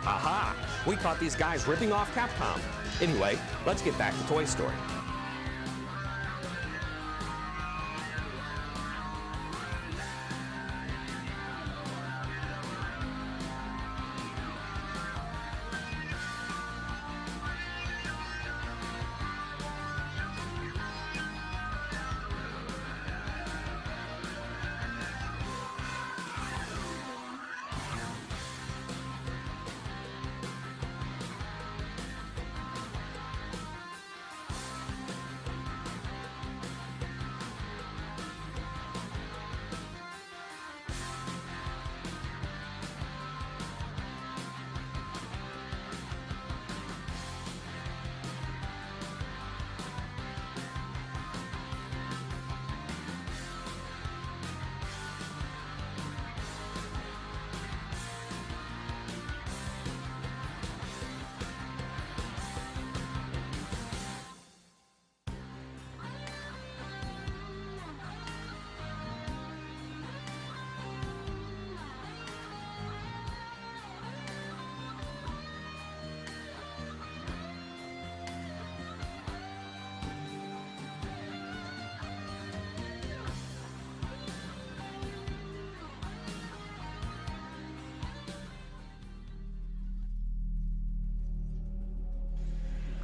Aha! We caught these guys ripping off Capcom. Anyway, let's get back to Toy Story.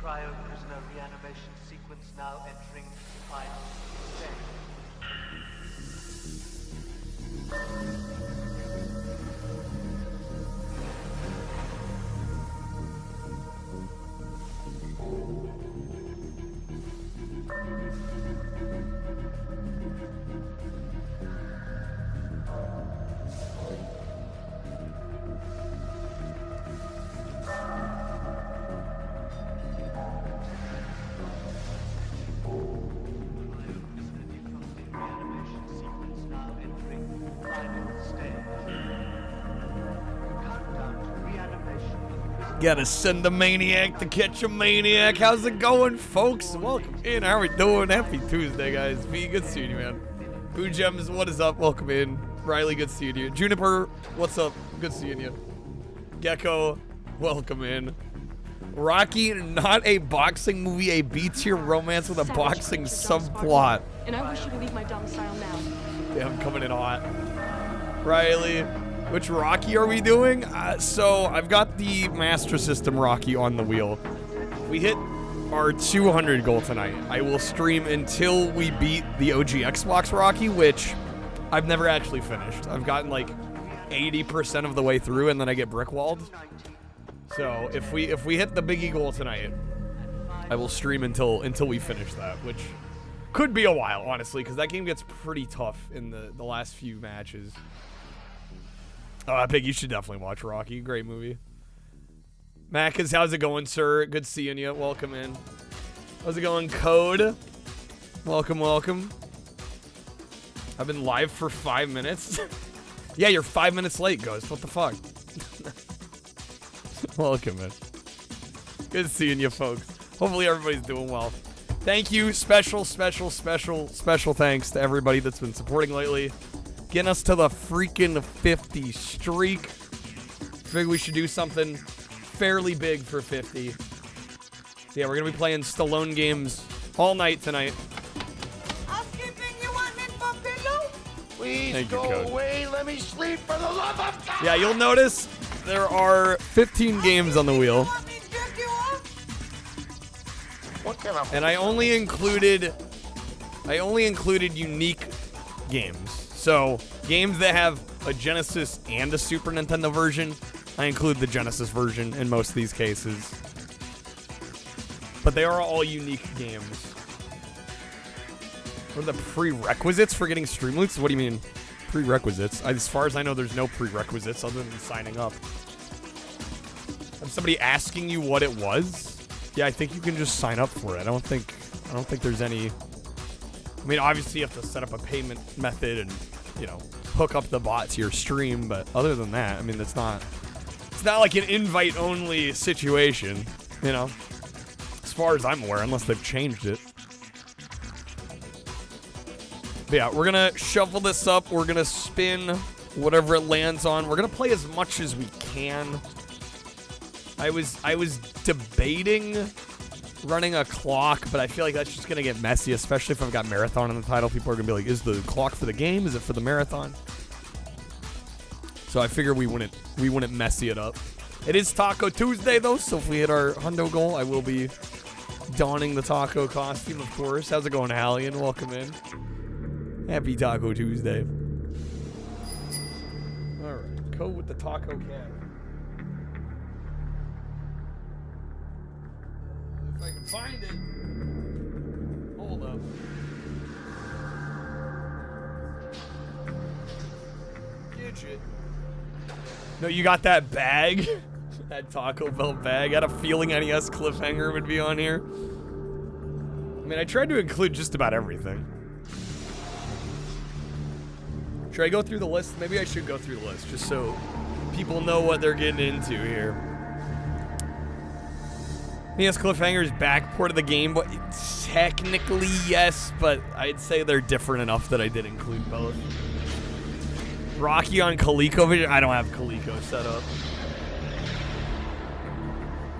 Cryo-prisoner reanimation sequence now entering final Gotta send a maniac to catch a maniac. How's it going, folks? Welcome in. How are we doing? Happy Tuesday, guys. V, good seeing you, man. Boo Gems, what is up? Welcome in. Riley, good seeing you. Juniper, what's up? Good seeing you. Gecko, welcome in. Rocky, not a boxing movie, a B-tier romance with a boxing subplot. And I wish you to leave my domicile now. Yeah, I'm coming in hot. Riley. Which Rocky are we doing? So I've got the Master System Rocky on the wheel. We hit our 200 goal tonight. I will stream until we beat the OG Xbox Rocky, which I've never actually finished. I've gotten like 80% of the way through, and then I get brickwalled. So if we hit the biggie goal tonight, I will stream until we finish that, which could be a while, honestly, because that game gets pretty tough in the last few matches. Oh, Epic, you should definitely watch Rocky. Great movie. Macas, how's it going, sir? Good seeing you. Welcome in. How's it going, Code? Welcome, welcome. I've been live for 5 minutes. Yeah, you're 5 minutes late, Ghost. What the fuck? Welcome in. Good seeing you, folks. Hopefully everybody's doing well. Thank you. Special thanks to everybody that's been supporting lately. Getting us to the freaking 50 streak. Figure we should do something fairly big for 50. So yeah, we're gonna be playing Stallone games all night tonight. Housekeeping, you want me for pillow? Please go away. Let me sleep for the love of God. Yeah, you'll notice there are 15 games on the wheel. What kind of And I only included unique games. So, games that have a Genesis and a Super Nintendo version, I include the Genesis version in most of these cases. But they are all unique games. What are the prerequisites for getting stream loots? What do you mean, prerequisites? As far as I know, there's no prerequisites other than signing up. Have somebody asking you what it was? Yeah, I think you can just sign up for it. I don't think there's any... I mean, obviously you have to set up a payment method and, you know, hook up the bot to your stream, but other than that, I mean, it's not like an invite-only situation, you know, as far as I'm aware, unless they've changed it. But yeah, we're gonna shuffle this up. We're gonna spin whatever it lands on. We're gonna play as much as we can. I was debating running a clock, but I feel like that's just gonna get messy, especially if I've got marathon in the title. People are gonna be like, is the clock for the game? Is it for the marathon? So I figure we wouldn't messy it up. It is Taco Tuesday though, so if we hit our hundo goal, I will be donning the taco costume, of course. How's it going, Hallian? Welcome in. Happy Taco Tuesday. Alright, go with the taco can. If I can find it. Hold up. Get it. No, you got that bag? That Taco Bell bag. I had a feeling NES Cliffhanger would be on here. I mean, I tried to include just about everything. Should I go through the list? Maybe I should go through the list, just so people know what they're getting into here. NES Cliffhanger is backport of the game, but technically yes, but I'd say they're different enough that I did include both. Rocky on ColecoVision? I don't have Coleco set up.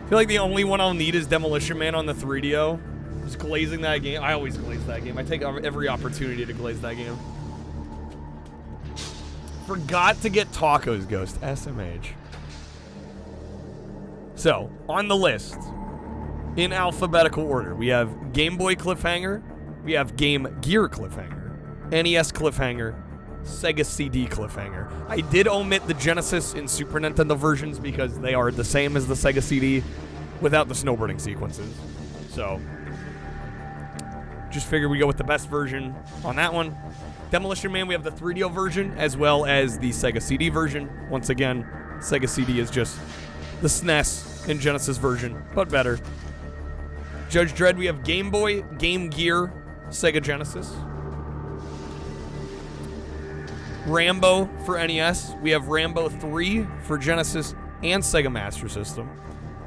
I feel like the only one I'll need is Demolition Man on the 3DO. Just glazing that game. I always glaze that game. I take every opportunity to glaze that game. Forgot to get Tacos Ghost. SMH. So, on the list, in alphabetical order, we have Game Boy Cliffhanger, we have Game Gear Cliffhanger, NES Cliffhanger, Sega CD Cliffhanger. I did omit the Genesis and Super Nintendo versions because they are the same as the Sega CD without the snowboarding sequences. So, just figured we go with the best version on that one. Demolition Man, we have the 3DO version as well as the Sega CD version. Once again, Sega CD is just the SNES and Genesis version, but better. Judge Dredd, we have Game Boy, Game Gear, Sega Genesis. Rambo for NES. We have Rambo 3 for Genesis and Sega Master System.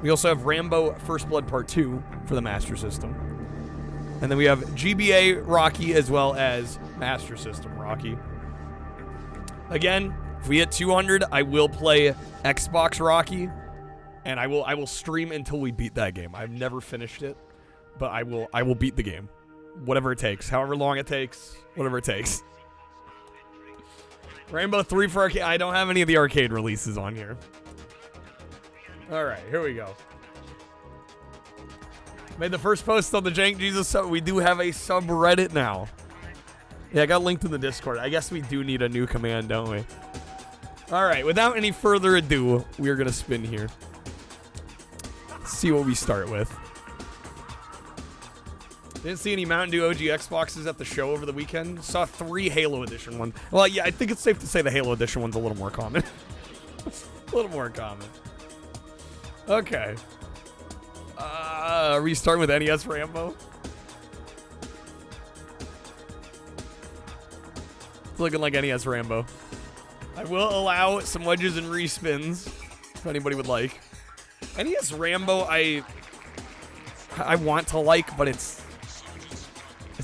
We also have Rambo First Blood Part 2 for the Master System. And then we have GBA Rocky as well as Master System Rocky. Again, if we hit 200, I will play Xbox Rocky, and I will stream until we beat that game. I've never finished it, but I will beat the game. Whatever it takes, however long it takes, whatever it takes. Rainbow 3 for arcade. I don't have any of the arcade releases on here. Alright, here we go. Made the first post on the Jank Jesus sub. We do have a subreddit now. Yeah, I got linked in the Discord. I guess we do need a new command, don't we? Alright, without any further ado, we're going to spin here. Let's see what we start with. Didn't see any Mountain Dew OG Xboxes at the show over the weekend. Saw 3 Halo Edition ones. Well, yeah, I think it's safe to say the Halo Edition one's a little more common. A little more common. Okay. Are we starting with NES Rambo? It's looking like NES Rambo. I will allow some wedges and respins if anybody would like. NES Rambo, I want to like, but it's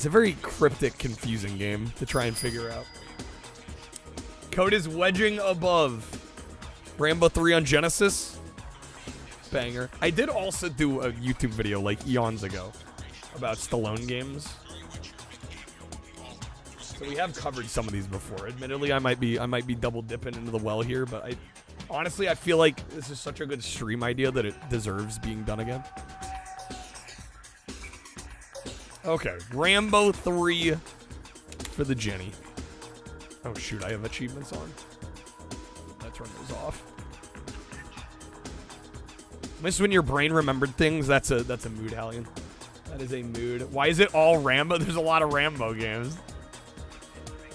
a very cryptic, confusing game to try and figure out. Code is wedging above. Rambo 3 on Genesis. Banger. I did also do a YouTube video like eons ago about Stallone games. So we have covered some of these before. Admittedly, I might be double dipping into the well here, but honestly I feel like this is such a good stream idea that it deserves being done again. Okay, Rambo 3 for the Jenny. Oh shoot, I have achievements on. Let's turn those off. This is when your brain remembered things. That's a mood, Hallian. That is a mood. Why is it all Rambo? There's a lot of Rambo games.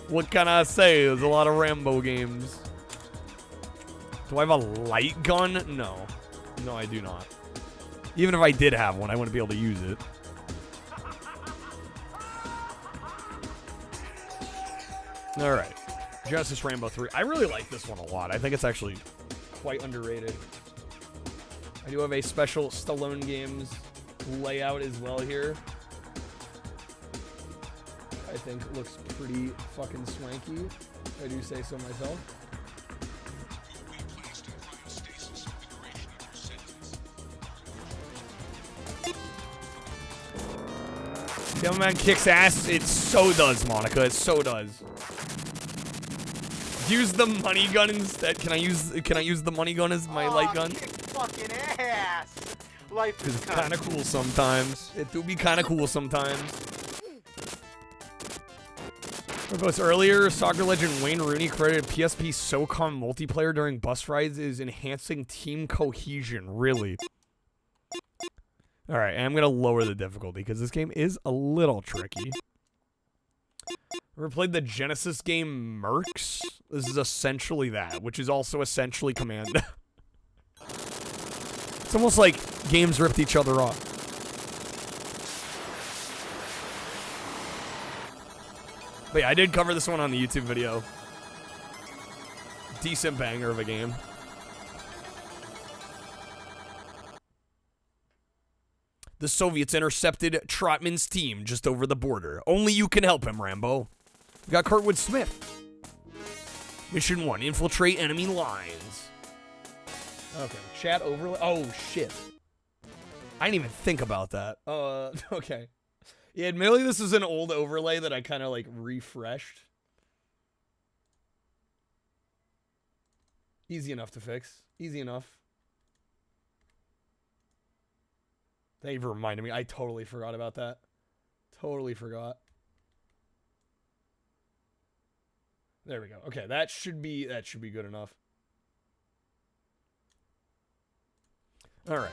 What can I say? There's a lot of Rambo games. Do I have a light gun? No. No, I do not. Even if I did have one, I wouldn't be able to use it. All right. Genesis Rambo 3. I really like this one a lot. I think it's actually quite underrated. I do have a special Stallone Games layout as well here. I think it looks pretty fucking swanky, if I do say so myself. Demoman kicks ass. It so does, Monica. It so does. Use the money gun instead. Can I use the money gun as my light gun? Kick fucking ass. Life is Kind of cool sometimes. It do be kind of cool sometimes. Post earlier, soccer legend Wayne Rooney credited PSP SOCOM multiplayer during bus rides is enhancing team cohesion. Really? All right, I'm gonna lower the difficulty because this game is a little tricky. Ever played the Genesis game Mercs? This is essentially that, which is also essentially Command. It's almost like games ripped each other off. But yeah, I did cover this one on the YouTube video. Decent banger of a game. The Soviets intercepted Trotman's team just over the border. Only you can help him, Rambo. We got Kurtwood Smith. Mission 1, infiltrate enemy lines. Okay, chat overlay. Oh, shit. I didn't even think about that. Okay. Yeah, admittedly, this is an old overlay that I kind of, like, refreshed. Easy enough to fix. Easy enough. Thank you for reminding me. I totally forgot about that. Totally forgot. There we go. Okay, that should be good enough. All right.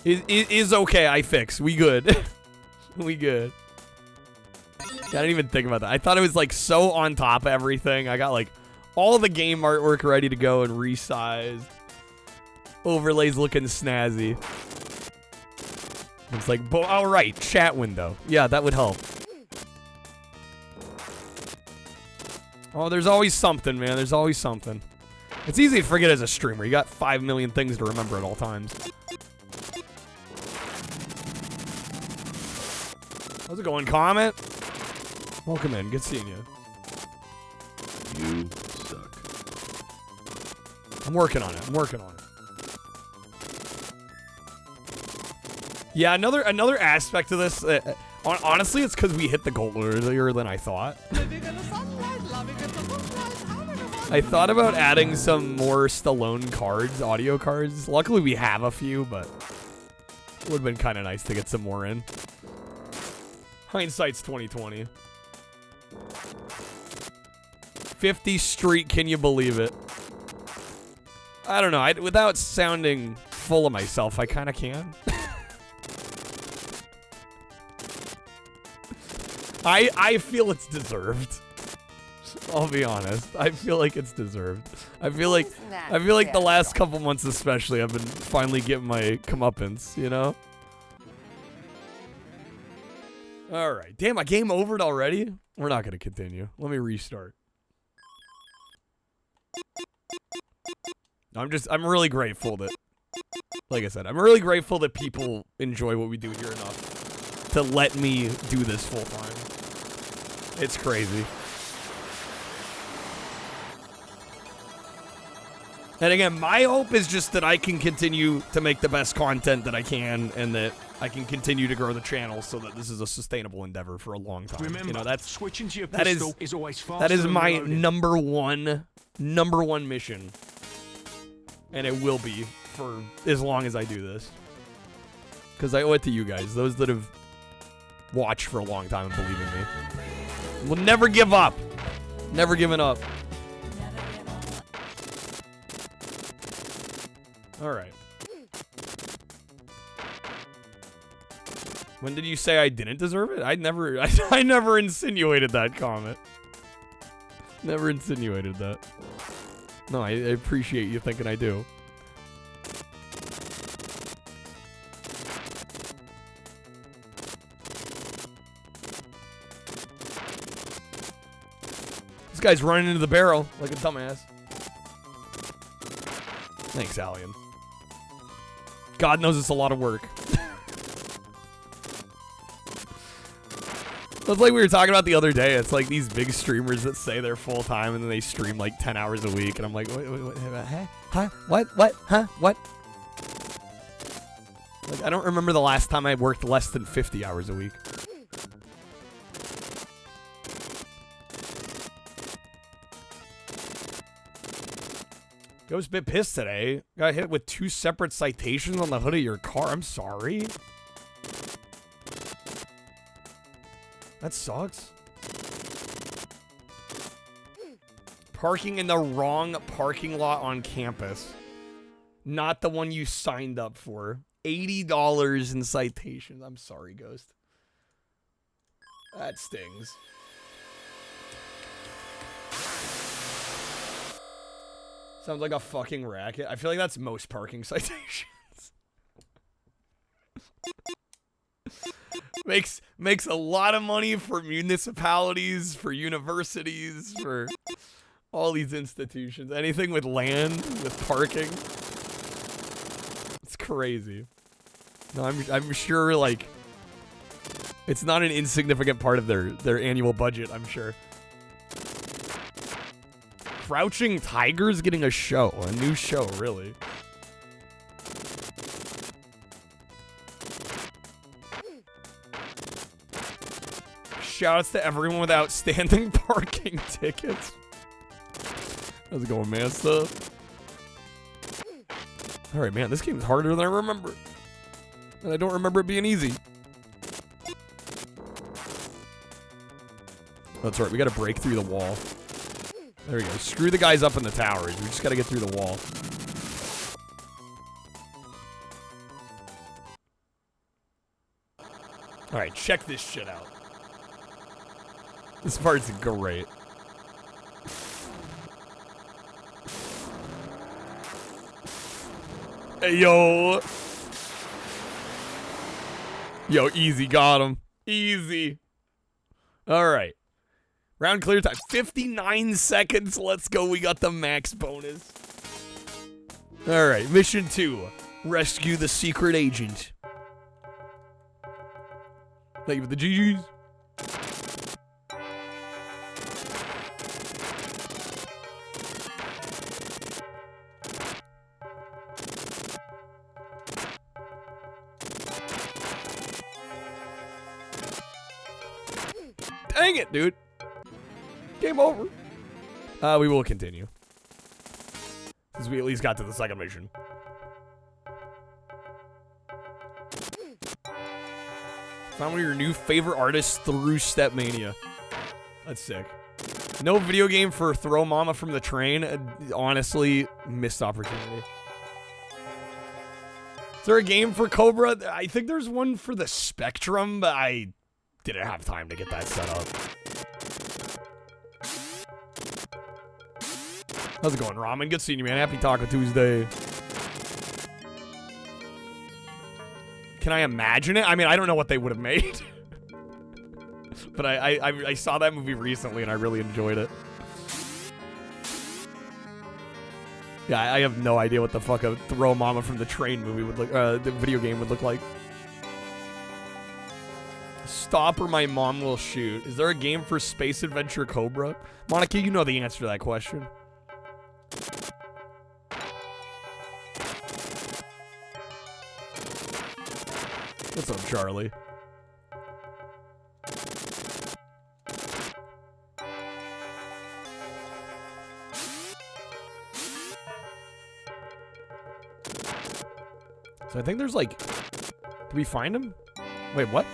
It is okay. I fix. We good. We good. I didn't even think about that. I thought it was like so on top of everything. I got like all the game artwork ready to go and resized. Overlays looking snazzy. It's like, all right, chat window. Yeah, that would help. Oh, there's always something, man. There's always something. It's easy to forget as a streamer. You got 5 million things to remember at all times. How's it going, Comet? Welcome in. Good seeing you. You suck. I'm working on it. I'm working on it. Yeah, another aspect of this. Honestly, it's because we hit the goal earlier than I thought. I thought about adding some more Stallone cards, audio cards. Luckily, we have a few, but it would have been kind of nice to get some more in. Hindsight's 2020. 50th Street, can you believe it? I don't know. Without sounding full of myself, I kind of can. I feel it's deserved. I'll be honest. I feel like it's deserved. I feel like the last couple months especially I've been finally getting my comeuppance, you know? Alright. Damn, I game overed already? We're not gonna continue. Let me restart. I'm really grateful that, like I said, I'm really grateful that people enjoy what we do here enough to let me do this full time. It's crazy. And again, my hope is just that I can continue to make the best content that I can, and that I can continue to grow the channel so that this is a sustainable endeavor for a long time. Remember, you know, that's switching to your that pistol is always faster that is than my reloading. number one mission, and it will be for as long as I do this, because I owe it to you guys, those that have watched for a long time and believe in me. We'll never give up. Never giving up. All right. When did you say I didn't deserve it? I never insinuated that comment. Never insinuated that. No, I appreciate you thinking I do. This guy's running into the barrel like a dumbass. Thanks, Alien. God knows it's a lot of work. That's like we were talking about the other day. It's like these big streamers that say they're full-time and then they stream like 10 hours a week. And I'm like, wait, huh? What? Huh? What? Like, I don't remember the last time I worked less than 50 hours a week. I was a bit pissed today. Got hit with 2 separate citations on the hood of your car. I'm sorry. That sucks. Parking in the wrong parking lot on campus. Not the one you signed up for. $80 in citations. I'm sorry, Ghost. That stings. Sounds like a fucking racket. I feel like that's most parking citations. Makes a lot of money for municipalities, for universities, for all these institutions. Anything with land, with parking. It's crazy. No, I'm sure, like, it's not an insignificant part of their annual budget, I'm sure. Crouching Tiger's getting a show. A new show, really. Shoutouts to everyone with outstanding parking tickets. How's it going, man? Stuff. Alright, man, this game's harder than I remember. And I don't remember it being easy. That's right, we gotta break through the wall. There we go. Screw the guys up in the towers. We just gotta get through the wall. Alright, check this shit out. This part's great. Hey, yo. Yo, easy. Got him. Easy. Alright. Round clear time. 59 seconds. Let's go. We got the max bonus. Alright. Mission 2. Rescue the secret agent. Thank you for the GGs. Dang it, dude. Game over. We will continue. Since we at least got to the second mission. Found one of your new favorite artists through Stepmania. That's sick. No video game for Throw Mama from the Train. Honestly, missed opportunity. Is there a game for Cobra? I think there's one for the Spectrum, but I didn't have time to get that set up. How's it going, Ramen? Good seeing you, man. Happy Taco Tuesday. Can I imagine it? I mean, I don't know what they would have made. But I saw that movie recently, and I really enjoyed it. Yeah, I have no idea what the fuck a Throw Mama from the Train movie would look, the video game would look like. Stop or my mom will shoot. Is there a game for Space Adventure Cobra? Monica, you know the answer to that question. What's up, Charlie? So I think there's like... Did we find him? Wait, what?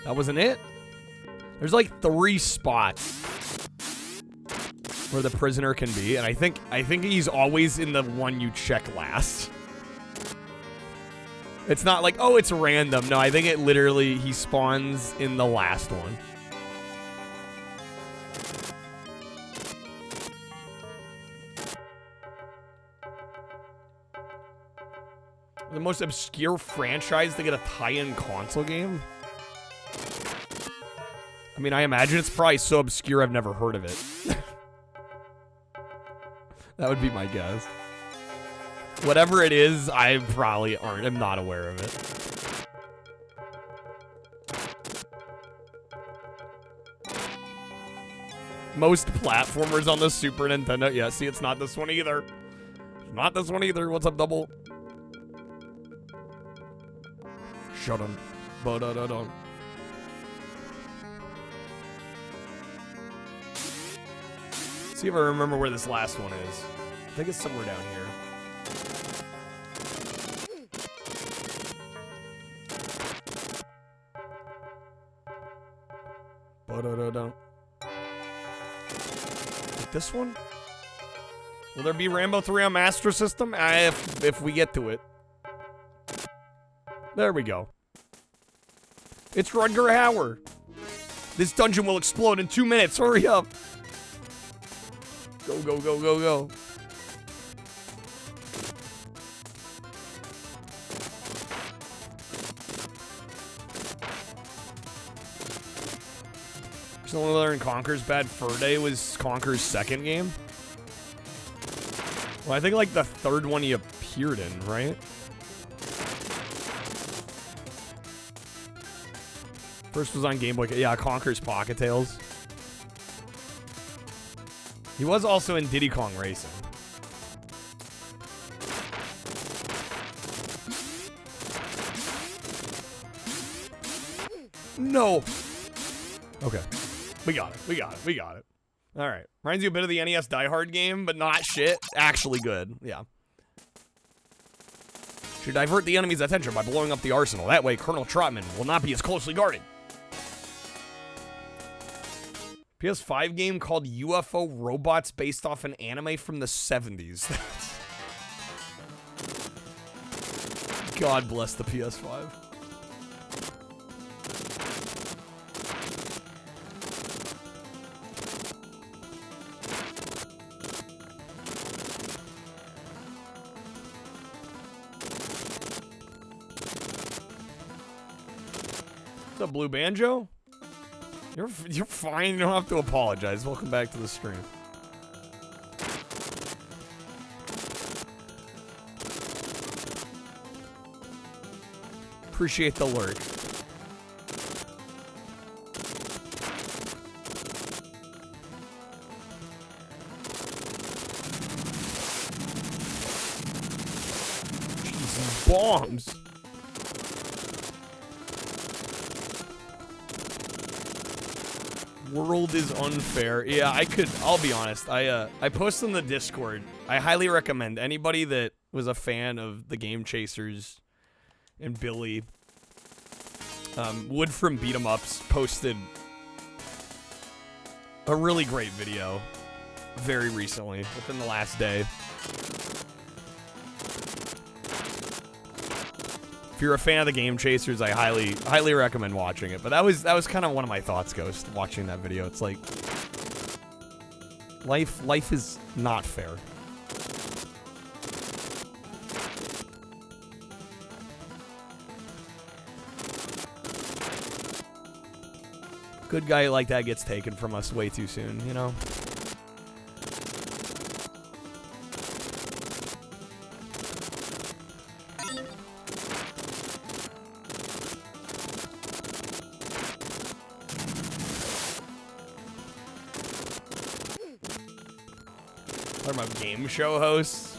That wasn't it? There's like 3 spots where the prisoner can be, and I think he's always in the one you check last. It's not like, oh, it's random. No, I think it literally, he spawns in the last one. The most obscure franchise to get a tie-in console game? I mean, I imagine it's probably so obscure I've never heard of it. That would be my guess. Whatever it is, I probably am not aware of it. Most platformers on the Super Nintendo. Yeah, see, it's not this one either. It's not this one either. What's up, Double? Shut him. Ba-da-da-dum. See if I remember where this last one is. I think it's somewhere down here. Ba-da-da-dum. Like this one? Will there be Rambo 3 on Master System? If we get to it. There we go. It's Rutger Hauer. This dungeon will explode in 2 minutes. Hurry up. Go, go, go, go, go. Someone learned Conker's Bad Fur Day was Conker's second game. Well, I think like the third one he appeared in, right? First was on Game Boy. Yeah, Conker's Pocket Tales. He was also in Diddy Kong Racing. No. Okay. We got it. We got it. We got it. All right. Reminds you a bit of the NES Die Hard game, but not shit. Actually good. Yeah. Should divert the enemy's attention by blowing up the arsenal. That way, Colonel Trotman will not be as closely guarded. PS5 game called UFO Robots based off an anime from the 70s. God bless the PS5. What's up, Blue Banjo? You're fine. You don't have to apologize. Welcome back to the stream. Appreciate the lurk. Jesus, bombs. World is unfair. Yeah, I'll be honest. I posted in the Discord. I highly recommend anybody that was a fan of the Game Chasers and Billy. Wood from Beat 'em Ups posted a really great video very recently, within the last day. If you're a fan of the Game Chasers, I highly recommend watching it. But that was kind of one of my thoughts, Ghost, watching that video. It's like life is not fair. Good guy like that gets taken from us way too soon, you know? Talking about game show hosts.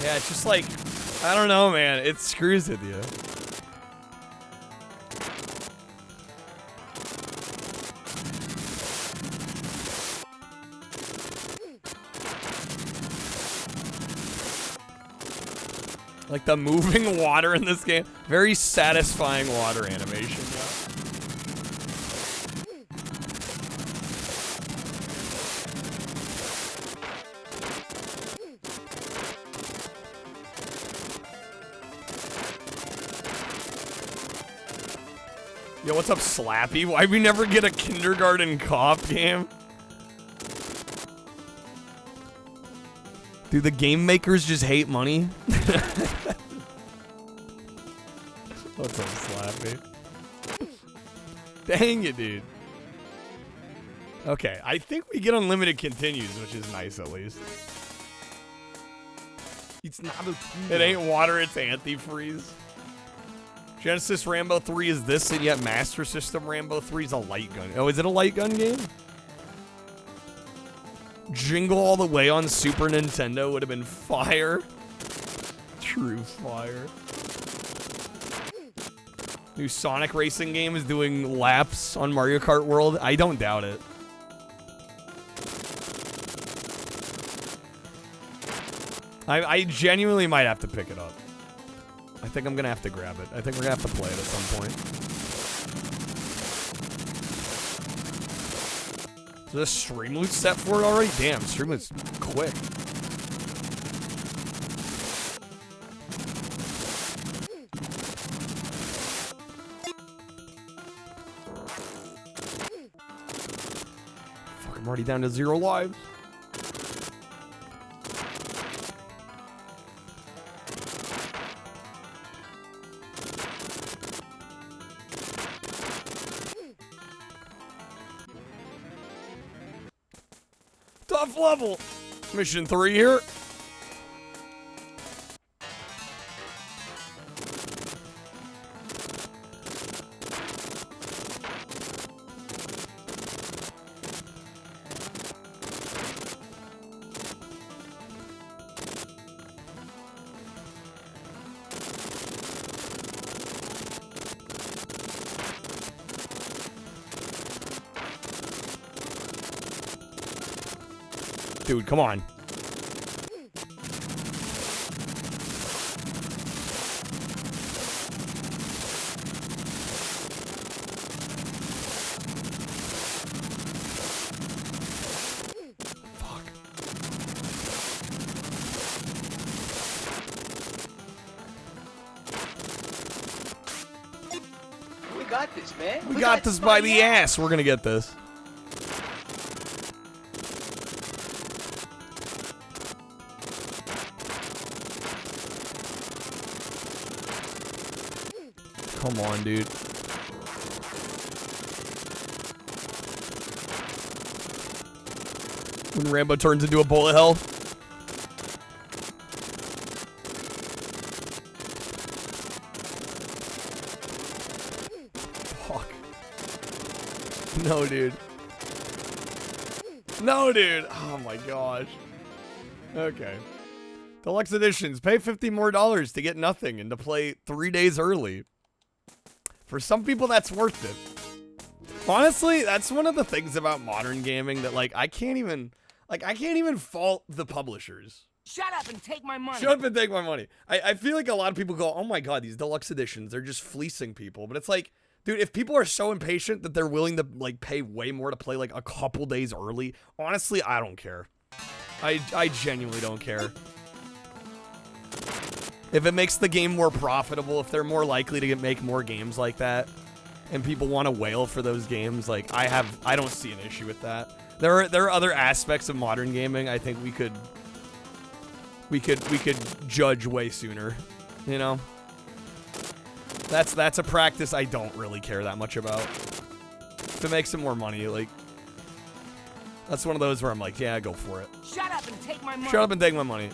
Yeah, it's just like, I don't know, man. It screws with you. Like the moving water in this game. Very satisfying water animation, yeah. Yo, what's up, Slappy? Why'd we never get a Kindergarten Cop game? Do the game makers just hate money? What's up, Slappy? Dang it, dude. Okay, I think we get unlimited continues, which is nice at least. It's not a It ain't water, it's antifreeze. Genesis Rambo 3 is this, and yet Master System Rambo 3 is a light gun. Oh, is it a light gun game? Jingle All the Way on Super Nintendo would have been fire. True fire. New Sonic racing game is doing laps on Mario Kart World. I don't doubt it. I genuinely might have to pick it up. I think I'm gonna have to grab it. I think we're gonna have to play it at some point. Is the stream loot set for it already? Damn, stream loot's quick. Fuck, I'm already down to 0 lives. Tough level. Mission 3 here. Dude, come on. Fuck. We got this, man. We got this by the ass. We're gonna get this. Come on, dude. When Rambo turns into a bullet hell. Fuck. No, dude. No, dude. Oh my gosh. Okay. Deluxe editions. Pay $50 more to get nothing and to play 3 days early. For some people, that's worth it. Honestly, that's one of the things about modern gaming that, like, I can't even fault the publishers. Shut up and take my money. Shut up and take my money. I feel like a lot of people go, oh my god, these deluxe editions, they're just fleecing people. But it's like, dude, if people are so impatient that they're willing to, like, pay way more to play, like, a couple days early, honestly, I don't care. I genuinely don't care. If it makes the game more profitable, if they're more likely to make more games like that, and people want to whale for those games, like, I don't see an issue with that. There are other aspects of modern gaming I think we could judge way sooner, you know? That's a practice I don't really care that much about. If it makes some more money, like, that's one of those where I'm like, yeah, go for it. Shut up and take my money. Shut up and take my money.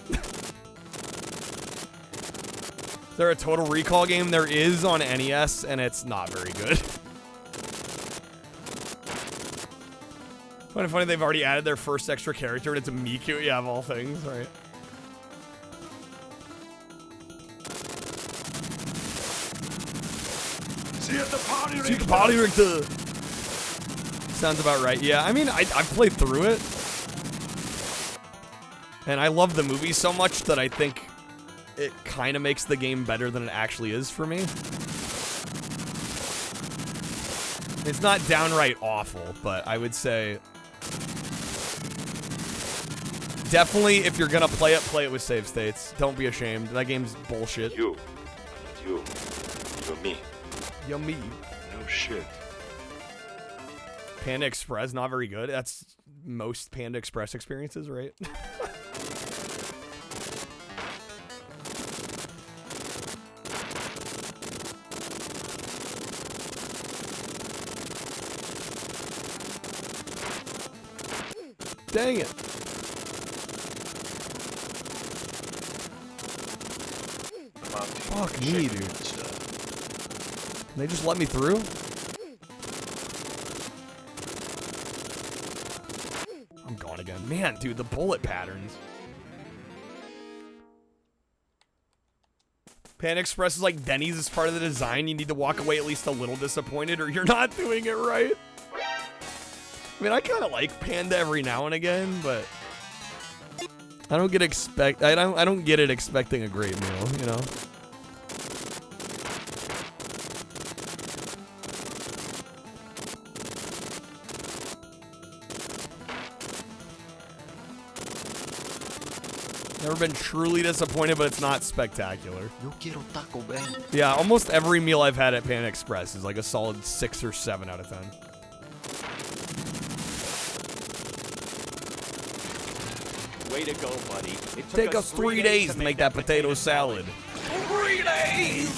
Is there a Total Recall game? There is on NES, and it's not very good. Kind of funny they've already added their first extra character, and it's a Miku. Yeah, of all things, right? See you at the party, See the party, Richter. Sounds about right. Yeah, I mean, I've played through it. And I love the movie so much that I think it kind of makes the game better than it actually is for me. It's not downright awful, but I would say definitely if you're gonna play it with save states. Don't be ashamed. That game's bullshit. You. You're me. You're me. No shit. Panda Express, not very good. That's most Panda Express experiences, right? Dang it. Fuck me, dude. Can they just let me through? I'm gone again. man, dude, the bullet patterns. Pan Express is like Denny's is part of the design. You need to walk away at least a little disappointed or you're not doing it right. I mean, I kind of like Panda every now and again, but I don't get it expecting a great meal, you know? Never been truly disappointed, but it's not spectacular. Yo quiero Taco Bell. Yeah, almost every meal I've had at Pan Express is like a solid 6 or 7 out of 10. Way to go, buddy. It took Take us 3 days to make that potato salad. 3 days!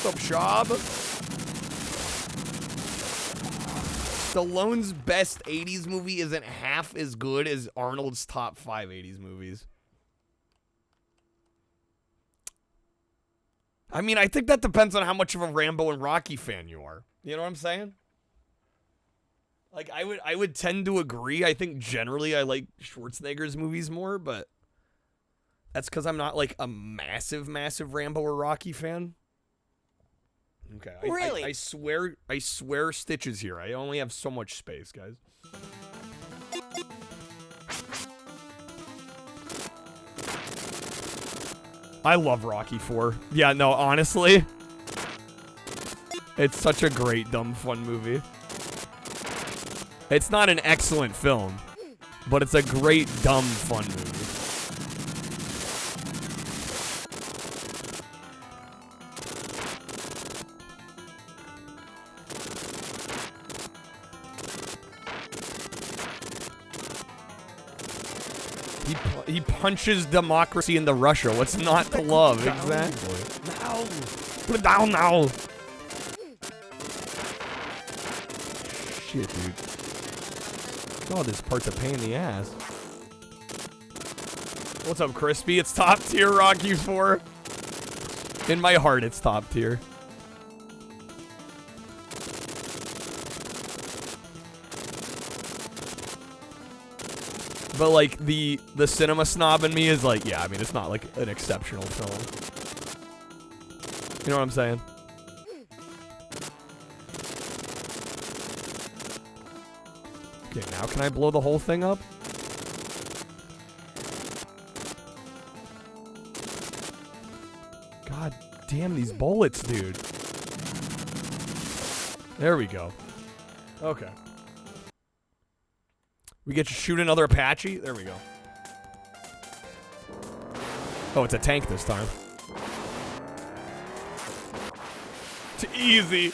What's up, Shab? Stallone's best 80s movie isn't half as good as Arnold's top 5 80s movies. I mean, I think that depends on how much of a Rambo and Rocky fan you are. You know what I'm saying? Like, I would tend to agree. I think generally I like Schwarzenegger's movies more, but that's because I'm not like a massive Rambo or Rocky fan. Okay. Really? I swear Stitch is here. I only have so much space, guys. I love Rocky 4. Yeah, no, honestly. It's such a great, dumb, fun movie. It's not an excellent film, but it's a great, dumb, fun movie. He punches democracy into Russia. What's not to love? Exactly. Now. Put it down now. Shit, dude. Oh, this part's a pain in the ass. What's up, Crispy? It's top tier, Rocky 4. In my heart, it's top tier. But like the cinema snob in me is like, yeah, I mean, it's not like an exceptional film. You know what I'm saying? Okay, now can I blow the whole thing up? God damn these bullets, dude. There we go. Okay. We get to shoot another Apache? There we go. Oh, it's a tank this time. It's easy.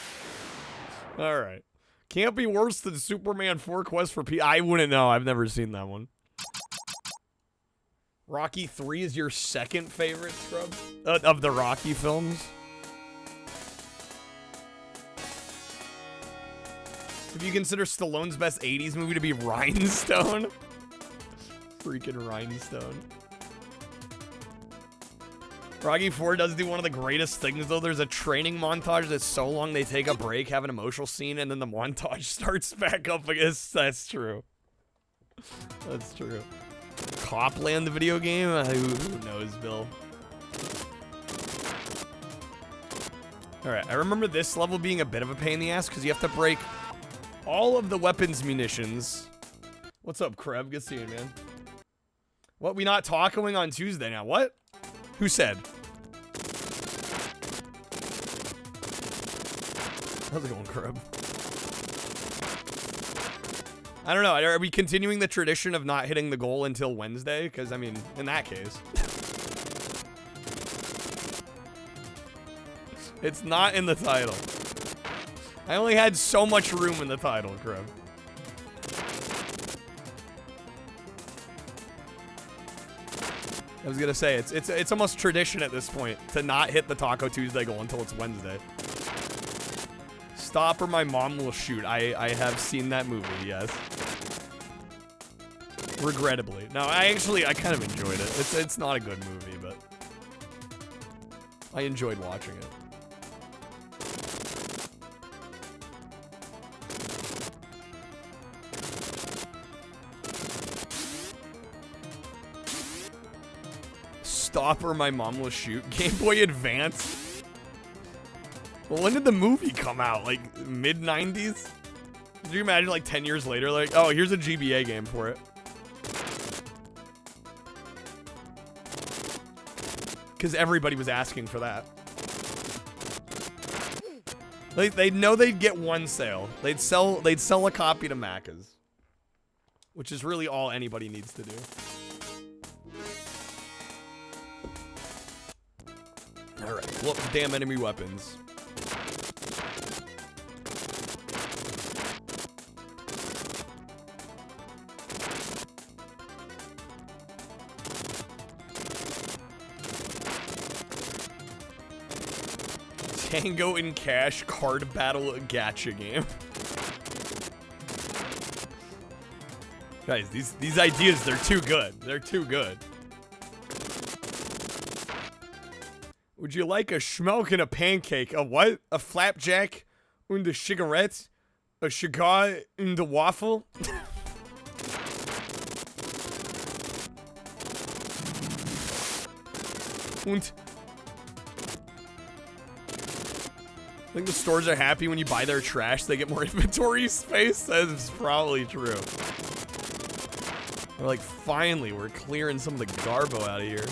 Alright. Can't be worse than Superman 4 Quest for P. I wouldn't know. I've never seen that one. Rocky 3 is your second favorite, Scrub? Of the Rocky films? If you consider Stallone's best 80s movie to be Rhinestone. Freaking Rhinestone. Rocky 4 does do one of the greatest things, though. There's a training montage that's so long they take a break, have an emotional scene, and then the montage starts back up again. That's true. That's true. Copland, the video game? Who knows, Bill? Alright, I remember this level being a bit of a pain in the ass, because you have to break all of the weapons munitions. What's up, Kreb? Good seeing you, man. What, we not talking on Tuesday now? What? Who said? How's it going, Kreb? I don't know. Are we continuing the tradition of not hitting the goal until Wednesday? Because, I mean, in that case. It's not in the title. I only had so much room in the title, Kreb. I was gonna say, it's almost tradition at this point to not hit the Taco Tuesday goal until it's Wednesday. Stop or my mom will shoot. I have seen that movie, yes. Regrettably. No, I kind of enjoyed it. It's not a good movie, but I enjoyed watching it. stop or my mom will shoot. Game Boy Advance. Well, when did the movie come out? Like mid-90s? Could you imagine like 10 years later, like, oh, here's a GBA game for it. Because everybody was asking for that. They'd know they'd get one sale. They'd sell a copy to Macca's. Which is really all anybody needs to do. Alright, pull up the damn enemy weapons. Tango and Cash card battle gacha game. Guys, these ideas, they're too good. They're too good. Would you like a schmelk and a pancake? A what? A flapjack and a cigarette? A cigar and a waffle? Und I think the stores are happy when you buy their trash, they get more inventory space. That is probably true. They're like, finally, we're clearing some of the garbo out of here.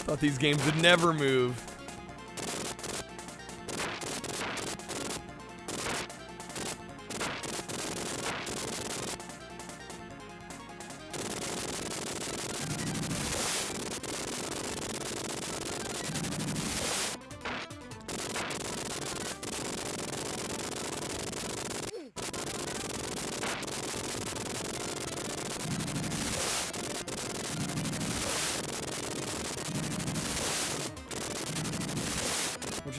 Thought these games would never move.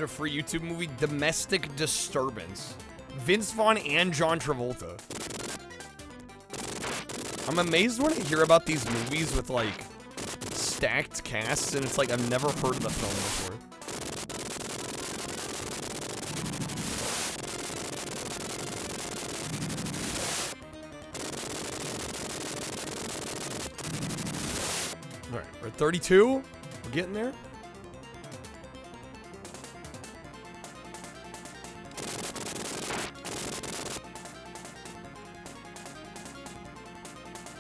A free YouTube movie, Domestic Disturbance. Vince Vaughn and John Travolta. I'm amazed when I hear about these movies with like stacked casts and it's like I've never heard of the film before. Alright, we're at 32. We're getting there.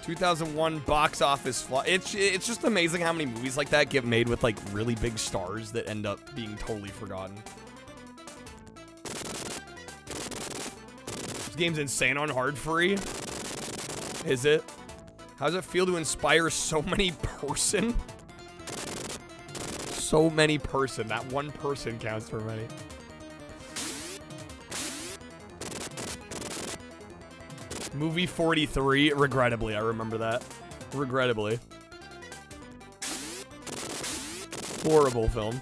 ...2001 box office flaw. It's just amazing how many movies like that get made with like really big stars that end up being totally forgotten. This game's insane on hard free. Is it? How does it feel to inspire so many person? So many person. That one person counts for many. Movie 43, regrettably, I remember that. Regrettably. Horrible film.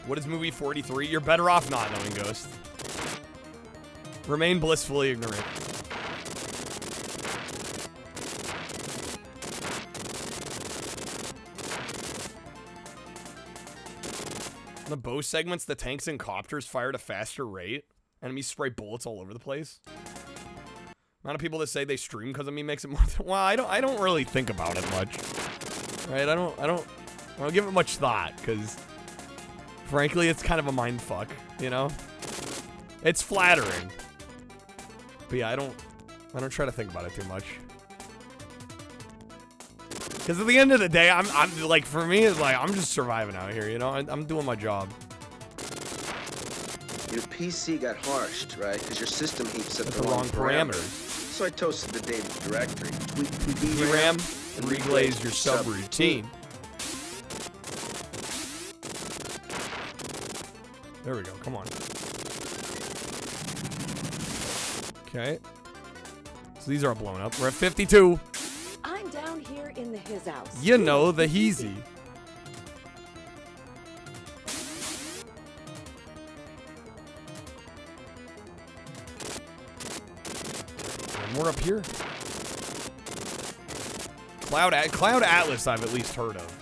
What is movie 43? You're better off not knowing, Ghost. Remain blissfully ignorant. The bow segments, the tanks and copters fire at a faster rate. Enemies spray bullets all over the place. Amount of people that say they stream because of me makes it more. Well, I don't really think about it much. Right? I don't give it much thought because, frankly, it's kind of a mind fuck. You know, it's flattering, but yeah, I don't try to think about it too much. Because at the end of the day, I'm like, for me, it's like, I'm just surviving out here, you know? I'm doing my job. Your PC got harshed, right? Because your system heaps set the wrong parameters. So I toasted the David directory. Tweaked the DRAM and reglazed your subroutine. There we go, come on. Okay. So these are blown up. We're at 52. I'm down here in his house. You know, the heezy. And more up here. Cloud Atlas I've at least heard of.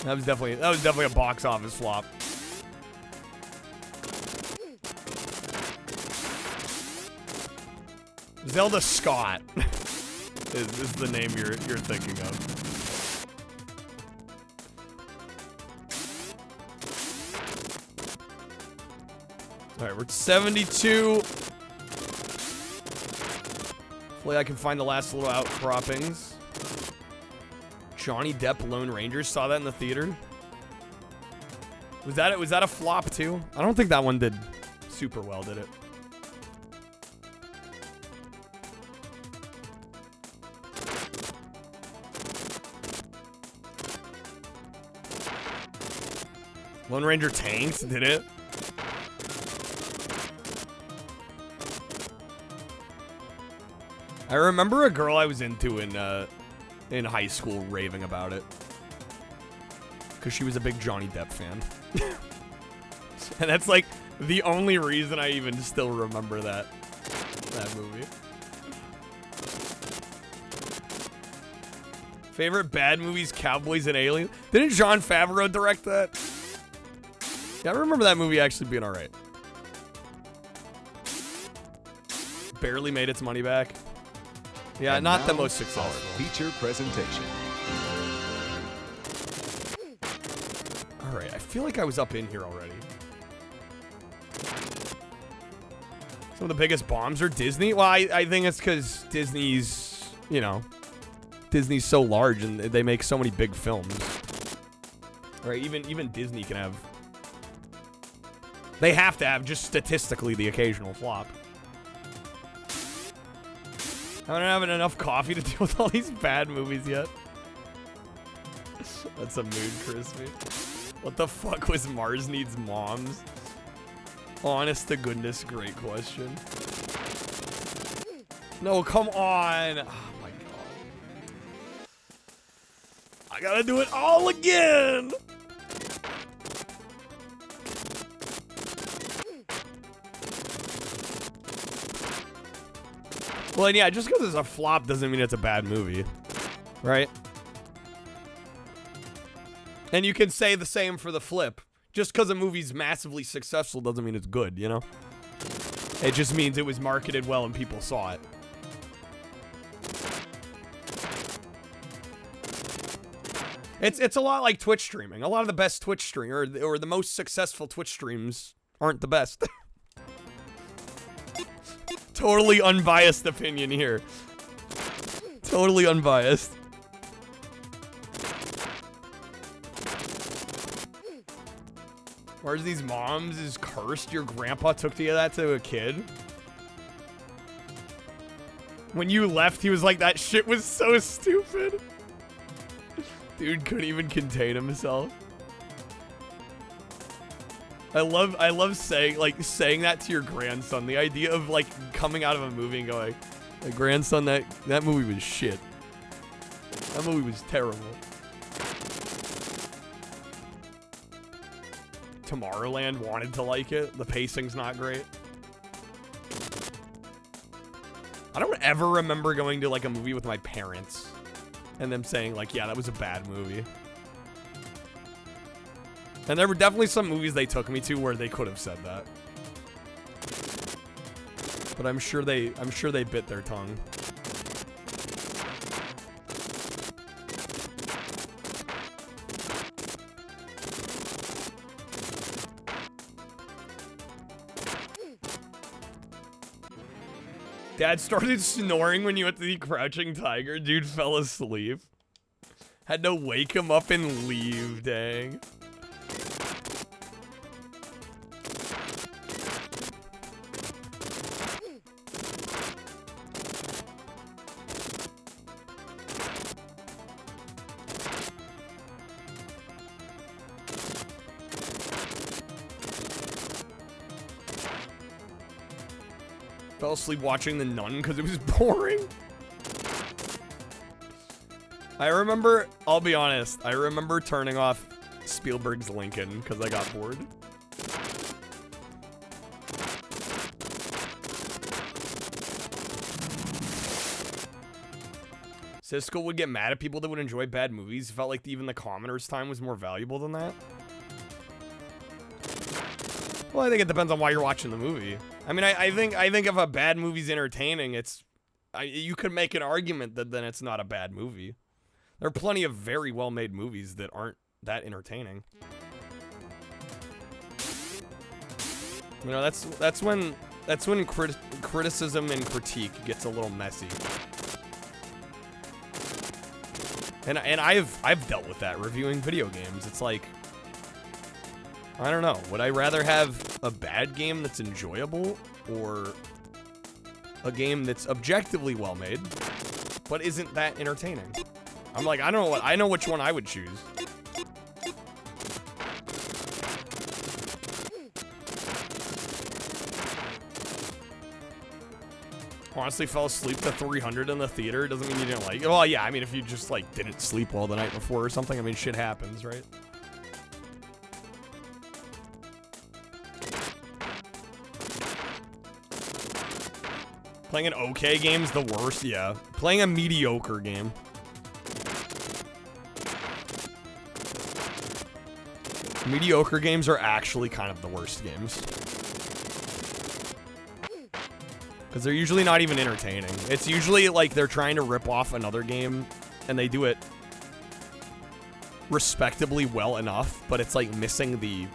That was definitely a box office flop. Zelda Scott is the name you're thinking of. All right, we're at 72. Hopefully I can find the last little outcroppings. Johnny Depp Lone Rangers, saw that in the theater. Was that a flop too? I don't think that one did super well, did it? Lone Ranger tanked, did it? I remember a girl I was into in high school raving about it. Because she was a big Johnny Depp fan. And that's like the only reason I even still remember that movie. Favorite bad movies, Cowboys and Aliens? Didn't Jon Favreau direct that? Yeah, I remember that movie actually being alright. Barely made its money back. Yeah, And not the now, most successful. our feature presentation. Alright, I feel like I was up in here already. Some of the biggest bombs are Disney. Well, I think it's because Disney's, you know, Disney's so large and they make so many big films. Right, even Disney can have... They have to have, just statistically, the occasional flop. I don't have enough coffee to deal with all these bad movies yet. That's a mood, Crispy. What the fuck was Mars Needs Moms? Honest to goodness, great question. No, come on. Oh my god. I gotta do it all again. Well, and yeah, just because it's a flop doesn't mean it's a bad movie, right? And you can say the same for the flip. Just because a movie's massively successful doesn't mean it's good, you know? It just means it was marketed well and people saw it. It's a lot like Twitch streaming. A lot of the best Twitch stream or the most successful Twitch streams aren't the best. Totally unbiased opinion here. Totally unbiased. Where's these moms is cursed? Your grandpa took that to a kid? When you left, he was like, that shit was so stupid. Dude couldn't even contain himself. I love saying that to your grandson. The idea of like coming out of a movie and going, "My grandson, that movie was shit. That movie was terrible." Tomorrowland wanted to like it. The pacing's not great. I don't ever remember going to like a movie with my parents and them saying like, "Yeah, that was a bad movie." And there were definitely some movies they took me to where they could have said that. But I'm sure they bit their tongue. Dad started snoring when you went to the Crouching Tiger. Dude fell asleep. Had to wake him up and leave, dang. Fell asleep watching The Nun because it was boring. I remember, I'll be honest, I remember turning off Spielberg's Lincoln because I got bored. Siskel would get mad at people that would enjoy bad movies. Felt like even the commoner's time was more valuable than that. Well, I think it depends on why you're watching the movie. I mean, I think if a bad movie's entertaining, it's you could make an argument that then it's not a bad movie. There are plenty of very well-made movies that aren't that entertaining. You know, that's when criticism and critique gets a little messy. And I've dealt with that reviewing video games. It's like, I don't know. Would I rather have a bad game that's enjoyable or a game that's objectively well made but isn't that entertaining? I'm like, I don't know what, I know which one I would choose. Honestly, fell asleep to 300 in the theater. Doesn't mean you didn't like it. Well, yeah, I mean, if you just, like, didn't sleep well the night before or something, I mean, shit happens, right? Playing an okay game's the worst, yeah. Playing a mediocre game. Mediocre games are actually kind of the worst games. Because they're usually not even entertaining. It's usually like they're trying to rip off another game, and they do it respectably well enough, but it's like missing the...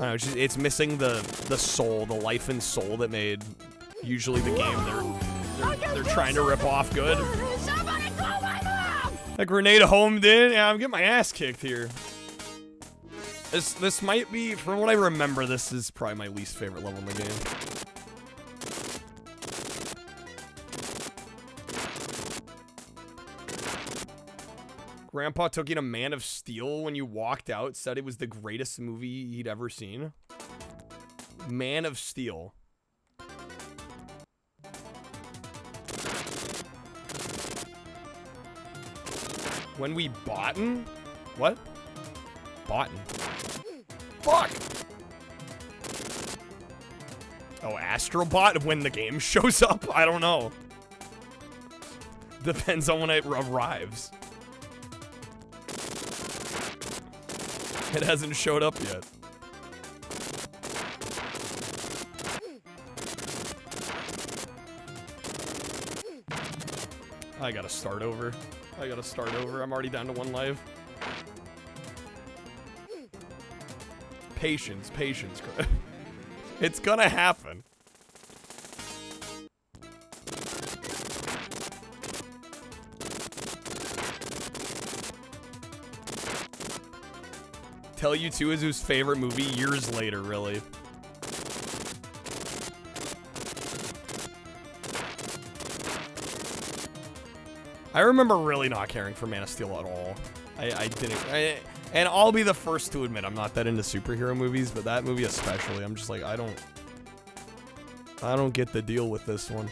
I don't know, it's missing the soul, the life and soul that made usually the game they're trying to rip off good. That grenade homed in. Yeah, I'm getting my ass kicked here. This might be, from what I remember, this is probably my least favorite level in the game. Grandpa took you to Man of Steel when you walked out, said it was the greatest movie he'd ever seen. Man of Steel. When we boughten? What? Boughten. Fuck! Oh, Astrobot when the game shows up? I don't know. Depends on when it arrives. It hasn't showed up yet. I gotta start over. I'm already down to 1 life. Patience. It's gonna happen. Tell You 2 is his favorite movie years later, really. I remember really not caring for Man of Steel at all. I didn't. And I'll be the first to admit I'm not that into superhero movies, but that movie especially, I'm just like, I don't get the deal with this one.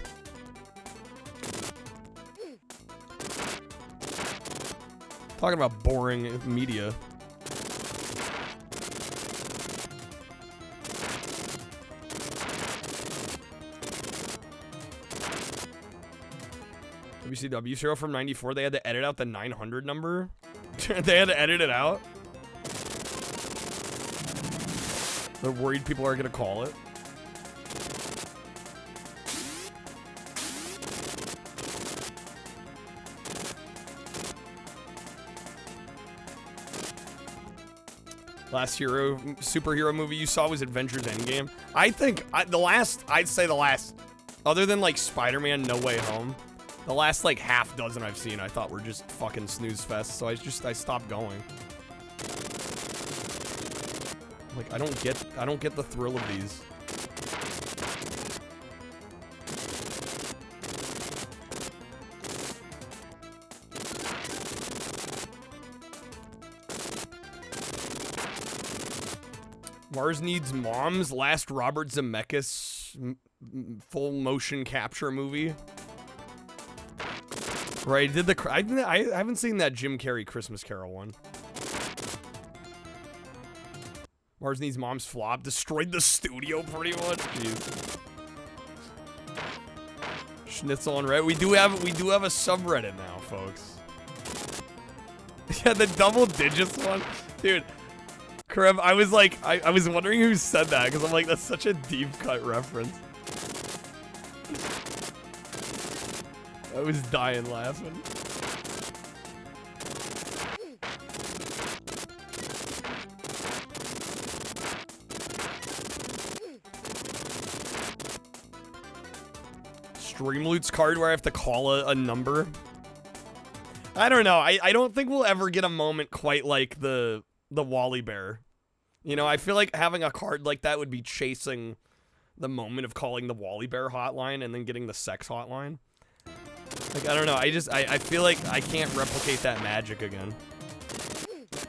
Talking about boring media. WCW serial from '94, they had to edit out the 900 number. They had to edit it out. They're worried people are gonna call it. Last superhero movie you saw was Avengers Endgame. I think I'd say the last, other than like Spider-Man No Way Home, the last like half dozen I've seen I thought were just fucking snooze fest, so I stopped going. Like I don't get the thrill of these. Mars Needs Moms, last Robert Zemeckis full motion capture movie. Right, I haven't seen that Jim Carrey Christmas Carol one. Mars Needs Moms flop, destroyed the studio pretty much. Jeez. Schnitzel on Reddit. We do have a subreddit now, folks. Yeah, the double digits one, dude. I was like, I was wondering who said that because I'm like, that's such a deep cut reference. I was dying laughing. Streamloot's card where I have to call a number. I don't know. I don't think we'll ever get a moment quite like the Wally Bear. You know, I feel like having a card like that would be chasing the moment of calling the Wally Bear hotline and then getting the sex hotline. Like, I don't know. I feel like I can't replicate that magic again.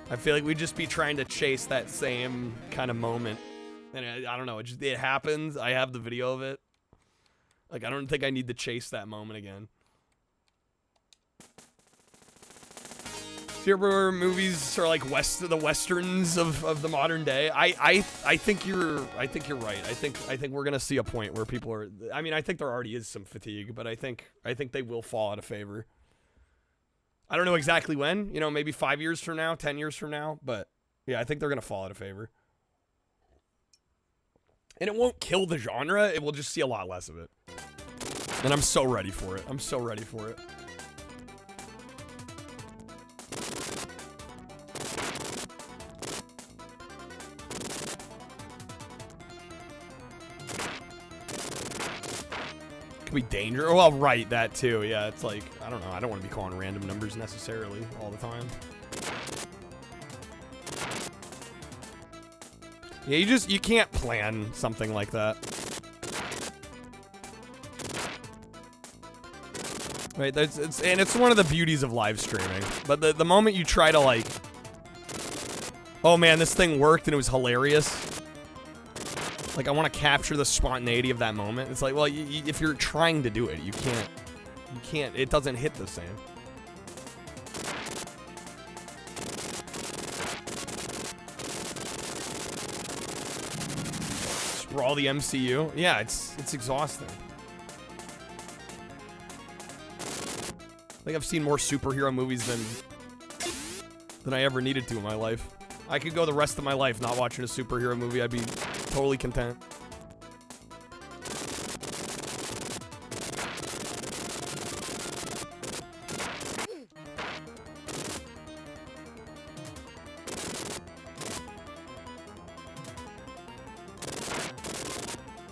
I feel like we'd just be trying to chase that same kind of moment. And I don't know. It happens. I have the video of it. Like, I don't think I need to chase that moment again. Superhero movies are like the westerns of the modern day. I think you're right. I think we're gonna see a point where people are. I mean, I think there already is some fatigue, but I think they will fall out of favor. I don't know exactly when. You know, maybe 5 years from now, 10 years from now, but yeah, I think they're gonna fall out of favor. And it won't kill the genre. It will just see a lot less of it. And I'm so ready for it. I'm so ready for it. Could be dangerous. Well, right, that too. Yeah, it's like, I don't know. I don't want to be calling random numbers necessarily all the time. Yeah, you can't plan something like that. Right, it's one of the beauties of live streaming. But the moment you try to like, oh man, this thing worked and it was hilarious. Like, I want to capture the spontaneity of that moment. It's like, well, if you're trying to do it, you can't, it doesn't hit the same. Sprawl the MCU? Yeah, it's exhausting. I think I've seen more superhero movies than I ever needed to in my life. I could go the rest of my life not watching a superhero movie. I'd be totally content.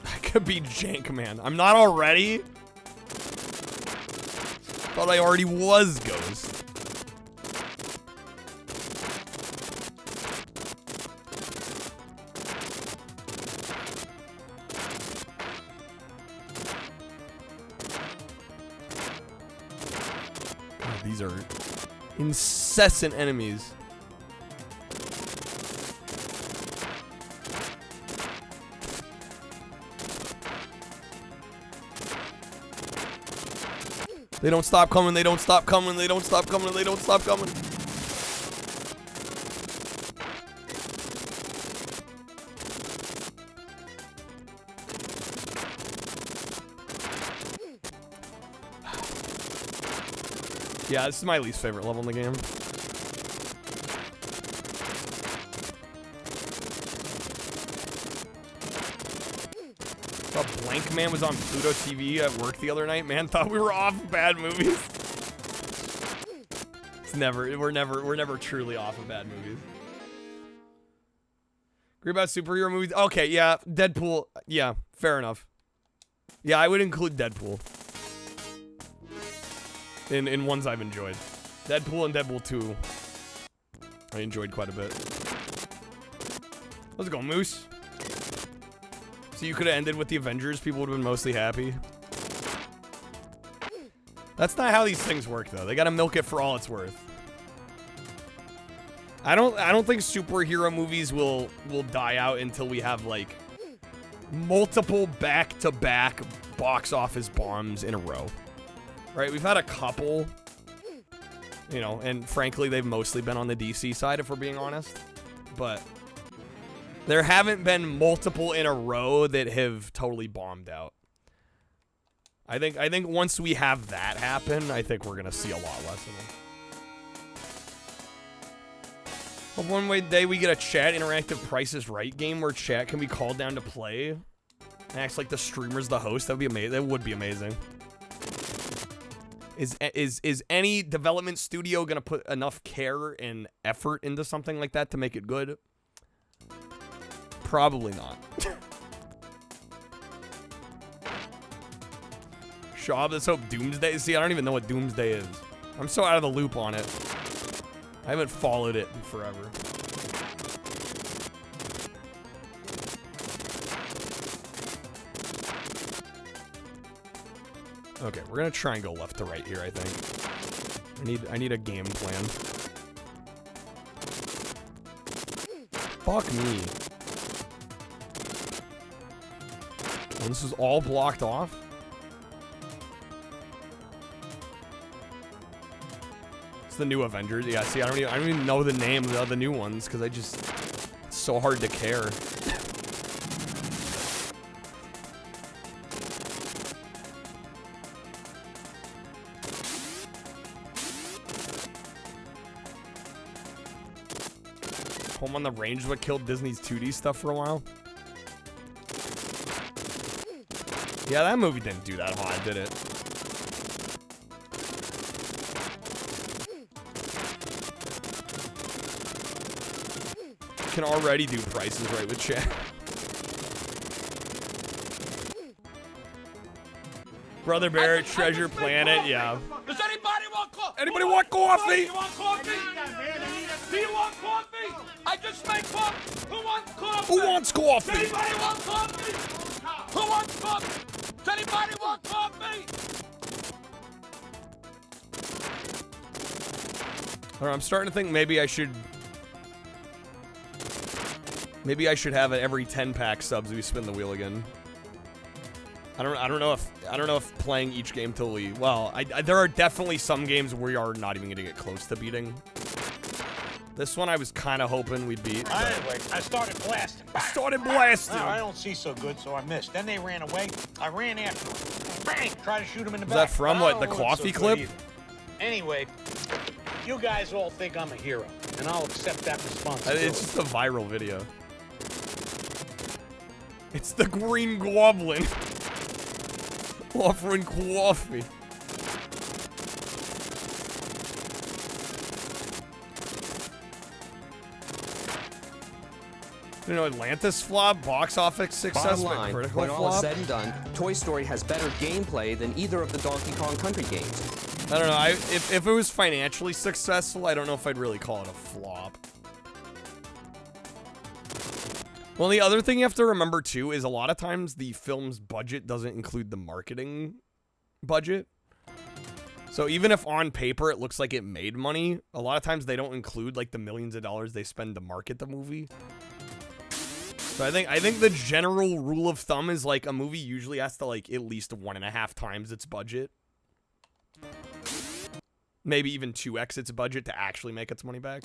I could be Jank Man. I'm not already. Thought I already was Ghost. God, these are incessant enemies. They don't stop coming, they don't stop coming, they don't stop coming, they don't stop coming. Yeah, this is my least favorite level in the game. Blank Man was on Pluto TV at work the other night. Man thought we were off bad movies. We're never truly off of bad movies. Agree about superhero movies? Okay, yeah, Deadpool. Yeah, fair enough. Yeah, I would include Deadpool in ones I've enjoyed. Deadpool and Deadpool 2 I enjoyed quite a bit. Let's go, Moose. So you could have ended with the Avengers, people would have been mostly happy. That's not how these things work, though. They gotta milk it for all it's worth. I don't think superhero movies will die out until we have, like, multiple back-to-back box office bombs in a row. Right? We've had a couple, you know, and frankly, they've mostly been on the DC side, if we're being honest. But there haven't been multiple in a row that have totally bombed out. I think once we have that happen, I think we're gonna see a lot less of them. Hope one day we get a chat interactive Price is Right game where chat can be called down to play. Acts like the streamer's the host. That'd be amazing. That would be amazing. Is any development studio gonna put enough care and effort into something like that to make it good? Probably not. Shab, let's hope Doomsday. See, I don't even know what Doomsday is. I'm so out of the loop on it. I haven't followed it in forever. Okay, we're gonna try and go left to right here, I think. I need a game plan. Fuck me. Oh, this is all blocked off? It's the new Avengers. Yeah, see, I don't even know the name of the new ones because it's so hard to care. Home on the Range is what killed Disney's 2D stuff for a while. Yeah, that movie didn't do that hot, did it? Can already do prices right with chat. Brother Bear, Treasure Planet, yeah. Does anybody want coffee? Anybody want coffee? You want coffee? Do you want coffee? I just made coffee. Who wants coffee? Who wants coffee? Does anybody want coffee? Who wants coffee? Does anybody want coffee? All right, I'm starting to think maybe I should have it every 10-pack subs we spin the wheel again. I don't know if playing each game till we there are definitely some games we are not even gonna get close to beating. This one I was kind of hoping we'd beat. Anyway, I started blasting. Well, I don't see so good, so I missed. Then they ran away. I ran after them. Bang! Try to shoot him in the back. Is that from what, the I don't look coffee so clip? good either. Anyway, you guys all think I'm a hero, and I'll accept that responsibility. It's just a viral video. It's the Green Goblin offering coffee. You know, Atlantis flop, box office success, Bottom line, critical when all is flop. said and done, Toy Story has better gameplay than either of the Donkey Kong Country games. I don't know. If it was financially successful, I don't know if I'd really call it a flop. Well, the other thing you have to remember, too, is a lot of times the film's budget doesn't include the marketing budget. So even if on paper it looks like it made money, a lot of times they don't include, like, the millions of dollars they spend to market the movie. So I think the general rule of thumb is, like, a movie usually has to, like, at least 1.5 times its budget. Maybe even 2x its budget to actually make its money back.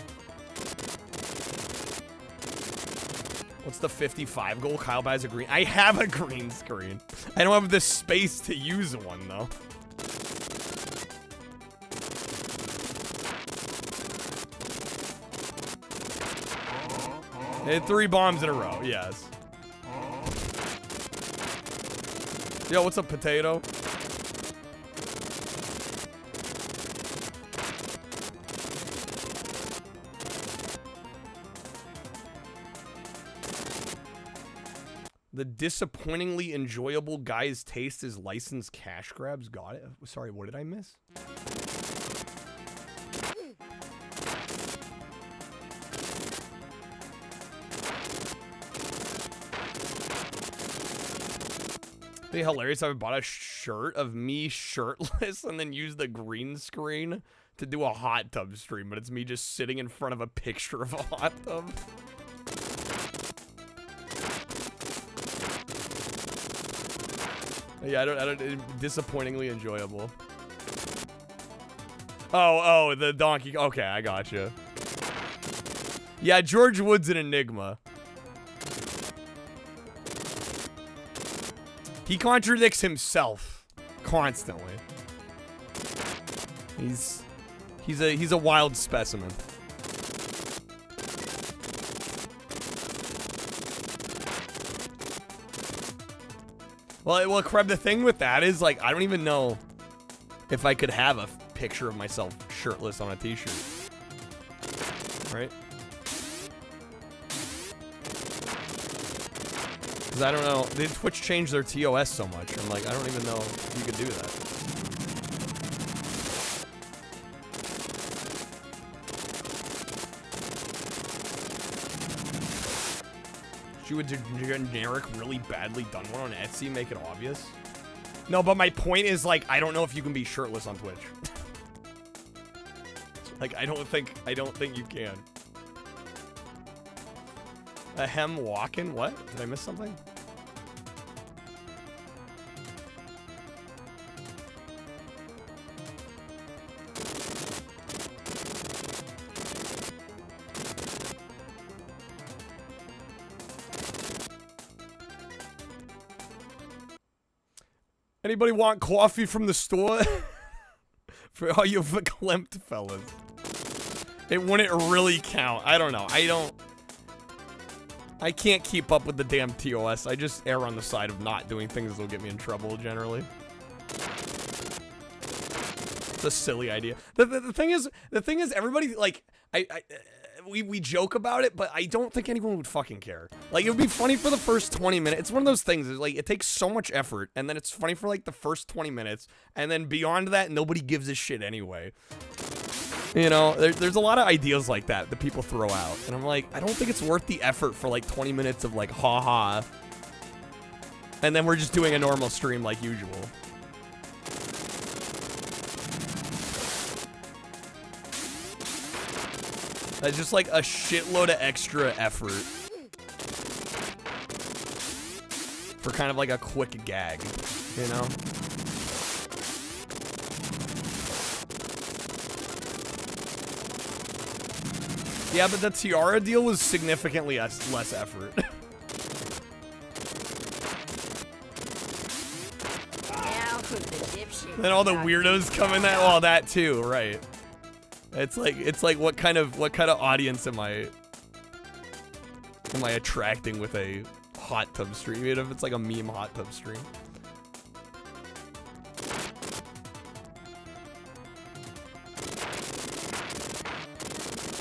What's the 55 goal? Kyle buys a green. I have a green screen. I don't have the space to use one, though. Hit 3 bombs in a row, yes. Yo, what's up, potato? The disappointingly enjoyable guy's taste is licensed cash grabs. Got it. Sorry, what did I miss? It'd be hilarious if I bought a shirt of me shirtless and then used the green screen to do a hot tub stream, but it's me just sitting in front of a picture of a hot tub. Yeah, I don't, disappointingly enjoyable. Oh, the donkey. Okay, I gotcha. Yeah, George Wood's an enigma. He contradicts himself constantly. He's a wild specimen. Well, Kreb, the thing with that is, like, I don't even know if I could have a picture of myself shirtless on a t-shirt. Right? Because I don't know. Twitch changed their TOS so much. I'm like, I don't even know if you could do that. She would do generic, really badly done one on Etsy, make it obvious. No, but my point is, like, I don't know if you can be shirtless on Twitch. Like, I don't think you can. A hem walking? What? Did I miss something? Anybody want coffee from the store? For all you verklempt fellas. It wouldn't really count. I don't know. I can't keep up with the damn TOS. I just err on the side of not doing things that'll get me in trouble, generally. It's a silly idea. The thing is, everybody, like, we joke about it, but I don't think anyone would fucking care. Like, it would be funny for the first 20 minutes. It's one of those things, like, it takes so much effort, and then it's funny for, like, the first 20 minutes, and then beyond that, nobody gives a shit anyway. You know, there's a lot of ideas like that people throw out, and I'm like, I don't think it's worth the effort for, like, 20 minutes of, like, ha-ha, and then we're just doing a normal stream like usual. That's just like a shitload of extra effort for kind of like a quick gag, you know? Yeah, but the tiara deal was significantly less effort. Then all the weirdos come in that, well, that too, right? It's like what kind of audience am I attracting with a hot tub stream, even if it's like a meme hot tub stream?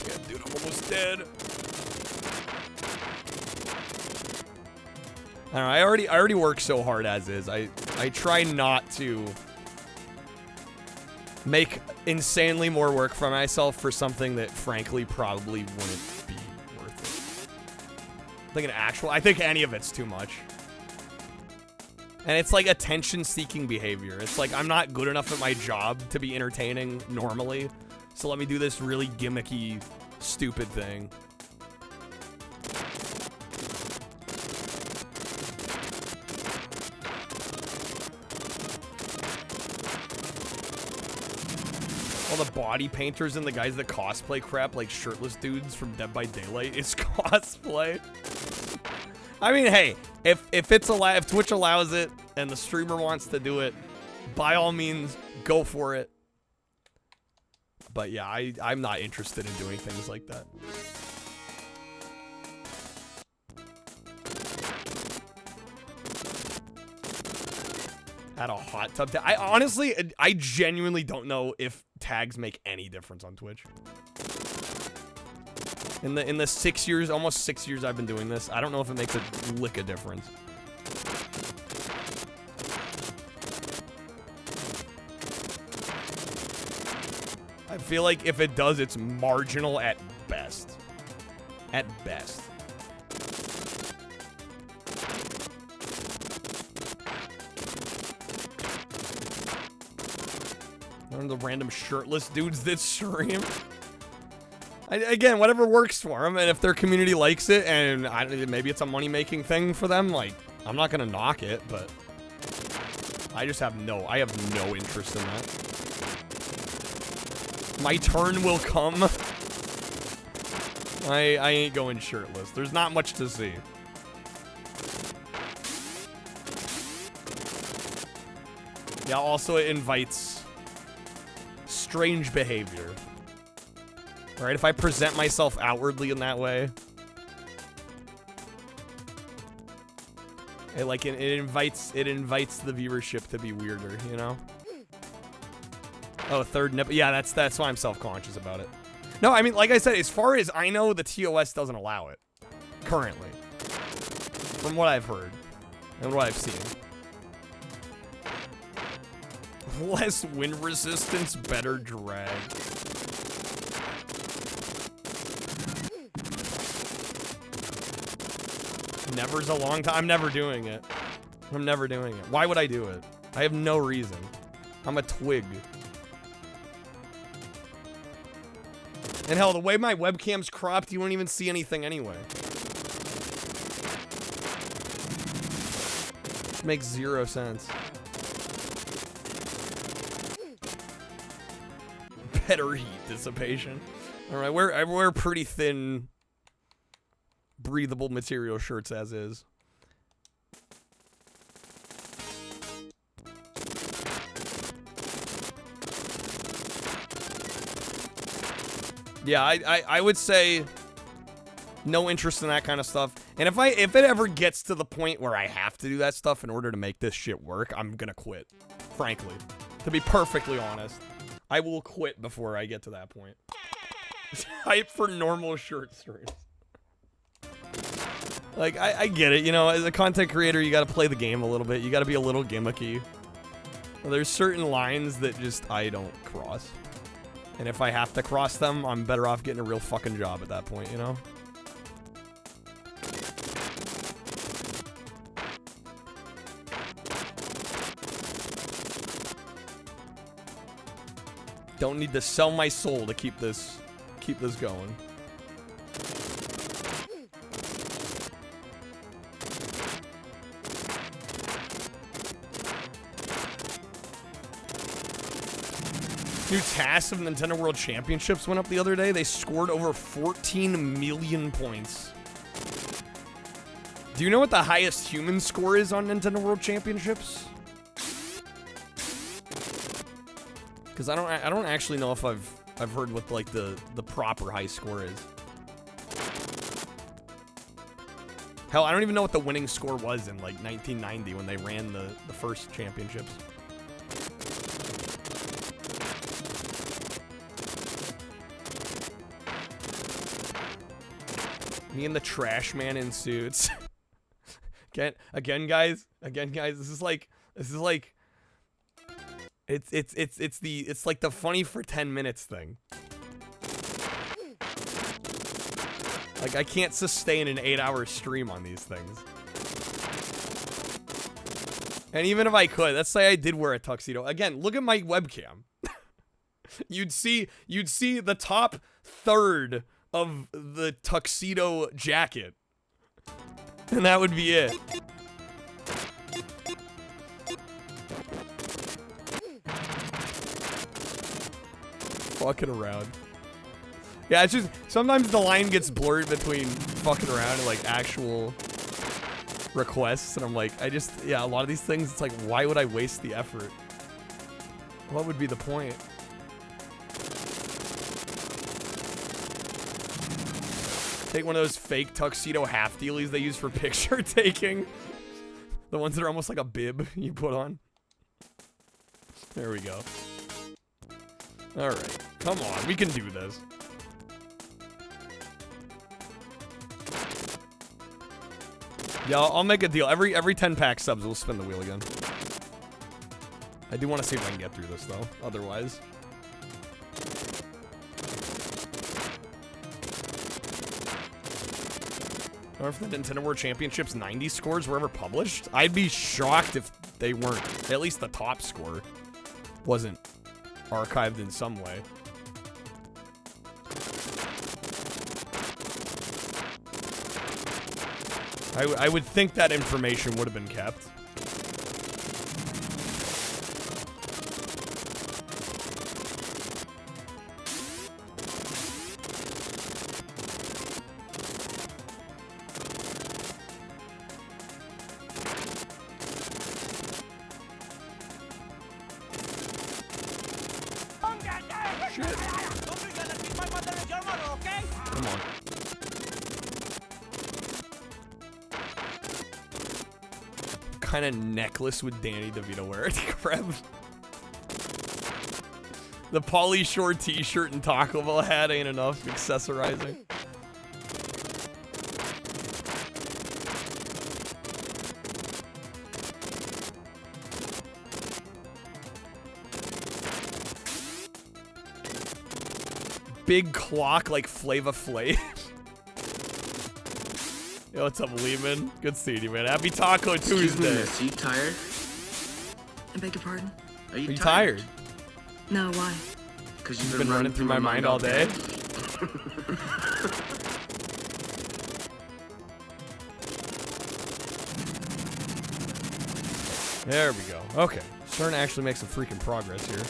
Yeah, dude, I'm almost dead. I don't know, I already work so hard as is. I try not to make insanely more work for myself for something that frankly probably wouldn't be worth it. I think any of it's too much. And it's like attention-seeking behavior. It's like I'm not good enough at my job to be entertaining normally, so let me do this really gimmicky, stupid thing. All the body painters and the guys that cosplay crap like shirtless dudes from Dead by Daylight is cosplay. I mean, hey, if Twitch allows it and the streamer wants to do it, by all means, go for it. But yeah, I'm not interested in doing things like that. At a hot tub. I genuinely don't know if tags make any difference on Twitch. In the 6 years, almost 6 years I've been doing this, I don't know if it makes a lick of difference. I feel like if it does, it's marginal at best. At best. The random shirtless dudes that stream. Again, whatever works for them, and if their community likes it, and maybe it's a money-making thing for them, like, I'm not gonna knock it, but I have no interest in that. My turn will come. I ain't going shirtless. There's not much to see. Yeah, also it invites strange behavior. Alright, if I present myself outwardly in that way, It invites the viewership to be weirder, you know? Oh, third nipple. Yeah, that's why I'm self-conscious about it. No, I mean, like I said, as far as I know, the TOS doesn't allow it currently, from what I've heard and what I've seen. Less wind resistance, better drag. Never's a long time. I'm never doing it. I'm never doing it. Why would I do it? I have no reason. I'm a twig. And hell, the way my webcam's cropped, you won't even see anything anyway. It makes zero sense. Better heat dissipation. All right, I wear pretty thin, breathable material shirts as is. Yeah, I would say no interest in that kind of stuff. And if it ever gets to the point where I have to do that stuff in order to make this shit work, I'm gonna quit. Frankly, to be perfectly honest, I will quit before I get to that point. Hype for normal shirt streams. Like, I get it, you know, as a content creator, you gotta play the game a little bit. You gotta be a little gimmicky. There's certain lines that just I don't cross. And if I have to cross them, I'm better off getting a real fucking job at that point, you know? Don't need to sell my soul to keep this going. New tasks of Nintendo World Championships went up the other day. They scored over 14 million points. Do you know what the highest human score is on Nintendo World Championships? Because I don't actually know if I've heard what like the proper high score is. Hell, I don't even know what the winning score was in like 1990 when they ran the first championships. Me and the trash man in suits. Again, guys. This is like, it's like the funny for 10 minutes thing. Like, I can't sustain an 8-hour stream on these things. And even if I could, let's say I did wear a tuxedo. Again, look at my webcam. You'd see the top third of the tuxedo jacket. And that would be it. Fucking around. Yeah, it's just, sometimes the line gets blurred between fucking around and like actual requests. And I'm like, yeah, a lot of these things, it's like, why would I waste the effort? What would be the point? Take one of those fake tuxedo half dealies they use for picture taking. The ones that are almost like a bib you put on. There we go. Alright. Come on, we can do this. Yeah, I'll make a deal. Every 10-pack subs, we'll spin the wheel again. I do want to see if I can get through this, though. Otherwise... I wonder if the Nintendo World Championships 90 scores were ever published. I'd be shocked if they weren't. At least the top score wasn't archived in some way. I would think that information would have been kept. kind of necklace would Danny DeVito wear? Crap. The Pauly Shore t-shirt and Taco Bell hat ain't enough accessorizing. Big clock like Flava Flav. Yo, what's up, Lehman? Good seeing you, man. Happy Taco Tuesday. Excuse me, miss, are you tired? I beg your pardon? Are you tired? No, why? Because you've been running through my mind all day. There we go. Okay. Starting to actually make some freaking progress here.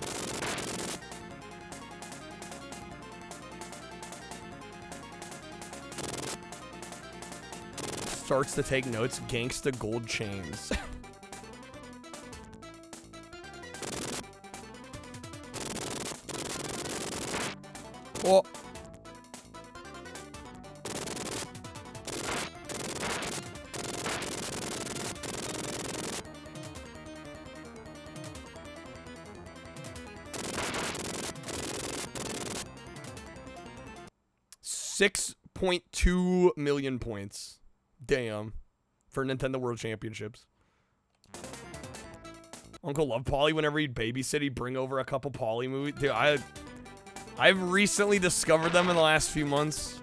Starts to take notes. Gangsta gold chains. Oh. $6.2 million points. Damn. For Nintendo World Championships. Uncle Love Pauly, whenever he'd babysit, he'd bring over a couple Pauly movies. Dude, I've recently discovered them in the last few months.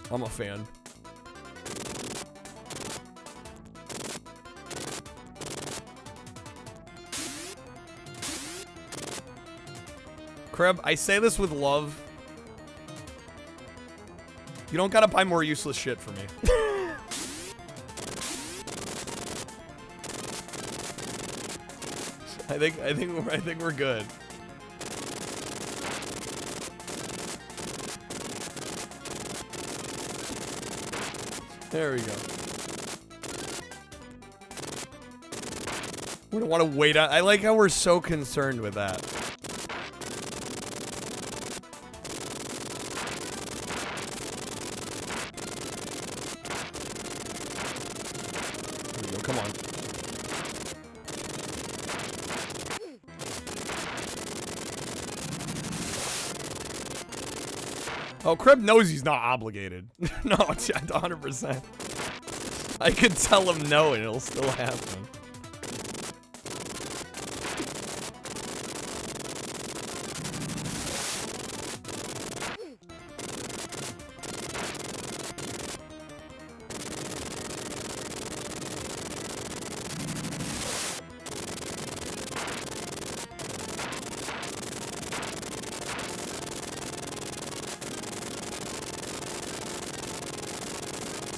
I'm a fan. Kreb, I say this with love. You don't gotta buy more useless shit for me. I think we're good. There we go. We don't want to wait on. I like how we're so concerned with that. There we go. Come on. Oh, Kreb knows he's not obligated. No, 100%. I could tell him no and it'll still happen.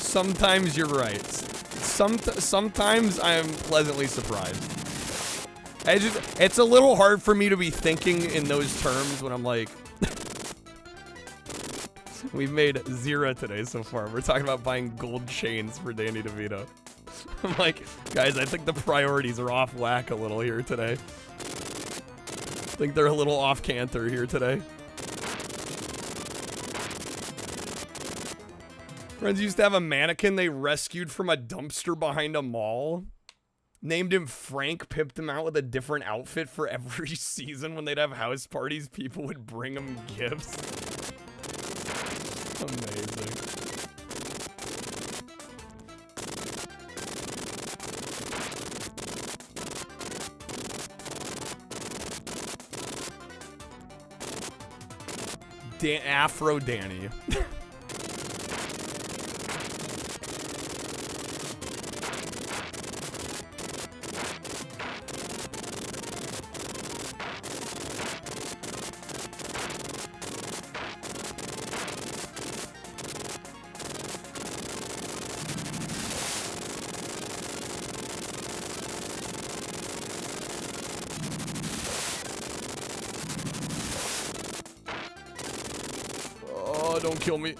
Sometimes you're right. Sometimes I'm pleasantly surprised. It's a little hard for me to be thinking in those terms when I'm like, we've made 0 today so far. We're talking about buying gold chains for Danny DeVito. I'm like, guys, I think the priorities are off whack a little here today. I think they're a little off canter here today. Friends used to have a mannequin they rescued from a dumpster behind a mall. Named him Frank, pipped him out with a different outfit for every season. When they'd have house parties, people would bring him gifts. Amazing. Afro Danny. Don't kill me.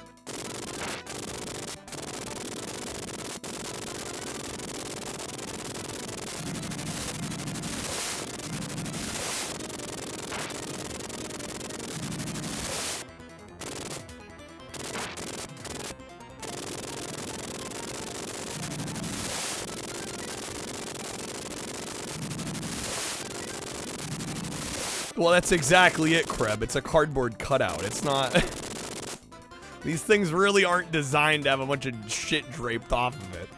Well, that's exactly it, Kreb. It's a cardboard cutout. It's not... These things really aren't designed to have a bunch of shit draped off of it.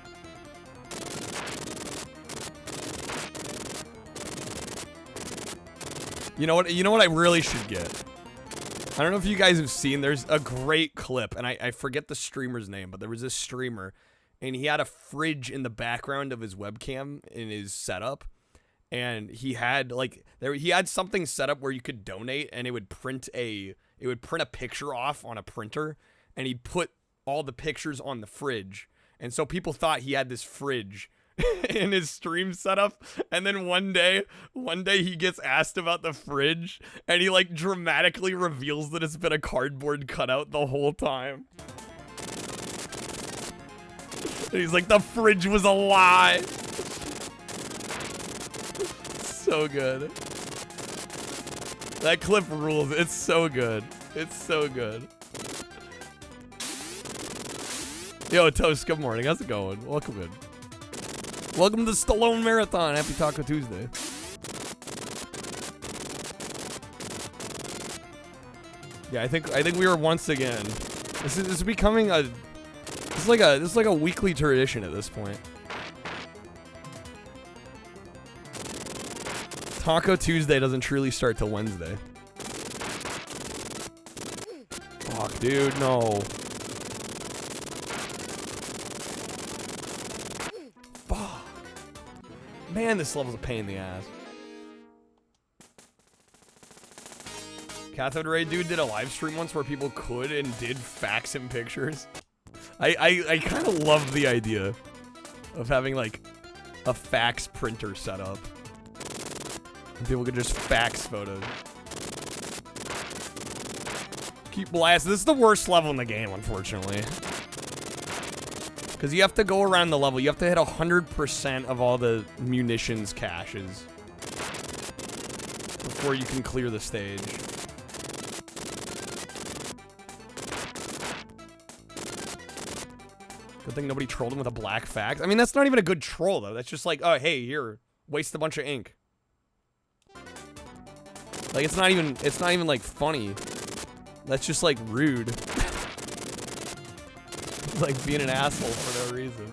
You know what I really should get? I don't know if you guys have seen, there's a great clip, and I forget the streamer's name, but there was this streamer, and he had a fridge in the background of his webcam in his setup, and he had like he had something set up where you could donate, and it would print a picture off on a printer, and he'd put all the pictures on the fridge, and so people thought he had this fridge in his stream setup, and then one day he gets asked about the fridge, and he like dramatically reveals that it's been a cardboard cutout the whole time. And he's like, the fridge was a lie. So good. That clip rules. It's so good. It's so good. Yo, Toast, good morning. How's it going? Welcome in. Welcome to the Stallone Marathon. Happy Taco Tuesday. Yeah, I think we are once again. This is becoming a. This is like a weekly tradition at this point. Taco Tuesday doesn't truly start till Wednesday. Fuck, dude, no. Man, this level's a pain in the ass. Cathode Ray dude did a live stream once where people could and did fax him pictures. I kind of love the idea of having like a fax printer set up. And people could just fax photos. Keep blasting. This is the worst level in the game, unfortunately. Because you have to go around the level. You have to hit 100% of all the munitions caches before you can clear the stage. Good thing nobody trolled him with a black fax. I mean, that's not even a good troll, though. That's just like, oh, hey, here, waste a bunch of ink. Like, it's not even like funny. That's just like rude. Like being an asshole for no reason.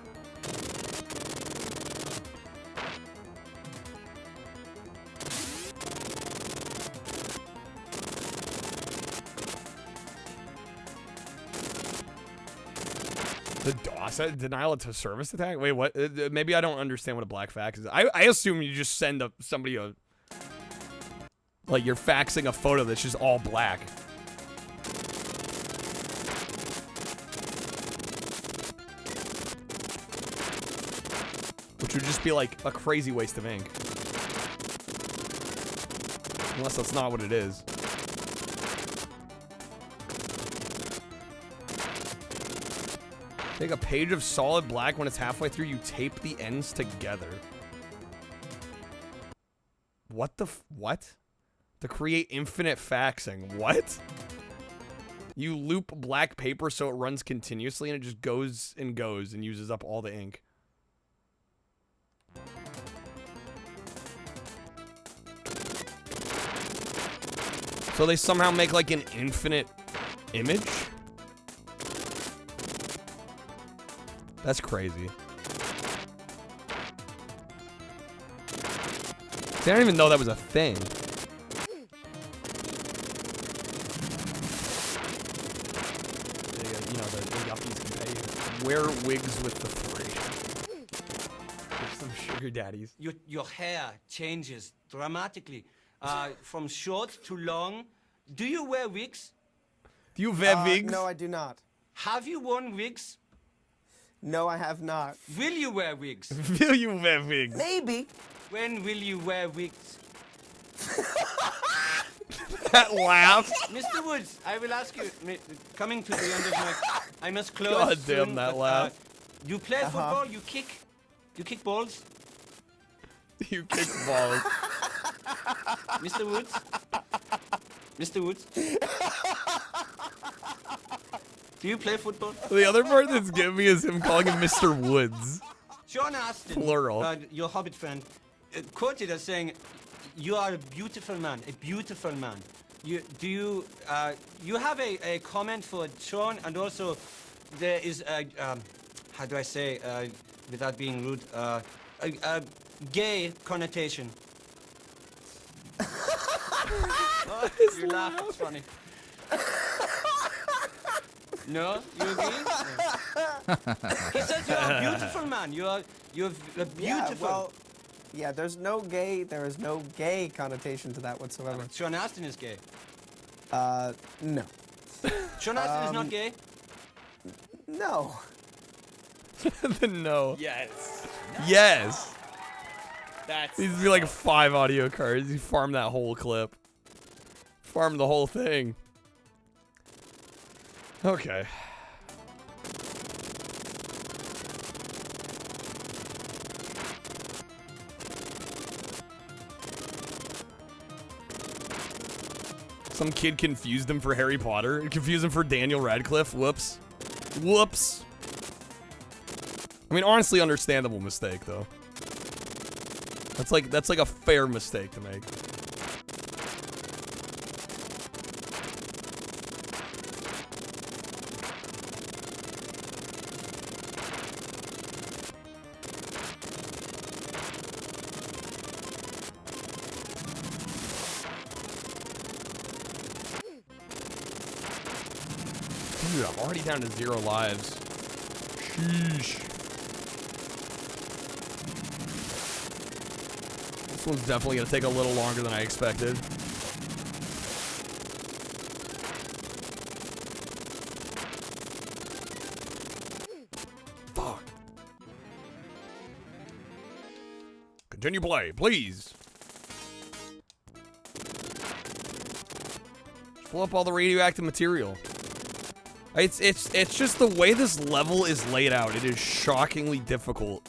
The DOS denial of service attack? Wait, what? Maybe I don't understand what a black fax is. I assume you just send somebody a like you're faxing a photo that's just all black. Which would just be like a crazy waste of ink. Unless that's not what it is. Take a page of solid black. When it's halfway through, you tape the ends together. What the what? To create infinite faxing. What? You loop black paper so it runs continuously and it just goes and uses up all the ink. So they somehow make like an infinite image? That's crazy. See, I didn't even know that was a thing. You know, the yuppies can pay you. Wear wigs with the free. There's some sugar daddies. Your hair changes dramatically. From short to long. Do you wear wigs? Do you wear wigs? No, I do not. Have you worn wigs? No, I have not. Will you wear wigs? Will you wear wigs? Maybe. When will you wear wigs? That laugh. Mr. Woods, I will ask you, coming to the end of my... I must close God damn soon, that but, laugh. You play football, you kick balls? You kick balls. Mr. Woods? Mr. Woods? Do you play football? The other part that's getting me is him calling him Mr. Woods. Sean Astin, Plural. your Hobbit friend, quoted as saying, you are a beautiful man, a beautiful man. You have a comment for Sean, and also there is a how do I say without being rude, a gay connotation. Oh, you laugh, it's funny. No, you agree? No. He says you're a beautiful man. You're beautiful. Yeah, well, yeah, there is no gay connotation to that whatsoever. Sean Astin is gay. No. Sean Astin is not gay? No. No. Yes. Yes. That's. These would be like 5 audio cards. You farm that whole clip. Farm the whole thing. Okay. Some kid confused him for Harry Potter. Confused him for Daniel Radcliffe. Whoops. Whoops. I mean, honestly, understandable mistake, though. That's like a fair mistake to make. Dude, I'm already down to 0 lives. Sheesh. This one's definitely gonna take a little longer than I expected. Fuck. Continue play, please. Just pull up all the radioactive material. It's just the way this level is laid out. It is shockingly difficult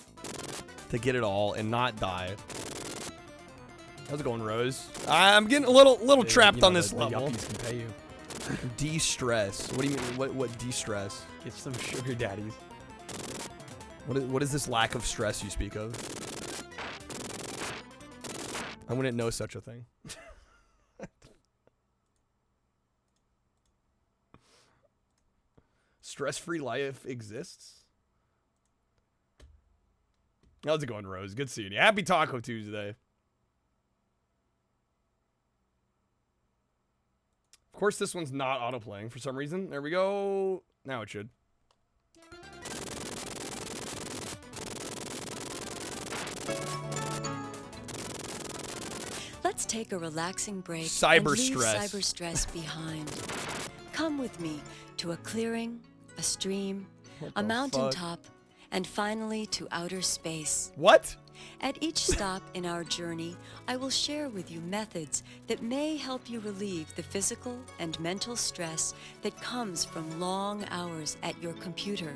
to get it all and not die. How's it going, Rose? I'm getting a little trapped on this level. The yuppies can pay you. De-stress. What do you mean? What de-stress? Get some sugar daddies. What is this lack of stress you speak of? I wouldn't know such a thing. Stress-free life exists? How's it going, Rose? Good seeing you. Happy Taco Tuesday. Of course, this one's not auto-playing for some reason. There we go. Now it should. Let's take a relaxing break Cyber and leave stress. cyber stress behind. Come with me to a clearing, a stream, a mountaintop, and finally to outer space. What? At each stop in our journey, I will share with you methods that may help you relieve the physical and mental stress that comes from long hours at your computer.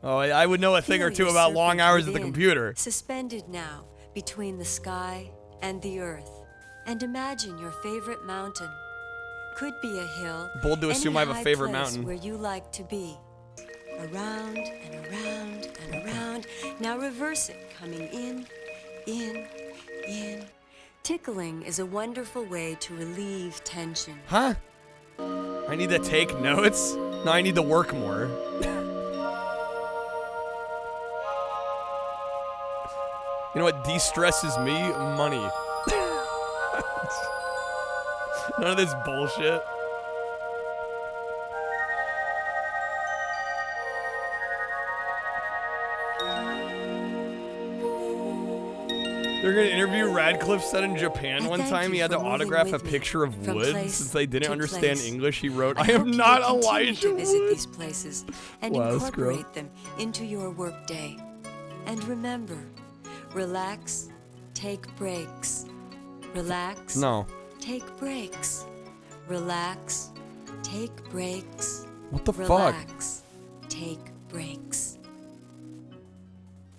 Oh, I would know a thing or two about long hours at the computer. Suspended now between the sky and the earth. And imagine your favorite mountain. Could be a hill. Bold to assume I have a any high favorite place mountain. where you like to be. Around and around and around. Now reverse it, coming in. Tickling is a wonderful way to relieve tension. Huh? I need to take notes? No, I need to work more. You know what de-stresses me? Money. None of this bullshit. They're gonna interview Radcliffe said in Japan one time he had to autograph a picture of wood since they didn't understand English. He wrote, "I am not Elijah Wood." Visit these places and Wow, that's incorporate them into your workday. And remember, relax, take breaks. Relax. No. Take breaks. Relax. Take breaks. What the fuck? Relax. Take breaks.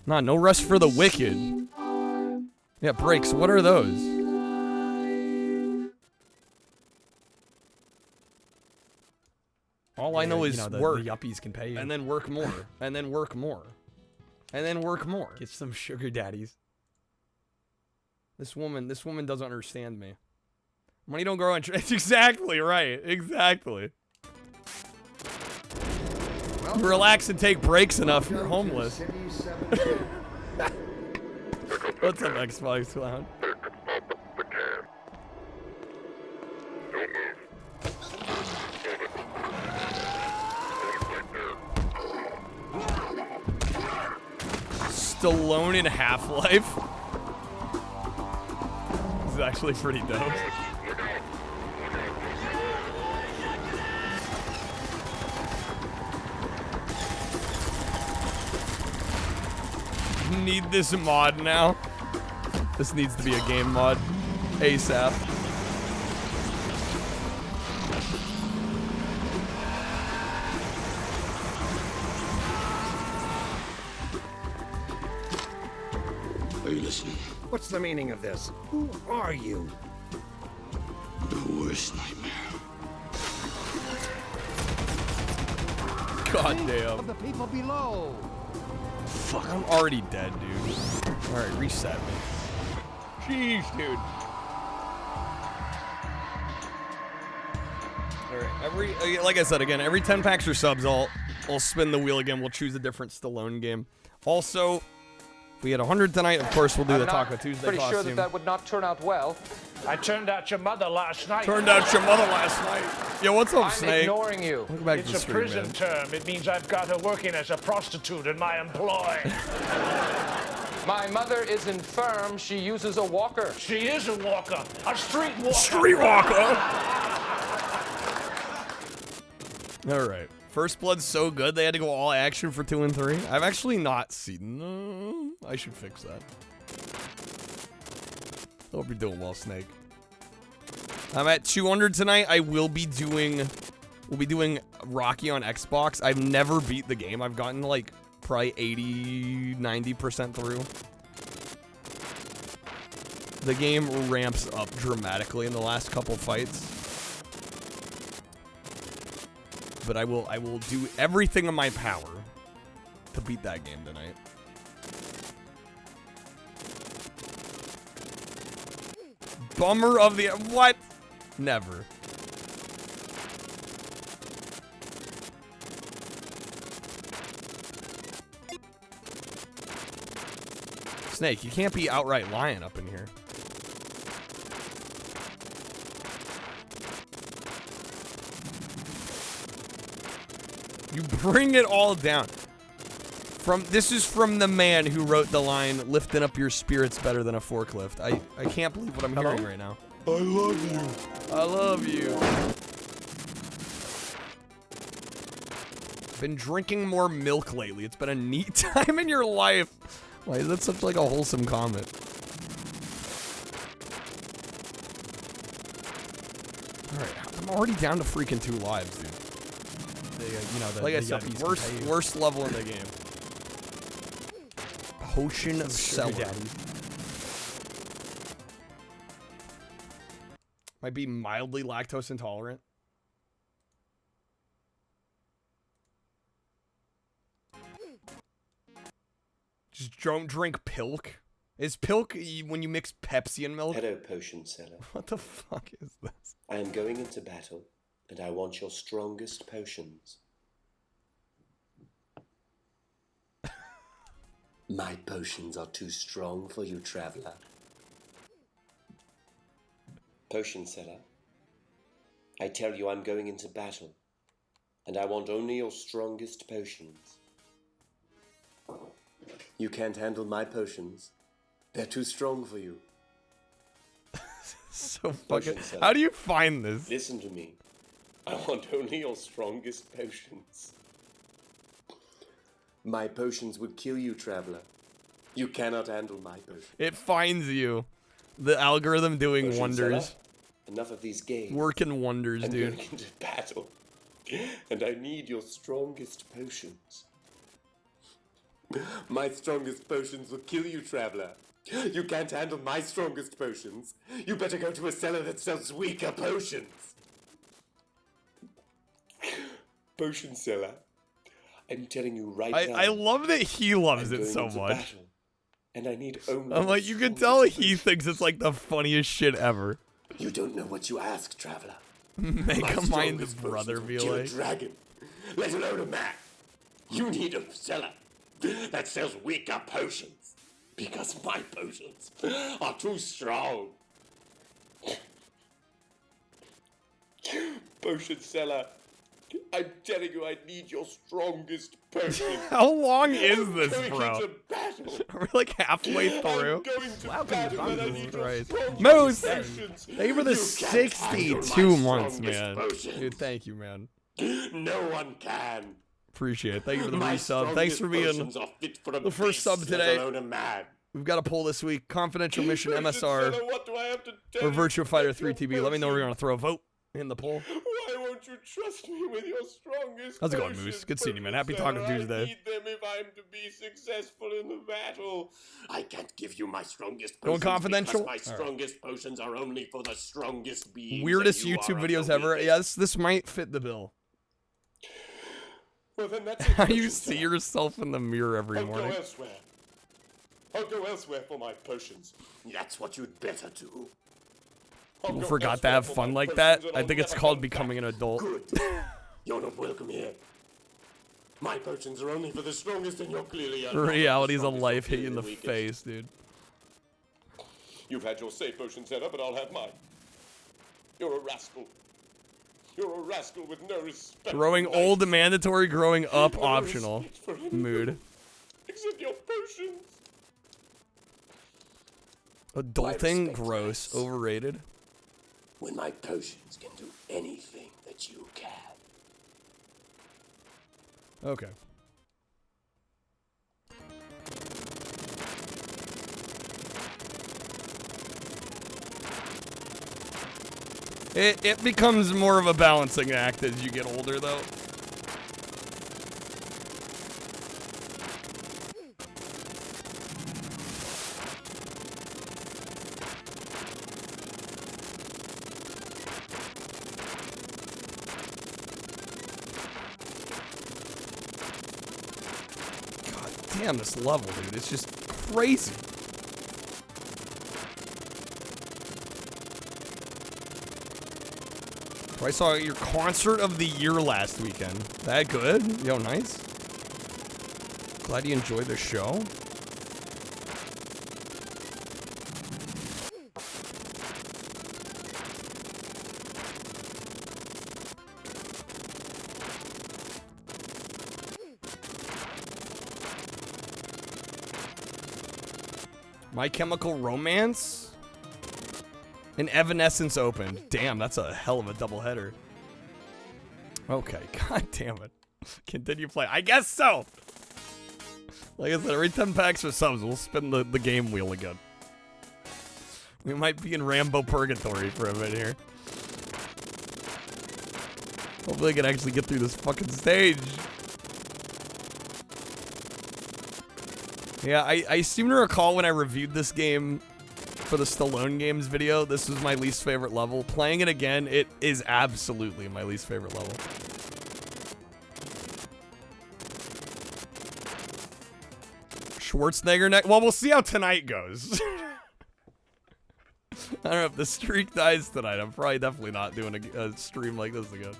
Nah, no rest for the wicked. Yeah, breaks. What are those? All I know is work. The yuppies can pay you. And then work more. And then work more. And then work more. Get some sugar daddies. This woman doesn't understand me. Money don't grow on trees. Exactly right. Exactly. You relax and take breaks enough, you're homeless. What's up, Xbox Clown? Stallone in Half-Life. This is actually pretty dope. Need this mod now. This needs to be a game mod. ASAP. Are you listening? What's the meaning of this? Who are you? The worst nightmare. God damn. Of the people below. Fuck, I'm already dead, dude. Alright, reset me. Jeez, dude. Alright, like I said again, every 10 packs or subs, I'll spin the wheel again. We'll choose a different Stallone game. Also, if we had 100 tonight, of course, we'll do the Taco Tuesday pretty costume. sure that would not turn out well. I turned out your mother last night. Turned out your mother last night. Yo, what's up, Snake? I'm ignoring you. Welcome back to It's the a stream, prison man. term. It means I've got her working as a prostitute in my employ. My mother is infirm. She uses a walker. She is a walker. A street walker. Street walker. All right. First Blood's so good they had to go all action for 2 and 3. I've actually not seen. I should fix that. Hope you're doing well, Snake. I'm at 200 tonight. I will be doing. We'll be doing Rocky on Xbox. I've never beat the game. I've gotten like probably 80-90% through. The game ramps up dramatically in the last couple fights. But I will do everything in my power to beat that game tonight. Bummer of the what? Never. Snake, you can't be outright lying up in here. You bring it all down. This is from the man who wrote the line, lifting up your spirits better than a forklift. I can't believe what I'm hearing right now. I love you. I love you. Been drinking more milk lately. It's been a neat time in your life. Why is that such like a wholesome comment? Alright, I'm already down to freaking 2 lives, dude. Like I said, worst level in the game. Potion of Cellar. Might be mildly lactose intolerant. Just don't drink Pilk. Is Pilk when you mix Pepsi and milk? Hello, potion seller. What the fuck is this? I am going into battle, and I want your strongest potions. My potions are too strong for you, traveler. Potion seller, I tell you I'm going into battle, and I want only your strongest potions. You can't handle my potions. They're too strong for you. So fucking... How do you find this? Listen to me. I want only your strongest potions. My potions would kill you, traveler. You cannot handle my potions. It finds you. The algorithm doing Potion wonders. seller, enough of these games. Working wonders, I'm dude. going into battle, and I need your strongest potions. My strongest potions will kill you, traveler. You can't handle my strongest potions. You better go to a cellar that sells weaker potions. Potion seller, I'm telling you right now. I love that he loves I'm it going so into much. battle, and I need only. I'm like, you can tell he thinks it's like the funniest shit ever. You don't know what you ask, traveler. Make My a mind strongest of brother potions be will kill a like. dragon, let alone a man. You need a seller that sells weaker potions, because my potions are too strong. Potion seller, I'm telling you, I need your strongest potion. How long is this, I'm going bro? into battle. Are we like halfway through? I'm going to battle and I need your Christ. strongest Moose, potions. thank you for the You can't handle 62 my months, strongest man. potions. Dude, thank you, man. No one can. Appreciate it. Thank you for the My resub. Thanks for being potions are fit for a the first beast, sub let today. alone a man. We've got a poll this week. Confidential mission Potion MSR seller, what do I have to tell or you? Virtua Fighter 3 TV. Let me know where you're going to throw a vote in the poll. Why won't you trust me with your strongest How's it going, potions, Moose? Good seeing you, man. Happy Potion Taco seller? Tuesday. I need them if I'm to be successful in the battle. I can't give you my strongest Going potions confidential? because my strongest potions are only for the strongest beings. Weirdest and you YouTube are of videos the ever. weakest. Yes, this might fit the bill. Well, then that's it, How you potion see seller. yourself in the mirror every I'll go morning. elsewhere. I'll go elsewhere for my potions. That's what you'd better do. I'll People go forgot to elsewhere have for fun my like that. potions and I I'll think it's never called come becoming an back. adult. Good. You're not welcome here. My potions are only for the strongest, and you're clearly The not the realities of strongest, life you're hit you in the clearly weakest. face, dude. You've had your safe potion set up, but I'll have mine. You're a rascal. You're a rascal with no respect. Growing for old knights. mandatory, growing up No optional. respect for anything Mood. Except your potions. Adulting, respect gross, overrated. When my potions can do anything that you can. Okay. It becomes more of a balancing act as you get older, though. God damn, this level, dude. It's just crazy. I saw your concert of the year last weekend. That good? Yo, nice. Glad you enjoyed the show. My Chemical Romance? And Evanescence opened. Damn, that's a hell of a doubleheader. Okay, god damn it. Continue play. I guess so! Like I said, every 10 packs for subs, we'll spin the game wheel again. We might be in Rambo purgatory for a minute here. Hopefully I can actually get through this fucking stage. Yeah, I seem to recall when I reviewed this game for the Stallone Games video, this was my least favorite level. Playing it again, it is absolutely my least favorite level. Schwarzenegger next. Well, we'll see how tonight goes. I don't know if the streak dies tonight. I'm probably definitely not doing a stream like this again.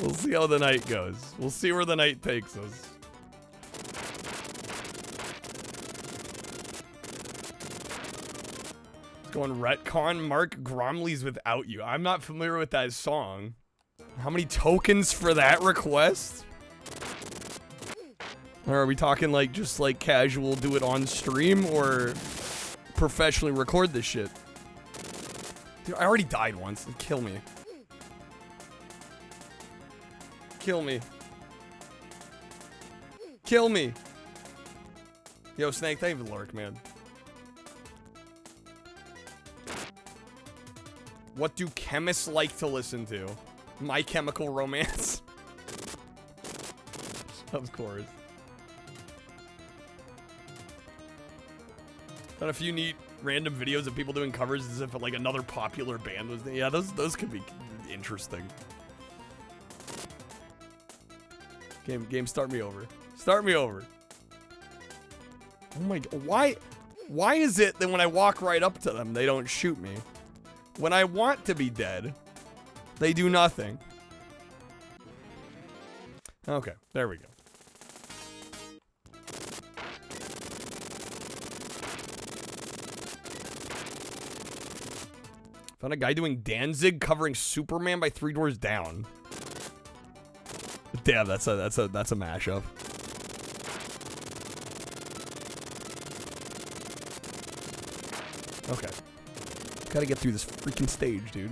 We'll see how the night goes. We'll see where the night takes us. Going retcon Mark Gromley's Without You. I'm not familiar with that song. How many tokens for that request? Or are we talking like just like casual do it on stream or professionally record this shit? Dude, I already died once. Kill me. Kill me. Kill me. Yo, Snake, thank you for the lurk, man. What do chemists like to listen to? My Chemical Romance. Of course. Done a few neat random videos of people doing covers as if like another popular band was there. Yeah, those could be interesting. Game, start me over. Start me over. Oh my god, why is it that when I walk right up to them, they don't shoot me? When I want to be dead, they do nothing. Okay, there we go. Found a guy doing Danzig covering Superman by 3 Doors Down. Damn, that's a mashup. Okay. Gotta get through this freaking stage, dude.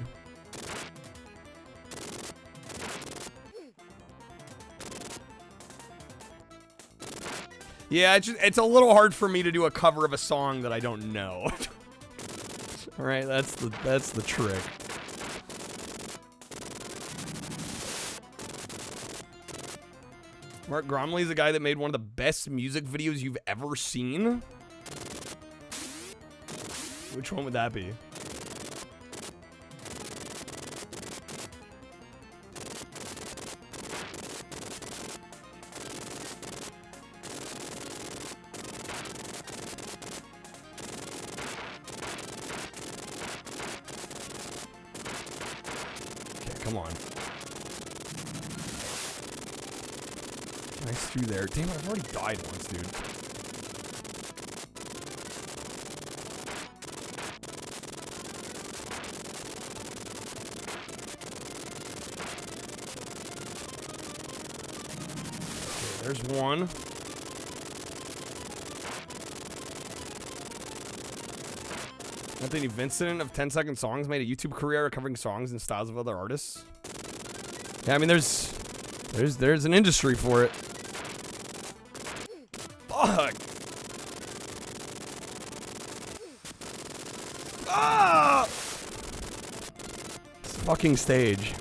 Yeah, it's a little hard for me to do a cover of a song that I don't know. All right, that's the trick. Mark Gromley's the guy that made one of the best music videos you've ever seen. Which one would that be? Come on. Nice through there. Damn, I've already died once, dude. Okay, there's one. Anthony Vincent of 10-Second Songs made a YouTube career covering songs and styles of other artists. Yeah, I mean, there's an industry for it. Fuck. Ah! This fucking stage.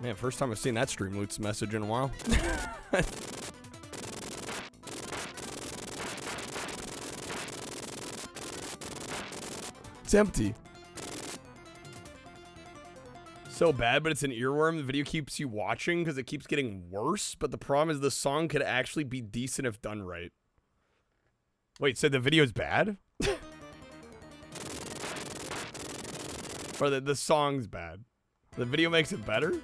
Man, first time I've seen that Streamloots message in a while. It's empty. So bad, but it's an earworm. The video keeps you watching because it keeps getting worse, but the problem is the song could actually be decent if done right. Wait, so the video's bad? Or the song's bad? The video makes it better?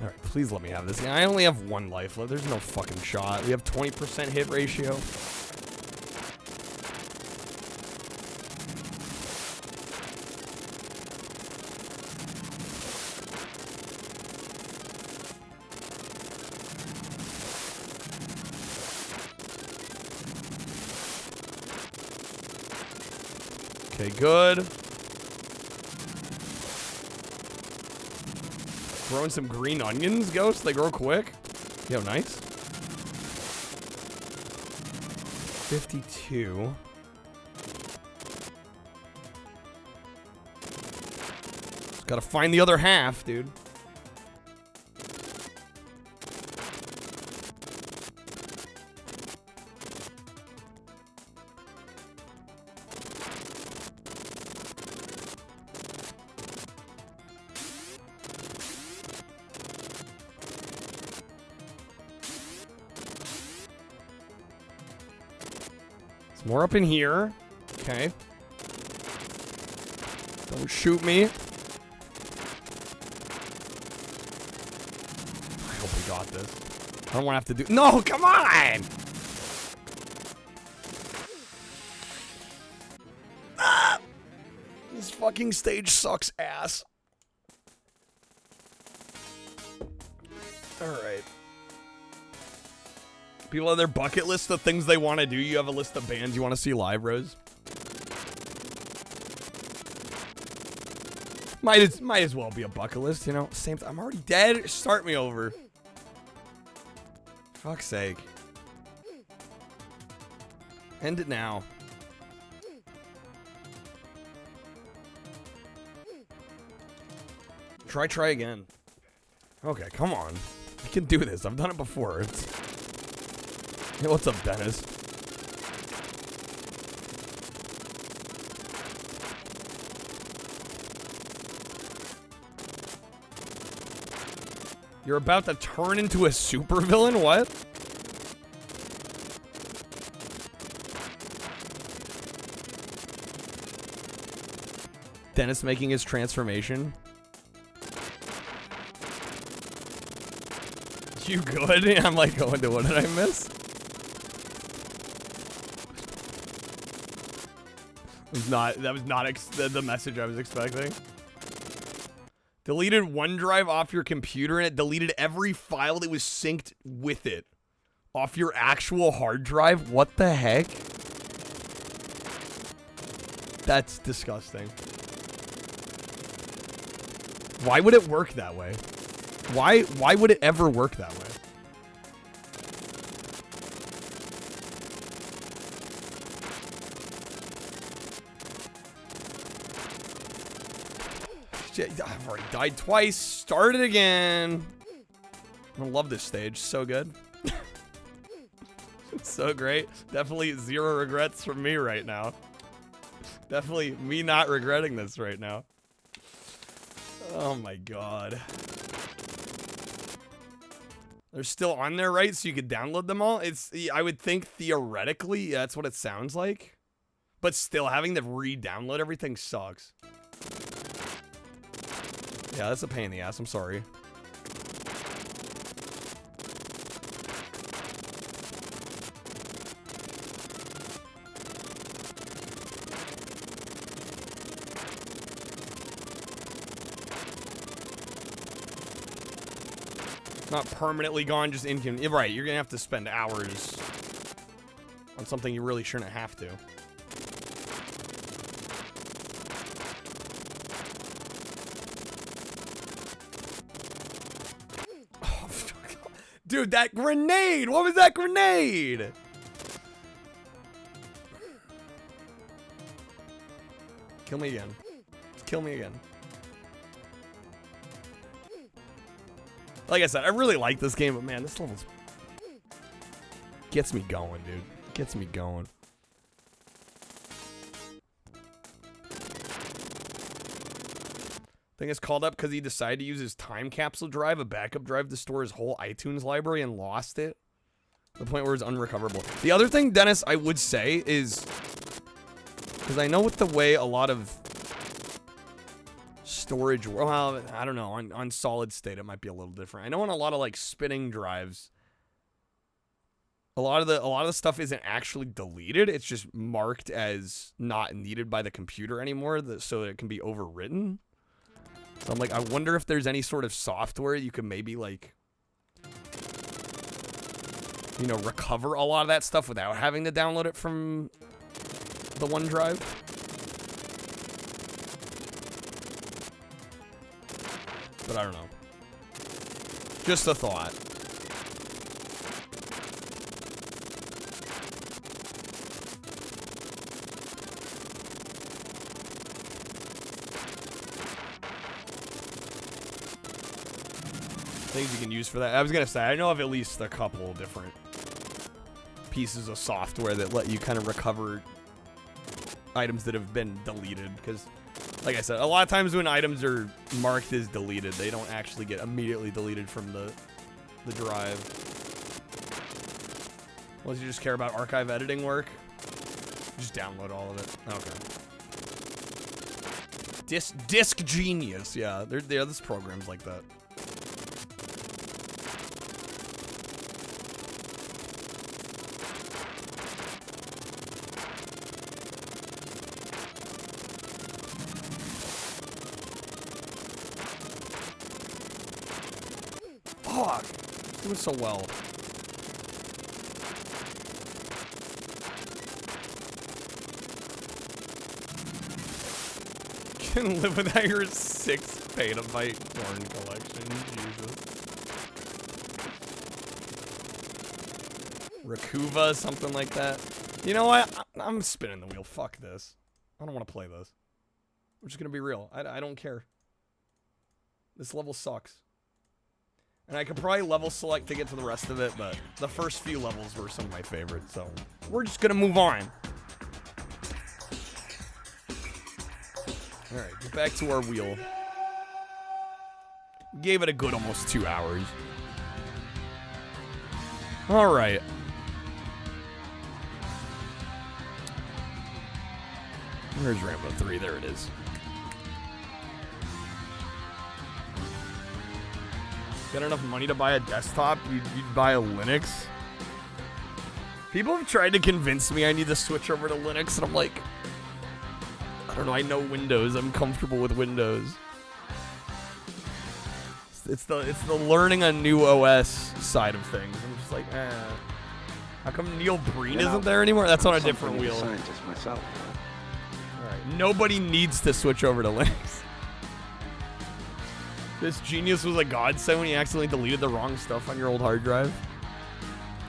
Alright, please let me have this. I only have 1 life left. There's no fucking shot. We have 20% hit ratio. Okay, good. Growing some green onions, Ghost? They grow quick? Yo, nice. 52. Just gotta find the other half, dude. More up in here. Okay. Don't shoot me. I hope we got this. I don't want to have to do... No, come on! Ah! This fucking stage sucks ass. Alright. People have their bucket list of things they want to do. You have a list of bands you want to see live, Rose? Might as well be a bucket list, you know? Same. I'm already dead. Start me over. Fuck's sake. End it now. Try again. Okay, come on. You can do this. I've done it before. Hey, what's up, Dennis? You're about to turn into a supervillain? What? Dennis making his transformation. You good? I'm like going to, what did I miss? That was not the message I was expecting. Deleted OneDrive off your computer and it deleted every file that was synced with it. Off your actual hard drive? What the heck? That's disgusting. Why would it work that way? Why would it ever work that way? I've already died twice. Start it again. I love this stage. So good. So great. Definitely zero regrets from me right now. Definitely me not regretting this right now. Oh my god. They're still on there, right? So you could download them all? I would think theoretically that's what it sounds like. But still, having to re-download everything sucks. Yeah, that's a pain in the ass. I'm sorry. Not permanently gone, just inconvenient. Right, you're gonna have to spend hours on something you really shouldn't have to. Dude, that grenade! What was that grenade? Kill me again. Kill me again. Like I said, I really like this game, but man, this level gets me going, dude. Gets me going. I think it's called up because he decided to use his time capsule drive, a backup drive, to store his whole iTunes library and lost it. To the point where it's unrecoverable. The other thing, Dennis, I would say is, because I know with the way a lot of storage, well, I don't know, on solid state it might be a little different. I know on a lot of like spinning drives, a lot of the stuff isn't actually deleted. It's just marked as not needed by the computer anymore, so it can be overwritten. So I'm like, I wonder if there's any sort of software you can maybe like, you know, recover a lot of that stuff without having to download it from the OneDrive. But I don't know. Just a thought. Things you can use for that. I was gonna say, I know of at least a couple different pieces of software that let you kind of recover items that have been deleted, because like I said, a lot of times when items are marked as deleted, they don't actually get immediately deleted from the drive. Unless you just care about archive editing work. Just download all of it. Okay. Disc Genius, yeah. There's programs like that. Fuck. Doing so well. can live without your 6 petabyte porn collection. Jesus. Rakuva, something like that. You know what? I'm spinning the wheel. Fuck this. I don't want to play this. I'm just gonna be real. I don't care. This level sucks. And I could probably level select to get to the rest of it, but the first few levels were some of my favorites, so we're just gonna move on. Alright, get back to our wheel. Gave it a good almost 2 hours. Alright. Where's Rambo 3? There it is. Got enough money to buy a desktop? You'd buy a Linux? People have tried to convince me I need to switch over to Linux, and I'm like, I don't know, I know Windows. I'm comfortable with Windows. It's the learning a new OS side of things. I'm just like, How come Neil Breen isn't there anymore? That's on a different wheel. Scientist myself. Alright, nobody needs to switch over to Linux. This genius was a godsend when he accidentally deleted the wrong stuff on your old hard drive.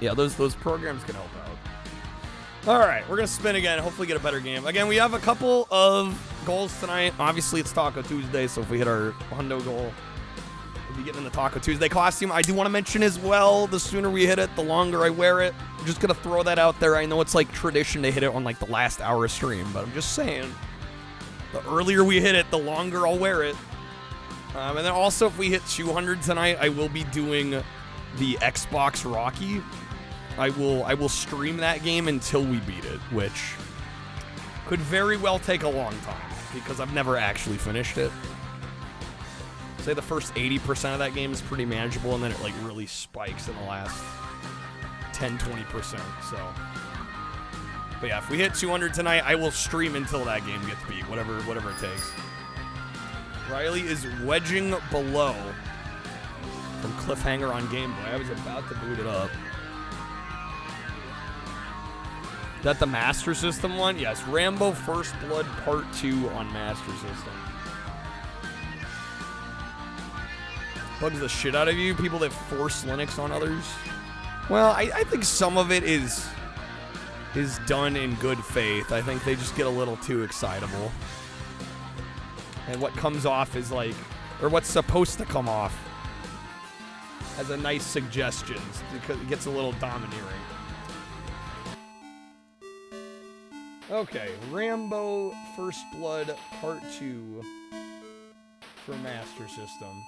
Yeah, those programs can help out. Alright, we're gonna spin again, hopefully get a better game. Again, we have a couple of goals tonight. Obviously, it's Taco Tuesday, so if we hit our hundo goal, we'll be getting in the Taco Tuesday costume. I do want to mention as well, the sooner we hit it, the longer I wear it. I'm just gonna throw that out there. I know it's like tradition to hit it on like the last hour of stream, but I'm just saying, the earlier we hit it, the longer I'll wear it. And then also, if we hit 200 tonight, I will be doing the Xbox Rocky. I will stream that game until we beat it, which could very well take a long time because I've never actually finished it. Say the first 80% of that game is pretty manageable, and then it like really spikes in the last 10-20%. So, but yeah, if we hit 200 tonight, I will stream until that game gets beat, whatever it takes. Riley is wedging below from Cliffhanger on Game Boy. I was about to boot it up. Is that the Master System one? Yes, Rambo First Blood Part 2 on Master System. Bugs the shit out of you, people that force Linux on others. Well, I think some of it is done in good faith. I think they just get a little too excitable. And what comes off is like, or what's supposed to come off as a nice suggestion, because it gets a little domineering. Okay, Rambo First Blood Part 2 for Master System.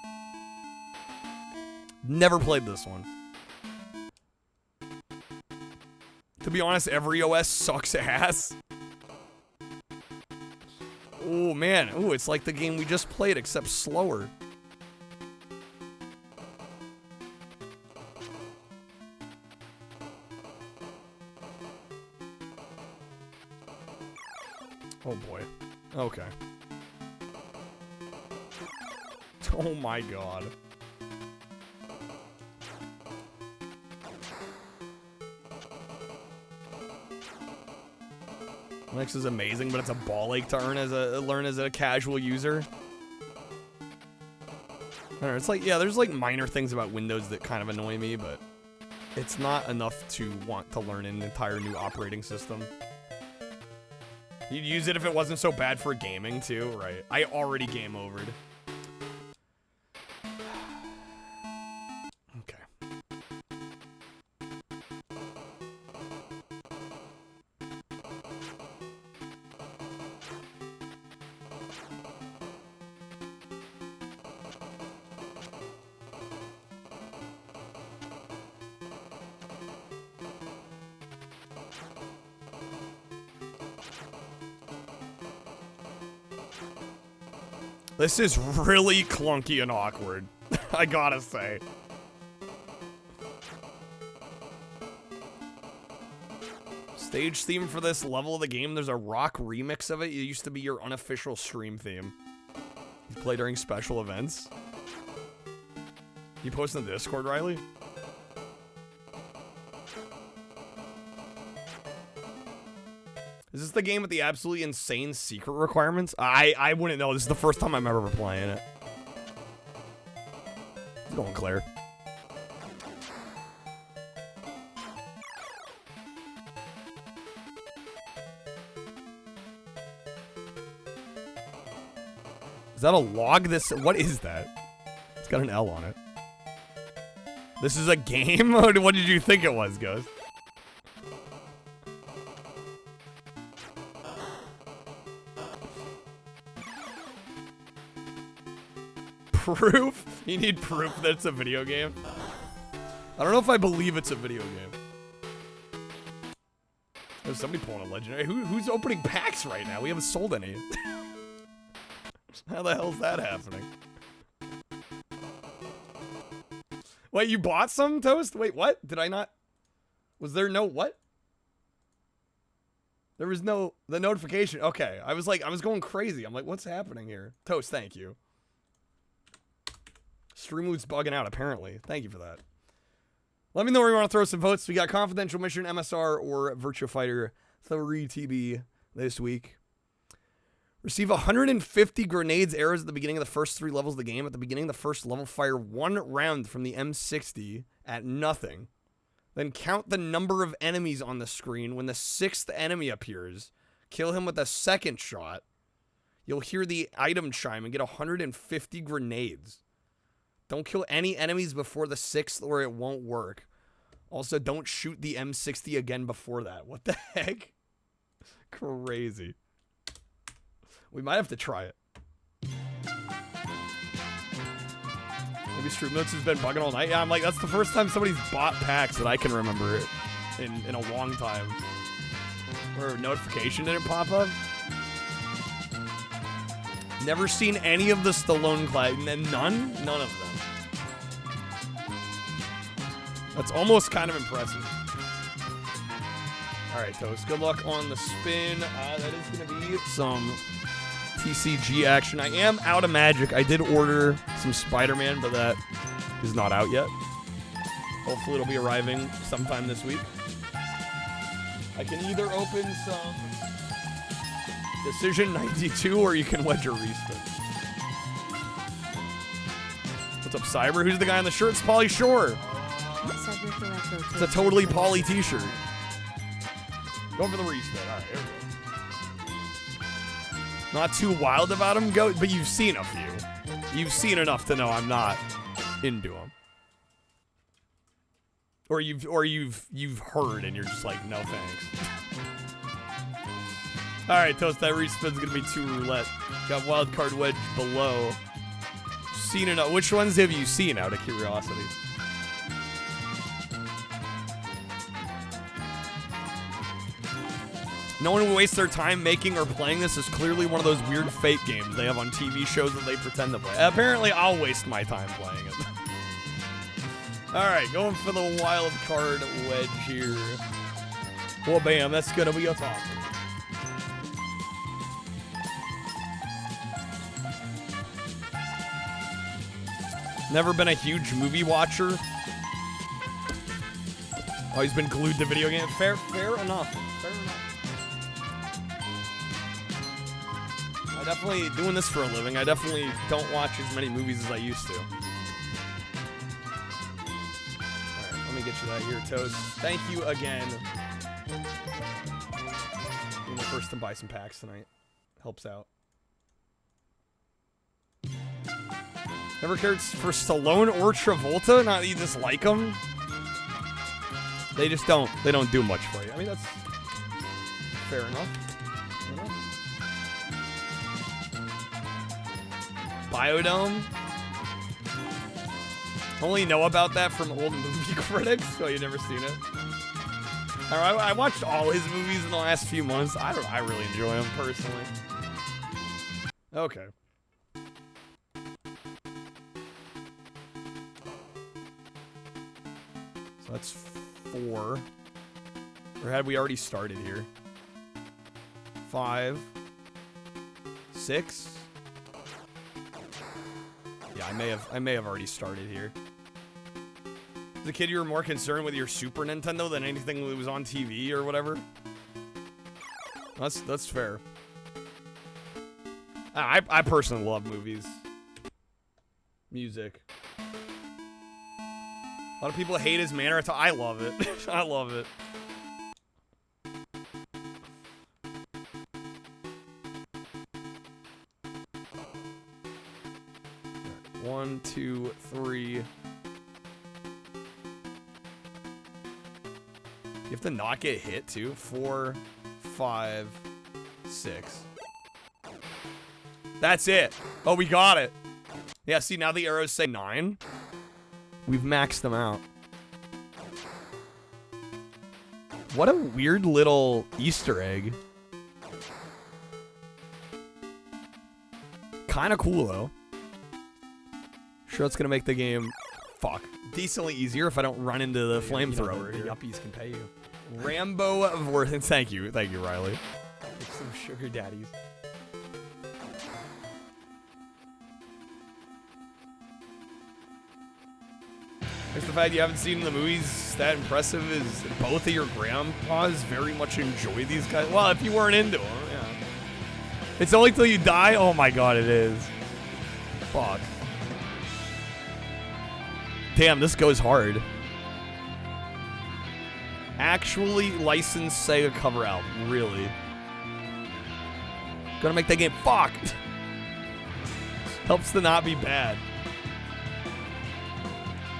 Never played this one. To be honest, every OS sucks ass. Oh man, ooh, it's like the game we just played, except slower. Oh boy. Okay. Oh my god. Linux is amazing, but it's a ball ache to learn as a casual user. I don't know, it's like, yeah, there's like minor things about Windows that kind of annoy me, but it's not enough to want to learn an entire new operating system. You'd use it if it wasn't so bad for gaming too, right? I already game overed. This is really clunky and awkward, I gotta say. Stage theme for this level of the game, there's a rock remix of it. It used to be your unofficial stream theme. You play during special events. You post in the Discord, Riley? Is this the game with the absolutely insane secret requirements? I wouldn't know. This is the first time I'm ever playing it. It's going, Claire. Is that a log? What is that? It's got an L on it. This is a game? What did you think it was, Ghost? Proof? You need proof that it's a video game? I don't know if I believe it's a video game. There's somebody pulling a legendary. Who's opening packs right now? We haven't sold any. How the hell's that happening? Wait, you bought some, Toast? Wait, what? Did I not? Was there no what? There was no, the notification. Okay, I was going crazy. I'm like, what's happening here? Toast, thank you. Streamloot's bugging out, apparently. Thank you for that. Let me know where you want to throw some votes. We got Confidential Mission, MSR, or Virtua Fighter 3 TB this week. Receive 150 grenades, arrows at the beginning of the first 3 levels of the game. At the beginning of the first level, fire 1 round from the M60 at nothing. Then count the number of enemies on the screen. When the 6th enemy appears, kill him with a 2nd shot. You'll hear the item chime and get 150 grenades. Don't kill any enemies before the 6th or it won't work. Also, don't shoot the M60 again before that. What the heck? Crazy. We might have to try it. Maybe Streamnotes has been bugging all night. Yeah, I'm like, that's the first time somebody's bought packs that I can remember in a long time. Where a notification didn't pop up. Never seen any of the Stallone class. None? None of them. That's almost kind of impressive. Alright, Toast. Good luck on the spin. That is going to be some TCG action. I am out of magic. I did order some Spider-Man, but that is not out yet. Hopefully it'll be arriving sometime this week. I can either open some Decision 92 or you can wedge a respin. What's up, Cyber? Who's the guy on the shirt? It's Pauly Shore. It's a totally Pauly t-shirt. Go for the respin. All right, here we go. Not too wild about him, but you've seen a few. You've seen enough to know I'm not into him. Or you've heard and you're just like, no thanks. All right, Toast. That respin's gonna be 2 roulette. Got wild card wedge below. Seen enough. Which ones have you seen, out of curiosity? No one will waste their time making or playing this. Is clearly one of those weird fake games they have on TV shows that they pretend to play. Apparently, I'll waste my time playing it. All right, going for the wild card wedge here. Well, bam, that's gonna be us awesome. Never been a huge movie watcher. Always been glued to video games. Fair enough. Fair enough. I definitely, doing this for a living, I definitely don't watch as many movies as I used to. Alright, let me get you that here, Toast. Thank you again. Being the first to buy some packs tonight. Helps out. Never cared for Stallone or Travolta? Not you just like them? They just don't. They don't do much for you. I mean, that's fair enough. Biodome? Only know about that from old movie critics, so you've never seen it. I watched all his movies in the last few months. I really enjoy them personally. Okay. So that's 4. Or had we already started here? 5. 6. Yeah, I may have already started here. As a kid, you were more concerned with your Super Nintendo than anything that was on TV or whatever? That's fair. I personally love movies. Music. A lot of people hate his manner. I love it. I love it. One, two, three. You have to not get hit too. 4, 5, 6. That's it. Oh, we got it. Yeah, see, now the arrows say 9. We've maxed them out. What a weird little Easter egg. Kind of cool, though. Sure, it's going to make the game, decently easier if I don't run into the flamethrower. The yuppies can pay you. Rambo of Worth. Thank you, Riley. Get some sugar daddies. There's the fact you haven't seen the movies that impressive is both of your grandpas very much enjoy these guys. Well, if you weren't into them, yeah. It's only till you die? Oh my god, it is. Fuck. Damn, this goes hard. Actually licensed Sega cover album, really. Gonna make that game fucked. Helps to not be bad.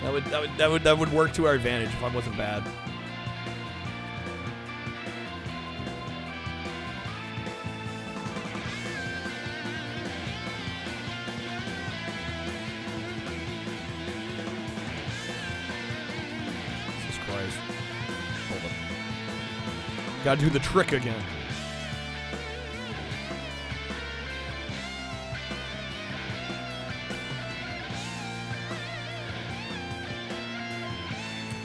That would work to our advantage if I wasn't bad. Jesus Christ. Hold on. Gotta do the trick again.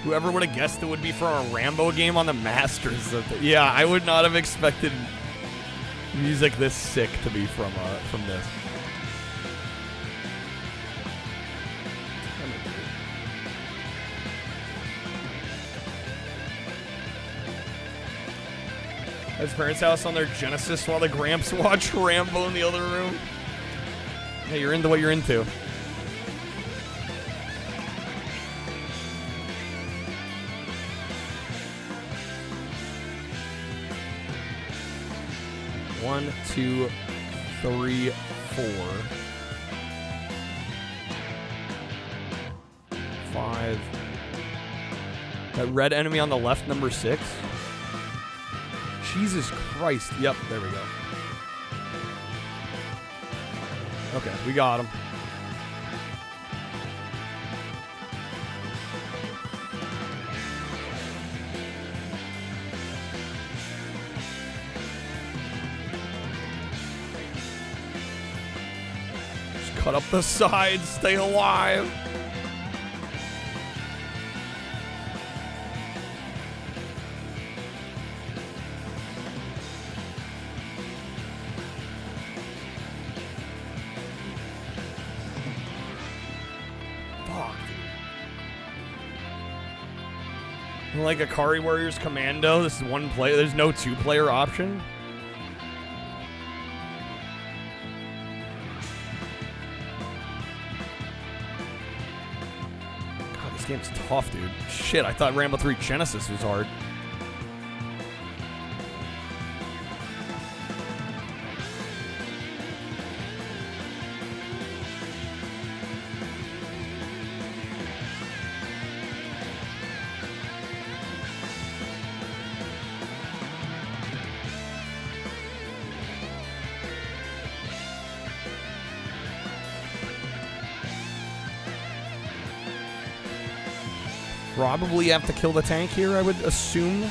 Whoever would have guessed it would be from a Rambo game on the Master System. Yeah, I would not have expected music this sick to be from this. At his parents' house on their Genesis while the Gramps watch Rambo in the other room. Hey, you're into what you're into. One, 2, 3, 4, 5. That red enemy on the left, number 6. Jesus Christ. Yep, there we go. Okay, we got him. Cut up the sides, stay alive. Fuck. Like Akari Warriors Commando, this is one player, there's no 2-player option. Game's tough, dude. Shit, I thought Rambo 3 Genesis was hard. Probably have to kill the tank here, I would assume.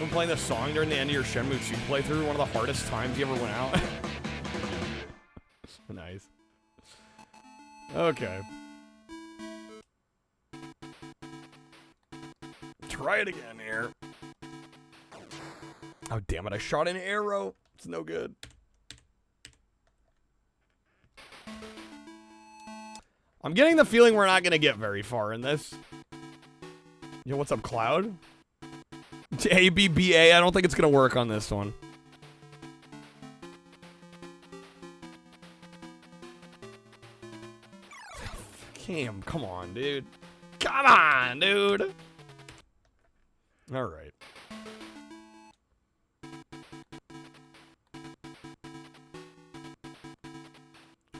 I'm playing this song during the end of your Shenmue 2 playthrough, one of the hardest times you ever went out. Nice. Okay. Try it again here. Oh, damn it, I shot an arrow. It's no good. I'm getting the feeling we're not gonna get very far in this. Yo, what's up, Cloud? ABBA, I don't think it's gonna work on this one. Cam, come on, dude. Come on, dude. All right.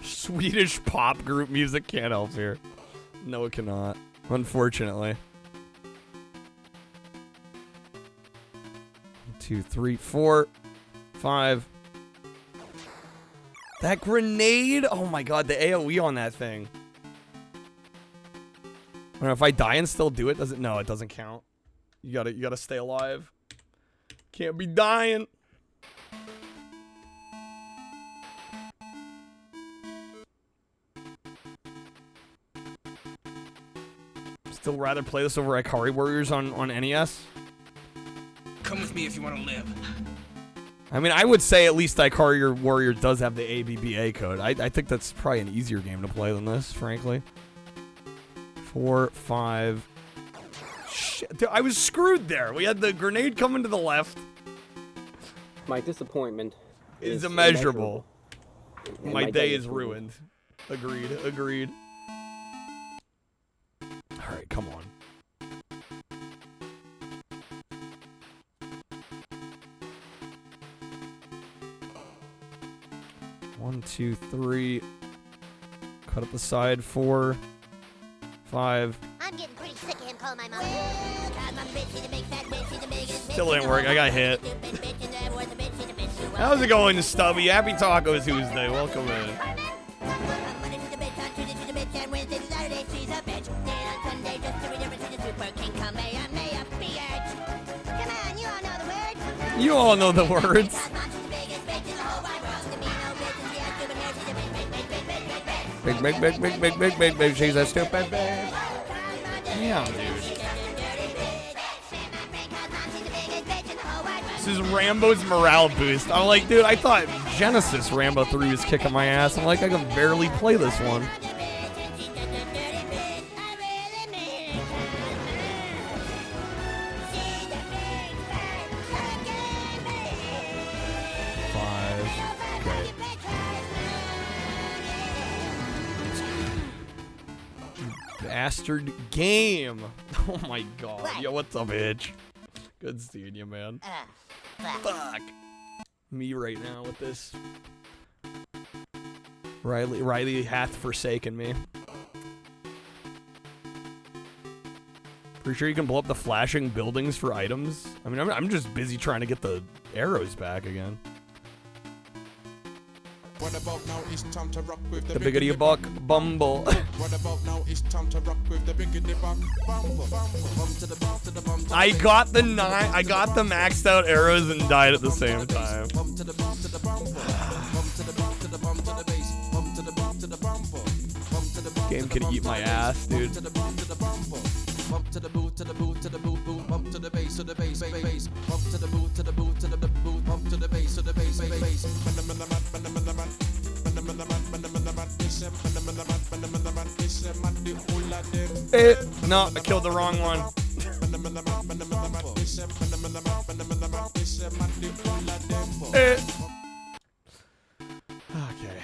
Swedish pop group music can't help here. No, it cannot. Unfortunately. 1, 2, 3, 4, 5. That grenade! Oh my god, the AoE on that thing. I don't know if I die and still do it. Does it? No, it doesn't count. You gotta stay alive. Can't be dying. Still rather play this over Ikari Warriors on NES. Come with me if you want to live. I mean, I would say at least Ikari Warrior does have the ABBA code. I think that's probably an easier game to play than this, frankly. 4, 5. Shit, dude, I was screwed there. We had the grenade coming to the left. My disappointment is immeasurable. My day is ruined. Agreed. Agreed. All right, come on. One, 2, 3. Cut up the side. 4, 5. I'm getting pretty sick of him calling my mom. Still didn't work. I got hit. How's it going, Stubby? Happy Taco Tuesday. Welcome in. You all know the words. Big, she's a stupid bitch. Damn, dude. This is Rambo's morale boost. I'm like, dude, I thought Genesis Rambo 3 was kicking my ass. I'm like, I can barely play this one. Bastard game. Oh my god. Yo, what's up, bitch? Good seeing you, man. Fuck. Me right now with this. Riley hath forsaken me. Pretty sure you can blow up the flashing buildings for items. I mean, I'm just busy trying to get the arrows back again. What about now? It's time to rock with the biggity buck bumble. What about now? It's time to rock with the biggity buck bumble. I got the maxed out arrows and died at the same time. Game can eat my ass, dude. Bump to the boot, to the boot, to the boot, boot, bump to the bass, to the bass, bass, bump to the boot, to the boot, to the boot, bump to the bass, to the bass, bass. No, I killed the wrong one. Okay.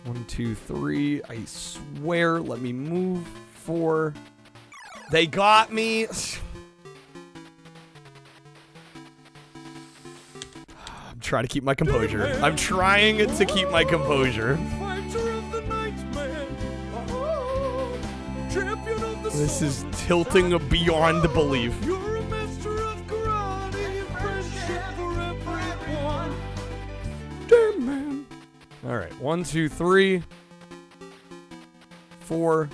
1, 2, 3. I swear, let me move. 4. They got me. I'm trying to keep my composure. I'm trying to keep my composure. This is tilting beyond belief. Damn, man. All right, 1, 2, 3, 4.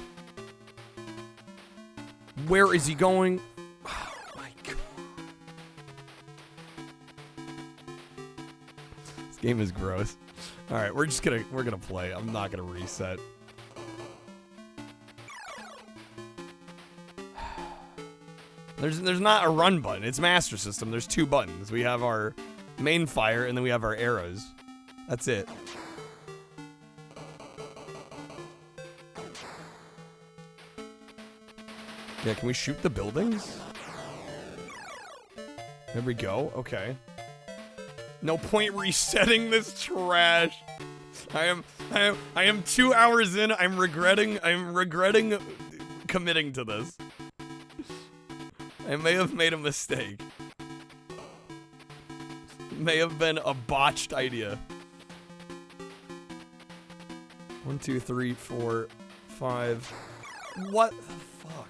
Where is he going? Oh my god. This game is gross. All right, we're gonna play. I'm not gonna reset. There's not a run button. It's Master System. There's 2 buttons. We have our main fire, and then we have our arrows. That's it. Yeah, can we shoot the buildings? There we go. Okay. No point resetting this trash. I am 2 hours in. I'm regretting committing to this. I may have made a mistake. May have been a botched idea. 1, 2, 3, 4, 5. What the fuck?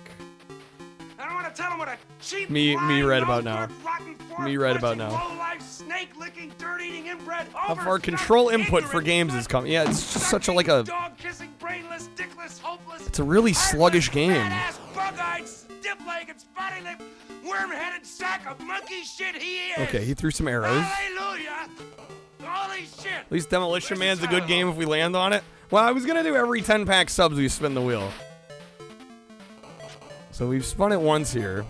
I don't want to tell him what a cheap, Me right about no now. good, rotten, Me right about fork-flushing, now. low-life, snake-licking, dirt-eating, inbred, How far overstuffed, control input for ignorant, games is coming? Yeah, it's just such a like a. dog-kissing, brainless, dickless, hopeless, It's a really sluggish game. fat-ass, bug-eyed, stiff-legged, spotty-lipped, worm-headed sack of monkey shit he is. Okay, he threw some arrows. Hallelujah! Holy shit! At least Demolition Man's a good game if we land on it. Well, I was gonna do every 10-pack subs we spin the wheel. So we've spun it once here.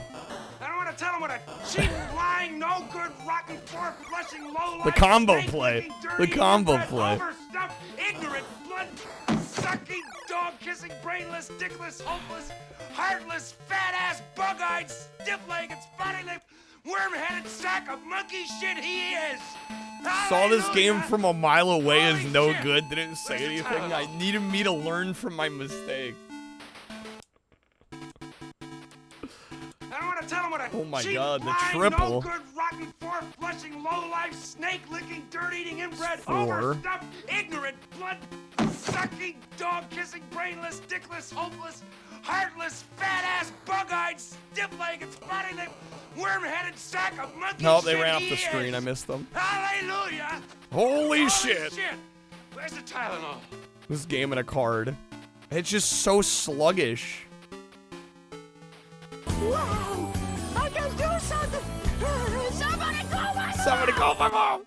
I don't want to tell him what a cheap, lying, no good, rotten, fork-flushing, low-life, The combo snake-licking, play. dirty, The combo inbred, play. overstuffed, ignorant, blood-sucking, dog-kissing, brainless, dickless, hopeless, heartless, fat-ass, bug-eyed, stiff-legged, spotty-lipped, worm-headed sack of monkey shit he is. Saw this game Hallelujah. from a mile away as Holy no shit. good. Didn't say anything. I needed me to learn from my mistake. I don't want to tell him what a Oh my cheap, God, the lying, triple. no good, rotten, fork-flushing, low-life, snake-licking, dirt-eating, inbred, 4. overstuffed, ignorant, blood-sucking, dog-kissing, brainless, dickless, hopeless, heartless, fat-ass, bug-eyed, stiff-legged, spotty-lipped, worm-headed sack of monkey Nope, they shit ran off he the screen. is. I missed them. Hallelujah! Holy shit! Where's the Tylenol? This game in a card. It's just so sluggish. Wow! I can do something! Somebody call my mom! Somebody call my mom!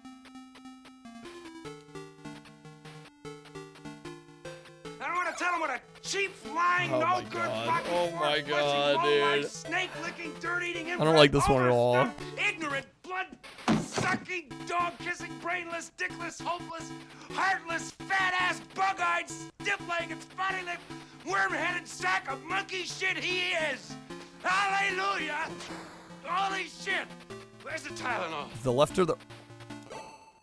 I don't want to tell him what a cheap, lying, Oh no my good, God. rotten, Oh my God, low-life, dude. snake-licking, dirt-eating, I don't like this one at all. overstuffed, ignorant, blood-sucking, dog-kissing, brainless, dickless, hopeless, heartless, fat-ass, bug-eyed, stiff-legged, spotty-lipped, worm-headed sack of monkey shit he is. Hallelujah! Holy shit! Where's the Tylenol? The left or the...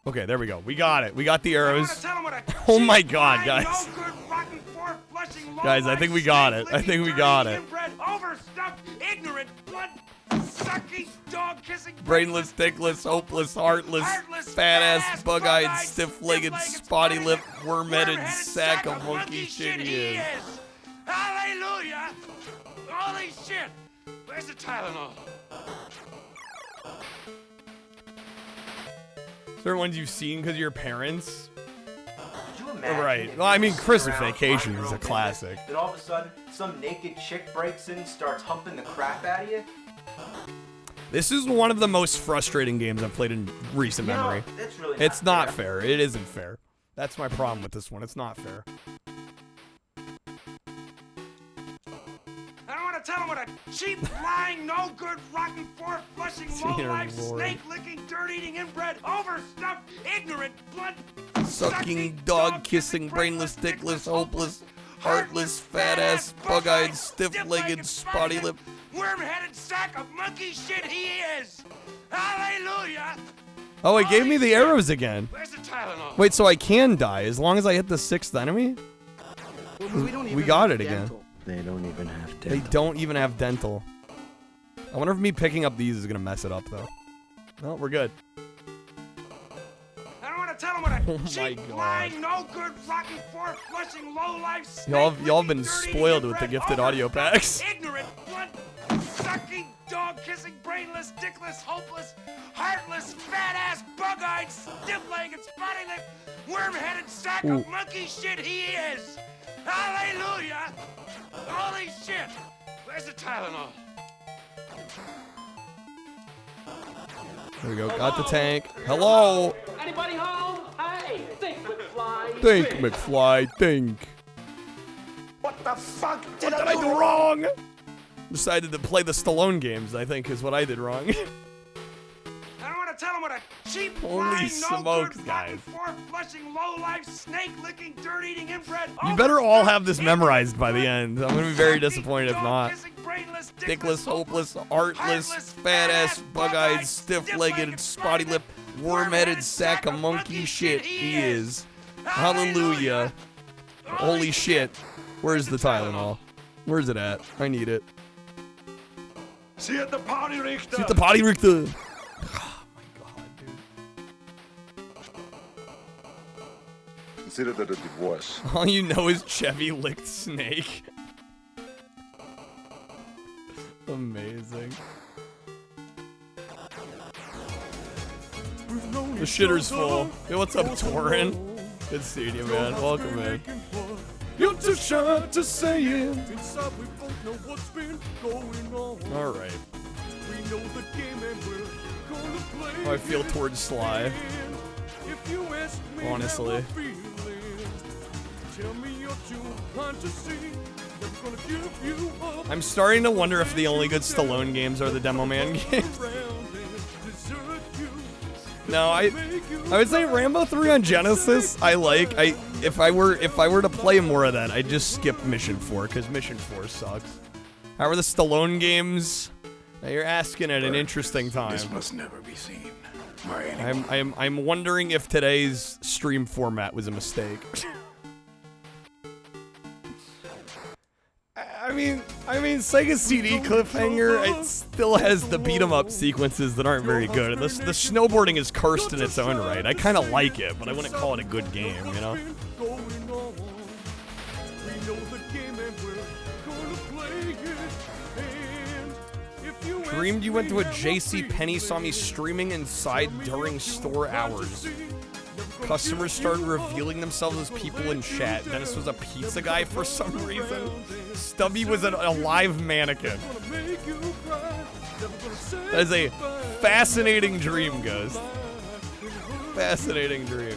Okay, there we go. We got it. We got the arrows. Tell him what a Oh my cheap, God, lying, guys. no good, rotten, fork-flushing, Guys, I think we got it. I think we got it. inbred, overstuffed, ignorant, blood-sucking, dog-kissing, Brainless, dickless, hopeless, heartless, fat-ass, bug-eyed, stiff-legged, spotty-lipped, worm-headed sack of monkey shit he is. Hallelujah! Holy shit! Where's the Tylenol? Certain ones you've seen because of your parents. Could you imagine Right. if Well, I you mean, sit Christmas around Vacation minding is your a own classic. business, Then all of a sudden, some naked chick breaks in and starts humping the crap out of you? This is one of the most frustrating games I've played in recent You know, memory. that's really It's not not fair. It isn't fair. That's my problem with this one. It's not fair. I don't want to tell him what a cheap, lying, no good, rotten, fork-flushing, Dear low-life, Lord. snake-licking, dirt-eating, inbred, overstuffed, ignorant, Sucking, dog-kissing, brainless, dickless, hopeless, heartless, fat-ass, bug-eyed, stiff-legged, spotty-lipped. worm-headed sack of monkey shit he is. Hallelujah! Oh, it gave me the arrows again. Where's the Tylenol? Wait, so I can die as long as I hit the 6th enemy? We got it again. They don't even have They don't even have dental. I wonder if me picking up these is gonna mess it up though. No, we're good. I don't want to tell him what a Oh my cheap, God. lying, no good, rotten, fork-flushing, low-life, Y'all have snake-licking, been dirt-eating, spoiled with the inbred, gifted audio packs. ignorant, blood-sucking, dog-kissing, brainless, dickless, hopeless, heartless, fat-ass, bug-eyed, stiff-legged, spotty-lipped, worm-headed sack Ooh. of monkey shit he is. Hallelujah! Holy shit! Where's the Tylenol? There we go. Got the tank. Hello. Anybody home? Hey, think McFly. Think, McFly. Think. What the fuck What did I do wrong? Decided to play the Stallone games, I think, is what I did wrong. I don't want to tell him what a cheap, Holy lying, smokes, no good, guys. floor-flushing, low-life, snake-licking, dirt-eating, inbred... You better all have this memorized by the end. I'm gonna be very disappointed if not. Dickless, hopeless, artless, fat-ass, bug-eyed, stiff-legged, spotty-lipped, worm-headed sack of monkey shit he is. Hallelujah. Holy shit. Where's the Tylenol? Where's it at? I need it. See you at the party, Richter. See at the party, Richter. Oh my god, dude. Consider that a divorce. All you know is Chevy licked Snake. Amazing. The shitter's full. Yo, what's up, Torin? Good seeing you, man. Welcome in. You're too shy to say it. Alright. How I feel towards Sly. Honestly. I'm starting to wonder if the only good Stallone games are the Demo Man games. No, I would say Rambo 3 on Genesis. If I were to play more of that, I'd just skip Mission 4 because Mission 4 sucks. How are the Stallone games? Now you're asking at an interesting time. This must never be seen by anyone. I'm wondering if today's stream format was a mistake. I mean, Sega CD Cliffhanger, it still has the beat 'em up sequences that aren't very good. And the snowboarding is cursed in its own right. I kind of like it, but I wouldn't call it a good game, you know? Dreamed you went to a JC Penney, saw me streaming inside during store hours. Customers started revealing themselves as people in chat. Dennis was a pizza guy for some reason. Stubby was a live mannequin. That is a fascinating dream, Ghost. Fascinating dream.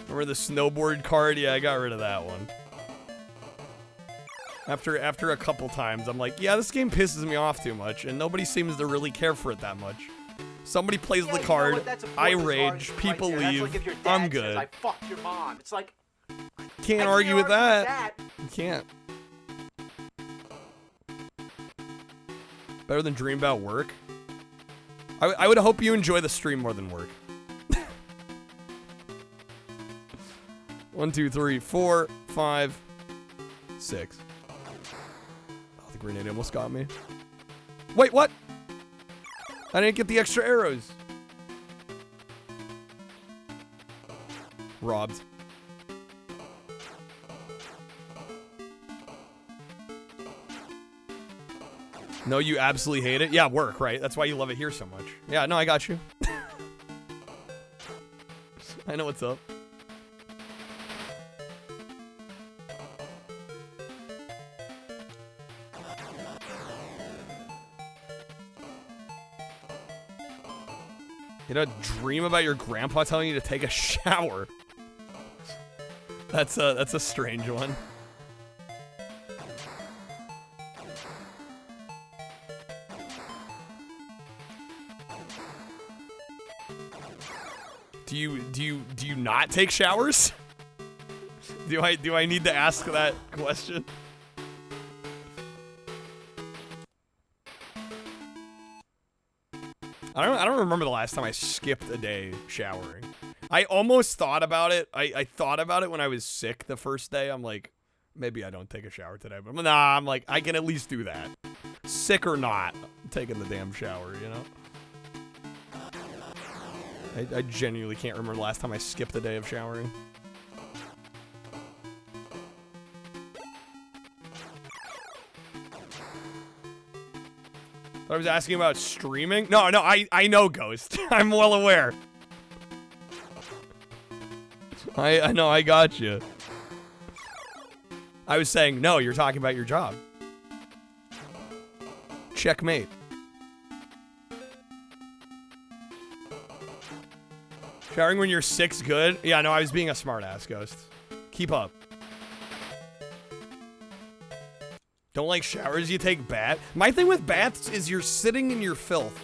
Remember the snowboard card? Yeah, I got rid of that one. After a couple times, I'm like, yeah, this game pisses me off too much, and nobody seems to really care for it that much. Somebody plays the card, I rage, people leave, I'm good. I fucked your mom. It's like, Can't argue with that. You can't. Better than dream about work? I would hope you enjoy the stream more than work. 1, 2, 3, 4, 5, 6. Oh, the grenade almost got me. Wait, what? I didn't get the extra arrows. Robbed. No, you absolutely hate it? Yeah, work, right? That's why you love it here so much. Yeah, no, I got you. I know what's up. You know, dream about your grandpa telling you to take a shower. That's a strange one. Do you not take showers? Do I need to ask that question? I don't remember the last time I skipped a day showering. I almost thought about it. I thought about it when I was sick the first day. I'm like, maybe I don't take a shower today. But nah, I'm like, I can at least do that. Sick or not, I'm taking the damn shower, you know? I genuinely can't remember the last time I skipped a day of showering. I was asking about streaming? No, I know, Ghost. I'm well aware. I know, I got you. I was saying, no, you're talking about your job. Checkmate. Showering when you're sick's good? Yeah, no, I was being a smartass, Ghost. Keep up. Don't like showers, you take bath. My thing with baths is you're sitting in your filth.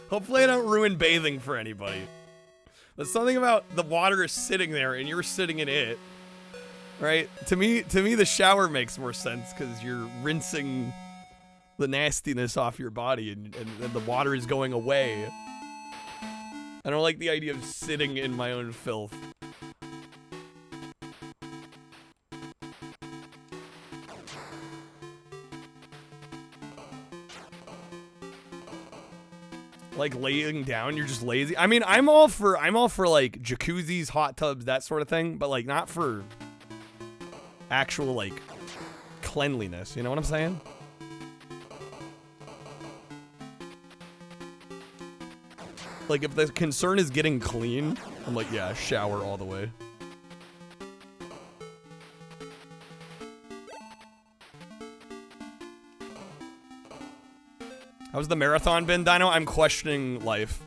Hopefully I don't ruin bathing for anybody. But something about the water is sitting there and you're sitting in it. Right? To me the shower makes more sense because you're rinsing the nastiness off your body and the water is going away. I don't like the idea of sitting in my own filth. Like laying down, you're just lazy. I mean, I'm all for like jacuzzis, hot tubs, that sort of thing, but like not for actual like cleanliness, you know what I'm saying? Like if the concern is getting clean, I'm like, yeah, shower all the way. How's the marathon been, Dino? I'm questioning life.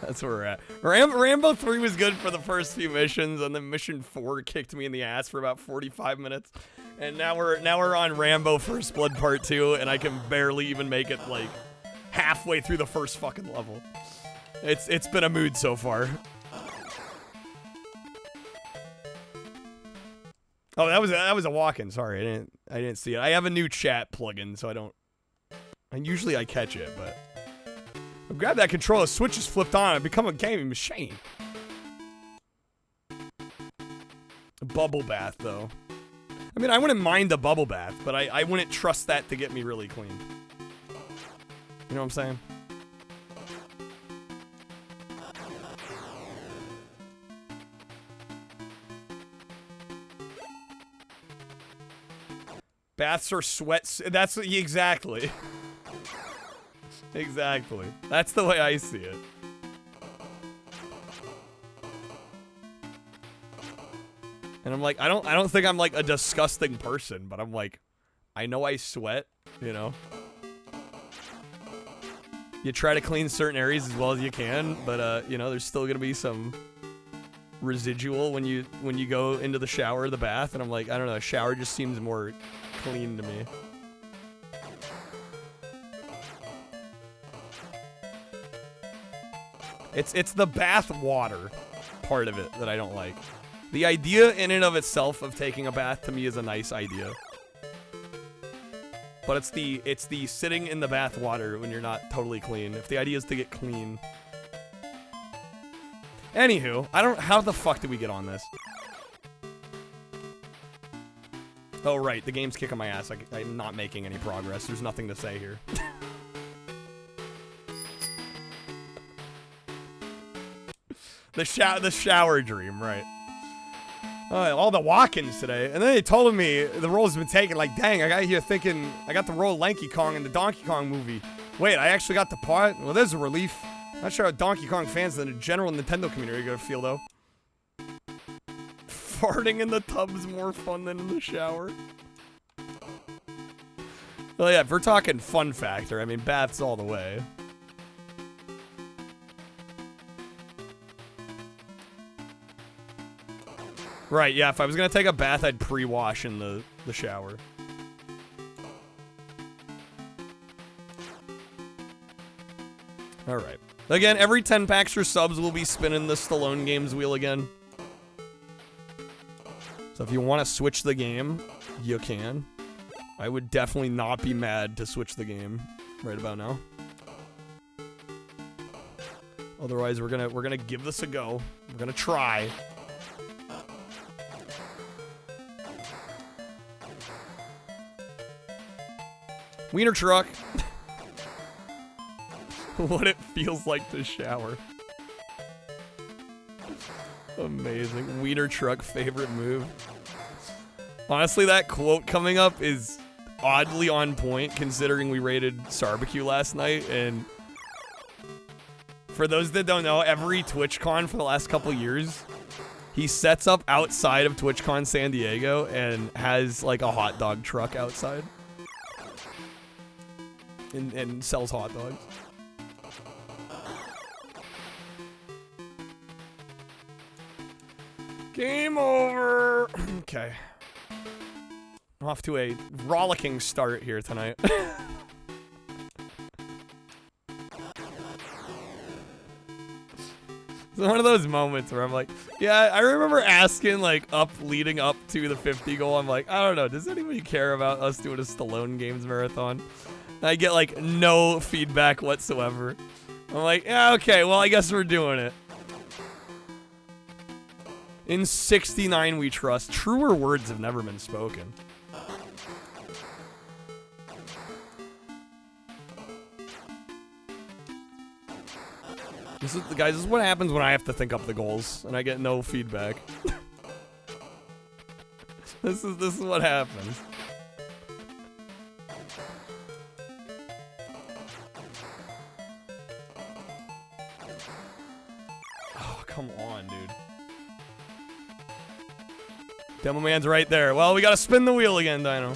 That's where we're at. Rambo 3 was good for the first few missions, and then mission 4 kicked me in the ass for about 45 minutes. And now we're on Rambo First Blood Part 2, and I can barely even make it like halfway through the first fucking level. It's been a mood so far. Oh, that was a walk-in. Sorry, I didn't see it. I have a new chat plugin, so I don't. And usually I catch it, but I grab that controller, switch is flipped on, I become a gaming machine. A bubble bath, though. I mean, I wouldn't mind a bubble bath, but I wouldn't trust that to get me really clean. You know what I'm saying? Baths are sweats. That's exactly. Exactly. That's the way I see it. And I'm like, I don't think I'm like a disgusting person, but I'm like, I know I sweat, you know. You try to clean certain areas as well as you can, but you know, there's still gonna be some residual when you go into the shower or the bath, and I'm like, I don't know, a shower just seems more clean to me. It's the bath water part of it that I don't like. The idea in and of itself of taking a bath to me is a nice idea. But it's the sitting in the bath water when you're not totally clean. If the idea is to get clean. Anywho, how the fuck did we get on this? Oh, right. The game's kicking my ass. I'm not making any progress. There's nothing to say here. The shower dream, right. All the walk-ins today. And then they told me the role's been taken. Like, dang, I got here thinking I got the role of Lanky Kong in the Donkey Kong movie. Wait, I actually got the part? Well, there's a relief. Not sure how Donkey Kong fans in the general Nintendo community are gonna feel, though. Farting in the tub's more fun than in the shower. Well, yeah, if we're talking fun factor, I mean, baths all the way. Right, yeah, if I was gonna take a bath, I'd pre-wash in the shower. Alright. Again, every 10 packs or subs will be spinning the Stallone Games wheel again. So if you want to switch the game, you can. I would definitely not be mad to switch the game right about now. Otherwise, we're gonna give this a go. We're gonna try. Wiener truck. What it feels like to shower. Amazing. Wiener truck favorite move. Honestly, that quote coming up is oddly on point considering we raided Sarbacue last night, and for those that don't know, every TwitchCon for the last couple years, he sets up outside of TwitchCon San Diego and has like a hot dog truck outside. And sells hot dogs. Game over. Okay. Off to a rollicking start here tonight. It's one of those moments where I'm like, yeah, I remember asking, like, leading up to the 50 goal, I'm like, I don't know, does anybody care about us doing a Stallone Games marathon? And I get, like, no feedback whatsoever. I'm like, yeah, okay, well, I guess we're doing it. In 69 we trust. Truer words have never been spoken. Guys, this is what happens when I have to think up the goals and I get no feedback. This is what happens. Oh, come on, dude. Demo Man's right there. Well, we gotta spin the wheel again, Dino.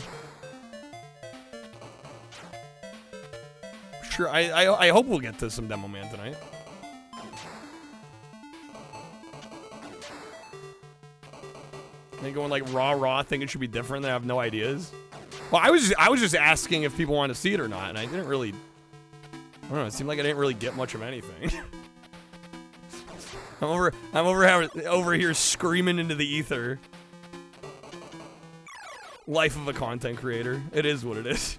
Sure, I hope we'll get to some Demo Man tonight. They going like raw, think it should be different. They have no ideas. Well, I was just asking if people wanted to see it or not, and I didn't really. I don't know. It seemed like I didn't really get much of anything. I'm over here screaming into the ether. Life of a content creator. It is what it is.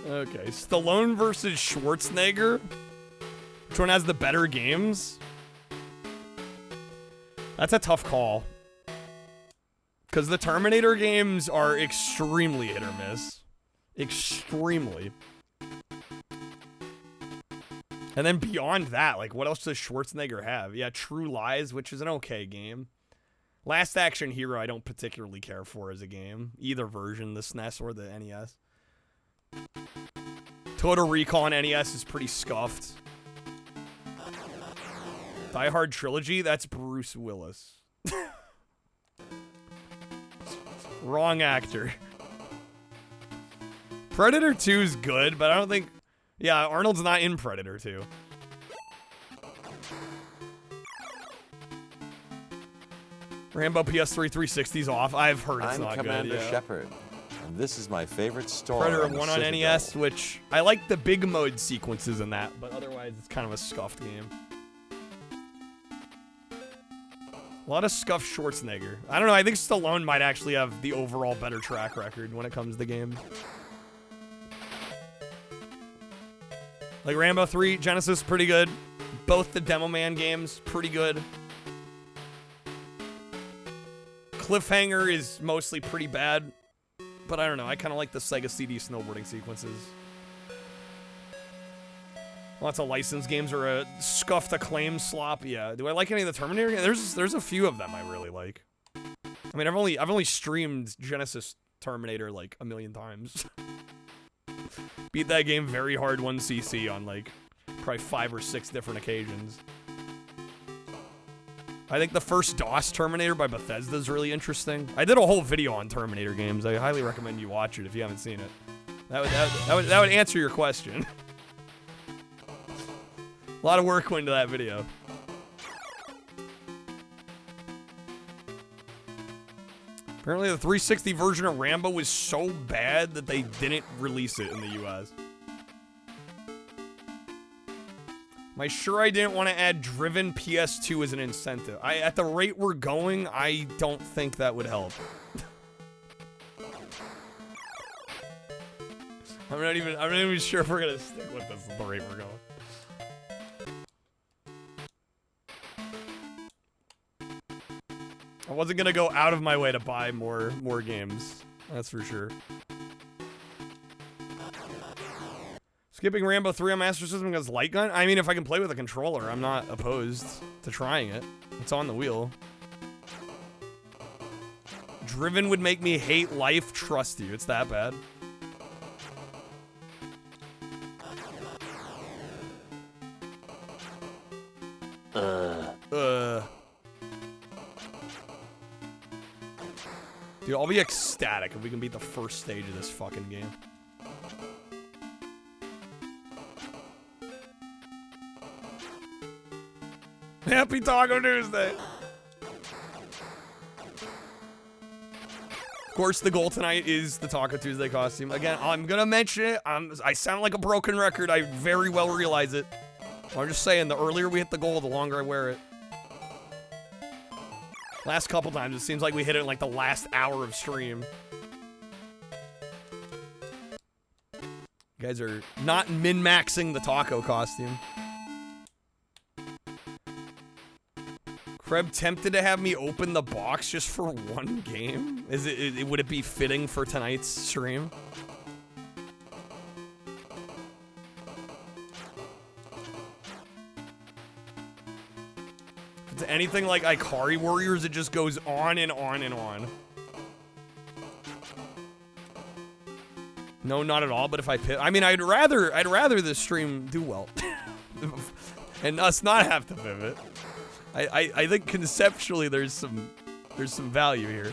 Okay, Stallone versus Schwarzenegger. Which one has the better games? That's a tough call. Because the Terminator games are extremely hit or miss. Extremely. And then beyond that, like, what else does Schwarzenegger have? Yeah, True Lies, which is an okay game. Last Action Hero, I don't particularly care for as a game. Either version, the SNES or the NES. Total Recall on NES is pretty scuffed. Die Hard Trilogy, that's Bruce Willis. Wrong actor. Predator 2 is good, but I don't think... Yeah, Arnold's not in Predator 2. Rambo PS3 360's off. I've heard it's not good. I'm Commander Shepard, and this is my favorite store. Predator on 1 on NES, which I like the big mode sequences in that, but otherwise it's kind of a scuffed game. A lot of scuffed Schwarzenegger. I don't know, I think Stallone might actually have the overall better track record when it comes to games. Like Rambo 3, Genesis, pretty good. Both the Demo Man games, pretty good. Cliffhanger is mostly pretty bad, but I don't know, I kind of like the Sega CD snowboarding sequences. Lots of licensed games are a scuffed acclaim slop. Yeah, do I like any of the Terminator games? There's a few of them I really like. I mean, I've only streamed Genesis Terminator like a million times. Beat that game very hard 1cc on like probably 5 or 6 different occasions. I think the first DOS Terminator by Bethesda is really interesting. I did a whole video on Terminator games. I highly recommend you watch it if you haven't seen it. That would answer your question. A lot of work went into that video. Apparently the 360 version of Rambo was so bad that they didn't release it in the US. Am I sure I didn't want to add Driven PS2 as an incentive? At the rate we're going, I don't think that would help. I'm not even sure if we're gonna stick with this at the rate we're going. I wasn't gonna go out of my way to buy more games. That's for sure. Skipping Rambo 3 on Master System because light gun? I mean, if I can play with a controller, I'm not opposed to trying it. It's on the wheel. Driven would make me hate life. Trust you. It's that bad. Dude, I'll be ecstatic if we can beat the first stage of this fucking game. Happy Taco Tuesday. Of course, the goal tonight is the Taco Tuesday costume. Again, I'm gonna mention it. I sound like a broken record. I very well realize it. I'm just saying, the earlier we hit the goal, the longer I wear it. Last couple times, it seems like we hit it in like the last hour of stream. You guys are not min-maxing the taco costume. Kreb tempted to have me open the box just for one game? Would it be fitting for tonight's stream? If it's anything like Ikari Warriors, it just goes on and on and on. No, not at all, but if I mean, I'd rather this stream do well. And us not have to pivot. I think conceptually there's some value here.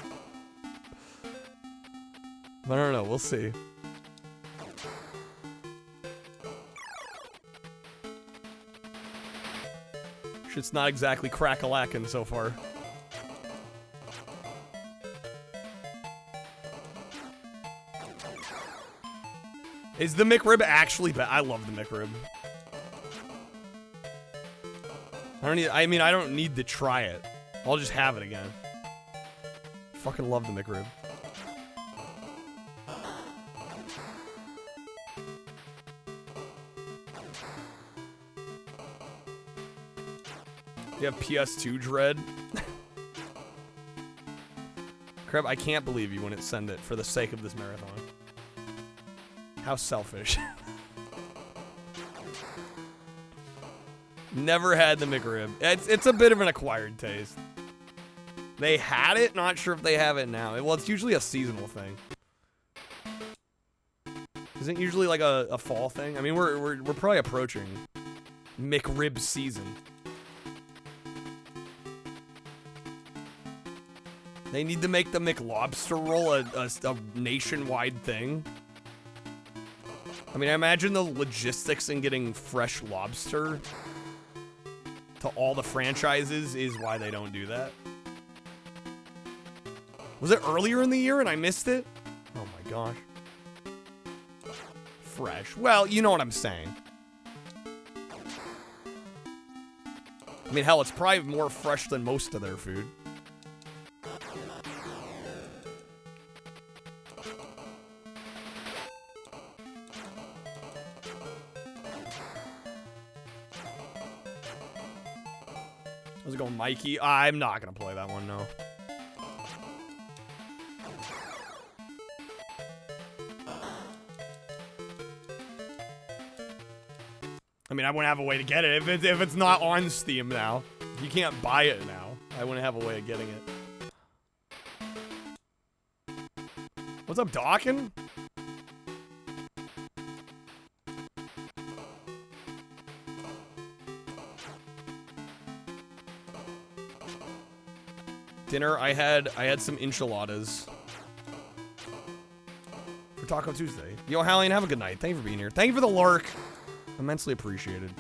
But I don't know, we'll see. Shit's not exactly crack-a-lackin' so far. Is the McRib actually bad? I love the McRib. I mean, I don't need to try it. I'll just have it again. Fucking love the McRib. You have PS2 dread? Crab, I can't believe you wouldn't send it for the sake of this marathon. How selfish. Never had the McRib. It's a bit of an acquired taste. They had it, not sure if they have it now. Well, it's usually a seasonal thing. Isn't it usually like a fall thing? I mean, we're probably approaching McRib season. They need to make the McLobster roll a nationwide thing. I mean, I imagine the logistics in getting fresh lobster to all the franchises is why they don't do that. Was it earlier in the year and I missed it? Oh my gosh. Fresh. Well, you know what I'm saying. I mean, hell, it's probably more fresh than most of their food. How's it going, Mikey? I'm not gonna play that one, no. I mean, I wouldn't have a way to get it if it's not on Steam now. If you can't buy it now, I wouldn't have a way of getting it. What's up, Dawkin? Dinner, I had some enchiladas for Taco Tuesday. Yo, Hallian, have a good night. Thank you for being here. Thank you for the lurk. Immensely appreciated.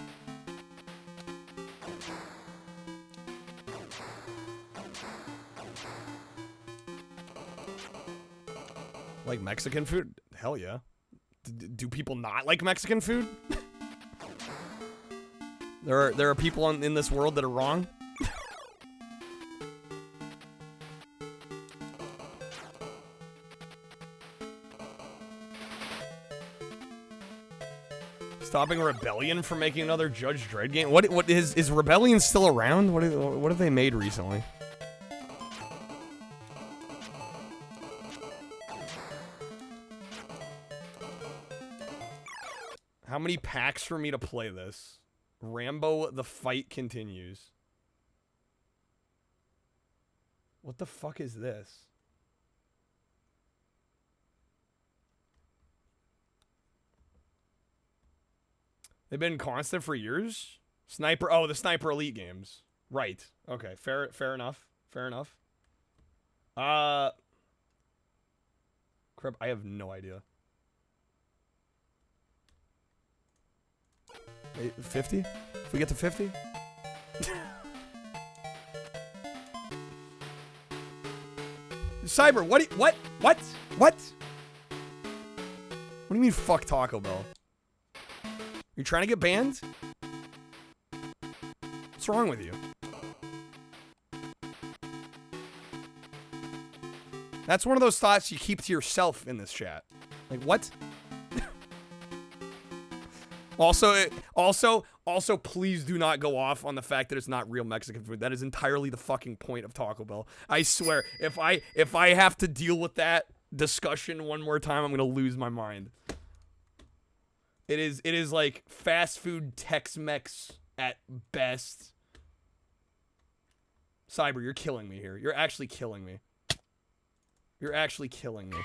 Like Mexican food? Hell yeah. Do people not like Mexican food? There are people in this world that are wrong. Stopping Rebellion from making another Judge Dredd game? What is Rebellion still around? What have they made recently? How many packs for me to play this? Rambo, the fight continues. What the fuck is this? They've been constant for years? Sniper, oh, the Sniper Elite games. Right. Okay, fair enough. Fair enough. Crap, I have no idea. 50? If we get to 50? Cyber, what? What do you mean fuck Taco Bell? You trying to get banned? What's wrong with you? That's one of those thoughts you keep to yourself in this chat. Like, what? Also, please do not go off on the fact that it's not real Mexican food. That is entirely the fucking point of Taco Bell. I swear, if I have to deal with that discussion one more time, I'm gonna lose my mind. It is like fast food Tex-Mex at best. Cyber, you're killing me here. You're actually killing me. You're actually killing me.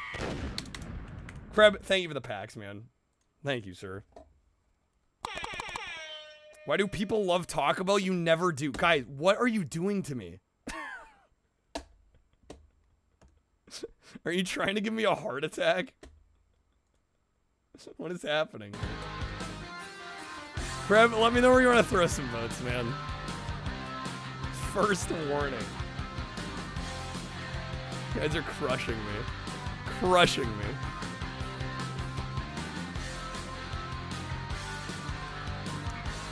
Kreb, thank you for the packs, man. Thank you, sir. Why do people love Taco Bell? You never do. Guys, what are you doing to me? Are you trying to give me a heart attack? What is happening? Kreb, let me know where you want to throw some votes, man. First warning. You guys are crushing me. Crushing me.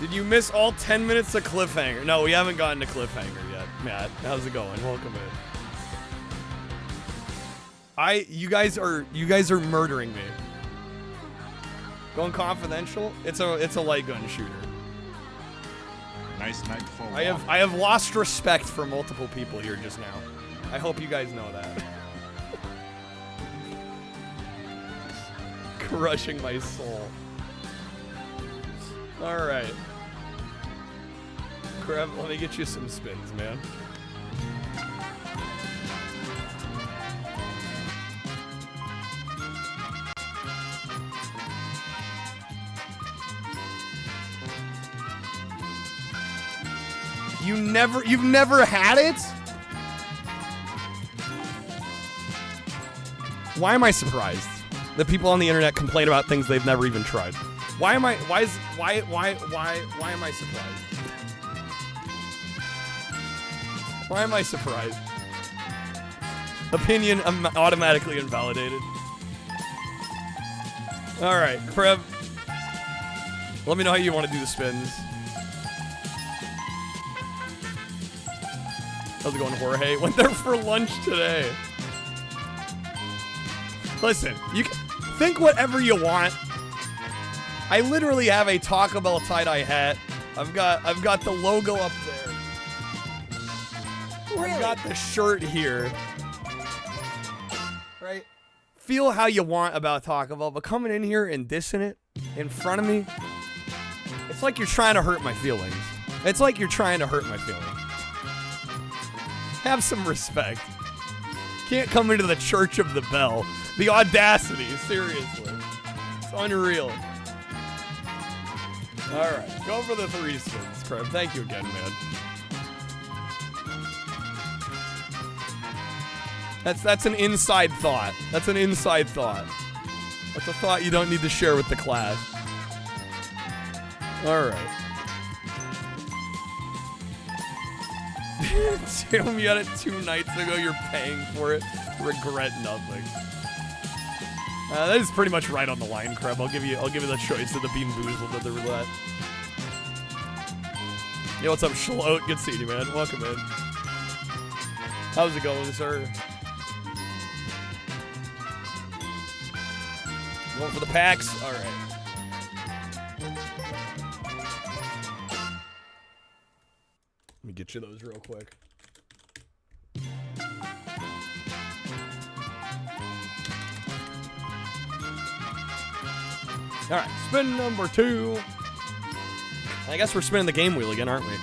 Did you miss all 10 minutes of cliffhanger? No, we haven't gotten to cliffhanger yet. Matt, how's it going? Welcome in. You guys are murdering me. Going confidential? It's a light gun shooter. Nice night for I have lost respect for multiple people here just now. I hope you guys know that. Crushing my soul. Alright. Kreb, let me get you some spins, man. You've never had it? Why am I surprised that people on the internet complain about things they've never even tried? Why am I surprised? Why am I surprised? Opinion automatically invalidated. Alright, Kreb. Let me know how you want to do the spins. How's it going, Jorge? Went there for lunch today. Listen, you can think whatever you want. I literally have a Taco Bell tie-dye hat. I've got the logo up there. Really? I've got the shirt here. Right? Feel how you want about Taco Bell, but coming in here and dissing it in front of me, it's like you're trying to hurt my feelings. It's like you're trying to hurt my feelings. Have some respect. Can't come into the Church of the Bell. The audacity, seriously. It's unreal. Alright, go for the 3 spins, Kreb. Thank you again, man. That's an inside thought. That's an inside thought. That's a thought you don't need to share with the class. Alright. Tim, you got it 2 nights ago. You're paying for it. Regret nothing. That is pretty much right on the line, Kreb. I'll give you the choice of the Bean Boozled and the roulette. Yo, what's up, Shlote? Good seeing you, man. Welcome in. How's it going, sir? Going for the packs? All right. Let me get you those real quick. All right, spin number 2. I guess we're spinning the game wheel again, aren't we?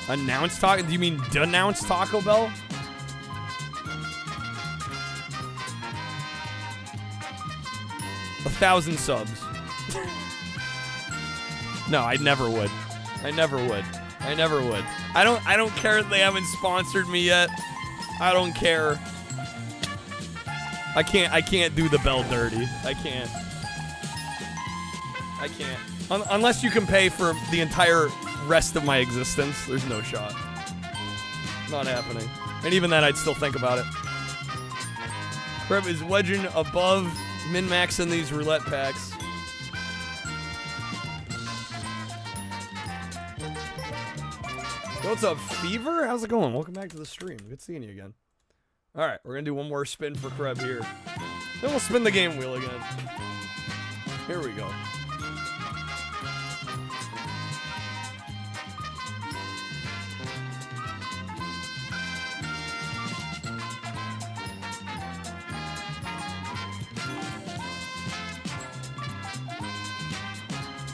Announce Taco? Do you mean denounce Taco Bell? $1,000 subs. No, I never would. I never would. I never would. I don't care that they haven't sponsored me yet. I don't care. I can't do the bell dirty. I can't. Unless you can pay for the entire rest of my existence. There's no shot. Not happening. And even then, I'd still think about it. Kreb is wedging above min-max in these roulette packs. Yo, what's up, Fever? How's it going? Welcome back to the stream. Good seeing you again. All right, we're going to do one more spin for Kreb here. Then we'll spin the game wheel again. Here we go.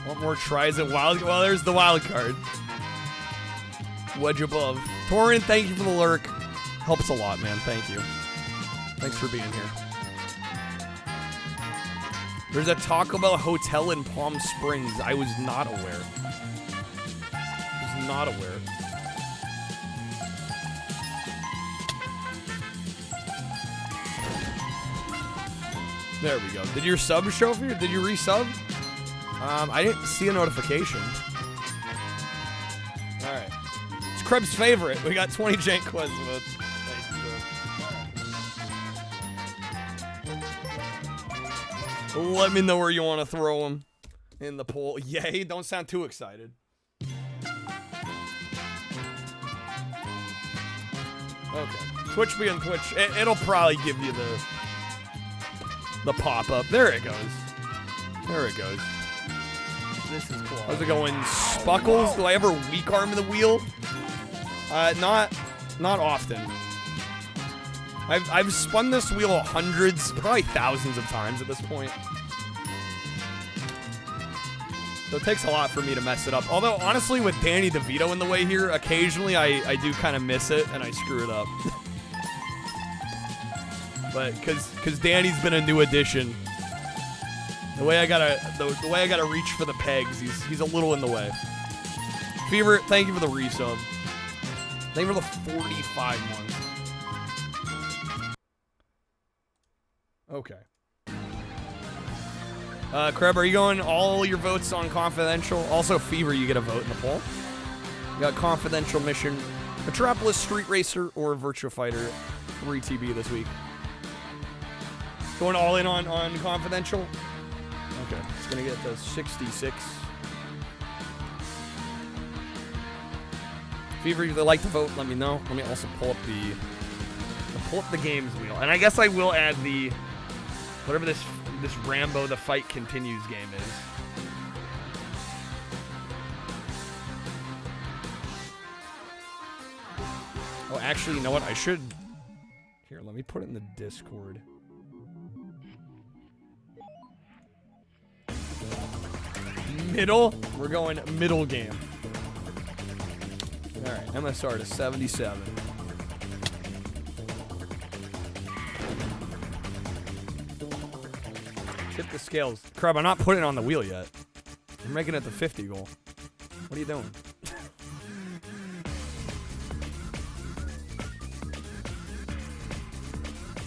One more tries at wild. Well, there's the wild card. Wedge above. Torin, thank you for the lurk. Helps a lot, man. Thank you. Thanks for being here. There's a Taco Bell hotel in Palm Springs. I was not aware. Was not aware. There we go. Did your sub show for you? Did you resub? I didn't see a notification. All right. It's Krebs' favorite. We got 20 jank quests votes. Let me know where you want to throw them in the poll. Yay, don't sound too excited. Okay. Twitch being Twitch, it'll probably give you the pop-up. There it goes. There it goes. This is cool. How's it going? Spuckles? Do I ever weak arm the wheel? Not often. I've spun this wheel hundreds, probably thousands of times at this point. So it takes a lot for me to mess it up. Although, honestly, with Danny DeVito in the way here, occasionally I do kind of miss it and I screw it up. But because Danny's been a new addition, the way I gotta reach for the pegs, he's a little in the way. Fever, thank you for the resub. Thank you for the 45 months. Okay. Kreb, are you going all your votes on confidential? Also, Fever, you get a vote in the poll. You got confidential mission, Metropolis Street Racer, or Virtua Fighter 3 TB this week. Going all in on confidential? Okay, it's gonna get to 66. Fever, if you'd like to vote, let me know. Let me also pull up the games wheel. And I guess I will add the whatever this Rambo The Fight Continues game is. Oh, actually, you know what? I should... Here, let me put it in the Discord. Middle? We're going middle game. Alright, MSR to 77. Tip the scales. Crap, I'm not putting it on the wheel yet. I'm making it the 50 goal. What are you doing?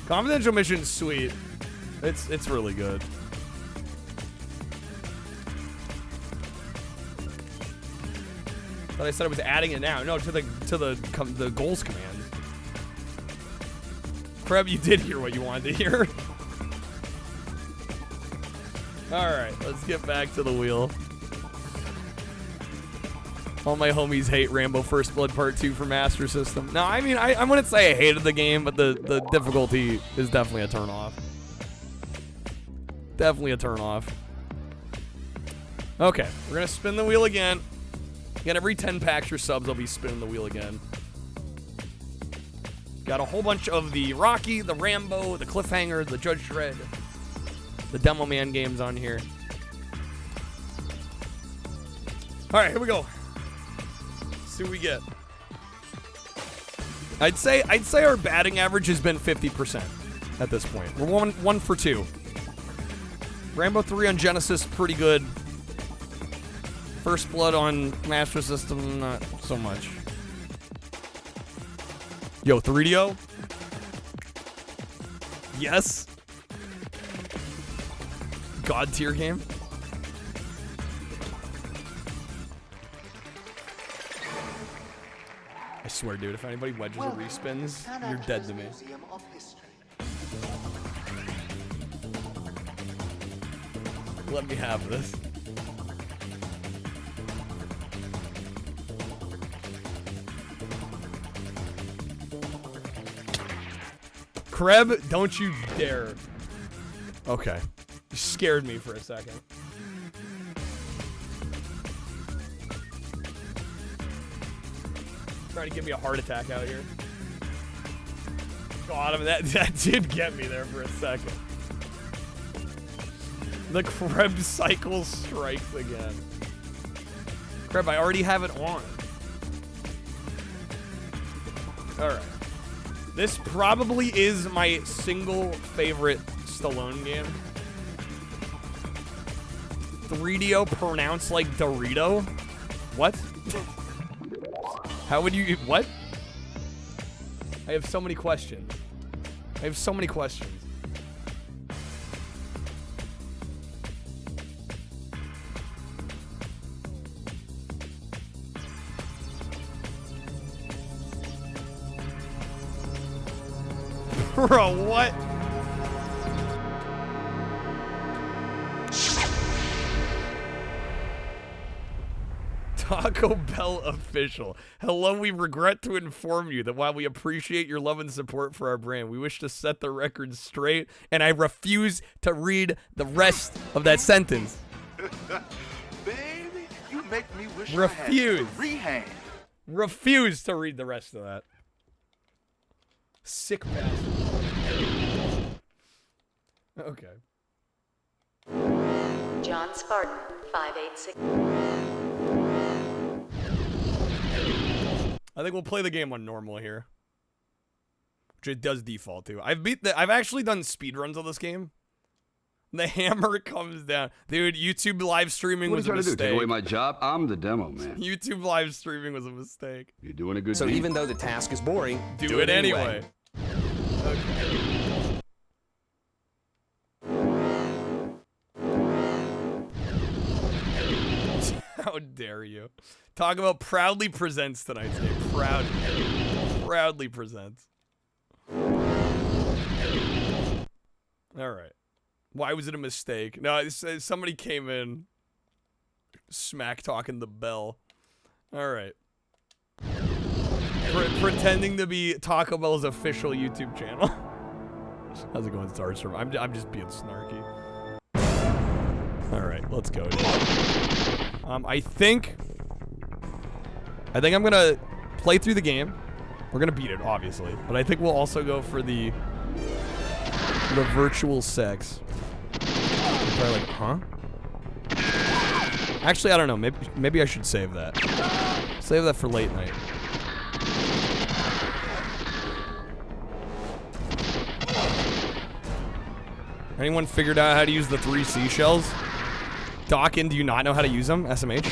Confidential mission's sweet. It's really good. But I said I was adding it now. No, to the goals commands. Kreb, you did hear what you wanted to hear. Alright, let's get back to the wheel. All my homies hate Rambo First Blood Part 2 for Master System. No, I mean, I wouldn't say I hated the game, but the difficulty is definitely a turn-off. Definitely a turn-off. Okay, we're going to spin the wheel again. Again, every 10 packs or subs, I'll be spinning the wheel again. Got a whole bunch of the Rocky, the Rambo, the Cliffhanger, the Judge Dredd, the Demo Man games on here. All right, here we go. Let's see what we get. I'd say our batting average has been 50% at this point. We're one for 2. Rambo 3 on Genesis, pretty good. First Blood on Master System, not so much. Yo, 3DO? Yes. God tier game. swear, dude, if anybody wedges or respins, you're dead to me. Let me have this. Kreb, don't you dare. Okay. You scared me for a second. Trying to give me a heart attack out here. God, that did get me there for a second. The Kreb cycle strikes again. Kreb, I already have it on. Alright. This probably is my single favorite Stallone game. 3DO pronounced like Dorito? What? How would you... What? I have so many questions. I have so many questions. Bro, what? Taco Bell official. Hello, we regret to inform you that while we appreciate your love and support for our brand, we wish to set the record straight, and I refuse to read the rest of that sentence. Baby, you make me wish Refuse. I had free hand. Refuse to read the rest of that. Sick bastard. Okay. John Spartan, 586. I think we'll play the game on normal here, which it does default to. I've actually done speedruns of this game. The hammer comes down. Dude, YouTube live streaming was a mistake. Take away my job? I'm the demo man. YouTube live streaming was a mistake. You're doing a good So deed. even though the task is boring, do it anyway. Okay. How dare you? Talk about proudly presents tonight's game. Proudly presents. All right. Why was it a mistake? No, somebody came in smack talking the bell. All right. Pretending to be Taco Bell's official YouTube channel. How's it going, Starstream? I'm just being snarky. All right, let's go. I think I'm gonna play through the game. We're gonna beat it, obviously, but I think we'll also go for the virtual sex. Probably like, huh? Actually, I don't know. Maybe I should save that. Save that for late night. Anyone figured out how to use the 3 seashells? Dawkins, do you not know how to use them? SMH?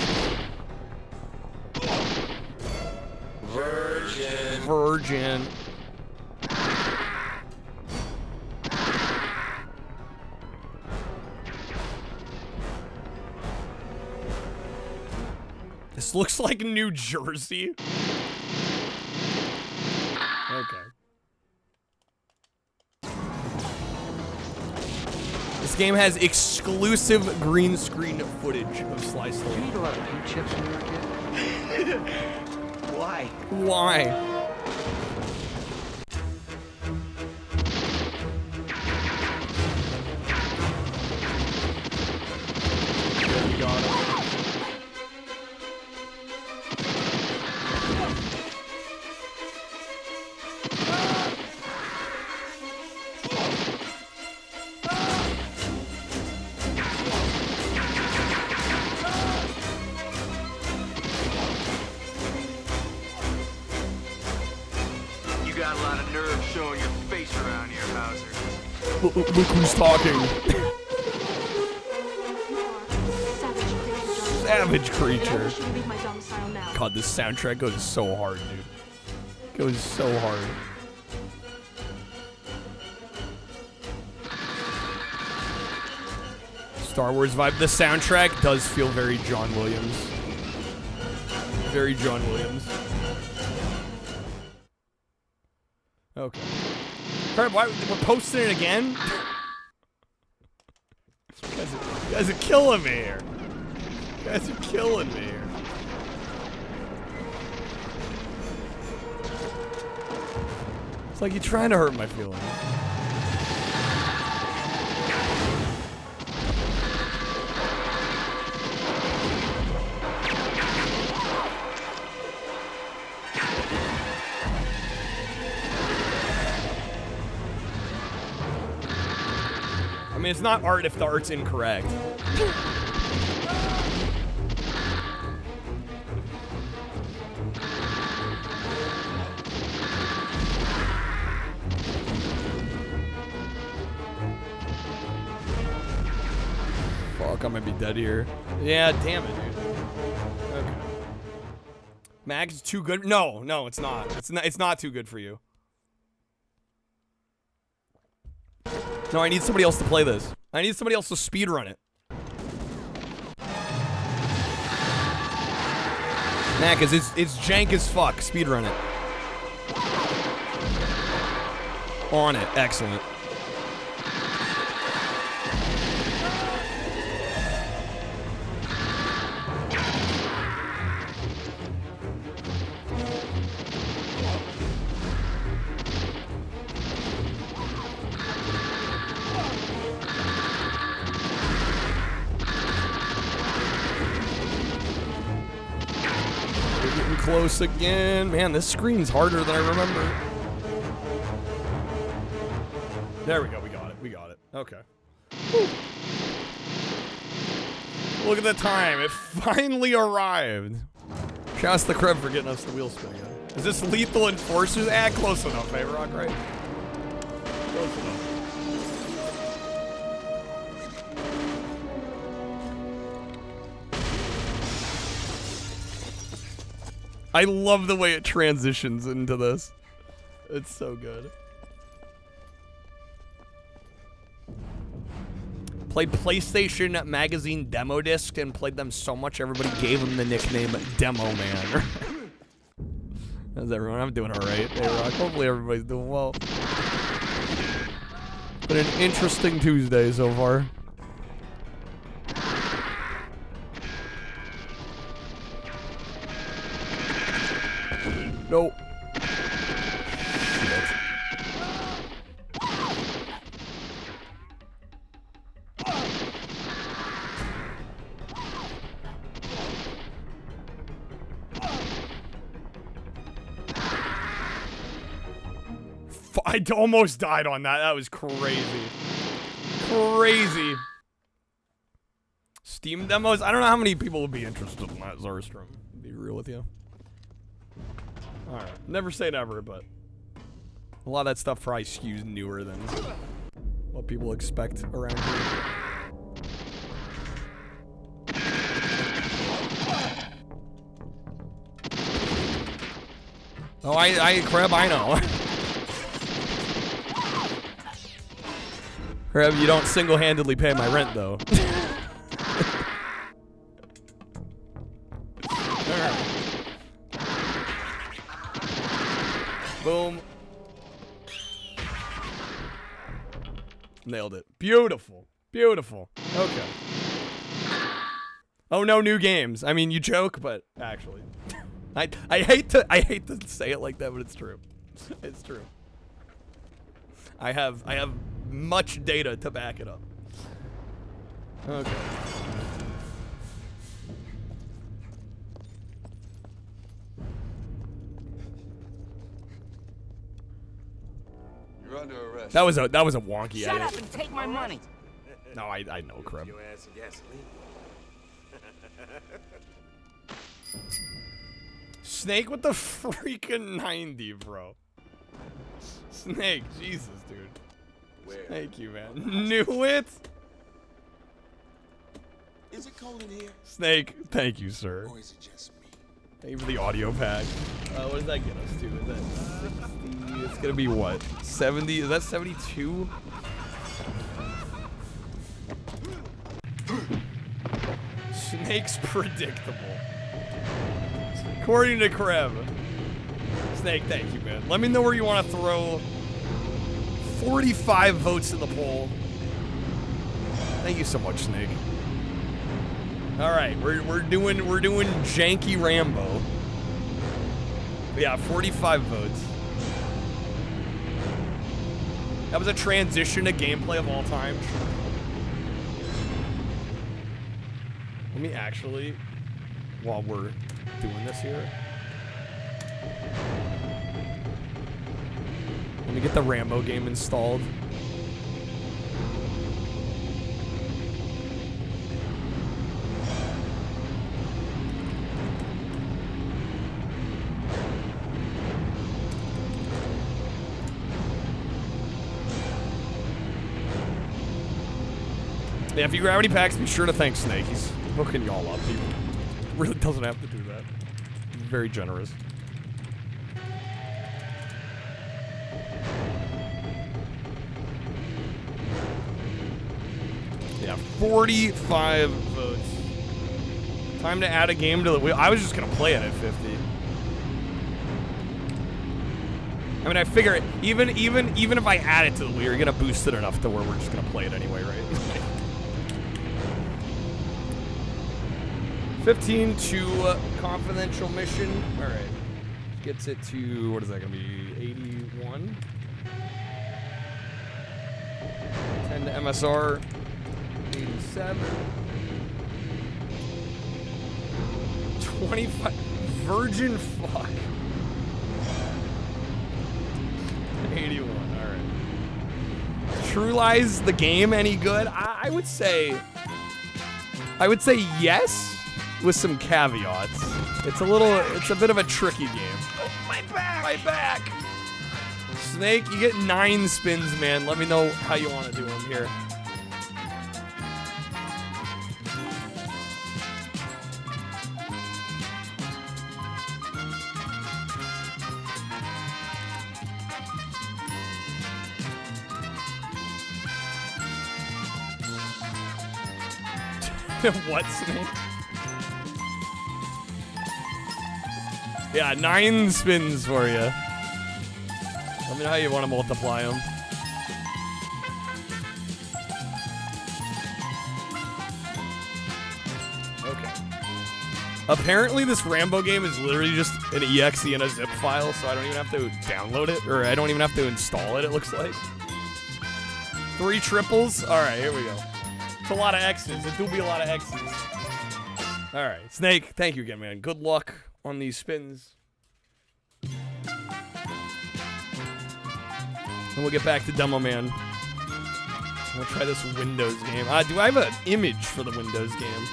Virgin. This looks like New Jersey. Okay. This game has exclusive green screen footage of Sly Stallone. You need a lot of heat chips when you were a kid? Why? Why? You got it. Showing your face around here, Hauser. Look who's talking. Savage creature. God, this soundtrack goes so hard, dude. Goes so hard. Star Wars vibe. The soundtrack does feel very John Williams. Very John Williams. Okay. Crap, why we're posting it again? You guys are killing me here. You guys are killing me here. It's like you're trying to hurt my feelings. I mean, it's not art if the art's incorrect. Fuck, I'm gonna be dead here. Yeah, damn it, dude. Okay. Mag's too good. No, no, it's not. It's not too good for you. No, I need somebody else to play this. I need somebody else to speedrun it. Nah, cause it's jank as fuck. Speedrun it. On it. Excellent. Close again. Man, this screen's harder than I remember. There we go. We got it. We got it. Okay. Whew. Look at the time. It finally arrived. Shouts to Kreb for getting us the wheel spin again. Is this Lethal Enforcers? Ah, close enough, eh, Rock, right? Close enough. I love the way it transitions into this. It's so good. Played PlayStation Magazine demo disc and played them so much everybody gave him the nickname Demo Man. How's everyone? I'm doing alright. Hey, Rock. Hopefully everybody's doing well. Been an interesting Tuesday so far. Nope. I almost died on that. That was crazy. Crazy. Steam demos? I don't know how many people would be interested in that Zarstrom. To be real with you. Alright. Never say never, but a lot of that stuff probably skews newer than what people expect around here. Oh, Kreb, I know. Kreb, you don't single-handedly pay my rent, though. Boom. Nailed it. Beautiful. Beautiful. Okay. Oh, no new games. I mean, you joke, but actually. I hate to say it like that, but it's true. It's true. I have much data to back it up. Okay. You're under arrest. That was a wonky Shut edit. up and take my money. No, I know, Kreb. Your ass gasoline. Snake with the freaking 90, bro. Snake, Jesus, dude. Where? Thank you, man. Knew it. Is it cold in here? Snake, thank you, sir. Or is it just me? Thank you for the audio pack. What does that get us to? Is that 60? It's gonna be what? 70? Is that 72? Snake's predictable. According to Kreb. Snake, thank you, man. Let me know where you want to throw 45 votes in the poll. Thank you so much, Snake. All right, we're doing janky Rambo. Yeah, 45 votes. That was a transition to gameplay of all time. Let me actually, while we're doing this here, let me get the Rambo game installed. Yeah, if you grab any packs, be sure to thank Snake. He's hooking y'all up. He really doesn't have to do that. He's very generous. Yeah, 45 votes. Time to add a game to the wheel. I was just gonna play it at 50. I mean, I figure even if I add it to the wheel, you're gonna boost it enough to where we're just gonna play it anyway, right? 15 to confidential mission. All right, gets it to, what is that gonna be? 81. 10 to MSR. 87. 25. Virgin fuck. 81. All right. True Lies the game any good? I would say yes, with some caveats. It's a bit of a tricky game. Oh, my back! My back! Snake, you get 9 spins, man. Let me know how you want to do them here. What, Snake? Yeah, 9 spins for you. Let me know how you want to multiply them. Okay. Apparently this Rambo game is literally just an exe and a zip file, so I don't even have to download it, or I don't even have to install it, it looks like. 3 triples? Alright, here we go. It's a lot of X's. It do be a lot of X's. Alright, Snake, thank you again, man. Good luck on these spins. And we'll get back to Demo Man. We'll try this Windows game. Do I have an image for the Windows game?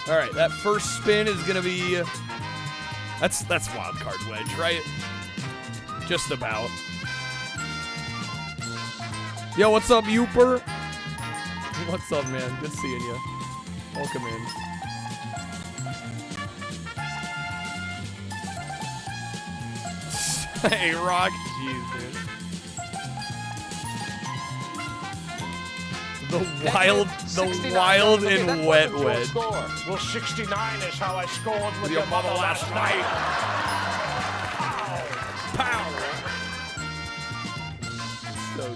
All right, that first spin is gonna be. That's wild card wedge, right? Just about. Yo, what's up, Youper? What's up, man? Good seeing you. Welcome in. Hey, Rock. Jeez, dude. The wild and wet wedge. Well, 69 is how I scored with your mother last night. Pow! So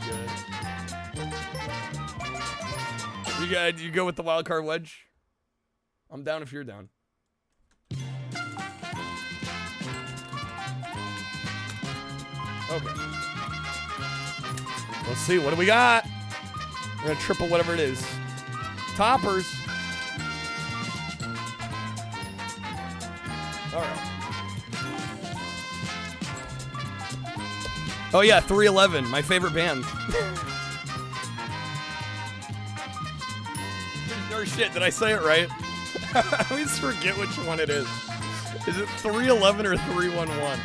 good. You go with the wild card wedge? I'm down if you're down. Okay. Let's see. What do we got? We're gonna triple whatever it is. Toppers. All right. Oh yeah, 311, my favorite band. Or shit, did I say it right? I always forget which one it is. Is it 311 or 311?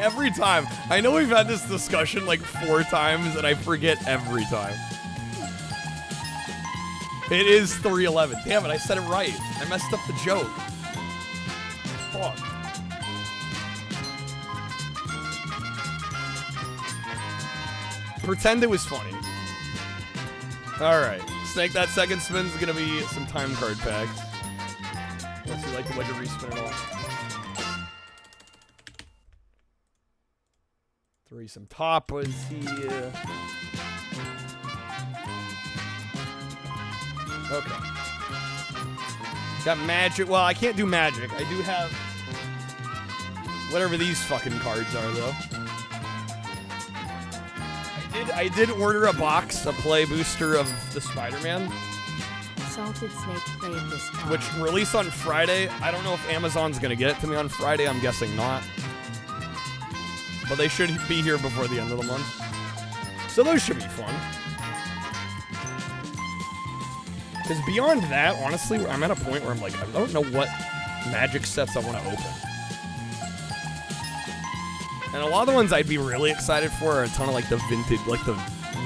Every time. I know we've had this discussion like 4 times and I forget every time. It is 311. Damn it, I said it right. I messed up the joke. Fuck. Pretend it was funny. Alright. Snake, that second spin is gonna be some time card packs. Unless you like the wedge of respin at all. Throw some toppers here. Okay. Got magic. Well, I can't do magic. I do have whatever these fucking cards are, though. I did order a box, a play booster of the Spider-Man. Salted Snake played this card. Which release on Friday. I don't know if Amazon's gonna get it to me on Friday. I'm guessing not. But they should be here before the end of the month. So those should be fun. Because beyond that, honestly, I'm at a point where I'm like, I don't know what magic sets I want to open. And a lot of the ones I'd be really excited for are a ton of like the vintage, like the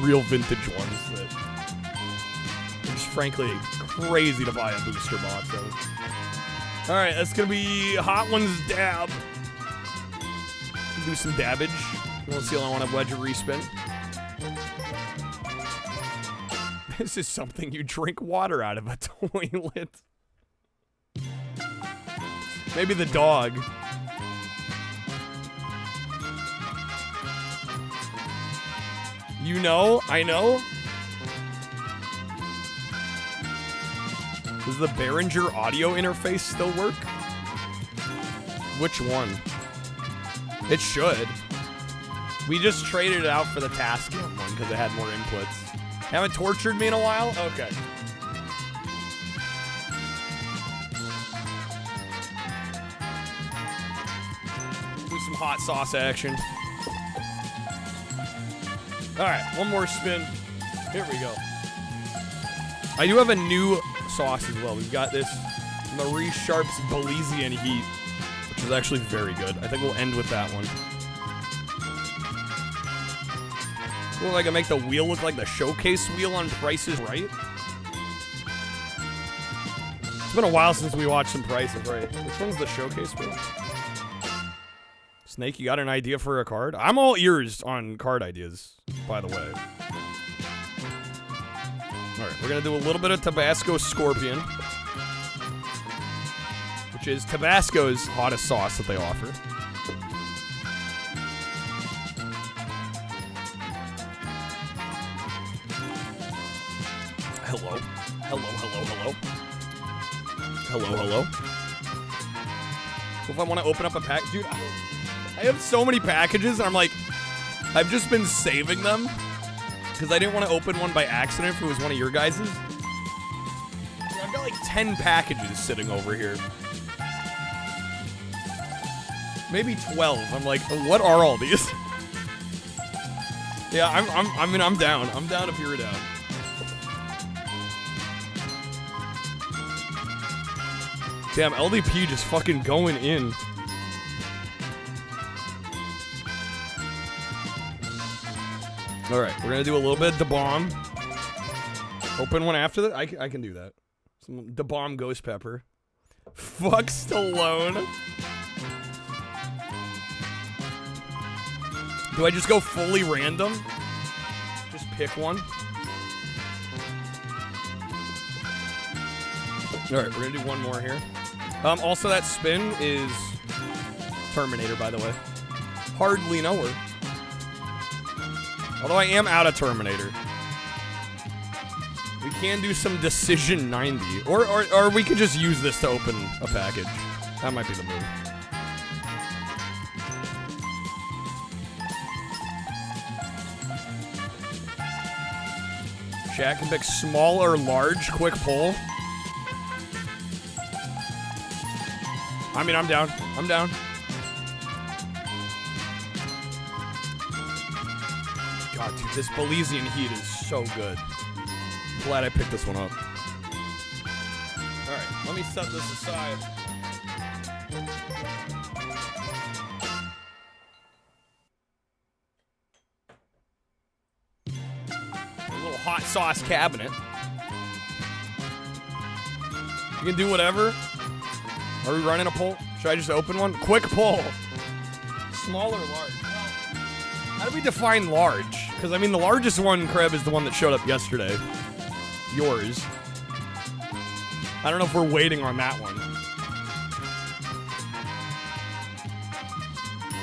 real vintage ones that are just frankly crazy to buy a booster box of. Alright, that's gonna be Hot Ones Dab. Do some dabbage. We'll see. I want to wedge a respin. This is something you drink water out of a toilet. Maybe the dog. You know? I know? Does the Behringer audio interface still work? Which one? It should. We just traded it out for the Tascam one because it had more inputs. Haven't tortured me in a while? Okay. Do some hot sauce action. Alright, one more spin. Here we go. I do have a new sauce as well. We've got this Marie Sharp's Belizean Heat, which is actually very good. I think we'll end with that one. Cool, I can make the wheel look like the showcase wheel on Price is Right. It's been a while since we watched some Price is Right. Which one's the showcase wheel? Snake, you got an idea for a card? I'm all ears on card ideas, by the way. Alright, we're gonna do a little bit of Tabasco Scorpion, which is Tabasco's hottest sauce that they offer. Hello. Hello, hello, hello. Hello, hello. If I want to open up a pack, dude, I have so many packages, and I'm like, I've just been saving them because I didn't want to open one by accident if it was one of your guys's. Dude, I've got like 10 packages sitting over here. Maybe 12. I'm like, what are all these? Yeah, I'm down. I'm down if you're down. Damn, LDP just fucking going in. Alright, we're gonna do a little bit of Da Bomb. Open one after that? I can do that. Some Da Bomb Ghost Pepper. Fuck Stallone. Do I just go fully random? Just pick one? Alright, we're gonna do one more here. Also, that spin is Terminator, by the way. Hardly know her. Although I am out of Terminator. We can do some Decision 90. Or we could just use this to open a package. That might be the move. Jack can pick small or large, quick pull. I mean, I'm down. I'm down. God, dude, this Belizean Heat is so good. Glad I picked this one up. Alright, let me set this aside. A little hot sauce cabinet. You can do whatever. Are we running a pull? Should I just open one? Quick pull. Small or large? How do we define large? Because, I mean, the largest one, Kreb, is the one that showed up yesterday. Yours. I don't know if we're waiting on that one.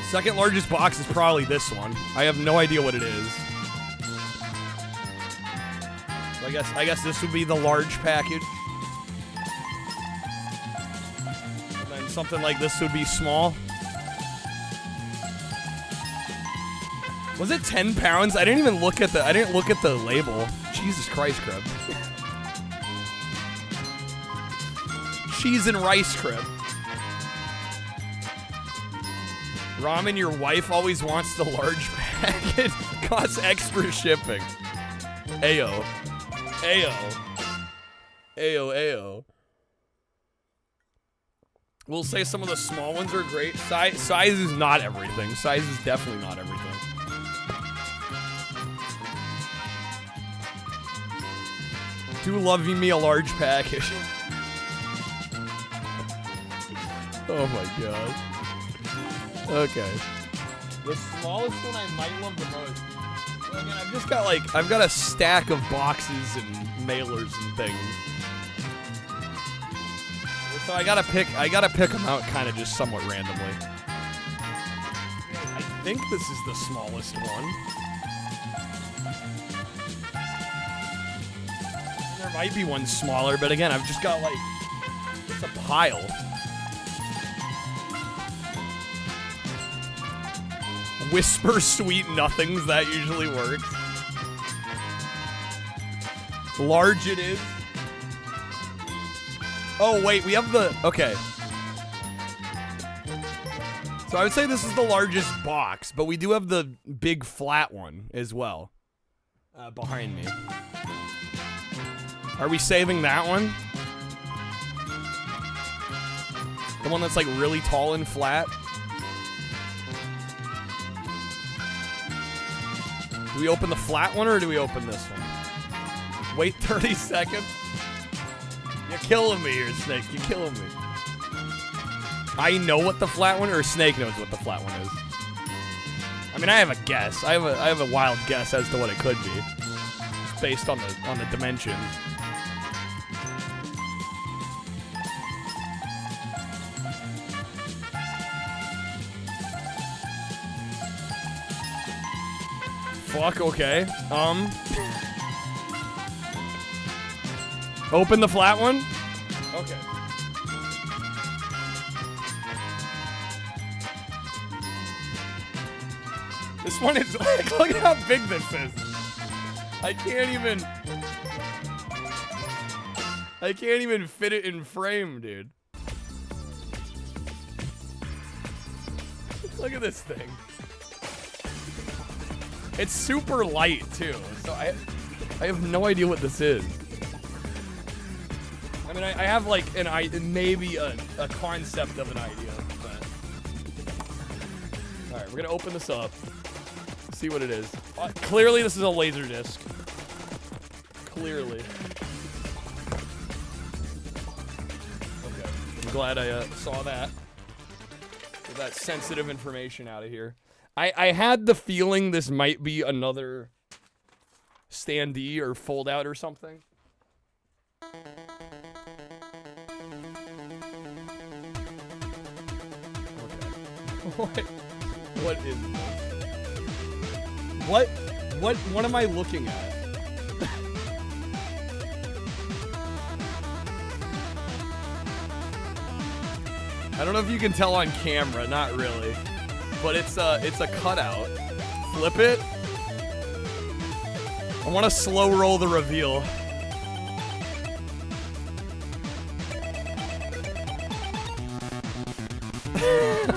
Second largest box is probably this one. I have no idea what it is. So I guess this would be the large package. And then something like this would be small. Was it 10 pounds? I didn't even look at the label. Jesus Christ, Kreb. Cheese and rice, Kreb. Ramen, your wife always wants the large package. Costs extra shipping. Ayo. Ayo. Ayo, ayo. We'll say some of the small ones are great. Size is not everything. Size is definitely not everything. Do love me a large package. Oh my god. Okay. The smallest one I might love the most. Well, again, I've got a stack of boxes and mailers and things. So I gotta pick them out kind of just somewhat randomly. I think this is the smallest one. There might be one smaller, but again, I've just got like, it's a pile. Whisper sweet nothings, that usually works. Large it is. Oh wait, we have the, okay. So I would say this is the largest box, but we do have the big flat one as well. Behind me. Are we saving that one? The one that's like really tall and flat? Do we open the flat one or do we open this one? Wait 30 seconds? You're killing me here, Snake. You're killing me. I know what the flat one, or Snake knows what the flat one is. I mean, I have a guess. I have a wild guess as to what it could be. It's based on the dimensions. Fuck, okay. Open the flat one? Okay. This one is like, look at how big this is. I can't even fit it in frame, dude. Look at this thing. It's super light too, so I have no idea what this is. I mean, I have like maybe a concept of an idea, but all right, we're gonna open this up, see what it is. Clearly, this is a laser disc. Clearly. Okay, I'm glad I saw that. Get that sensitive information out of here. I had the feeling this might be another standee or fold out or something. Okay. What is this? What am I looking at? I don't know if you can tell on camera, not really. But it's a cutout. Flip it. I want to slow roll the reveal.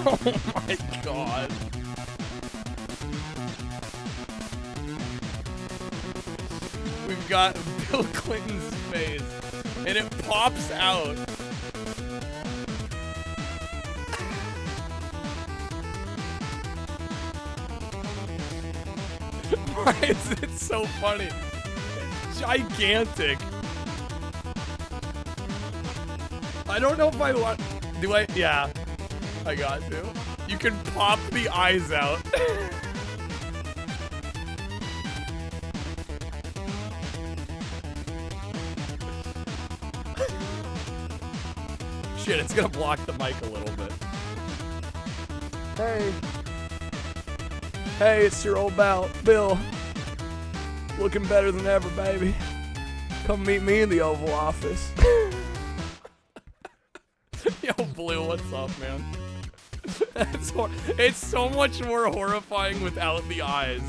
Oh my god. We've got Bill Clinton's face, and it pops out. Why is it so funny? It's gigantic. I don't know if I want... Do I? Yeah. I got to. You can pop the eyes out. Shit, it's gonna block the mic a little bit. Hey. Hey, it's your old pal, Bill. Looking better than ever, baby. Come meet me in the Oval Office. Yo, Blue, what's up, man? It's so much more horrifying without the eyes.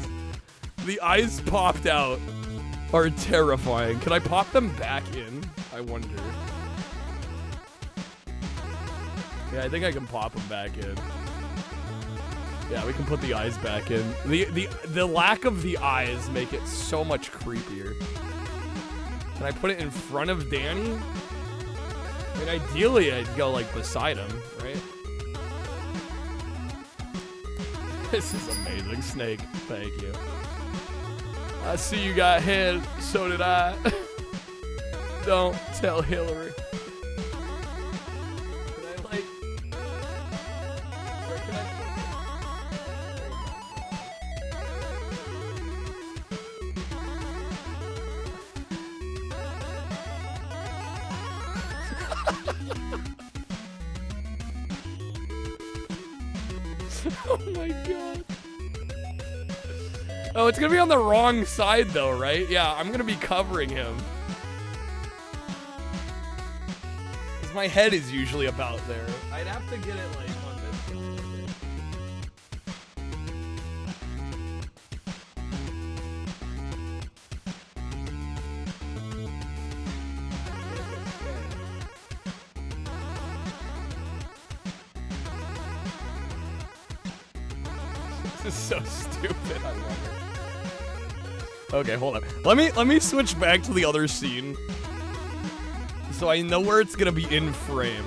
The eyes popped out are terrifying. Can I pop them back in? I wonder. Yeah, I think I can pop them back in. Yeah, we can put the eyes back in. The lack of the eyes make it so much creepier. Can I put it in front of Danny? I mean, ideally, I'd go, like, beside him, right? This is amazing, Snake. Thank you. I see you got head. So did I. Don't tell Hillary. Can I, like... Where can I... Oh my god. Oh, it's gonna be on the wrong side though, right? Yeah, I'm gonna be covering him. Because my head is usually about there. I'd have to get it like on this. This is so stupid. I love it. Okay, hold on. Let me switch back to the other scene, so I know where it's gonna be in frame.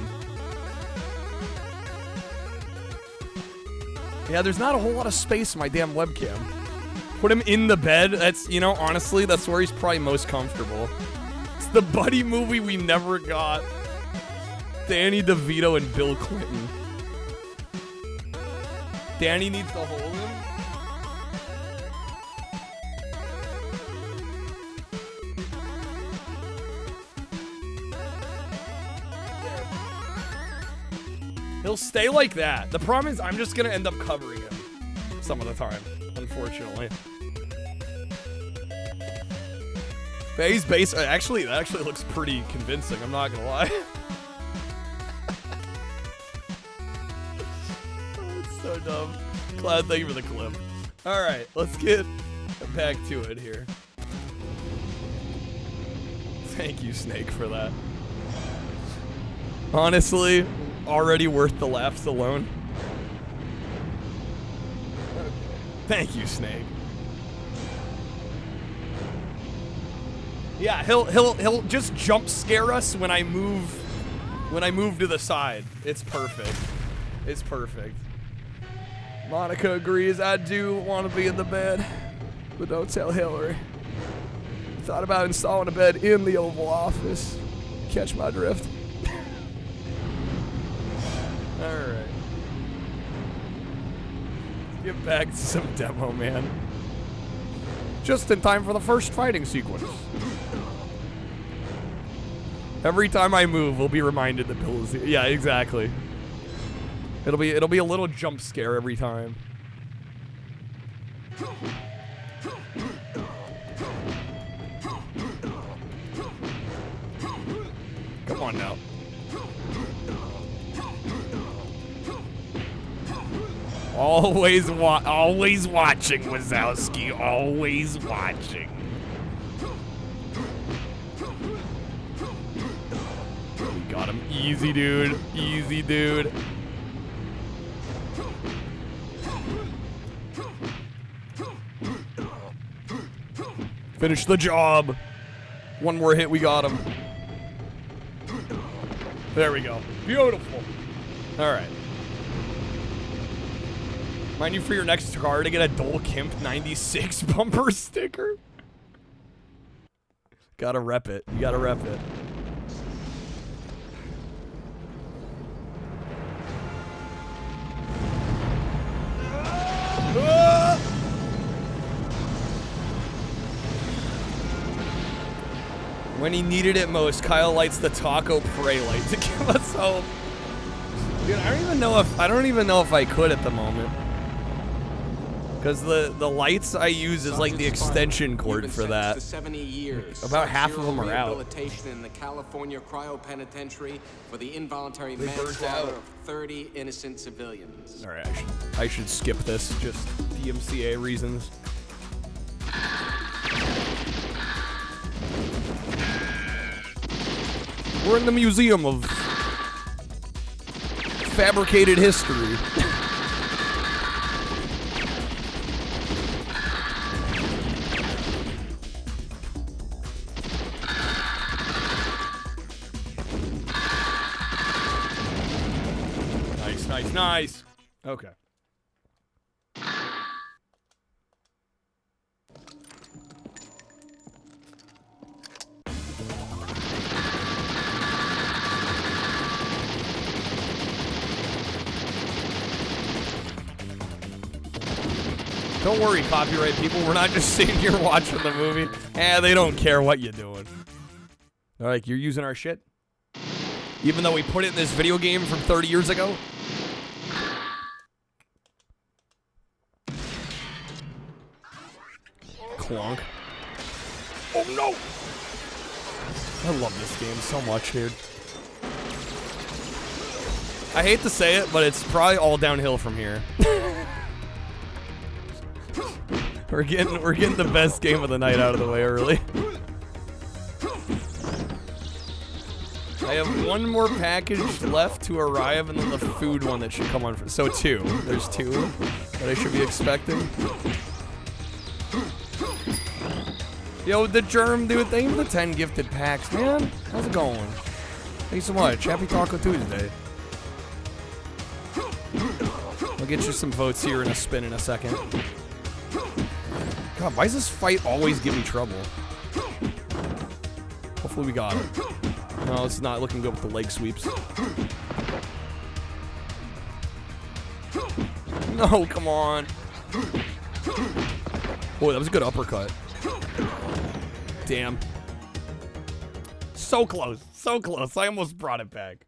Yeah, there's not a whole lot of space in my damn webcam. Put him in the bed. That's, you know, honestly, that's where he's probably most comfortable. It's the buddy movie we never got. Danny DeVito and Bill Clinton. Danny needs to hold him. There. He'll stay like that. The problem is I'm just gonna end up covering him some of the time, unfortunately. Base. Actually, that actually looks pretty convincing. I'm not gonna lie. So dumb. Cloud, thank you for the clip. Alright, let's get back to it here. Thank you, Snake, for that. Honestly, already worth the laughs alone. Thank you, Snake. Yeah, he'll just jump scare us when I move to the side. It's perfect. It's perfect. Monica agrees, I do want to be in the bed, but don't tell Hillary. I thought about installing a bed in the Oval Office. Catch my drift. Alright. Get back to some demo, man. Just in time for the first fighting sequence. Every time I move, we'll be reminded that Bill is here. Yeah, exactly. It'll be a little jump scare every time. Come on now. Always watching, Wazowski. Always watching. We got him. Easy, dude. Easy, dude. Finish the job. One more hit, we got him. There we go. Beautiful. All right. Mind you, for your next car to get a Dole Kemp 96 bumper sticker. Gotta rep it. You gotta rep it. When he needed it most, Kyle lights the taco pray light to give us hope. Dude, I don't even know if I could at the moment. Because the lights I use is like the extension cord for that. About half of them are out. In the California cryo penitentiary for the involuntary manslaughter of 30 innocent civilians. All right, I should skip this, just DMCA reasons. We're in the Museum of Fabricated History. Nice. Okay. Don't worry, copyright people. We're not just sitting here watching the movie. They don't care what you're doing. They're like, you're using our shit? Even though we put it in this video game from 30 years ago? Clonk. Oh no! I love this game so much, dude. I hate to say it, but it's probably all downhill from here. We're getting the best game of the night out of the way early. I have one more package left to arrive, and then the food one that should come on. So 2. There's 2 that I should be expecting. Yo, the germ, dude, thank you for the 10 gifted packs, man. How's it going? Thank you so much. Happy Taco Tuesday. I'll get you some votes here in a spin in a second. God, why does this fight always give me trouble? Hopefully we got it. No, it's not looking good with the leg sweeps. No, come on. Boy, that was a good uppercut. Damn. So close. So close. I almost brought it back.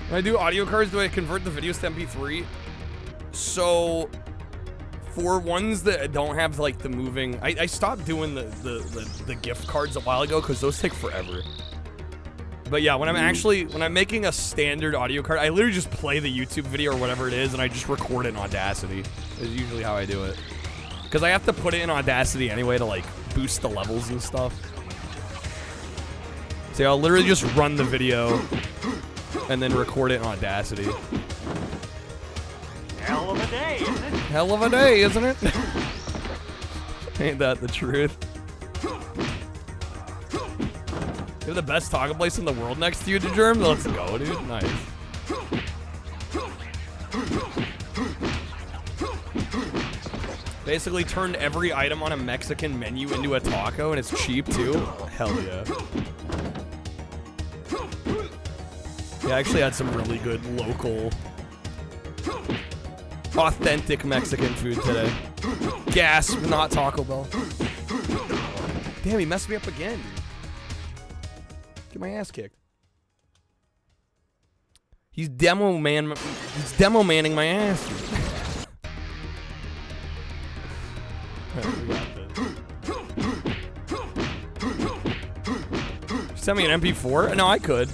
When I do audio cards, do I convert the videos to MP3? So, for ones that don't have like the moving, I stopped doing the gift cards a while ago because those take forever. But yeah, when I'm making a standard audio card, I literally just play the YouTube video or whatever it is, and I just record it in Audacity. Is usually how I do it. Because I have to put it in Audacity anyway to like boost the levels and stuff. So I'll literally just run the video and then record it in Audacity. Hell of a day, isn't it? Hell of a day, isn't it? Ain't that the truth? You have the best taco place in the world next to you, Germ? Let's go, dude. Nice. Basically turned every item on a Mexican menu into a taco, and it's cheap, too. Hell yeah. Yeah, I actually had some really good local, authentic Mexican food today. Gasp, not Taco Bell. Damn, he messed me up again, dude. Get my ass kicked. He's demo manning my ass. Alright, we got this. Send me an MP4? No, I could.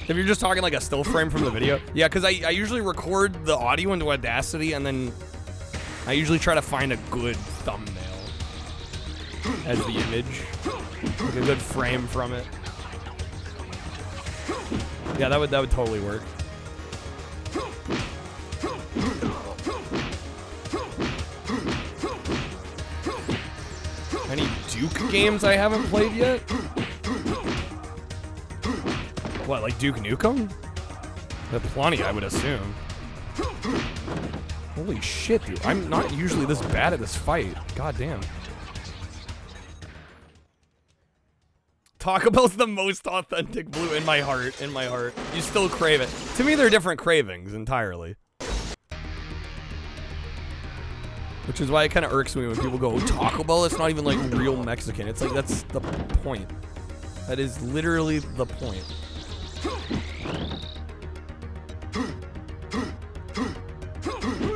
If you're just talking like a still frame from the video. Yeah, because I usually record the audio into Audacity, and then I usually try to find a good thumbnail as the image. Like a good frame from it. Yeah, that would totally work. Any Duke games I haven't played yet? What, like Duke Nukem? Plenty, I would assume. Holy shit, dude. I'm not usually this bad at this fight. God damn. Taco Bell's the most authentic blue in my heart. You still crave it. To me, they're different cravings entirely. Which is why it kind of irks me when people go, Taco Bell, it's not even like real Mexican. It's like, that's the point. That is literally the point.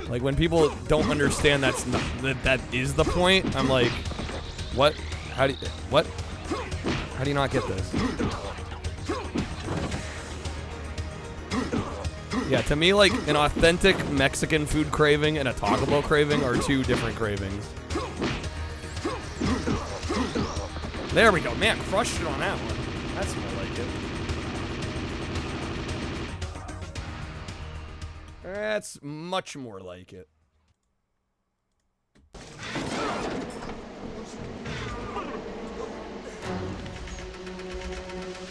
Like when people don't understand that is the point, I'm like, what? How do you not get this? Yeah, to me, like, an authentic Mexican food craving and a Taco Bell craving are two different cravings. There we go. Man, crushed it on that one. That's more like it. That's much more like it.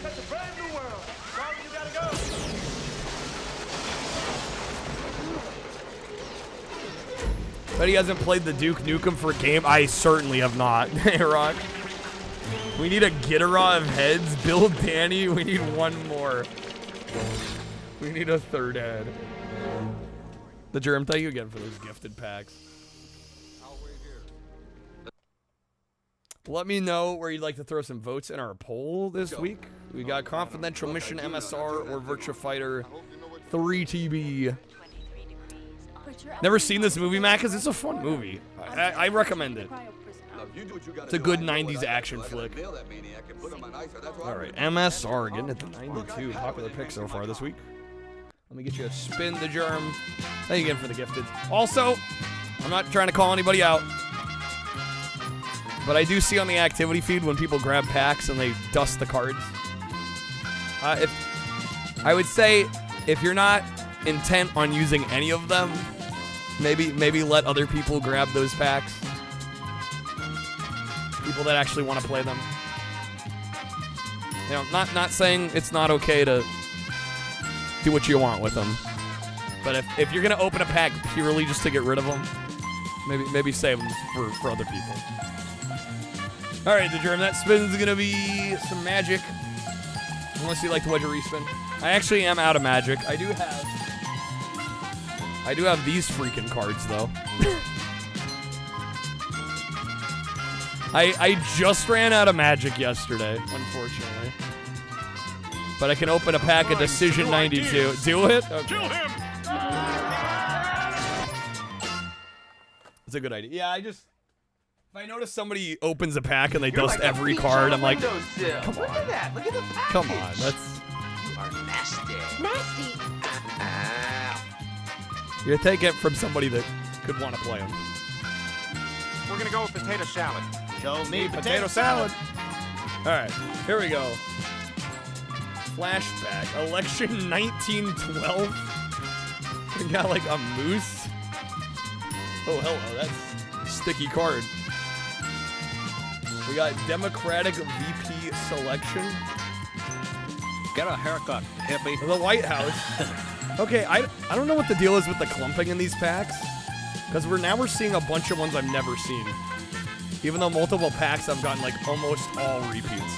That's a brand new world. Well, you gotta go. Bet he hasn't played the Duke Nukem for a game. I certainly have not. Hey, Rock. We need a Gitara of heads. Bill Danny. We need one more. We need a third head. The Germ, thank you again for those gifted packs. Let me know where you'd like to throw some votes in our poll this week. We got Confidential Mission MSR or Virtua Fighter 3TB. Never seen this movie, Matt, because it's a fun movie. I recommend it. It's a good 90s action flick. Alright, MSR, getting it to 92. Popular pick so far this week. Let me get you a spin the Germ. Thank you again for the gifted. Also, I'm not trying to call anybody out, but I do see on the activity feed when people grab packs and they dust the cards. I would say if you're not intent on using any of them, maybe let other people grab those packs. People that actually want to play them. You know, not saying it's not okay to do what you want with them, but if you're gonna open a pack purely just to get rid of them, maybe save them for other people. All right, the Germ, that spin's gonna be some magic, unless you like to wedge a respin. I actually am out of magic. I do have these freaking cards though. I just ran out of magic yesterday, unfortunately. But I can open a pack of Decision 92. Do it? Okay. Kill him! It's a good idea. Yeah, if I notice somebody opens a pack and they dust every card, I'm like, come on. Look at that. Look at the package. Come on, that's... You are nasty. Nasty. You're gonna take it from somebody that could want to play them. We're gonna go with potato salad. Show me Potato salad. All right, here we go. Flashback. Election 1912. We got like a moose. Oh, hello. That's a sticky card. We got Democratic VP selection. Get a haircut, hippie. The White House. Okay, I don't know what the deal is with the clumping in these packs, because we're seeing a bunch of ones I've never seen. Even though multiple packs, I've gotten like almost all repeats.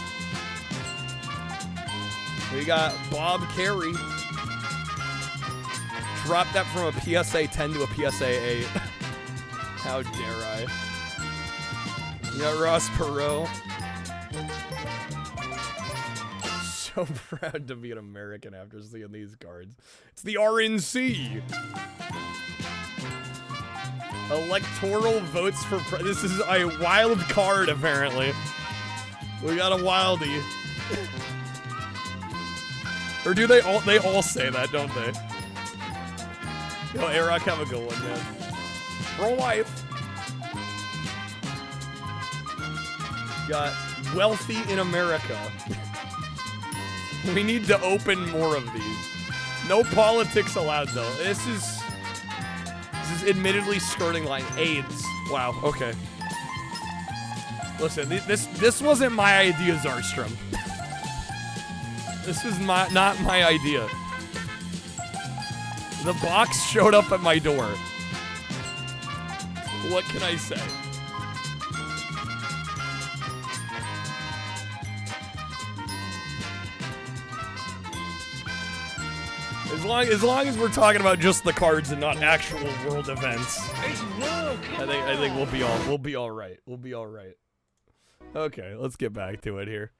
We got Bob Carey. Dropped that from a PSA 10 to a PSA 8. How dare I? We got Ross Perot. So proud to be an American after seeing these cards. It's the RNC. Electoral votes for this is a wild card, apparently. We got a wildie. Or do they all say that, don't they? Yo, A-Rock, have a good one, man. Pro-life. Got wealthy in America. We need to open more of these. No politics allowed, though. This is admittedly skirting line. AIDS. Wow, okay. Listen, this wasn't my idea, Zarstrom. This is not my idea. The box showed up at my door. What can I say? As long as we're talking about just the cards and not actual world events, I think we'll be all right. We'll be all right. Okay, let's get back to it here.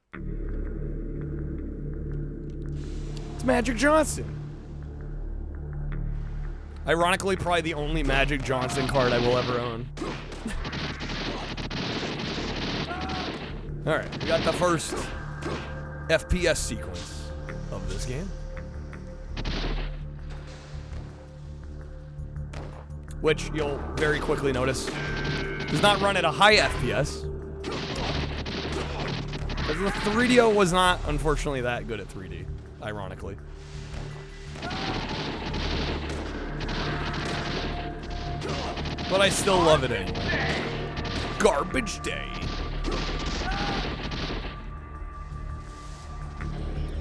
It's Magic Johnson. Ironically, probably the only Magic Johnson card I will ever own. All right, we got the first FPS sequence of this game, which you'll very quickly notice does not run at a high FPS. Because the 3DO was not, unfortunately, that good at 3D, ironically. But I still love it anyway. Garbage Day.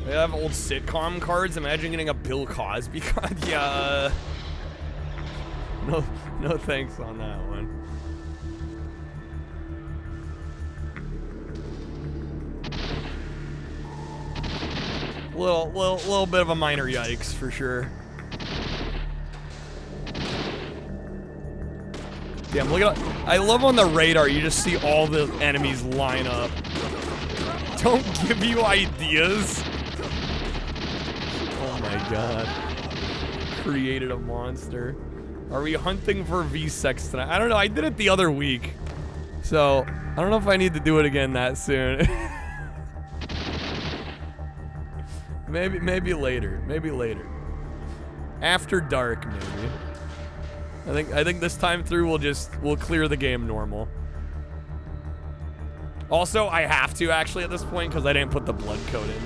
They have old sitcom cards. Imagine getting a Bill Cosby card. Yeah. No thanks on that one. Little bit of a minor yikes for sure. Damn, look at that. I love on the radar, you just see all the enemies line up. Don't give you ideas. Oh my god. Created a monster. Are we hunting for V6 tonight? I don't know, I did it the other week. So, I don't know if I need to do it again that soon. Maybe later. Maybe later. After dark, maybe. I think this time through we'll clear the game normal. Also, I have to actually at this point because I didn't put the blood code in.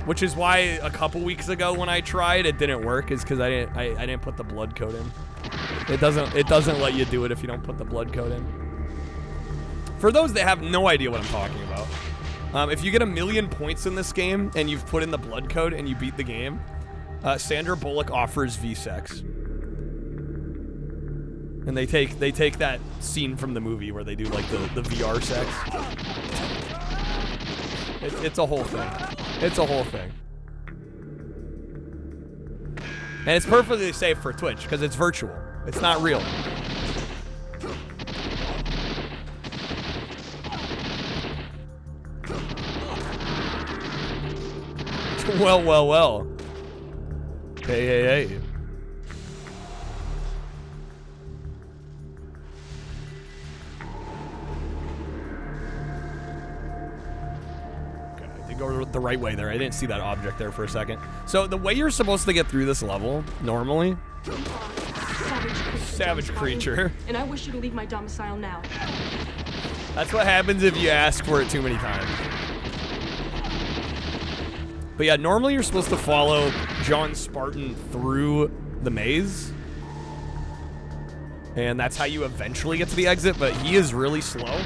Which is why a couple weeks ago when I tried it didn't work, is because I didn't put the blood code in. It doesn't let you do it if you don't put the blood code in. For those that have no idea what I'm talking about, if you get 1,000,000 points in this game and you've put in the blood code and you beat the game, Sandra Bullock offers V-Sex. And they take that scene from the movie where they do like the VR sex. It's a whole thing. It's a whole thing. And it's perfectly safe for Twitch because it's virtual. It's not real. Well. Hey. Go the right way there. I didn't see that object there for a second. So the way you're supposed to get through this level normally, savage creature. And I wish you to leave my domicile now. That's what happens if you ask for it too many times. But yeah, normally you're supposed to follow John Spartan through the maze. And that's how you eventually get to the exit, but he is really slow.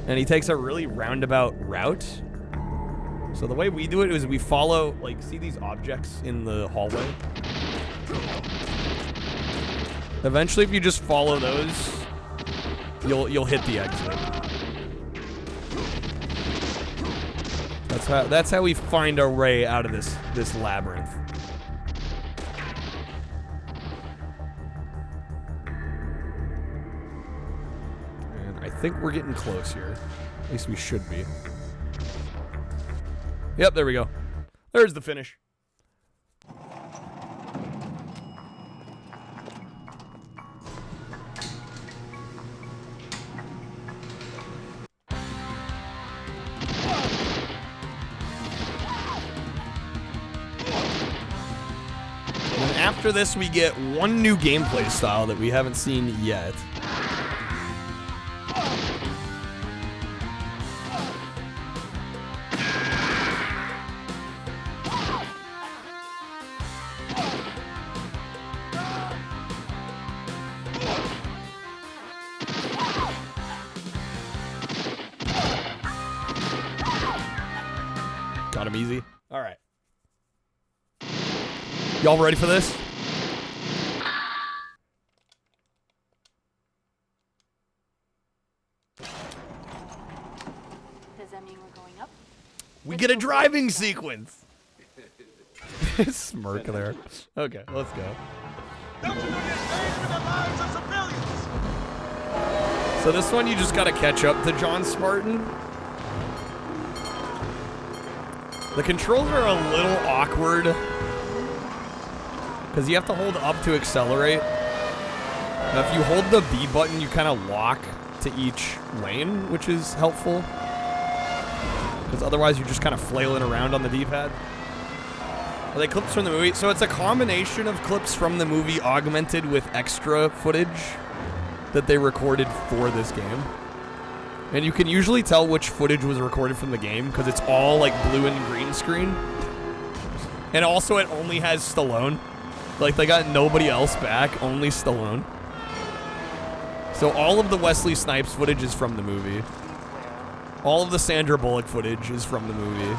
And he takes a really roundabout route. So the way we do it is we follow, like, see these objects in the hallway? Eventually, if you just follow those, you'll hit the exit. That's how we find our way out of this labyrinth. And I think we're getting close here. At least we should be. Yep, there we go. There's the finish. And after this, we get one new gameplay style that we haven't seen yet. Got him easy. All right. Y'all ready for this? Does that mean we're going up? We get a driving sequence. Smirk there. Okay, let's go. So this one, you just gotta catch up to John Spartan. The controls are a little awkward because you have to hold up to accelerate. Now, if you hold the B button, you kind of lock to each lane, which is helpful. Because otherwise, you're just kind of flailing around on the D-pad. Are they clips from the movie? So it's a combination of clips from the movie augmented with extra footage that they recorded for this game. And you can usually tell which footage was recorded from the game because it's all like blue and green screen. And also it only has Stallone. Like they got nobody else back, only Stallone. So all of the Wesley Snipes footage is from the movie. All of the Sandra Bullock footage is from the movie.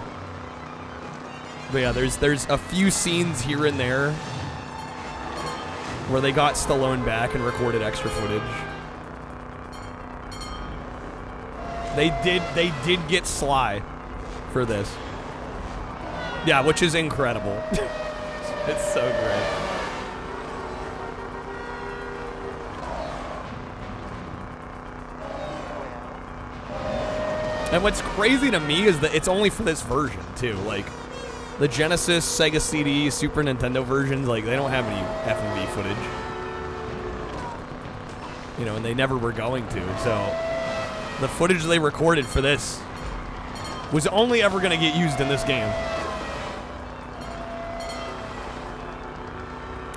But yeah, there's a few scenes here and there where they got Stallone back and recorded extra footage. They did get Sly for this. Yeah, which is incredible. It's so great. And what's crazy to me is that it's only for this version too. Like the Genesis, Sega CD, Super Nintendo versions, like they don't have any FMV footage. You know, and they never were going to. So the footage they recorded for this was only ever going to get used in this game.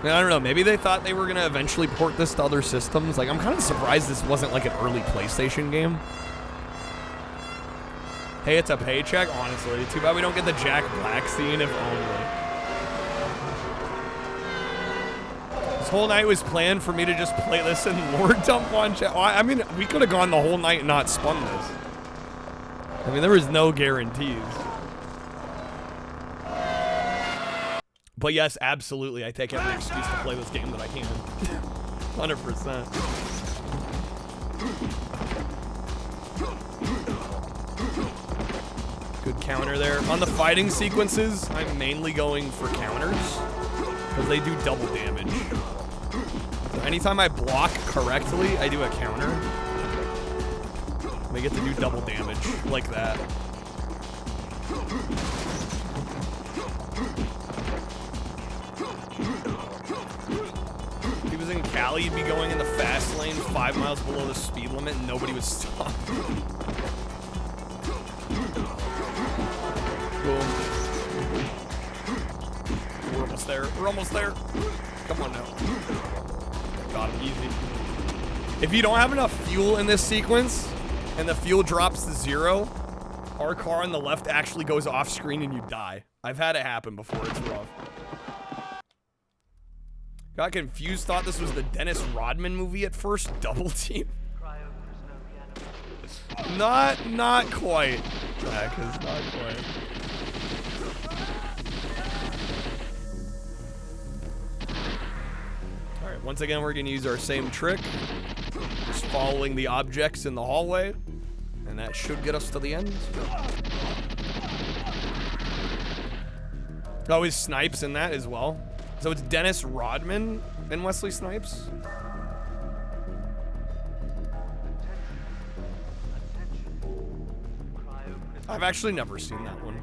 And I don't know, maybe they thought they were going to eventually port this to other systems. Like, I'm kind of surprised this wasn't like an early PlayStation game. Hey, it's a paycheck, honestly. Too bad we don't get the Jack Black scene, if only. This whole night was planned for me to just play this and Lord dump on chat. I mean, we could have gone the whole night and not spun this. I mean, there was no guarantees. But yes, absolutely, I take every excuse to play this game that I can. 100%. Good counter there. On the fighting sequences, I'm mainly going for counters because they do double damage. So anytime I block correctly, I do a counter. They get to do double damage like that. If he was in Cali, he'd be going in the fast lane 5 miles below the speed limit and nobody would stop. Cool. We're almost there. We're almost there. Come on now. Got him easy. If you don't have enough fuel in this sequence and the fuel drops to 0, our car on the left actually goes off screen and you die. I've had it happen before. It's rough. Got confused, thought this was the Dennis Rodman movie at first. Double Team. Not quite. Jack is not quite. Alright, once again, we're going to use our same trick. Just following the objects in the hallway. And that should get us to the end. Oh, is Snipes in that as well? So it's Dennis Rodman and Wesley Snipes? I've actually never seen that one.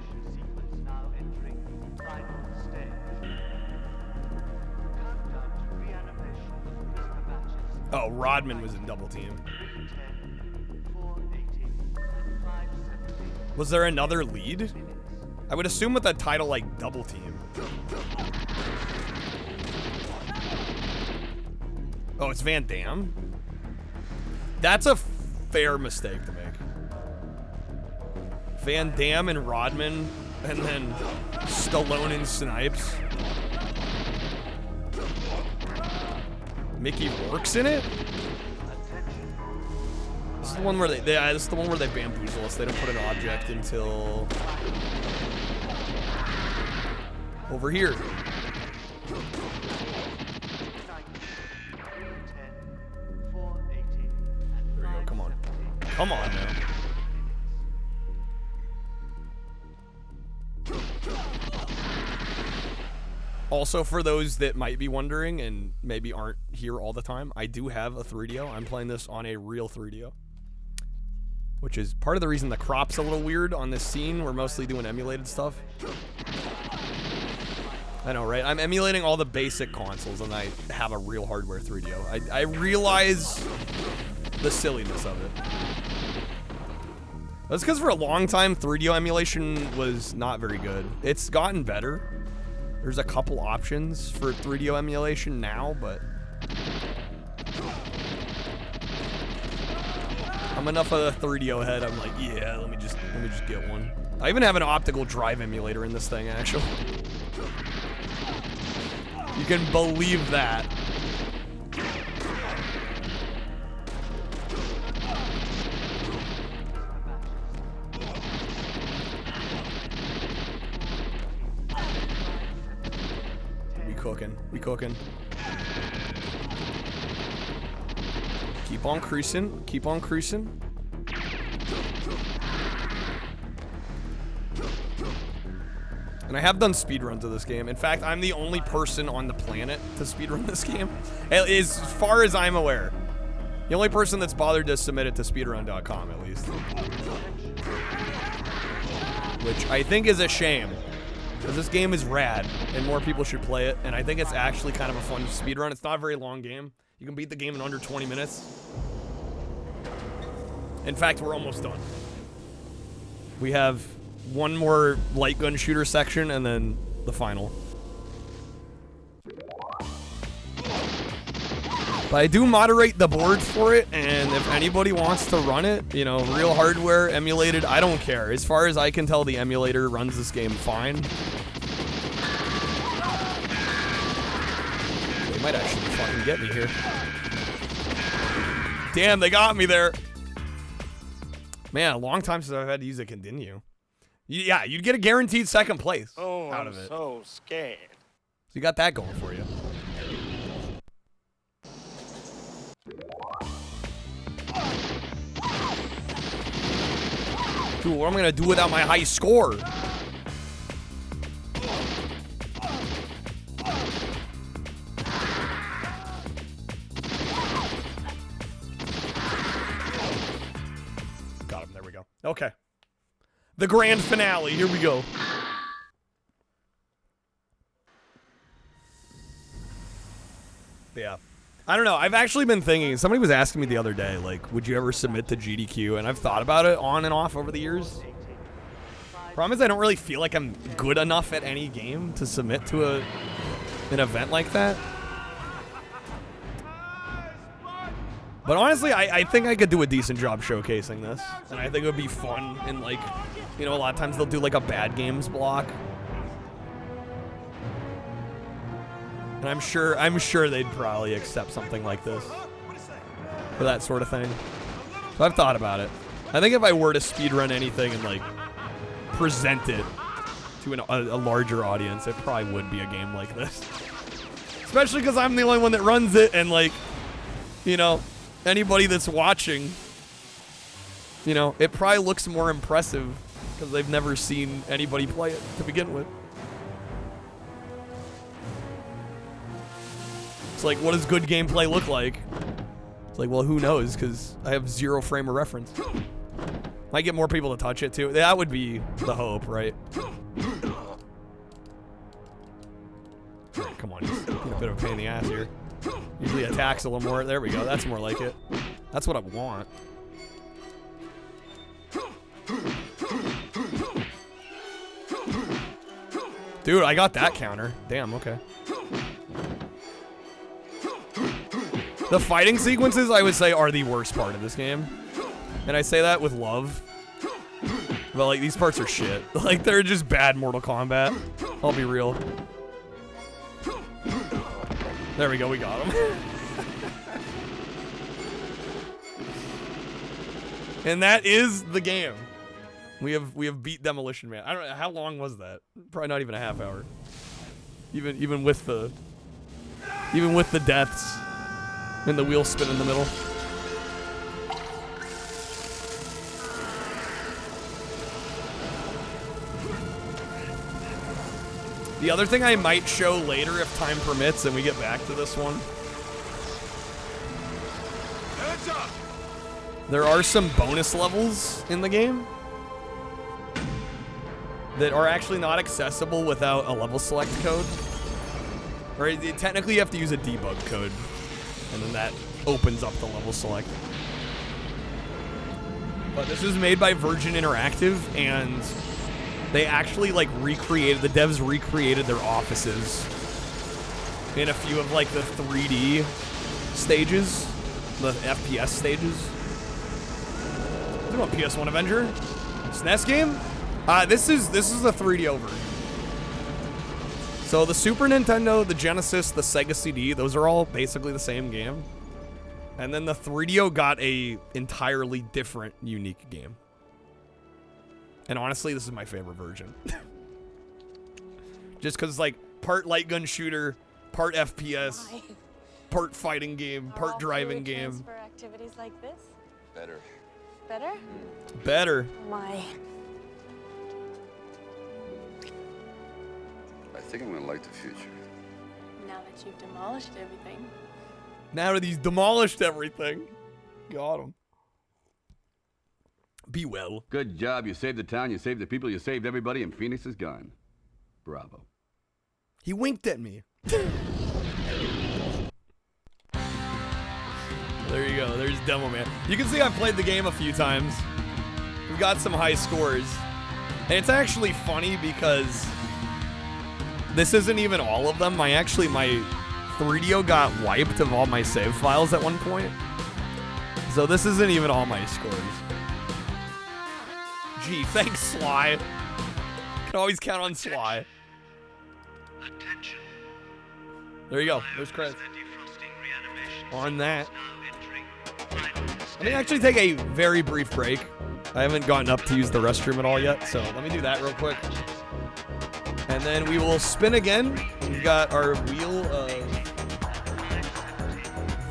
Oh, Rodman was in Double Team. Was there another lead? I would assume with a title like Double Team. Oh, it's Van Damme? That's a fair mistake to make. Van Damme and Rodman, and then Stallone and Snipes. Mickey Rourke's in it? This is the one where this is the one where they bamboozle us. They don't put an object until over here. There we go. Come on. Come on now. Also, for those that might be wondering and maybe aren't here all the time, I do have a 3DO. I'm playing this on a real 3DO. Which is part of the reason the crop's a little weird on this scene. We're mostly doing emulated stuff. I know, right? I'm emulating all the basic consoles, and I have a real hardware 3DO. I realize the silliness of it. That's because for a long time, 3DO emulation was not very good. It's gotten better. There's a couple options for 3DO emulation now, but I'm enough of a 3DO head. I'm like, yeah, let me just get one. I even have an optical drive emulator in this thing, actually. You can believe that. We cooking. Keep on cruising. Keep on cruising. And I have done speedruns of this game. In fact, I'm the only person on the planet to speedrun this game. As far as I'm aware. The only person that's bothered to submit it to speedrun.com, at least. Which I think is a shame. Because this game is rad, and more people should play it, and I think it's actually kind of a fun speedrun. It's not a very long game. You can beat the game in under 20 minutes. In fact, we're almost done. We have one more light gun shooter section, and then the final. But I do moderate the boards for it, and if anybody wants to run it, you know, real hardware, emulated, I don't care. As far as I can tell, the emulator runs this game fine. They might actually fucking get me here. Damn, they got me there. Man, a long time since I've had to use a continue. Yeah, you'd get a guaranteed second place out of it. So scared. So you got that going for you. Dude, what am I gonna do without my high score? Got him, there we go. Okay. The grand finale, here we go. Yeah. I don't know, I've actually been thinking, somebody was asking me the other day, like, would you ever submit to GDQ? And I've thought about it on and off over the years. Problem is I don't really feel like I'm good enough at any game to submit to an event like that. But honestly, I think I could do a decent job showcasing this. And I think it would be fun, and like, you know, a lot of times they'll do like a bad games block. And I'm sure they'd probably accept something like this for that sort of thing. So I've thought about it. I think if I were to speedrun anything and like present it to a larger audience, it probably would be a game like this. Especially because I'm the only one that runs it, and like, you know, anybody that's watching, you know, it probably looks more impressive because they've never seen anybody play it to begin with. It's like, what does good gameplay look like? It's like, well, who knows, because I have 0 frame of reference. Might get more people to touch it, too. That would be the hope, right? Come on, just a bit of a pain in the ass here. Usually attacks a little more. There we go. That's more like it. That's what I want. Dude, I got that counter. Damn, okay. The fighting sequences, I would say, are the worst part of this game. And I say that with love. But, like, these parts are shit. Like, they're just bad Mortal Kombat. I'll be real. There we go, we got him. And that is the game. We have beat Demolition Man. I don't know, how long was that? Probably not even a half hour. Even with the deaths. And the wheel spin in the middle. The other thing I might show later if time permits and we get back to this one. Heads up! There are some bonus levels in the game that are actually not accessible without a level select code. Or technically you have to use a debug code, and then that opens up the level select. But this is made by Virgin Interactive, and they actually like recreated, the devs recreated their offices in a few of like the 3D stages, the FPS stages. Is it on PS1 Avenger? SNES game? This is the 3DO version. So the Super Nintendo, the Genesis, the Sega CD, those are all basically the same game. And then the 3DO got a entirely different, unique game. And honestly, this is my favorite version. Just because, like, part light gun shooter, part FPS, part fighting game, part driving game. For activities like this? Better. Better? Better. My. I think I'm gonna like the future. Now that you've demolished everything. Now that he's demolished everything. Got him. Be well. Good job. You saved the town, you saved the people, you saved everybody, and Phoenix is gone. Bravo. He winked at me. There you go. There's Demo Man. You can see I've played the game a few times. We've got some high scores. And it's actually funny because this isn't even all of them. My 3DO got wiped of all my save files at one point. So this isn't even all my scores. Gee, thanks, Sly. Can always count on Sly. There you go. There's credits. On that. Let me actually take a very brief break. I haven't gotten up to use the restroom at all yet, so let me do that real quick. And then we will spin again. We've got our wheel of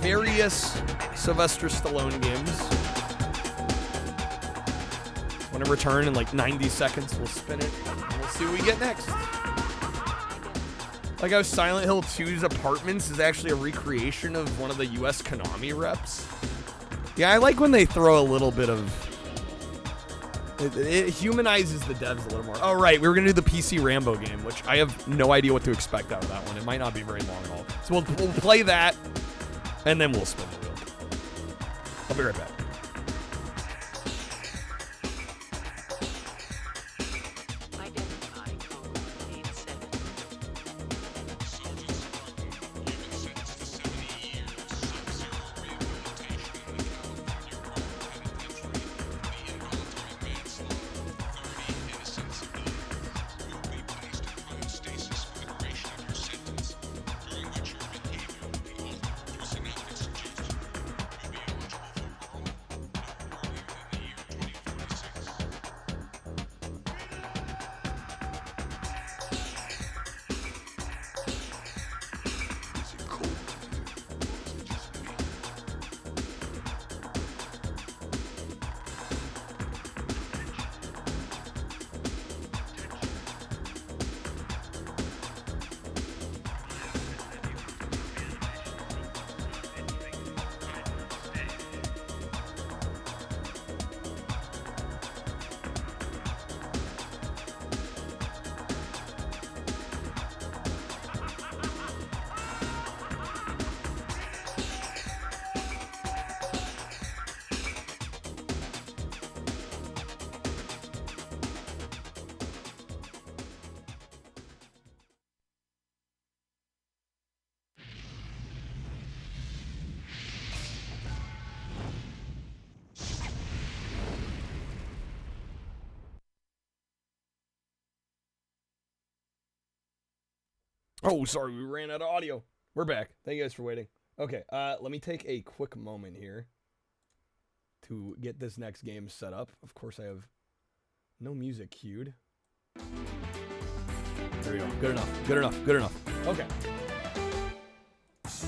various Sylvester Stallone games. When I return in like 90 seconds, we'll spin it. And we'll see what we get next. Like how Silent Hill 2's Apartments is actually a recreation of one of the US Konami reps. Yeah, I like when they throw a little bit of... It humanizes the devs a little more. Oh, right, we were going to do the PC Rambo game, which I have no idea what to expect out of that one. It might not be very long at all. So we'll play that, and then we'll spin the wheel. I'll be right back. Oh, sorry, we ran out of audio. We're back. Thank you guys for waiting. Okay, let me take a quick moment here to get this next game set up. Of course, I have no music queued. There we go. Good enough. Good enough. Good enough. Okay.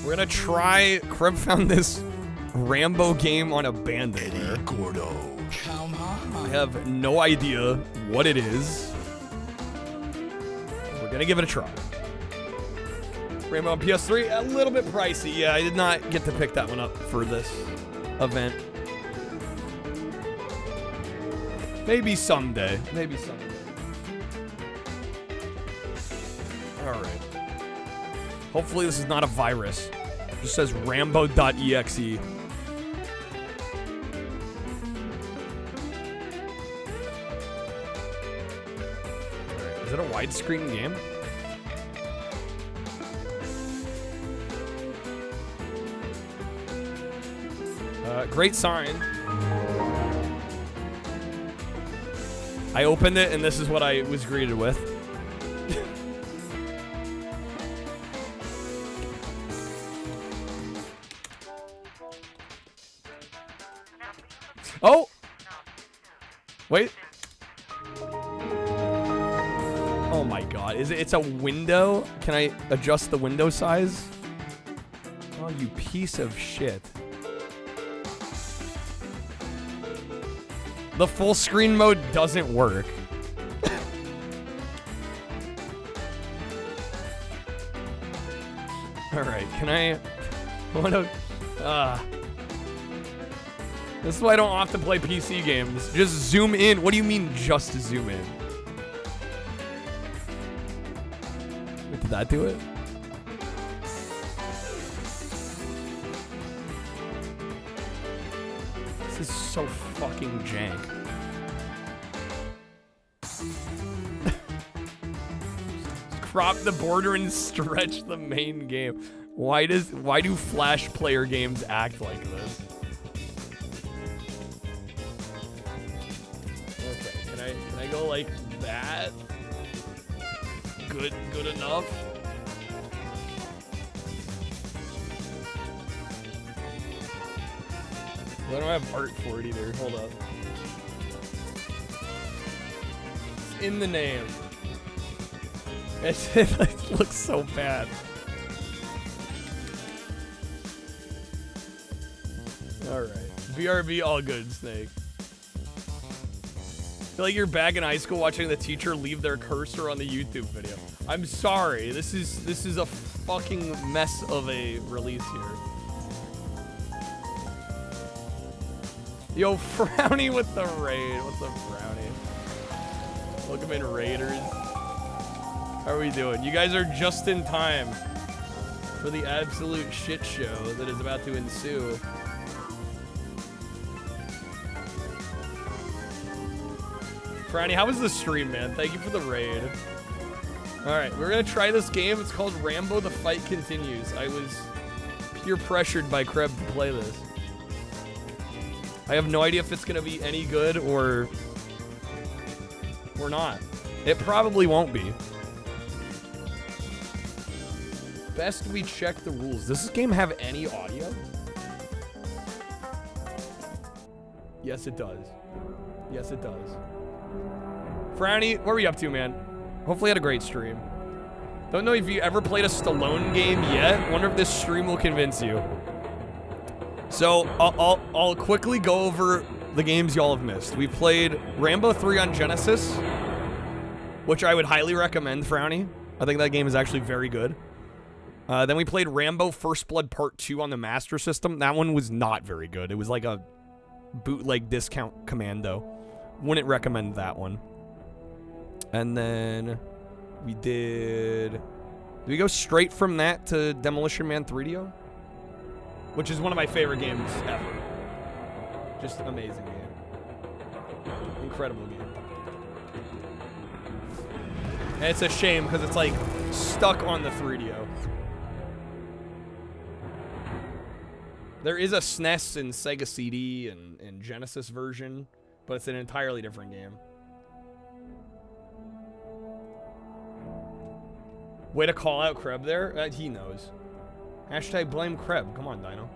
We're gonna try... Kreb found this Rambo game on Abandonware. I have no idea what it is. We're Gonna give it a try. Rambo on PS3, a little bit pricey. Yeah, I did not get to pick that one up for this event. Maybe someday. Maybe someday. Alright. Hopefully this is not a virus. It just says Rambo.exe. Alright, is it a widescreen game? Great sign. I opened it and this is what I was greeted with. Oh! Wait. Oh my god. It's a window? Can I adjust the window size? Oh, you piece of shit. The full screen mode doesn't work. Alright, can I wanna this is why I don't often play PC games. Just zoom in. What do you mean just zoom in? Wait, did that do it? This is so fucking jank. Crop the border and stretch the main game. Why do Flash player games act like this? Okay, can I go like that? Good enough. I don't have art for it either. Hold up. It's in the name. It looks so bad. Alright. BRB, all good, Snake. I feel like you're back in high school watching the teacher leave their cursor on the YouTube video. I'm sorry. This is a fucking mess of a release here. Yo, Frowny with the raid. What's up, Frowny? Welcome in, Raiders. How are we doing? You guys are just in time for the absolute shit show that is about to ensue. Frowny, how was the stream, man? Thank you for the raid. Alright, we're gonna try this game. It's called Rambo: The Fight Continues. I was peer pressured by Kreb to play this. I have no idea if it's gonna be any good or not. It probably won't be. Best we check the rules. Does this game have any audio? Yes, it does. Yes, it does. Frowny, what were you up to, man? Hopefully you had a great stream. Don't know if you ever played a Stallone game yet. Wonder if this stream will convince you. So, I'll quickly go over the games y'all have missed. We played Rambo 3 on Genesis, which I would highly recommend, Frowny. I think that game is actually very good. Then we played Rambo First Blood Part 2 on the Master System. That one was not very good. It was like a bootleg discount commando. Wouldn't recommend that one. And then we did we go straight from that to Demolition Man 3DO? Which is one of my favorite games ever. Just an amazing game. Incredible game. And it's a shame because it's like stuck on the 3DO. There is a SNES and Sega CD and Genesis version, but it's an entirely different game. Way to call out Kreb there. He knows. Hashtag blame Kreb. Come on, Dino.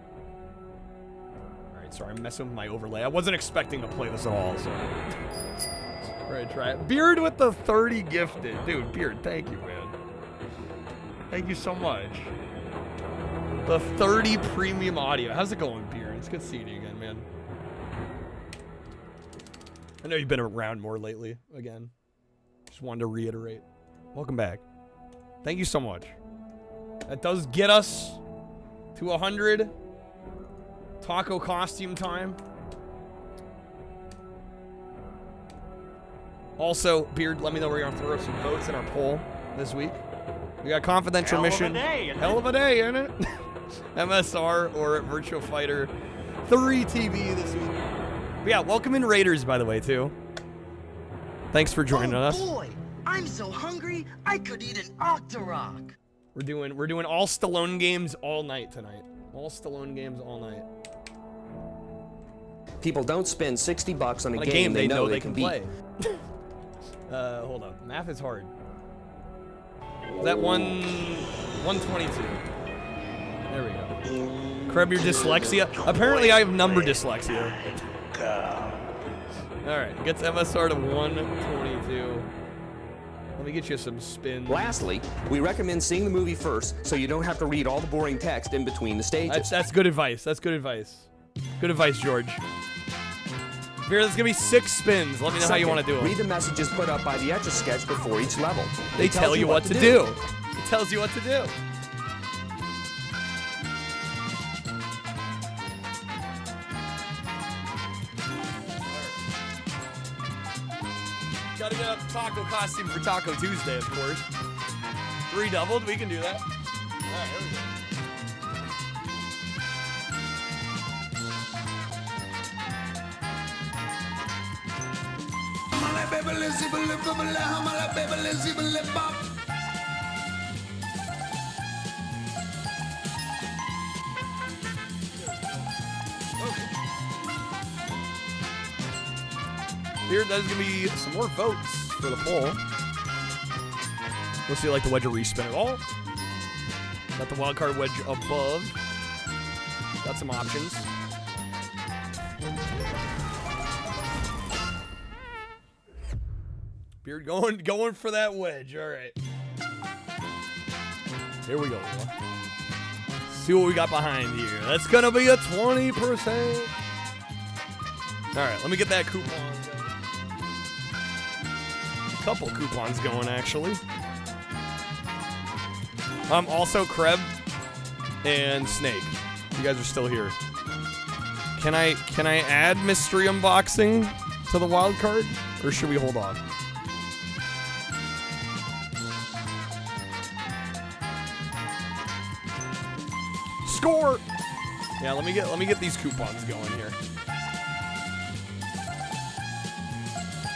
Alright, sorry, I'm messing with my overlay. I wasn't expecting to play this at all, so. Alright, try it. Beard with the 30 gifted. Dude, Beard, thank you, man. Thank you so much. The 30 premium audio. How's it going, Beard? It's good seeing you again, man. I know you've been around more lately, again. Just wanted to reiterate. Welcome back. Thank you so much. That does get us to 100. Taco costume time. Also, Beard, let me know where you're going to throw some votes in our poll this week. We got confidential mission. Hell of a day, isn't it? MSR or Virtual Fighter 3 TV this week. But yeah, welcome in Raiders, by the way, too. Thanks for joining us. Boy, I'm so hungry, I could eat an Octorok. We're doing all Stallone games all night tonight. All Stallone games all night. People don't spend $60 on a game they know they can play. Hold up. Math is hard. Is that 122? There we go. Crab your dyslexia. Apparently I have number dyslexia. Alright, gets MSR to 122. Let me get you some spins. Lastly, we recommend seeing the movie first so you don't have to read all the boring text in between the stages. That's good advice. That's good advice. Good advice, George. Here, there's gonna be 6 spins. Let me know how you want to do them. Read the messages put up by the Etch-a-Sketch before each level. They tell you what to do. It tells you what to do. Gotta get a taco costume for Taco Tuesday, of course. 3 doubled, we can do that. Alright, here we go. Here, there's gonna be some more votes for the poll. We'll see, like the wedge or respin at all. Got the wildcard wedge above. Got some options. Beard going for that wedge. All right. Here we go. See what we got behind here. That's gonna be a 20%. All right, let me get that coupon going. A couple coupons going, actually. Also Kreb and Snake. You guys are still here. Can I add mystery unboxing to the wild card, or should we hold on? Score! Yeah, let me get these coupons going here.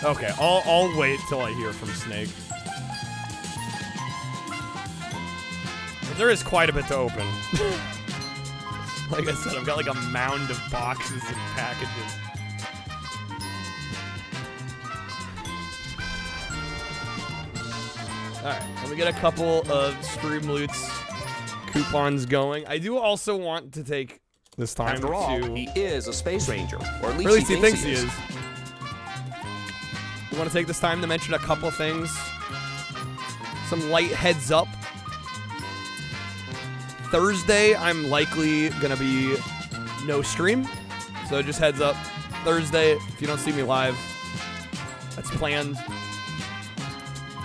Okay, I'll wait till I hear from Snake. But there is quite a bit to open. Like I said, I've got like a mound of boxes and packages. Alright, let me get a couple of Streamloots coupons going. I do also want to take this time After all, to... he is a space ranger, or at least he thinks he is. We want to take this time to mention a couple things. Some light heads up. Thursday, I'm likely going to be no stream. So just heads up. Thursday, if you don't see me live, that's planned.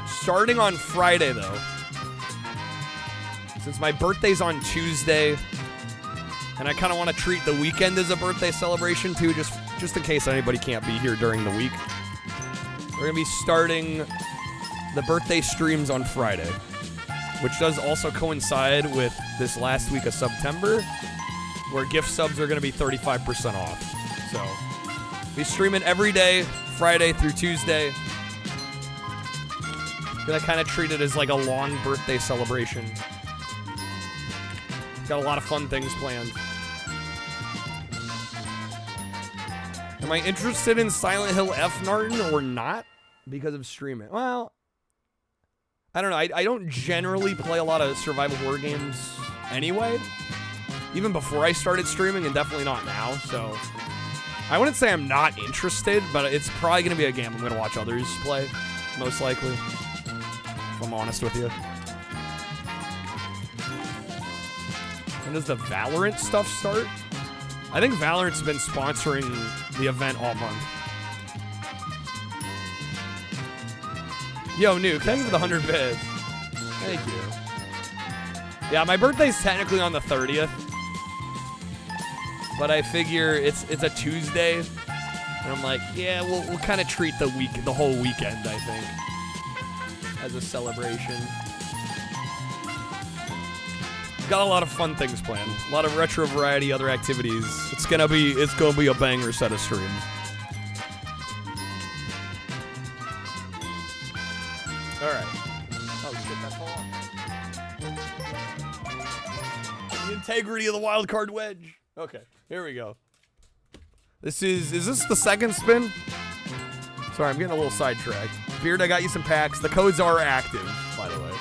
Starting on Friday, though, since my birthday's on Tuesday, and I kind of want to treat the weekend as a birthday celebration, too, just in case anybody can't be here during the week. We're going to be starting the birthday streams on Friday, which does also coincide with this last week of September, where gift subs are going to be 35% off. So, be streaming every day, Friday through Tuesday. Gonna kind of treat it as like a long birthday celebration. Got a lot of fun things planned. Am I interested in Silent Hill F, Narton, or not? Because of streaming. Well, I don't know. I don't generally play a lot of survival horror games anyway. Even before I started streaming, and definitely not now. So, I wouldn't say I'm not interested, but it's probably going to be a game I'm going to watch others play. Most likely. If I'm honest with you. When does the Valorant stuff start? I think Valorant's been sponsoring the event all month. Yo, Nuke, thank you for the 100 bits. Thank you. Yeah, my birthday's technically on the 30th. But I figure it's a Tuesday. And I'm like, yeah, we'll kind of treat the whole weekend, I think, as a celebration. Got a lot of fun things planned. A lot of retro variety, other activities. It's gonna be a banger set of streams. All right. Oh shit, that's all. The integrity of the wild card wedge. Okay, here we go. Is this the second spin? Sorry, I'm getting a little sidetracked. Beard, I got you some packs. The codes are active, by the way.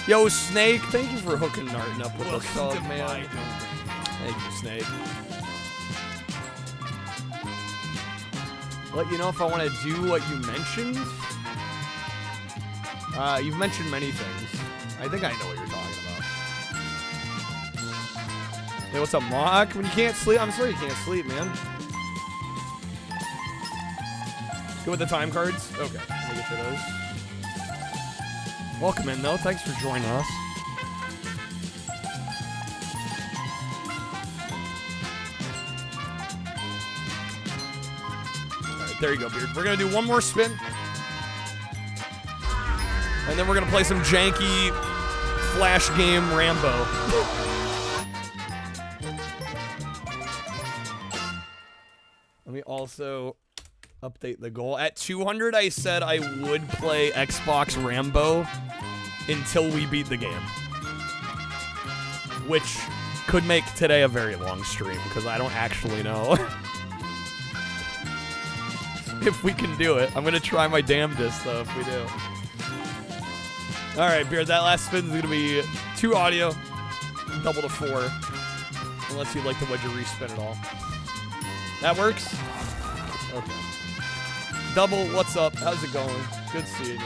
Yo, Snake, thank you for hooking Narton up with the sub, man. Thank you, Snake. Let you know if I want to do what you mentioned. You've mentioned many things. I think I know what you're talking about. Hey, what's up, Mock? When you can't sleep, I'm sorry you can't sleep, man. Go with the time cards? Okay, let me get to those. Welcome in, though. Thanks for joining us. All right, there you go, Beard. We're going to do one more spin. And then we're going to play some janky Flash game Rambo. Let me also update the goal. At 200, I said I would play Xbox Rambo until we beat the game. Which could make today a very long stream, because I don't actually know if we can do it. I'm going to try my damnedest, though, if we do. All right, Beard, that last spin is going to be 2 audio, double to 4, unless you'd like to wedge a respin at all. That works? Okay. Double, what's up? How's it going? Good seeing you.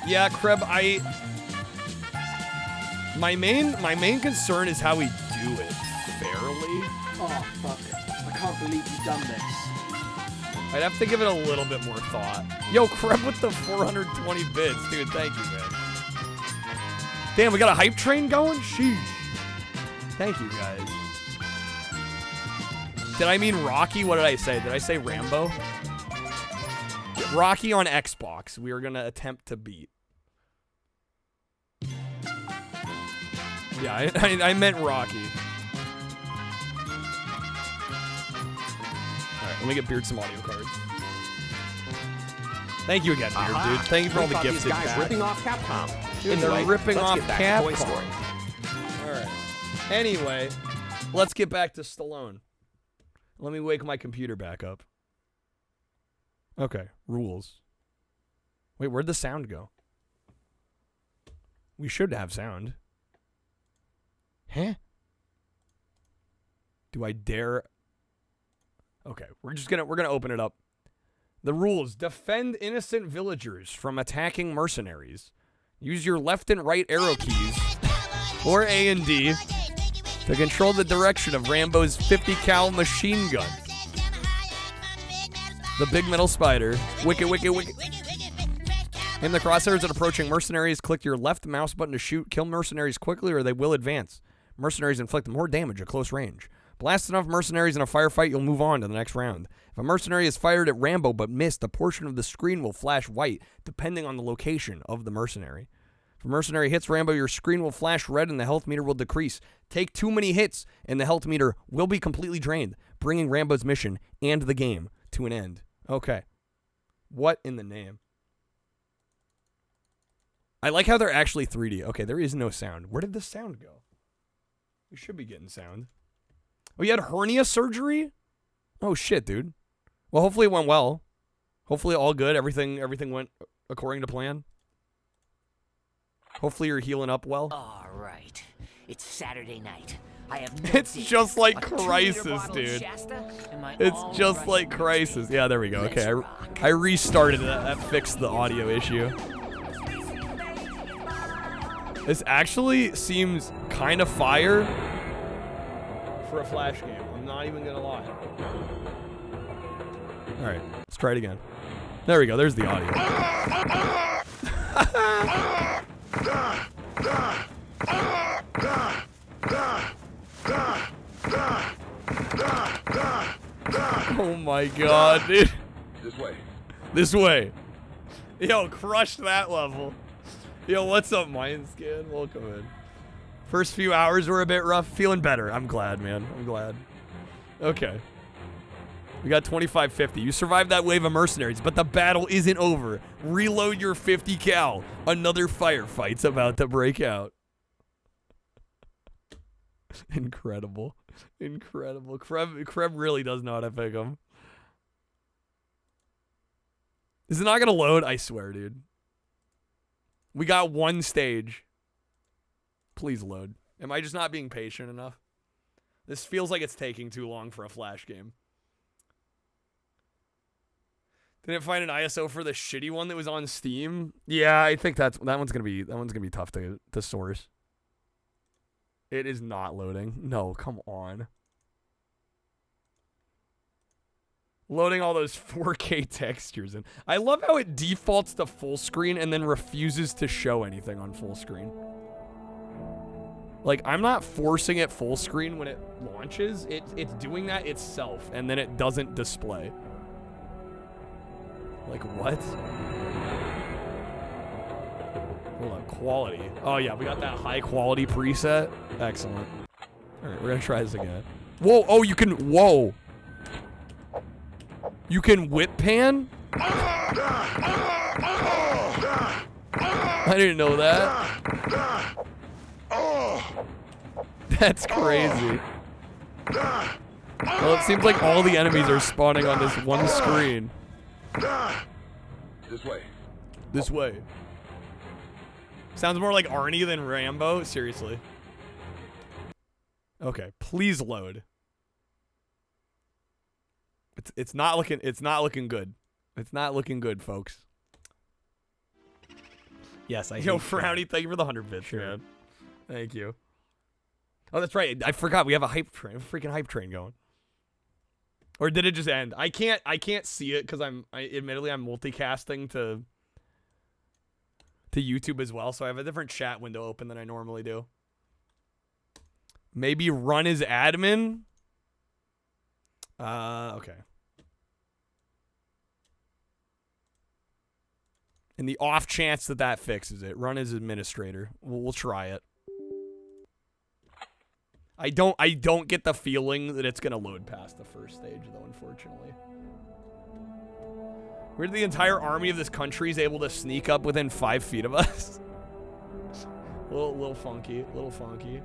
Yeah, Kreb, my main concern is how we do it fairly. Oh, fuck. I can't believe you've done this. I'd have to give it a little bit more thought. Yo, Kreb with the 420 bits. Dude, thank you, man. Damn, we got a hype train going? Sheesh. Thank you, guys. Did I mean Rocky? What did I say? Did I say Rambo? Rocky on Xbox. We are going to attempt to beat. Yeah, I meant Rocky. Alright, let me get Beard some audio cards. Thank you again, Beard, dude. Thank you for all the gifted guys ripping off Capcom. Dude, Anyway, they're ripping let's off get back to Toy Capcom. Story. Alright. Anyway, let's get back to Stallone. Let me wake my computer back up. Okay, rules. Wait, where'd the sound go? We should have sound. Huh? Do I dare? Okay, we're gonna open it up. The rules: defend innocent villagers from attacking mercenaries. Use your left and right arrow keys, or A and D, to control the direction of Rambo's 50 cal machine gun. The big metal spider. Wicket, wicket, wicket. Aim the crosshairs at approaching mercenaries. Click your left mouse button to shoot. Kill mercenaries quickly or they will advance. Mercenaries inflict more damage at close range. Blast enough mercenaries in a firefight, you'll move on to the next round. If a mercenary is fired at Rambo but missed, a portion of the screen will flash white, depending on the location of the mercenary. If a mercenary hits Rambo, your screen will flash red and the health meter will decrease. Take too many hits and the health meter will be completely drained, bringing Rambo's mission and the game to an end. Okay. What in the name? I like how they're actually 3D. Okay, there is no sound. Where did the sound go? We should be getting sound. Oh, you had hernia surgery? Oh, shit, dude. Well, hopefully it went well. Hopefully all good. Everything went according to plan. Hopefully you're healing up well. All right. It's Saturday night. I have no It's just like Crisis, dude. It's just like Crisis. Yeah, there we go. Okay, I restarted it. That fixed the audio issue. This actually seems kind of fire for a Flash game. I'm not not even gonna lie. All right, let's try it again. There we go. There's the audio. Oh my god, dude. This way. This way. Yo, crushed that level. Yo, what's up, Mindscan? Welcome in. First few hours were a bit rough. Feeling better. I'm glad, man. I'm glad. Okay. We got 2550. You survived that wave of mercenaries, but the battle isn't over. Reload your 50 cal. Another firefight's about to break out. Incredible. Incredible. Kreb really does know how to pick him. Is it not gonna load? I swear, dude. We got one stage. Please load. Am I just not being patient enough? This feels like it's taking too long for a Flash game. Didn't find an ISO for the shitty one that was on Steam? Yeah, I think that one's gonna be tough to source. It is not loading. No, come on. Loading all those 4K textures in. I love how it defaults to full screen and then refuses to show anything on full screen. Like, I'm not forcing it full screen when it launches. It's doing that itself, and then it doesn't display. Like, what? Hold on, quality. Oh, yeah, we got that high quality preset. Excellent. All right, we're going to try this again. Whoa, oh, you can, whoa. You can whip pan? I didn't know that. That's crazy. Well, it seems like all the enemies are spawning on this one screen. This way. This way. Sounds more like Arnie than Rambo. Seriously. Okay, please load. It's not looking good. It's not looking good, folks. Yes, Yo, Frowny, thank you for the 100 bits, man. Thank you. Oh, that's right. I forgot we have a hype train, freaking hype train going. Or did it just end? I can't see it because admittedly I'm multicasting to YouTube as well, so I have a different chat window open than I normally do. Maybe run as admin. Okay. In the off chance that fixes it, run as administrator. We'll try it. I don't get the feeling that it's gonna load past the first stage, though, unfortunately. Where the entire army of this country is able to sneak up within 5 feet of us. little funky, little funky.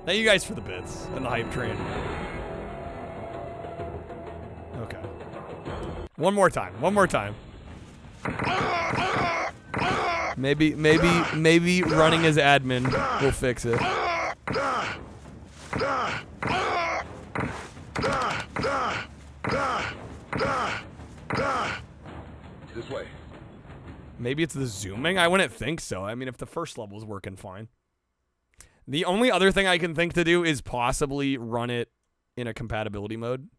Thank you guys for the bits and the hype train. Okay. One more time. Maybe running as admin will fix it. This way. Maybe it's the zooming? I wouldn't think so. I mean, if the first level is working fine. The only other thing I can think to do is possibly run it in a compatibility mode.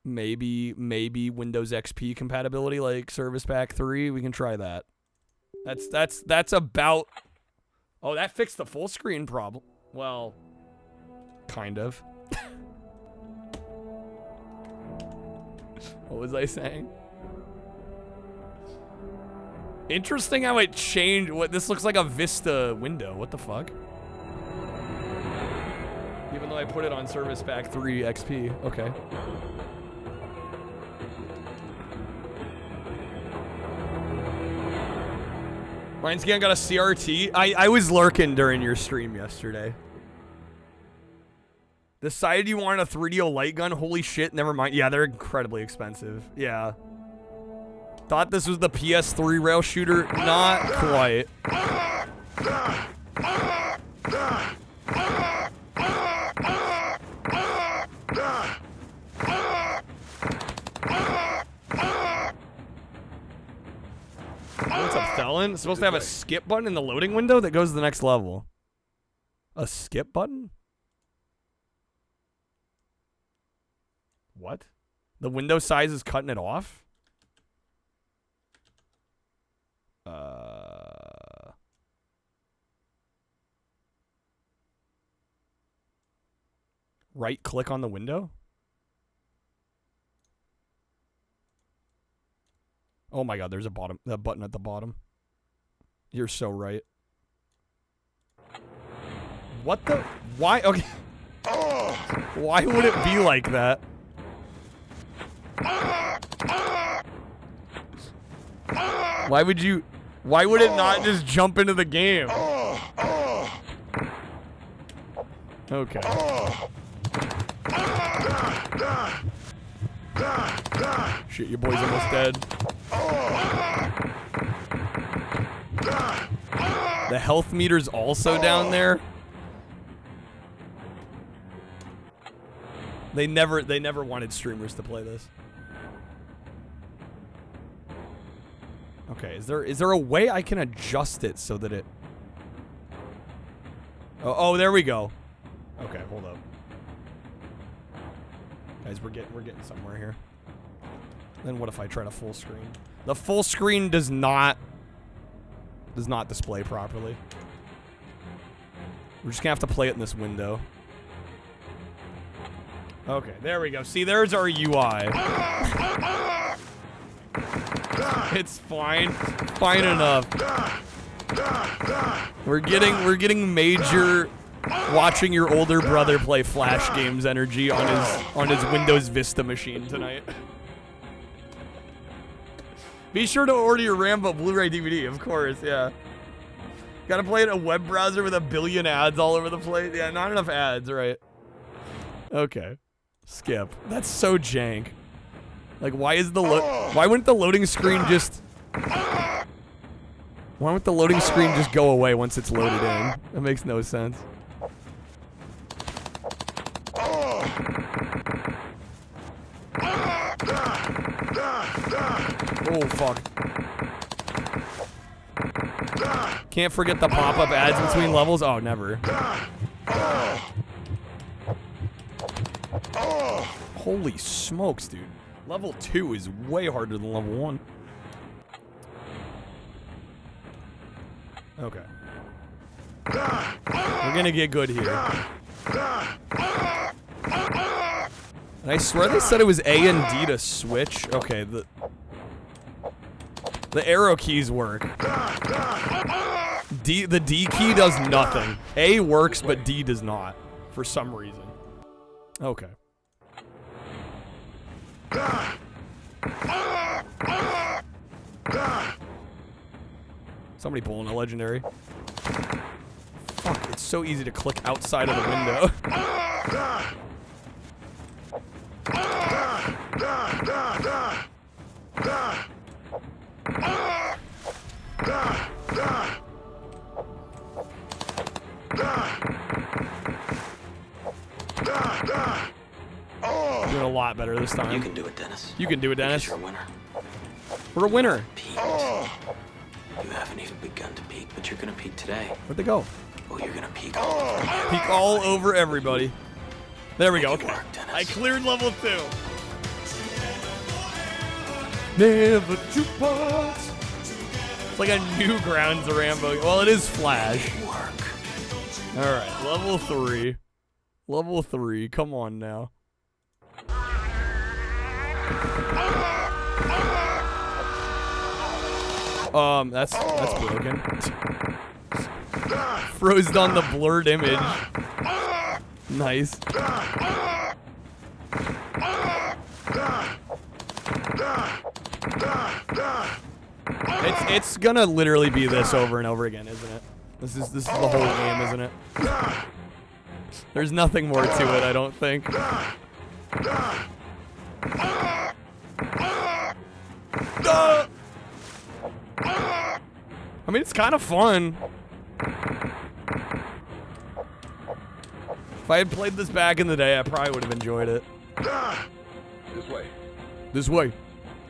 Maybe Windows XP compatibility, like Service Pack 3. We can try that. That's about... Oh, that fixed the full screen problem. Well, kind of. What was I saying? Interesting how it changed. What, this looks like a Vista window. What the fuck? Even though I put it on Service Pack 3 XP. Okay. Mindscan got a CRT. I was lurking during your stream yesterday. Decided you wanted a 3DO light gun? Holy shit, never mind. Yeah, they're incredibly expensive. Yeah. Thought this was the PS3 rail shooter? Not quite. What's up, Stellan? It's supposed to have a skip button in the loading window that goes to the next level. A skip button? What? The window size is cutting it off? Right click on the window? Oh my god, there's a button at the bottom. You're so right. What the? Why? Okay. Why would it be like that? Why would you? Why would it not just jump into the game? Okay. Shit, your boy's almost dead. The health meter's also down there. They never wanted streamers to play this. Okay, is there a way I can adjust it so that it? Oh, there we go. Okay, hold up. Guys, we're getting somewhere here. Then what if I try to full screen? The full screen does not display properly. We're just gonna have to play it in this window. Okay, there we go. See, there's our UI. It's fine. Fine enough. We're getting major watching your older brother play Flash games energy on his Windows Vista machine tonight. Be sure to order your Rambo Blu-ray DVD, of course, yeah. Gotta play it in a web browser with a billion ads all over the place. Yeah, not enough ads, right? Okay. Skip. That's so jank. Like, why wouldn't the loading screen just... Why wouldn't the loading screen just go away once it's loaded in? That makes no sense. Oh, fuck. Can't forget the pop-up ads between levels. Oh, never. Holy smokes, dude. Level 2 is way harder than level 1. Okay. We're gonna get good here. And I swear they said it was A and D to switch. Okay, the arrow keys work. The D key does nothing. A works, but D does not. For some reason. Okay. Somebody pulling a legendary. Fuck, it's so easy to click outside of the window. Doing a lot better this time. You can do it, Dennis. You can do it, Dennis. You're a winner. We're a winner. Peaked. You haven't even begun to peak, but you're gonna peak today. Where'd they go? Oh, you're gonna peak all over. Peek all over everybody. There we go. Okay. I cleared level 2. Never two parts. It's like a new grounds Rambo. Well, it is Flash. All right, level 3. Level 3. Come on now. That's broken. Froze on the blurred image. Nice. It's gonna literally be this over and over again, isn't it? This is the whole game, isn't it? There's nothing more to it, I don't think. I mean, it's kind of fun. If I had played this back in the day, I probably would have enjoyed it. This way. This way.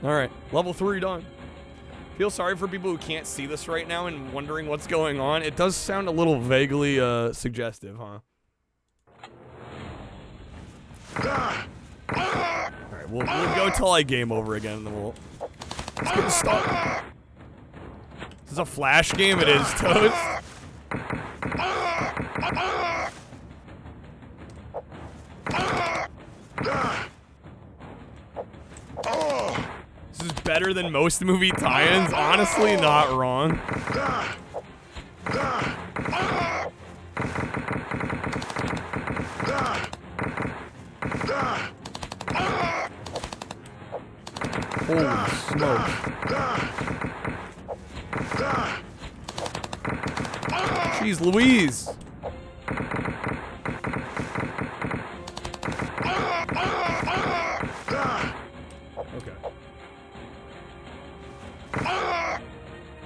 All right, level 3 done. Feel sorry for people who can't see this right now and wondering what's going on. It does sound a little vaguely suggestive, huh? Alright, we'll go till I game over again, and then we'll... Let's get started. This is a Flash game, it is, Toast. This is better than most movie tie-ins. Honestly, not wrong. Holy smoke. Jeez Louise.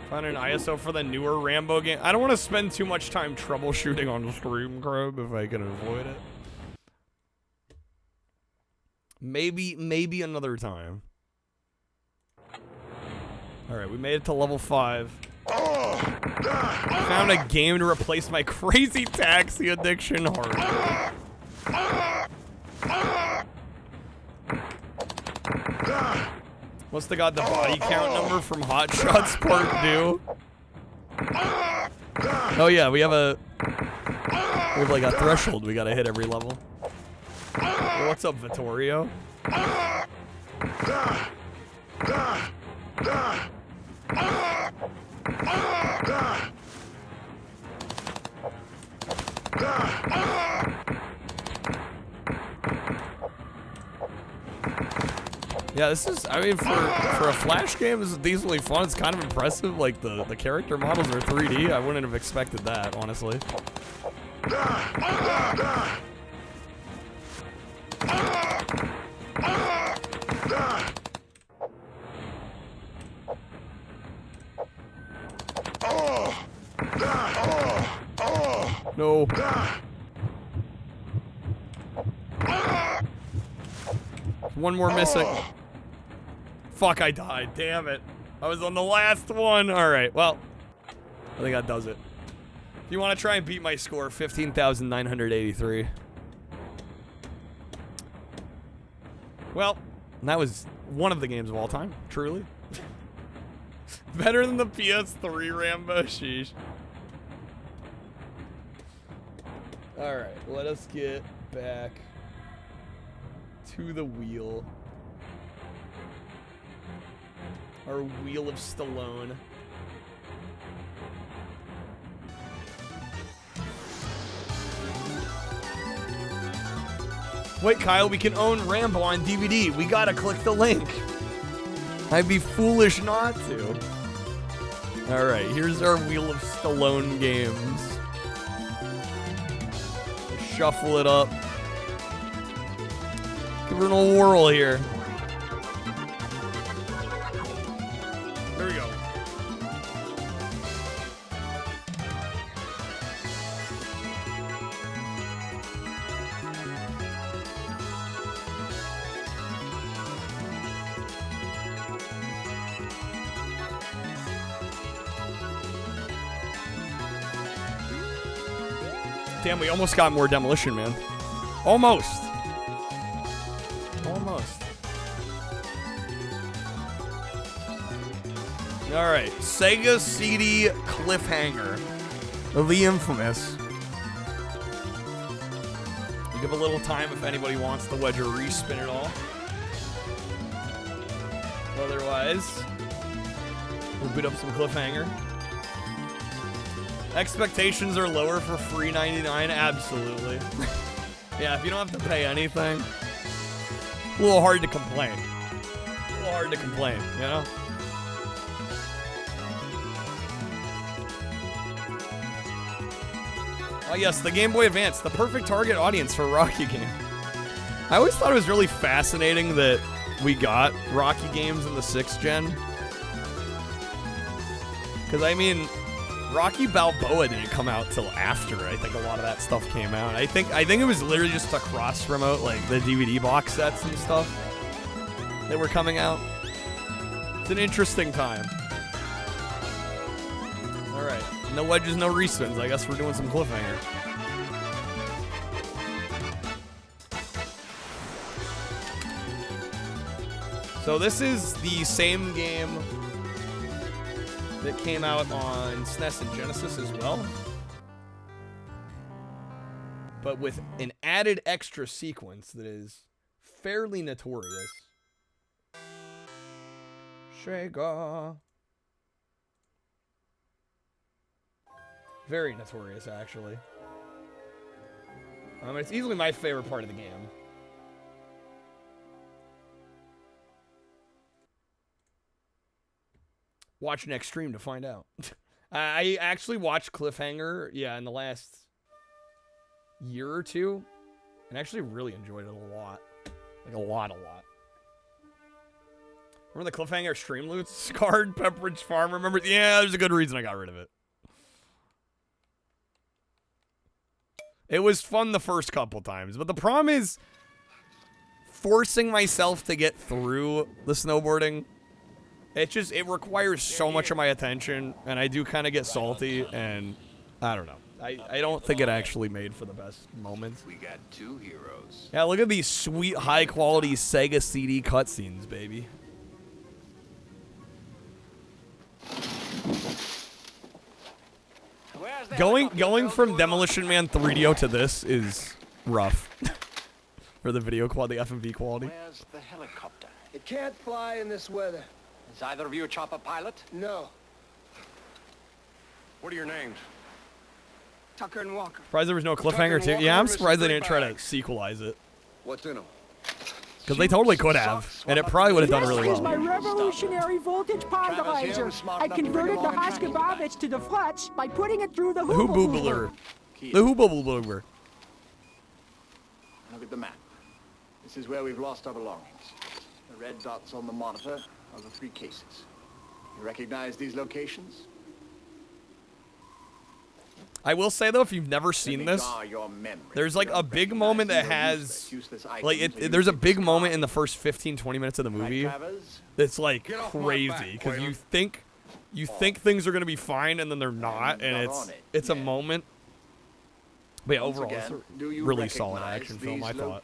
Found an ISO for the newer Rambo game. I don't want to spend too much time troubleshooting on the stream, Crab, if I can avoid it. Maybe another time. Alright, we made it to level 5. Found a game to replace my crazy taxi addiction hard. Must have got the body count number from Hot Shots Part 2. Oh yeah, we have like a threshold we gotta hit every level. Hey, what's up, Vittorio? Yeah, this is, I mean, for a Flash game, this is decently fun. It's kind of impressive. Like, the character models are 3D. I wouldn't have expected that, honestly. No. One more missing. Fuck, I died. Damn it. I was on the last one. Alright, well. I think that does it. If you want to try and beat my score, 15,983. Well, that was one of the games of all time. Truly. Better than the PS3 Rambo. Sheesh. Alright, let us get back to the wheel. Our wheel of Stallone. Wait, Kyle, we can own Rambo on DVD. We gotta click the link. I'd be foolish not to. Alright, here's our wheel of Stallone games. Shuffle it up. Give it a little whirl here. There we go. Damn, we almost got more Demolition, man. Almost. Almost. Alright, Sega CD cliffhanger. The infamous. You give a little time if anybody wants to wedge or respin it all. Otherwise, we'll beat up some cliffhanger. Expectations are lower for free 99, absolutely. Yeah, if you don't have to pay anything, a little hard to complain. A little hard to complain, you know? Oh yes, the Game Boy Advance, the perfect target audience for a Rocky game. I always thought it was really fascinating that we got Rocky games in the 6th gen. Because, I mean, Rocky Balboa didn't come out till after. I think a lot of that stuff came out. I think it was literally just a cross promote, like the DVD box sets and stuff that were coming out. It's an interesting time. Alright. No wedges, no respins. I guess we're doing some cliffhanger. So this is the same game that came out on SNES and Genesis as well, but with an added extra sequence that is fairly notorious. Sega. Very notorious, actually. It's easily my favorite part of the game. Watch next stream to find out. I actually watched Cliffhanger, in the last year or two, and actually really enjoyed it a lot. Like, a lot. Remember the Cliffhanger stream loot? Scarred Pepperidge Farm, remember? Yeah, there's a good reason I got rid of it. It was fun the first couple times, but the problem is forcing myself to get through the snowboarding. It requires so much of my attention, and I do kind of get salty, and I don't know. I don't think it actually made for the best moments. We got two heroes. Yeah, look at these sweet, high-quality Sega CD cutscenes, baby. Going from Demolition Man 3DO to this is rough. For the video quality, the FMV quality. Where's the helicopter? It can't fly in this weather. Is either of you a chopper pilot? No. What are your names? Tucker and Walker. Surprised there was no cliffhanger too. Yeah, I'm surprised they didn't try to sequelize it. What's in them? Because they totally could have, and it probably would have done really This is my well. revolutionary voltage ponderizer. I converted the Hoskabovich to the Flutz by putting it through the The Hoobobler. The Hoobobler. Look at the map. This is where we've lost our belongings. The red dots on the monitor are the 3 cases. You recognize these locations? I will say though, if you've never seen this, there's like a big moment that has, like, there's a big moment in the first 15-20 minutes of the movie that's like crazy because you think things are gonna be fine and then they're not, and it's a moment. But yeah, overall, it's a really solid action film, I thought.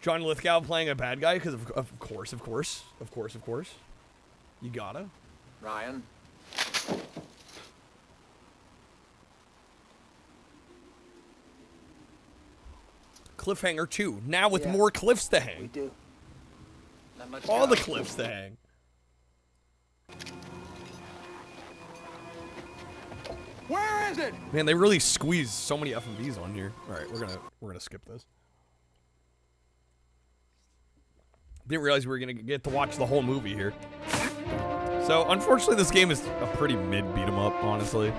John Lithgow playing a bad guy because of course. You gotta. Ryan. Cliffhanger 2, now with more cliffs to hang. We do. All the cliffs to hang. Where is it? Man, they really squeezed so many FMVs on here. All right, we're gonna skip this. Didn't realize we were gonna get to watch the whole movie here. So unfortunately, this game is a pretty mid beat 'em up, honestly.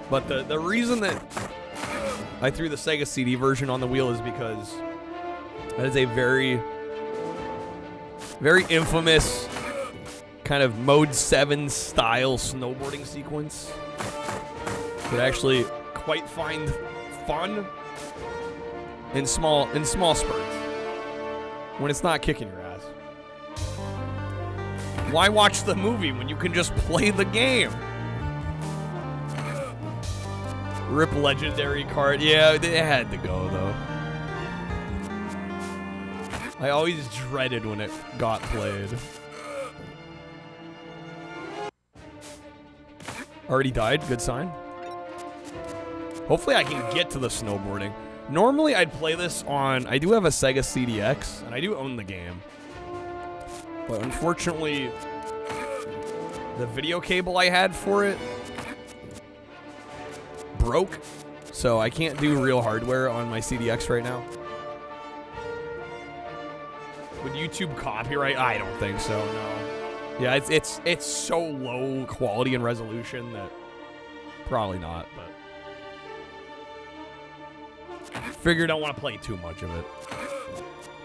But the reason that I threw the Sega CD version on the wheel is because that is a very, very infamous kind of Mode 7 style snowboarding sequence that actually quite find fun in small spurts when it's not kicking your ass. Why watch the movie when you can just play the game? Rip legendary card. Yeah, it had to go, though. I always dreaded when it got played. Already died? Good sign. Hopefully I can get to the snowboarding. Normally I'd play this on... I do have a Sega CDX, and I do own the game. But unfortunately, the video cable I had for it broke, so I can't do real hardware on my CDX right now. Would YouTube copyright? I don't think so, no. Yeah, it's so low quality and resolution that probably not, but figured I don't want to play too much of it,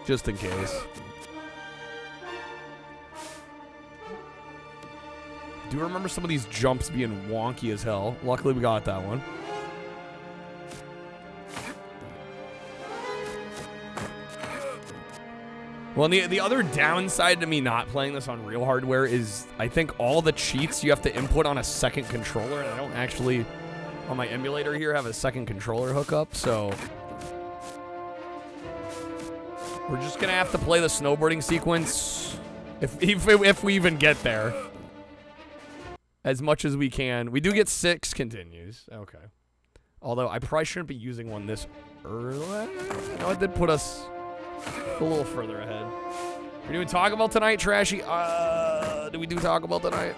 just in case. Do you remember some of these jumps being wonky as hell? Luckily, we got that one. Well, the other downside to me not playing this on real hardware is I think all the cheats you have to input on a second controller, and I don't actually, on my emulator here, have a second controller hookup, so we're just gonna have to play the snowboarding sequence if we even get there. As much as we can. We do get 6 continues. Okay. Although I probably shouldn't be using one this early. No, it did put us a little further ahead. Are we doing Taco Bell tonight, Trashy? Do we do Taco Bell tonight?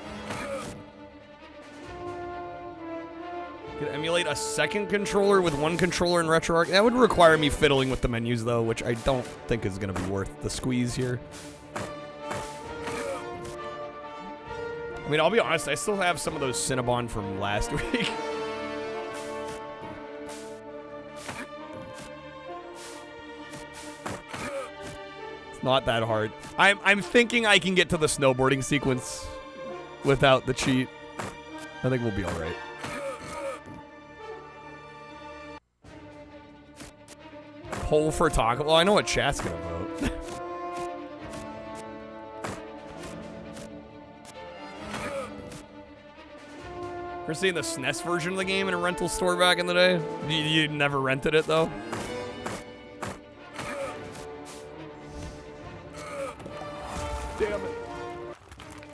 Could emulate a second controller with one controller in RetroArch. That would require me fiddling with the menus, though, which I don't think is going to be worth the squeeze here. I mean, I'll be honest, I still have some of those Cinnabon from last week. It's not that hard. I'm thinking I can get to the snowboarding sequence without the cheat. I think we'll be all right. Poll for Taco. Well, I know what chat's gonna vote. We're seeing the SNES version of the game in a rental store back in the day. You never rented it, though? Damn it.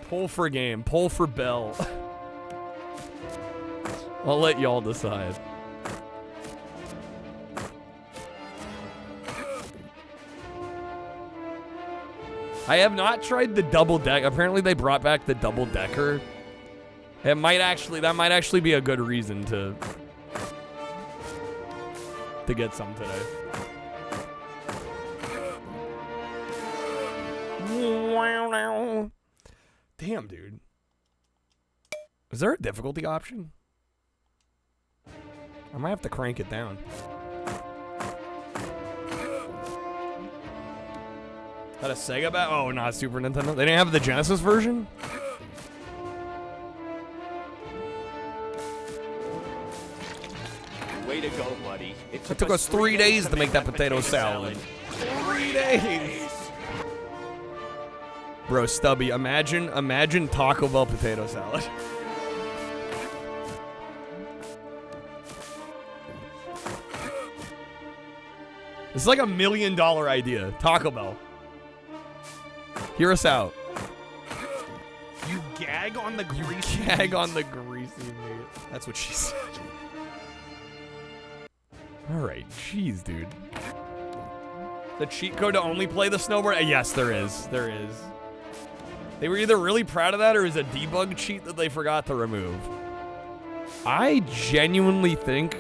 Poll for game. Poll for Bell. I'll let y'all decide. I have not tried the double deck. Apparently they brought back the double decker. That might actually be a good reason to get some today. Damn, dude. Is there a difficulty option? I might have to crank it down. That a Sega bat? Oh, not Super Nintendo. They didn't have the Genesis version? Way to go, buddy. It took us 3 days to make that potato salad. 3 days! Bro, Stubby, imagine Taco Bell potato salad. This is like $1 million idea. Taco Bell. Hear us out. You gag on the greasy Gag on the greasy meat. That's what she said. Alright, jeez, dude. The cheat code to only play the snowboard? Yes, there is. There is. They were either really proud of that or is a debug cheat that they forgot to remove. I genuinely think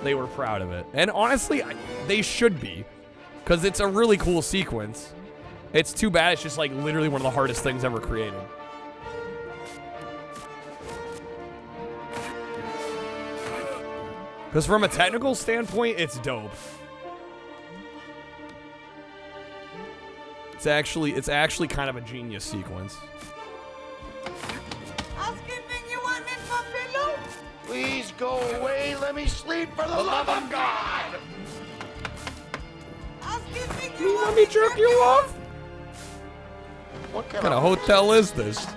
they were proud of it. And honestly, they should be. Because it's a really cool sequence. It's too bad it's just like literally one of the hardest things ever created. Because from a technical standpoint, it's dope. It's actually kind of a genius sequence. Housekeeping, you want me for pillow? Please go away. Let me sleep for the love of God. Housekeeping, You want me to jerk you off? What kind of hotel is this?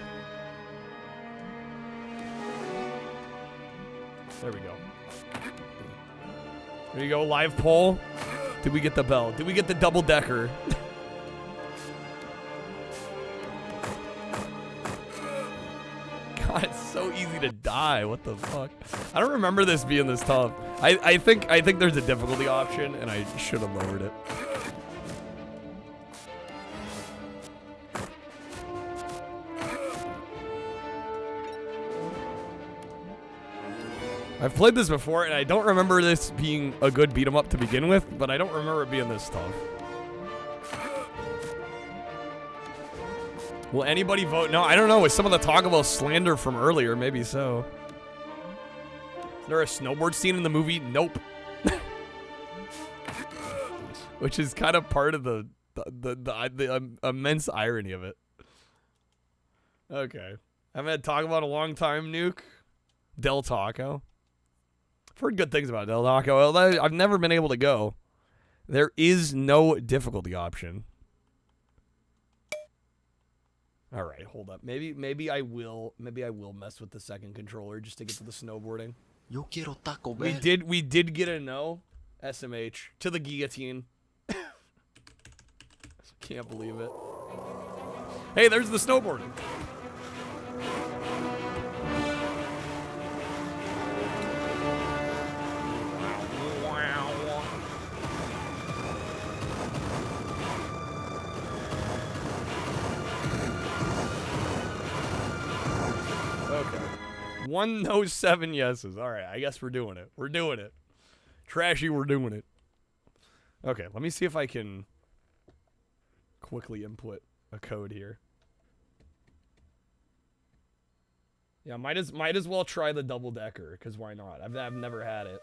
There we go. There you go, live poll. Did we get the bell? Did we get the double decker? God, it's so easy to die. What the fuck? I don't remember this being this tough. I think there's a difficulty option, and I should have lowered it. I've played this before, and I don't remember this being a good beat 'em up to begin with, but I don't remember it being this tough. Will anybody vote? No, I don't know. With some of the Taco Bell slander from earlier, maybe so. Is there a snowboard scene in the movie? Nope. Which is kind of part of the immense irony of it. Okay. I haven't had Taco Bell in a long time, Nuke. Del Taco. I've heard good things about Del Taco. I've never been able to go. There is no difficulty option. All right, hold up. Maybe I will mess with the second controller just to get to the snowboarding. Yo quiero Taco Bell. We did get a no. SMH to the guillotine. Can't believe it. Hey, there's the snowboarding. Okay. 1 no, 7 yeses. All right, I guess we're doing it. We're doing it. Trashy, we're doing it. Okay, let me see if I can quickly input a code here. Yeah, might as well try the double decker, because why not? I've never had it.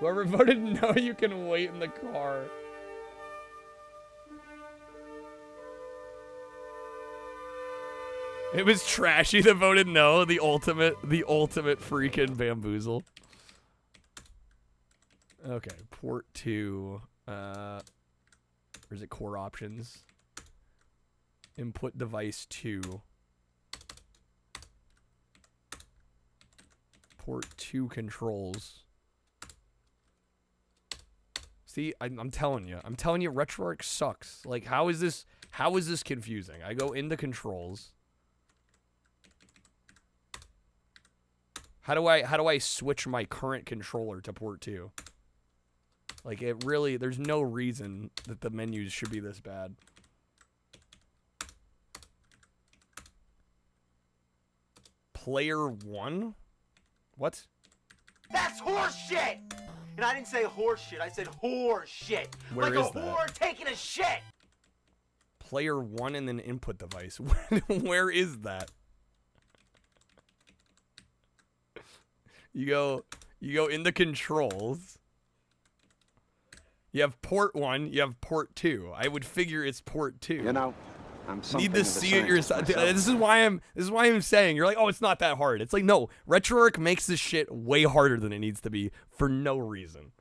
Whoever voted no, you can wait in the car. It was Trashy that voted no, the ultimate freaking bamboozle. Okay, port 2, or is it core options? Input device 2. Port 2 controls. See, I'm telling you, RetroArch sucks. Like, how is this confusing? I go into controls. How do I switch my current controller to port 2? Like, it really, there's no reason that the menus should be this bad. Player 1? What? That's horse shit! And I didn't say horse shit, I said whore shit. Where like is a that? whore taking a shit! Player 1 and then input device. Where is that? You go into controls. You have port 1, you have port 2. I would figure it's port 2. You know, I'm need to see it yourself. This is why I'm saying, you're like, oh, it's not that hard. It's like, no, RetroArch makes this shit way harder than it needs to be for no reason.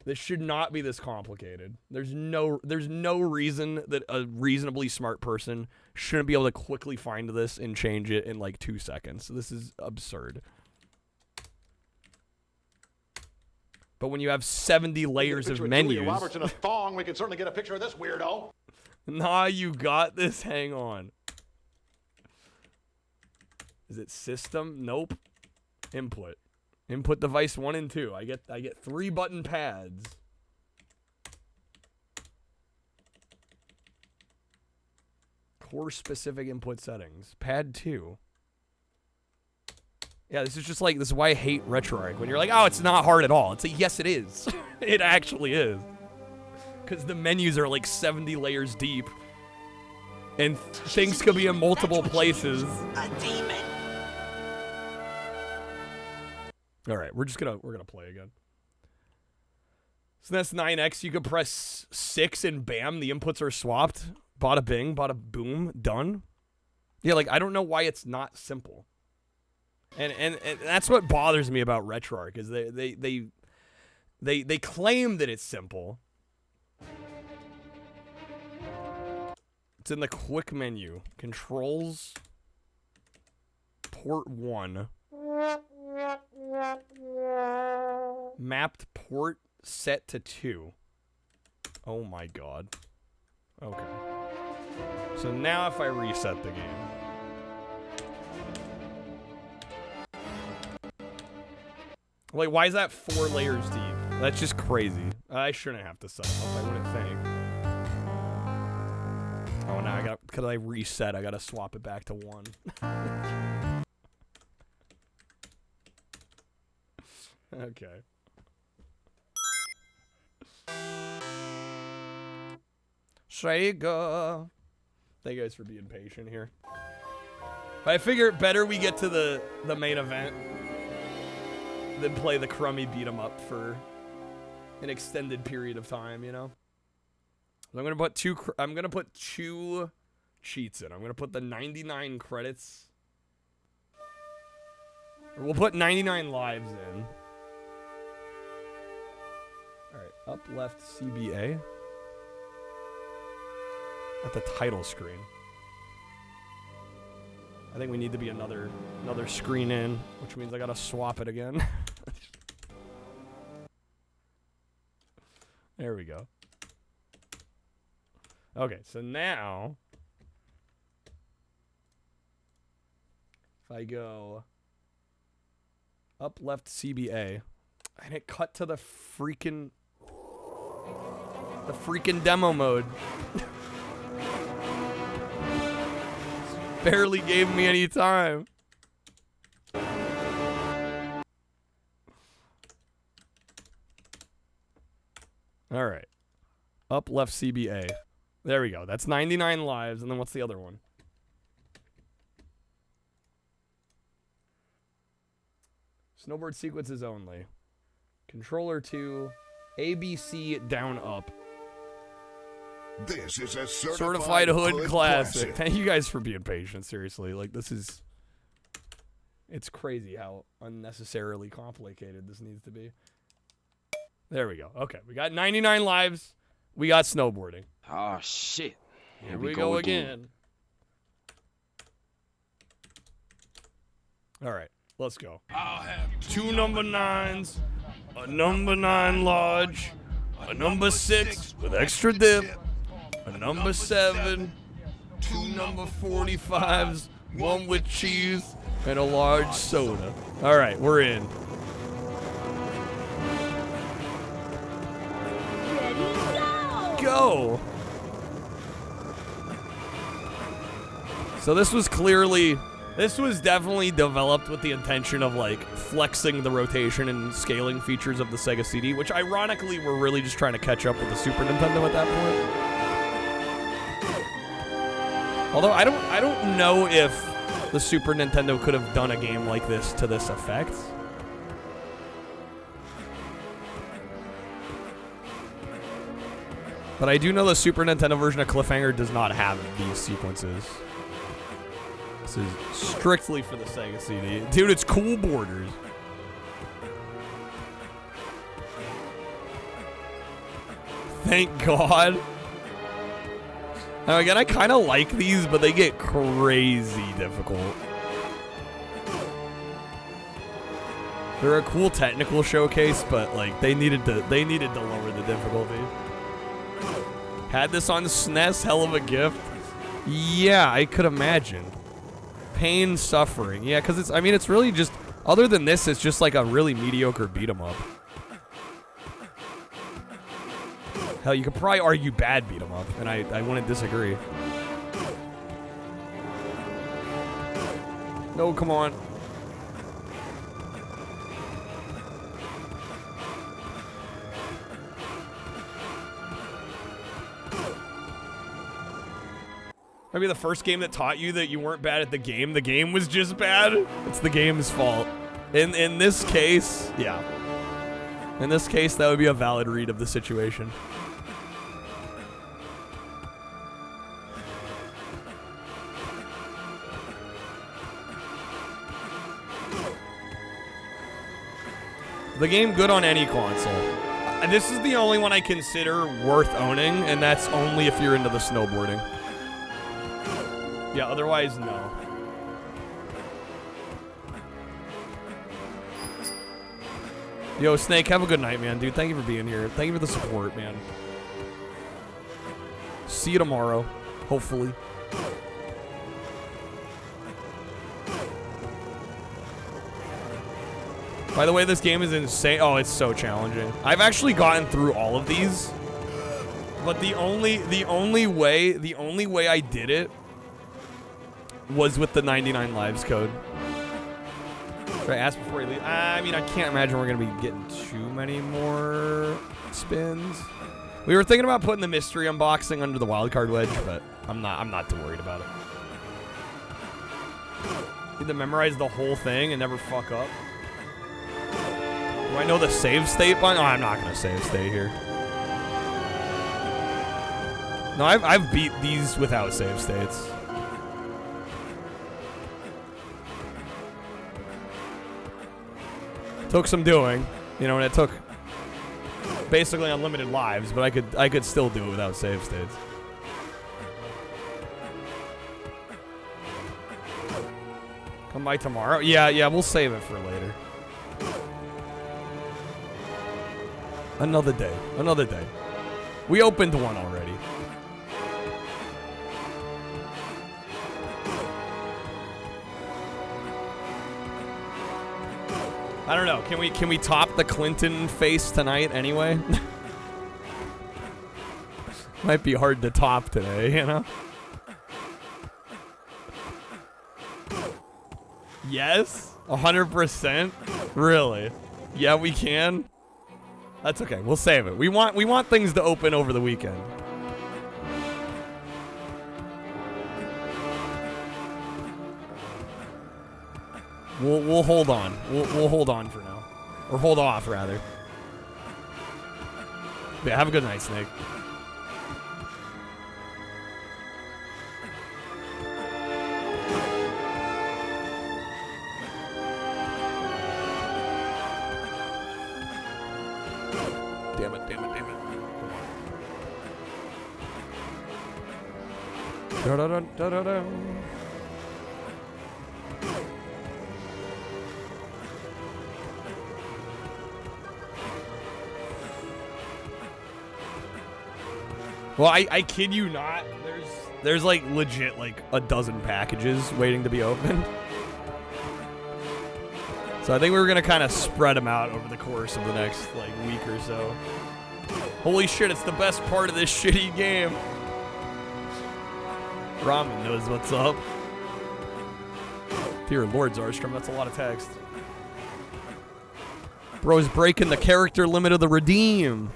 This should not be this complicated. There's no reason that a reasonably smart person shouldn't be able to quickly find this and change it in like 2 seconds. This is absurd. But when you have 70 layers of menus... Julia Roberts in a thong, we can certainly get a picture of this weirdo. Nah, you got this. Hang on. Is it system? Nope. Input. Input device 1 and 2. I get 3 button pads. Core specific input settings. Pad 2. Yeah, this is why I hate RetroArch. When you're like, oh, it's not hard at all. It's like, yes, it is. It actually is. Because the menus are like 70 layers deep. And things could be in multiple places. A demon. Alright, we're gonna play again. So that's 9X. You could press 6 and bam, the inputs are swapped. Bada bing, bada boom, done. Yeah, like, I don't know why it's not simple. And that's what bothers me about RetroArch is they claim that it's simple. It's in the quick menu. Controls. Port 1. Mapped port set to 2. Oh my god. Okay. So now if I reset the game. Like, why is that 4 layers deep? That's just crazy. I shouldn't have to set them up, I wouldn't think. Oh, now because I reset, I gotta swap it back to 1. Okay. Sega. Thank you guys for being patient here. But I figure better we get to the main event than play the crummy beat 'em up for an extended period of time, you know? So I'm gonna put two cheats in. I'm gonna put the 99 credits. Or we'll put 99 lives in. Alright, up left CBA. At the title screen. I think we need to be another screen in, which means I gotta swap it again. There we go. Okay, so now if I go up left CBA and it cut to the freaking demo mode. Barely gave me any time. All right. Up left CBA. There we go. That's 99 lives. And then what's the other one? Snowboard sequences only. Controller 2. ABC down up. This is a certified hood classic. Thank you guys for being patient. Seriously, like this is. It's crazy how unnecessarily complicated this needs to be. There we go. Okay, we got 99 lives. We got snowboarding. Oh shit! Here we go again. All right, let's go. I'll have 2 number 9s, a number 9 large, a number 6 with extra dip, a number 7, 2 number 45s, 1 with cheese, and a large soda. All right, we're in. Go! So this was definitely developed with the intention of like flexing the rotation and scaling features of the Sega CD, which ironically we're really just trying to catch up with the Super Nintendo at that point. Although I don't know if the Super Nintendo could have done a game like this to this effect. But I do know the Super Nintendo version of Cliffhanger does not have these sequences. This is strictly for the Sega CD. Dude, it's cool borders. Thank God. Now again, I kind of like these, but they get crazy difficult. They're a cool technical showcase, but like they needed to lower the difficulty. Had this on SNES, hell of a gift. Yeah, I could imagine. Pain, suffering. Yeah, because it's really just, other than this, it's just like a really mediocre beat 'em up. Hell, you could probably argue bad beat 'em up, and I wouldn't disagree. No, come on. Maybe the first game that taught you that you weren't bad at the game was just bad. It's the game's fault. In this case, yeah. In this case, that would be a valid read of the situation. The game good on any console. This is the only one I consider worth owning, and that's only if you're into the snowboarding. Yeah, otherwise, no. Yo, Snake, have a good night, man. Dude, thank you for being here. Thank you for the support, man. See you tomorrow, hopefully. By the way, this game is insane. Oh, it's so challenging. I've actually gotten through all of these, but the only way I did it was with the 99 lives code. Should I ask before you leave? I mean, I can't imagine we're gonna be getting too many more spins. We were thinking about putting the mystery unboxing under the wildcard wedge, but I'm not too worried about it. Need to memorize the whole thing and never fuck up. Do I know the save state button? Oh, I'm not gonna save state here. No, I've beat these without save states. Took some doing, you know, and it took basically unlimited lives, but I could still do it without save states. By tomorrow? Yeah, we'll save it for later. Another day. Another day. We opened one already. I don't know. Can we top the Clinton face tonight anyway? Might be hard to top today, you know? Yes? 100%? Really? Yeah, we can? That's okay. We'll save it. We want things to open over the weekend. We'll hold on. We'll hold on for now. Or hold off, rather. Yeah, have a good night, Snake. Damn it. Da-da-da-da-da-da. Well, I kid you not. There's like legit like a dozen packages waiting to be opened. So I think we're gonna kind of spread them out over the course of the next like week or so. Holy shit, it's the best part of this shitty game. Ramen knows what's up. Dear Lord, Zarstrom, that's a lot of text. Bro's breaking the character limit of the redeem.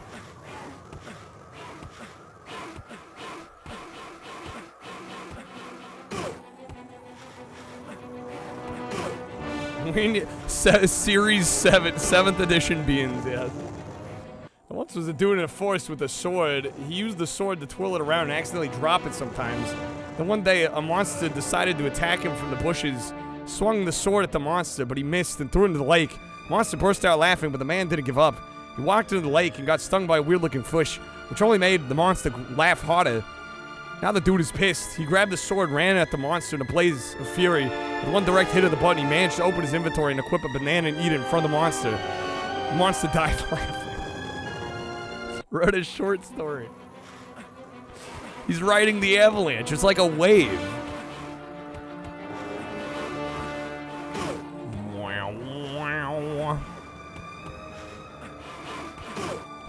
We need Series 7, 7th edition beans, yes. I once was doing a force with a sword. He used the sword to twirl it around and accidentally drop it sometimes. Then one day, a monster decided to attack him from the bushes, swung the sword at the monster, but he missed and threw it into the lake. The monster burst out laughing, but the man didn't give up. He walked into the lake and got stung by a weird-looking fish, which only made the monster laugh harder. Now the dude is pissed. He grabbed the sword, ran at the monster in a blaze of fury. With one direct hit of the button, he managed to open his inventory and equip a banana and eat it in front of the monster. The monster died laughing. Wrote a short story. He's riding the avalanche. It's like a wave.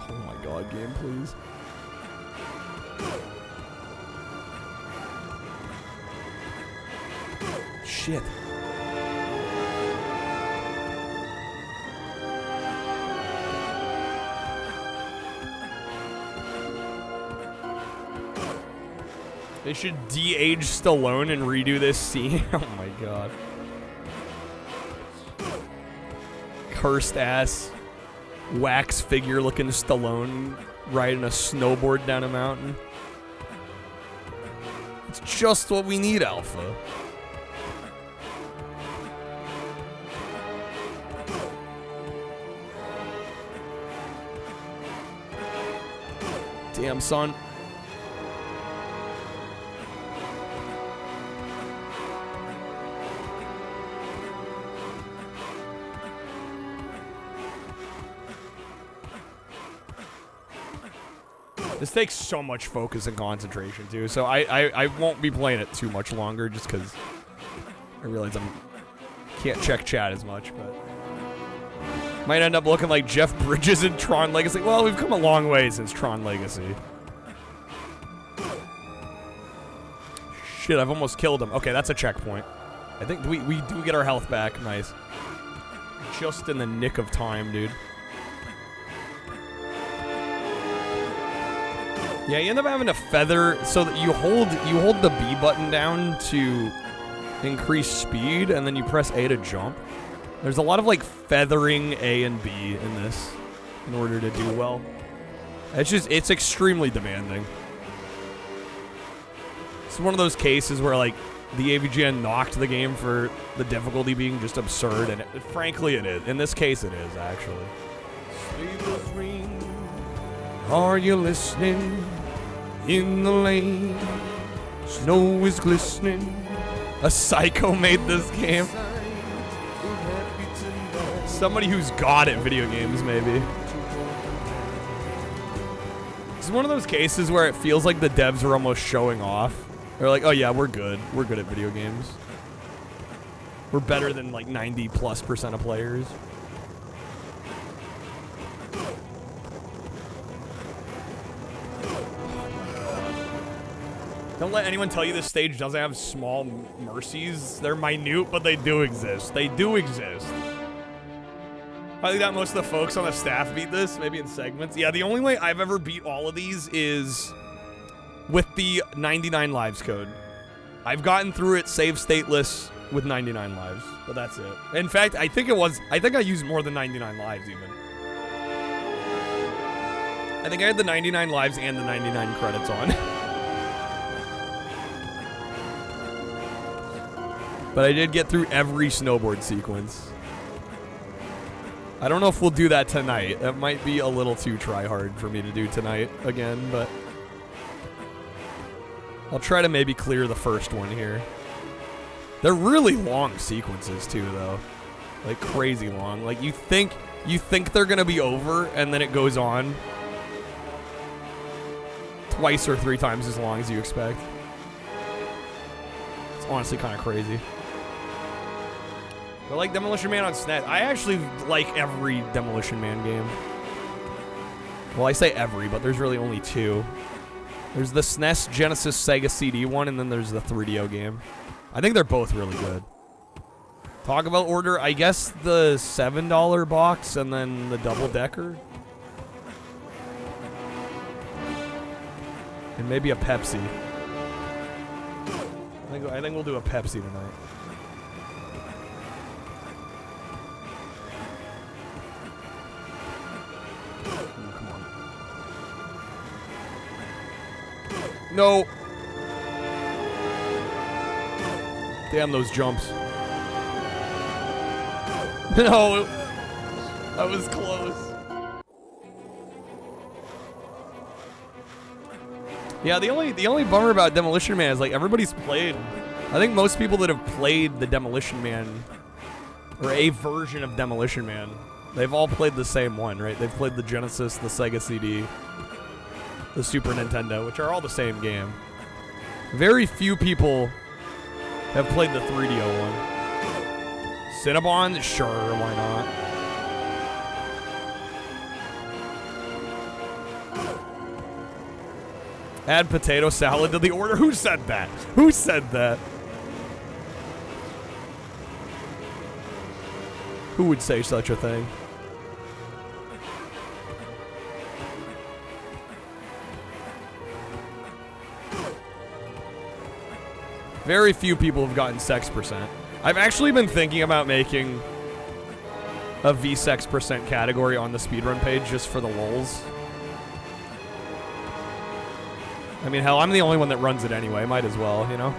Oh my god, game, please. Shit. They should de-age Stallone and redo this scene. Oh my god. Cursed ass wax figure looking Stallone riding a snowboard down a mountain. It's just what we need, Alpha. Damn, son. This takes so much focus and concentration, too, so I won't be playing it too much longer just because I realize can't check chat as much, but might end up looking like Jeff Bridges in Tron Legacy. Well, we've come a long way since Tron Legacy. Shit, I've almost killed him. Okay, that's a checkpoint. I think we do get our health back. Nice. Just in the nick of time, dude. Yeah, you end up having to feather so that you hold the B button down to increase speed, and then you press A to jump. There's a lot of like feathering A and B in this in order to do well. It's extremely demanding. It's one of those cases where like the AVGN knocked the game for the difficulty being just absurd, and frankly it is. In this case it is, actually. Sleepless ring, are you listening? In the lane, snow is glistening. A psycho made this game. Somebody who's god at video games, maybe. It's one of those cases where it feels like the devs are almost showing off. They're like, oh yeah, we're good. We're good at video games. We're better than like 90+% of players. Don't let anyone tell you this stage doesn't have small mercies. They're minute, but they do exist. They do exist. I think that most of the folks on the staff beat this, maybe in segments. Yeah, the only way I've ever beat all of these is with the 99 lives code. I've gotten through it save stateless with 99 lives, but that's it. In fact, I think I used more than 99 lives even. I think I had the 99 lives and the 99 credits on. But I did get through every snowboard sequence. I don't know if we'll do that tonight. That might be a little too try-hard for me to do tonight again, but I'll try to maybe clear the first one here. They're really long sequences too, though. Like crazy long. Like you think they're gonna be over, and then it goes on twice or 3 times as long as you expect. It's honestly kind of crazy. But like Demolition Man on SNES, I actually like every Demolition Man game. Well, I say every, but there's really only 2. There's the SNES, Genesis, Sega CD one, and then there's the 3DO game. I think they're both really good. Talk about order, I guess the $7 box and then the double-decker. And maybe a Pepsi. I think we'll do a Pepsi tonight. No. Damn those jumps. No. That was close. Yeah, the only bummer about Demolition Man is like everybody's played. I think most people that have played the Demolition Man or a version of Demolition Man, they've all played the same one, right? They've played the Genesis, the Sega CD, the Super Nintendo, which are all the same game. Very few people have played the 3DO one. Cinnabon? Sure, why not? Add potato salad to the order? Who said that? Who said that? Who would say such a thing? Very few people have gotten sex percent. I've actually been thinking about making a V-sex percent category on the speedrun page just for the lulz. I mean, hell, I'm the only one that runs it anyway. Might as well, you know?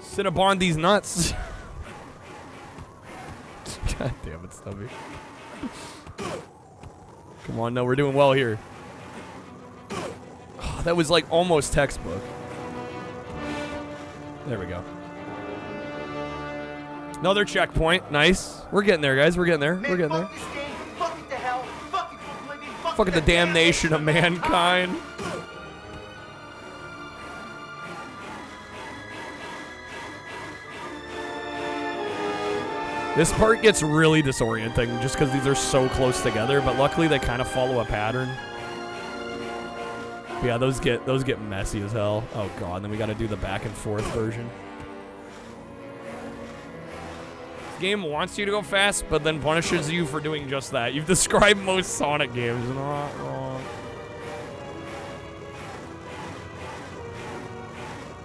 Cinnabon these nuts. God damn it, Stubby. Come on, no, we're doing well here. Oh, that was like almost textbook. There we go. Another checkpoint. Nice. We're getting there, guys. We're getting there. We're getting there. Fuck it, the damnation of mankind. This part gets really disorienting just because these are so close together, but luckily they kind of follow a pattern. But yeah, those get messy as hell. Oh god, then we got to do the back and forth version. This game wants you to go fast, but then punishes you for doing just that. You've described most Sonic games, not wrong.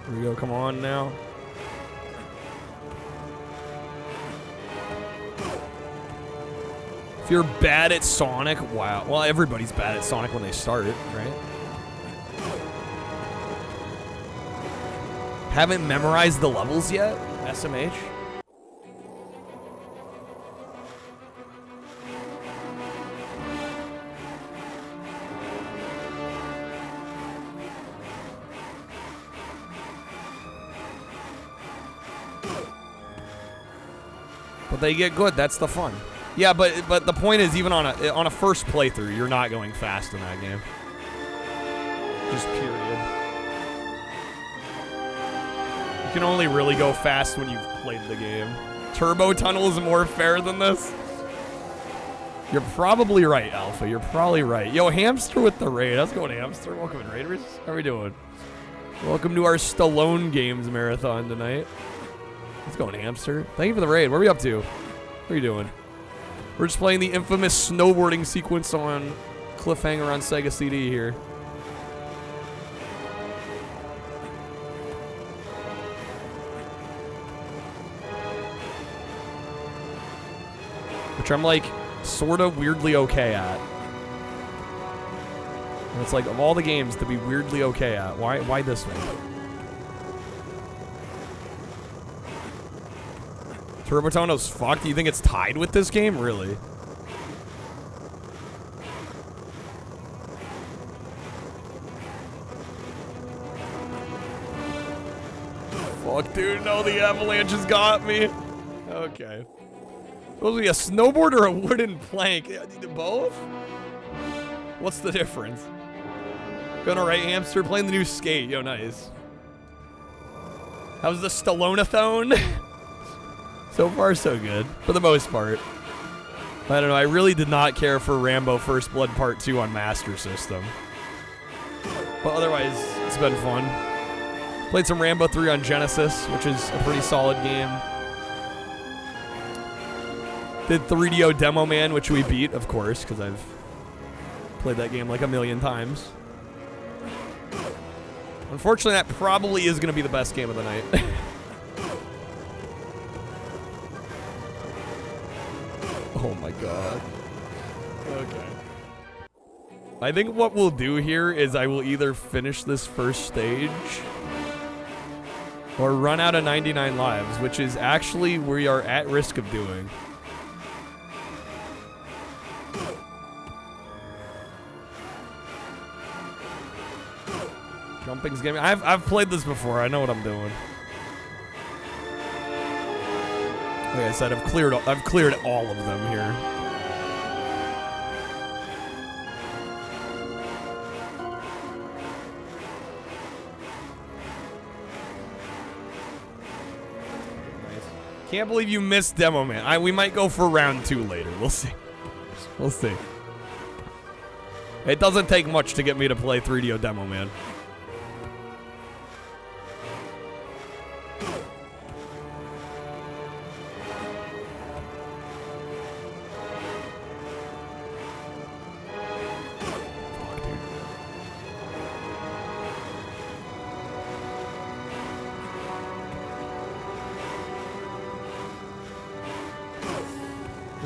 Here we go, come on now. If you're bad at Sonic, wow. Well, everybody's bad at Sonic when they start, right? Haven't memorized the levels yet? SMH? But they get good. That's the fun. Yeah, but the point is, even on a first playthrough, you're not going fast in that game. Just period. You can only really go fast when you've played the game. Turbo Tunnel is more fair than this. You're probably right, Alpha. You're probably right. Yo, Hamster with the raid. How's it going, Hamster? Welcome in, Raiders. How are we doing? Welcome to our Stallone Games marathon tonight. How's it going, Hamster? Thank you for the raid. What are we up to? What are you doing? We're just playing the infamous snowboarding sequence on Cliffhanger on Sega CD here. Which I'm like sort of weirdly okay at. And it's like of all the games to be weirdly okay at, why this one? Turbo Tunnel's fucked. Do you think it's tied with this game? Really? Fuck, dude. No, the avalanche has got me. Okay. Supposed to be a snowboard or a wooden plank? Both? What's the difference? Going alright, Hamster? Playing the new Skate. Yo, nice. How's the Stallone-a-thon? So far, so good. For the most part. I don't know. I really did not care for Rambo First Blood Part 2 on Master System. But otherwise, it's been fun. Played some Rambo 3 on Genesis, which is a pretty solid game. Did 3DO Demo Man, which we beat, of course, because I've played that game like a million times. Unfortunately, that probably is going to be the best game of the night. Oh my god. Okay. I think what we'll do here is I will either finish this first stage or run out of 99 lives, which is actually we are at risk of doing. Jumping's game. I've played this before. I know what I'm doing. Like I said, I've cleared all of them here. Nice. Can't believe you missed Demo Man. We might go for round 2 later. We'll see. We'll see. It doesn't take much to get me to play 3DO Demo Man.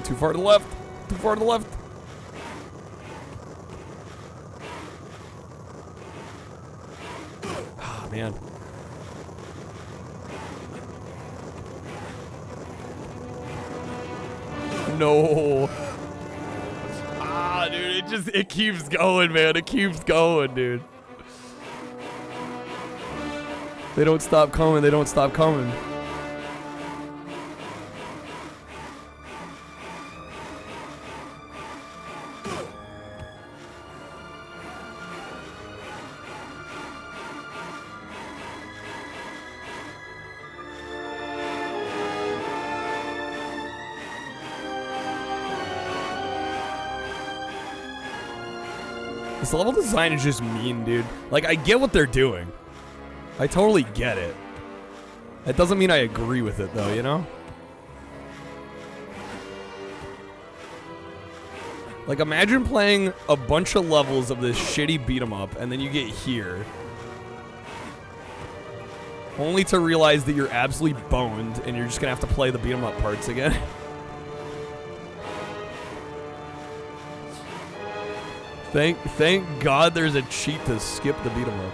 Too far to the left. Too far to the left. Ah, man. No. Ah, dude, it keeps going, man. It keeps going, dude. They don't stop coming. They don't stop coming. This level design is just mean, dude. Like, I get what they're doing. I totally get it. That doesn't mean I agree with it, though, you know? Like, imagine playing a bunch of levels of this shitty beat-em-up, and then you get here. Only to realize that you're absolutely boned, and you're just gonna have to play the beat-em-up parts again. Thank God there's a cheat to skip the beat 'em up.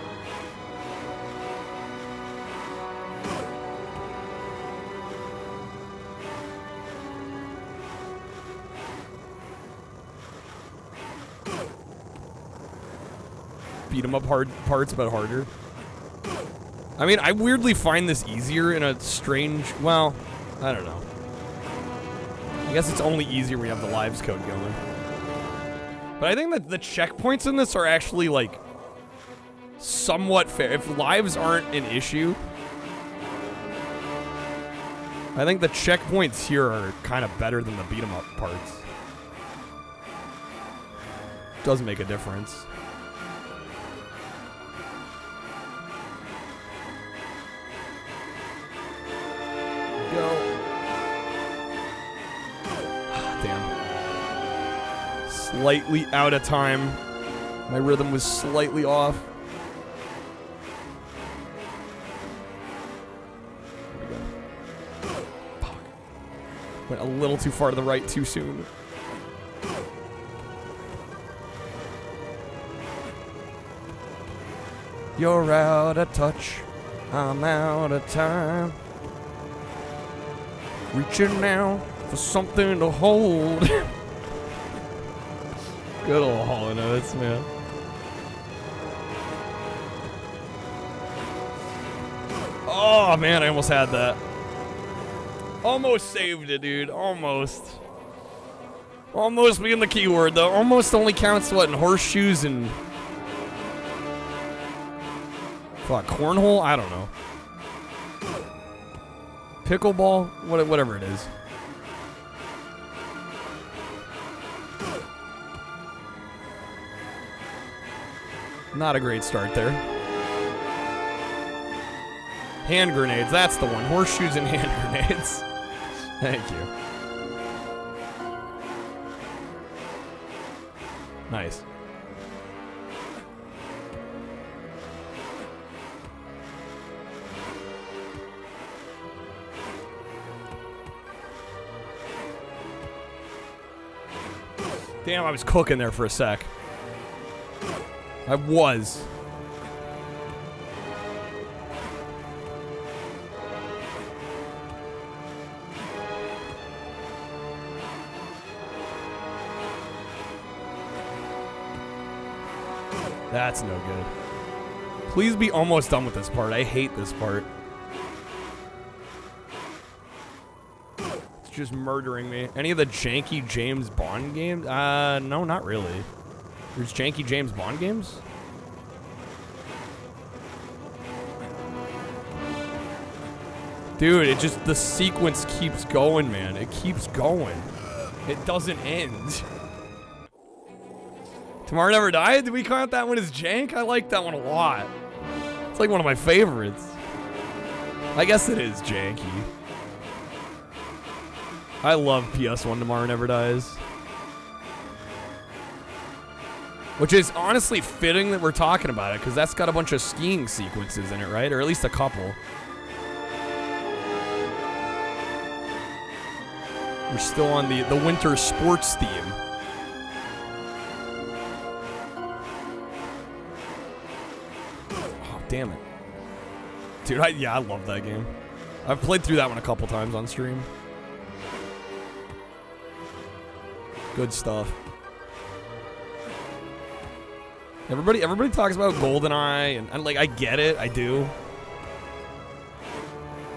Beat 'em up hard parts, but harder. I mean, I weirdly find this easier in a strange, well, I don't know. I guess it's only easier when you have the lives code going. But I think that the checkpoints in this are actually, like, somewhat fair. If lives aren't an issue, I think the checkpoints here are kind of better than the beat-em-up parts. Does make a difference. Go. Damn. Slightly out of time. My rhythm was slightly off. Here we go. Fuck. Went a little too far to the right too soon. You're out of touch. I'm out of time. Reaching now for something to hold. Good old Hall & Oates, man. Oh, man, I almost had that. Almost saved it, dude. Almost. Almost being the keyword, though. Almost only counts, what, in horseshoes and... Fuck, cornhole? I don't know. Pickleball? Whatever it is. Not a great start there. Hand grenades, that's the one. Horseshoes and hand grenades. Thank you. Nice. Damn, I was cooking there for a sec. I was. That's no good. Please be almost done with this part. I hate this part. It's just murdering me. Any of the janky James Bond games? No, not really. There's janky James Bond games? Dude, it just, the sequence keeps going, man. It keeps going. It doesn't end. Tomorrow Never Died? Did we count that one as jank? I like that one a lot. It's like one of my favorites. I guess it is janky. I love PS1 Tomorrow Never Dies. Which is honestly fitting that we're talking about it, because that's got a bunch of skiing sequences in it, right? Or at least a couple. We're still on the winter sports theme. Oh, damn it. Dude, I love that game. I've played through that one a couple times on stream. Good stuff. Everybody talks about GoldenEye, and like, I get it, I do.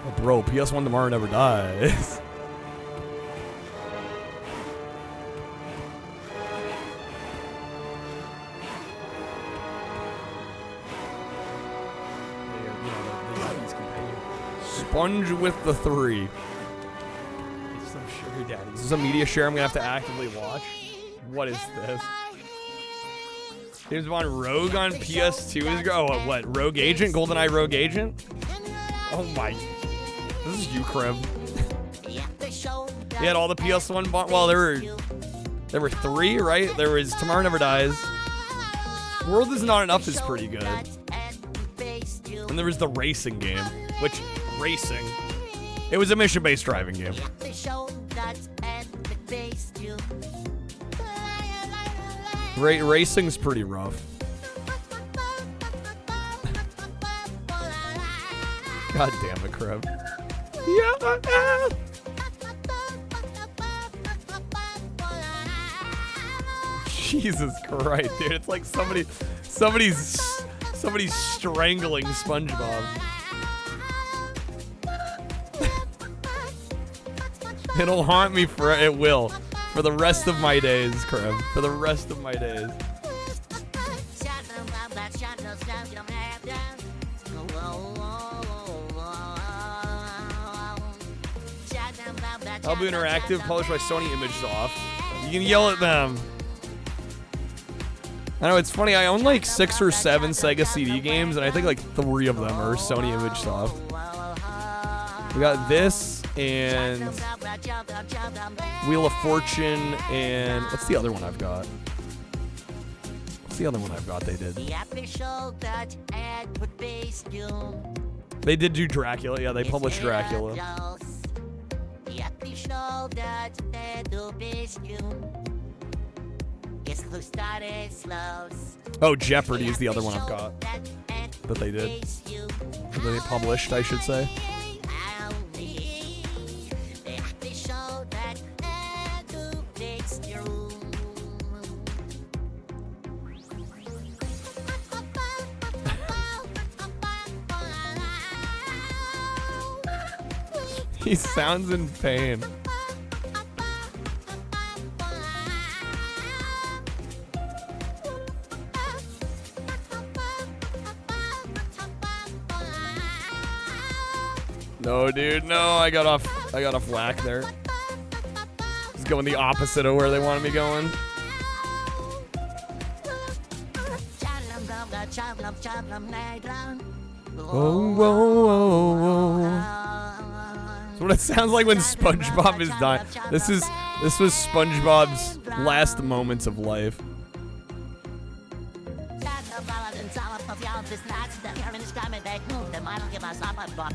But bro, PS1 Tomorrow Never Dies. Sponge with the 3. Some sugar daddy. Is this a media share I'm gonna have to actively watch? What is this? James Bond Rogue on PS2 is what? Rogue Agent? GoldenEye Rogue Agent? Oh my. This is you, Crib. He had all the PS1 Bond. Well, there were 3, right? There was Tomorrow Never Dies. World Is Not Enough is pretty good. And there was the racing game, which racing. It was a mission-based driving game. Racing's pretty rough. God damn it, Crib. Yeah. Jesus Christ, dude! It's like somebody's strangling SpongeBob. It'll haunt me for it will. For the rest of my days, Krem. For the rest of my days. Albu Interactive, published by Sony Imagesoft. You can yell at them. I know, it's funny, I own like 6 or 7 Sega CD games, and I think like 3 of them are Sony Imagesoft. We got this, and Wheel of Fortune, and what's the other one I've got? What's the other one I've got they did? They did do Dracula, yeah, they published Dracula. Oh, Jeopardy is the other one I've got that they did. That they published, I should say. He sounds in pain. No, dude, no, I got off whack there. It's going the opposite of where they wanted me going. Oh, whoa, whoa, whoa. That's what it sounds like when SpongeBob is dying. This was SpongeBob's last moments of life.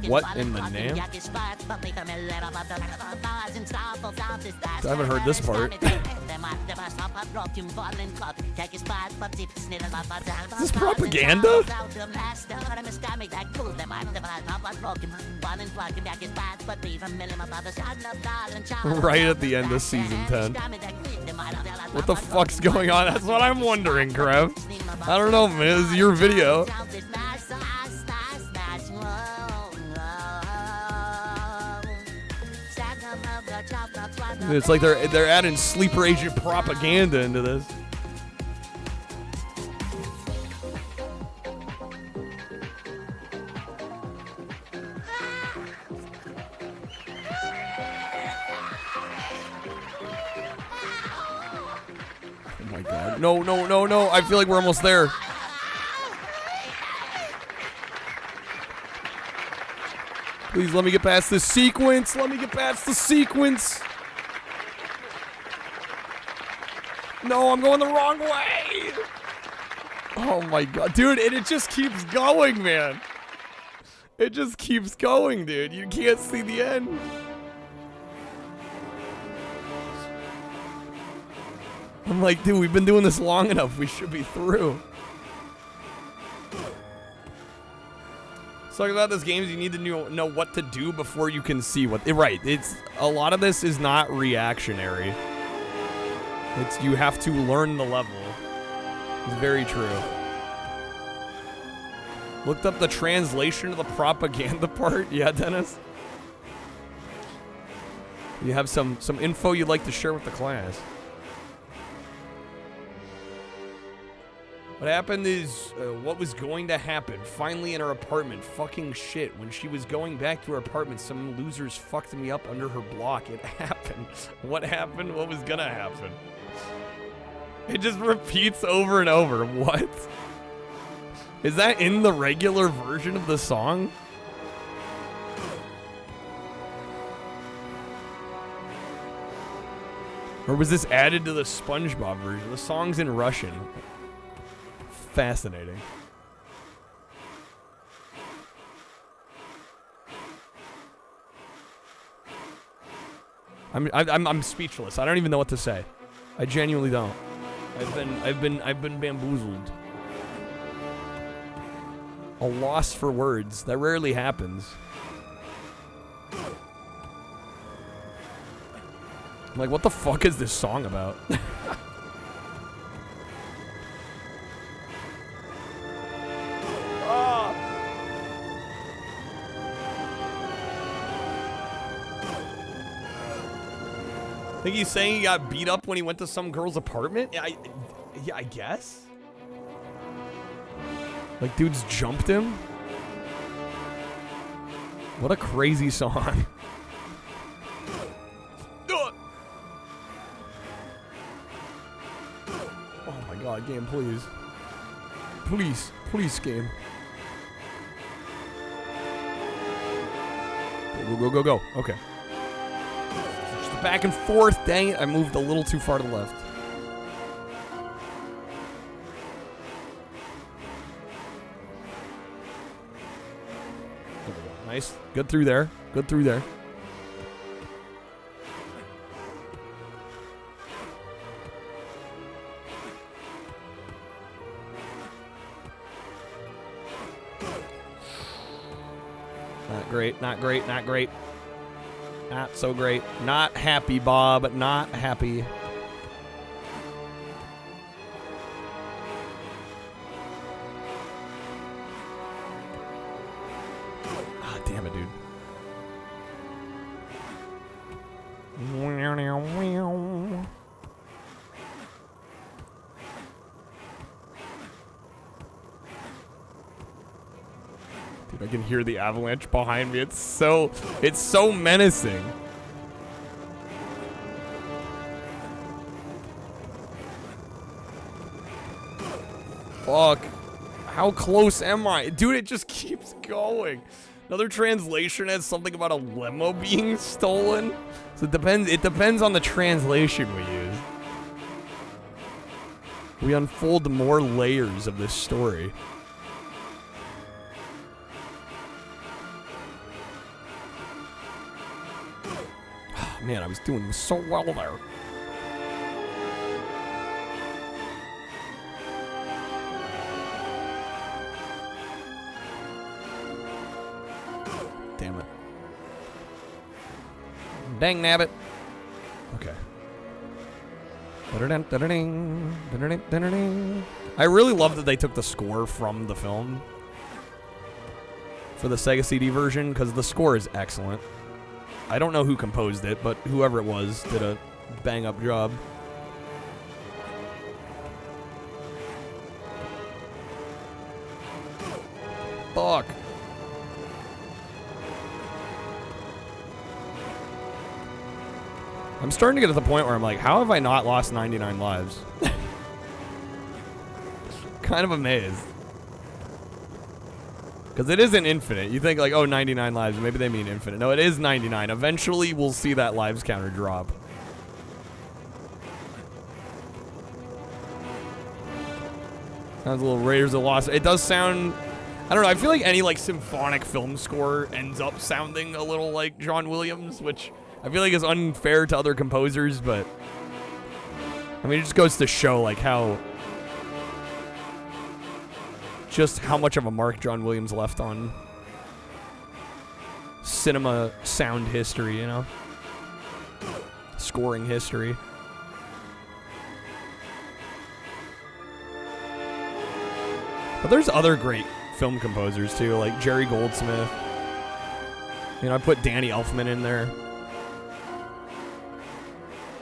What in the name? I haven't heard this part. Is this propaganda? Right at the end of season 10. What the fuck's going on? That's what I'm wondering, Krev. I don't know, man. This is your video. It's like they're adding sleeper agent propaganda into this. Oh my god. No, no, no, no. I feel like we're almost there. Please let me get past this sequence. Let me get past the sequence. No, I'm going the wrong way. Oh my god. Dude, and it just keeps going, man. It just keeps going, dude. You can't see the end. I'm like, dude, we've been doing this long enough. We should be through. Talking about this game is you need to know what to do before you can see what. Right, it's a lot of this is not reactionary. It's you have to learn the level. It's very true. Looked up the translation of the propaganda part. Yeah, Dennis. You have some info you'd like to share with the class. What happened is, what was going to happen, finally in her apartment, fucking shit. When she was going back to her apartment, some losers fucked me up under her block. It happened. What happened? What was gonna happen? It just repeats over and over. What? Is that in the regular version of the song? Or was this added to the SpongeBob version? The song's in Russian. Fascinating. I'm speechless. I don't even know what to say. I genuinely don't. I've been bamboozled. A loss for words. That rarely happens. I'm like, what the fuck is this song about? think he's saying he got beat up when he went to some girl's apartment? Yeah, I guess. Like, dudes jumped him? What a crazy song. Oh my god, game, please. Please, please, game. Go, go, go, go. Okay. Just back and forth. Dang it, I moved a little too far to the left. Nice. Good through there. Good through there. Not great, not great, not great. Not so great. Not happy, Bob. Not happy. Ah, damn it, dude. Dude, I can hear the avalanche behind me. It's so menacing. Fuck. How close am I? Dude, it just keeps going. Another translation has something about a limo being stolen. So it depends on the translation we use. We unfold more layers of this story. Man, I was doing so well there. Damn it. Dang nabbit. Okay. I really love that they took the score from the film for the Sega CD version, because the score is excellent. I don't know who composed it, but whoever it was did a bang-up job. Fuck. I'm starting to get to the point where I'm like, how have I not lost 99 lives? Kind of amazed. Because it isn't infinite. You think like, oh, 99 lives. Maybe they mean infinite. No, it is 99. Eventually, we'll see that lives counter drop. Sounds a little Raiders of the Lost. It does sound... I don't know. I feel like any like symphonic film score ends up sounding a little like John Williams, which I feel like is unfair to other composers, but... I mean, it just goes to show like how... just how much of a mark John Williams left on cinema sound history, you know? Scoring history. But there's other great film composers, too, like Jerry Goldsmith. You know, I put Danny Elfman in there.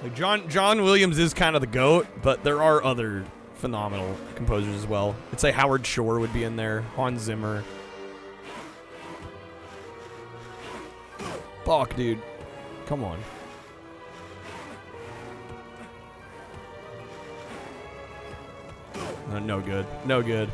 Like, John Williams is kind of the GOAT, but there are other phenomenal composers as well. I'd say Howard Shore would be in there. Hans Zimmer. Fuck, dude. Come on. No good. No good.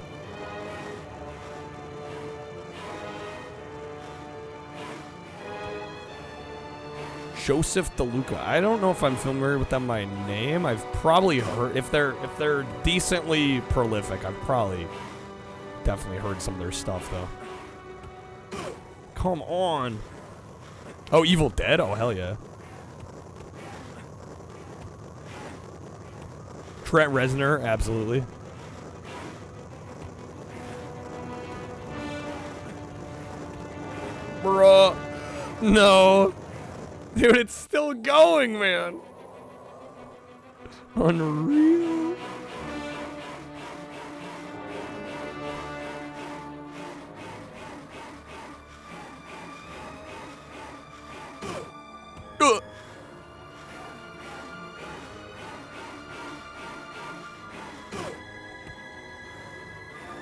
Joseph DeLuca. I don't know if I'm familiar with them by name. I've probably heard, if they're decently prolific, I've probably definitely heard some of their stuff though. Come on. Oh, Evil Dead? Oh, hell yeah. Trent Reznor? Absolutely. Bruh. No. Dude, it's still going, man. Unreal.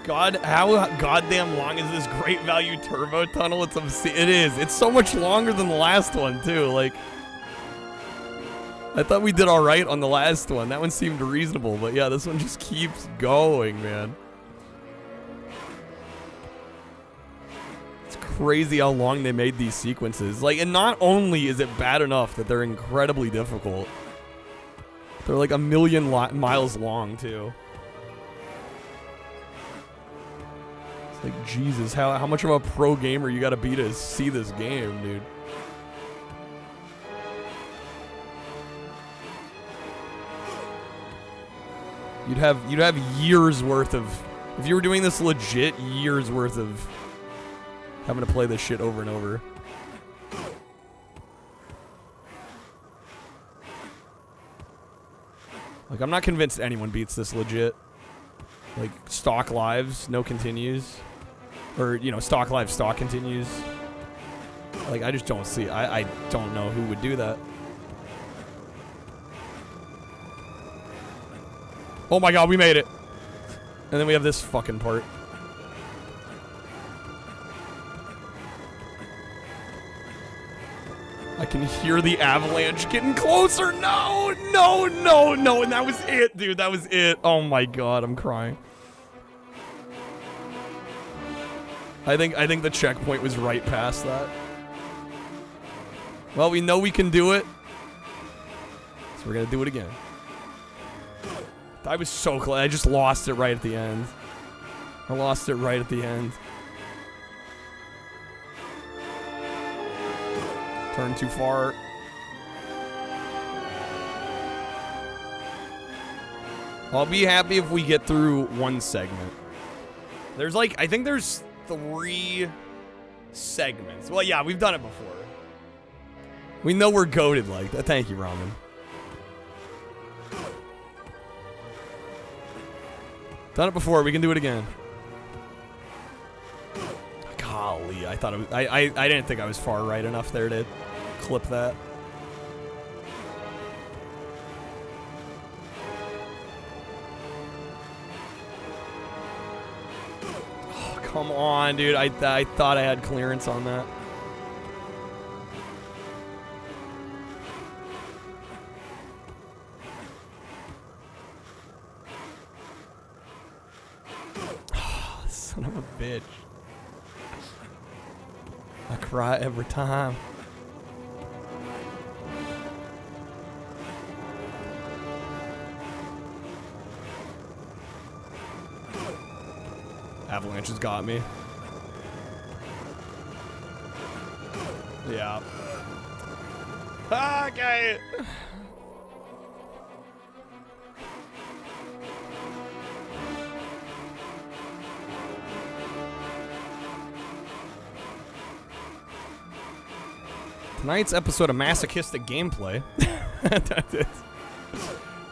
God, how goddamn long is this Great Value Turbo Tunnel? It's obscene. It is. It's so much longer than the last one, too. Like, I thought we did all right on the last one. That one seemed reasonable, but yeah, this one just keeps going, man. It's crazy how long they made these sequences. Like, and not only is it bad enough that they're incredibly difficult, they're like a million miles long, too. It's like, Jesus, how much of a pro gamer you gotta be to see this game, dude? You'd have years worth of, if you were doing this legit, years worth of having to play this shit over and over. Like, I'm not convinced anyone beats this legit. Like, stock lives, no continues. Or, you know, stock lives, stock continues. Like, I just don't see, I don't know who would do that. Oh my god, we made it. And then we have this fucking part. I can hear the avalanche getting closer. No, no, no, no. And that was it, dude. That was it. Oh my god, I'm crying. I think the checkpoint was right past that. Well, we know we can do it. So we're gonna do it again. I was so close. I just lost it right at the end. I lost it right at the end. Turn too far. I'll be happy if we get through one segment. There's like, I think there's 3 segments. Well, yeah, we've done it before. We know we're goated like that. Thank you, Ramen. Done it before. We can do it again. Golly, I thought it was, I didn't think I was far right enough there to clip that. Oh, come on, dude. I thought I had clearance on that. Son of a bitch. I cry every time. Avalanche has got me. Yeah. Okay. Tonight's episode of masochistic gameplay.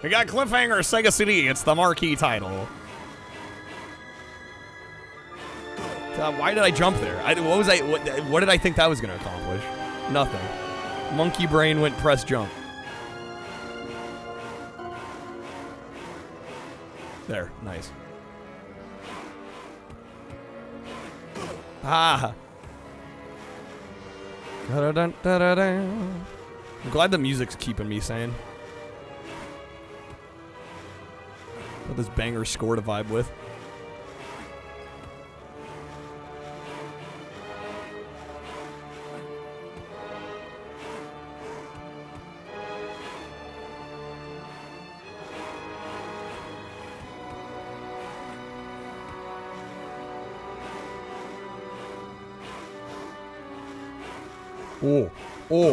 We got Cliffhanger Sega CD. It's the marquee title. Why did I jump there? What did I think that was going to accomplish? Nothing. Monkey brain went press jump. There, nice. Ah. I'm glad the music's keeping me sane. Got this banger score to vibe with.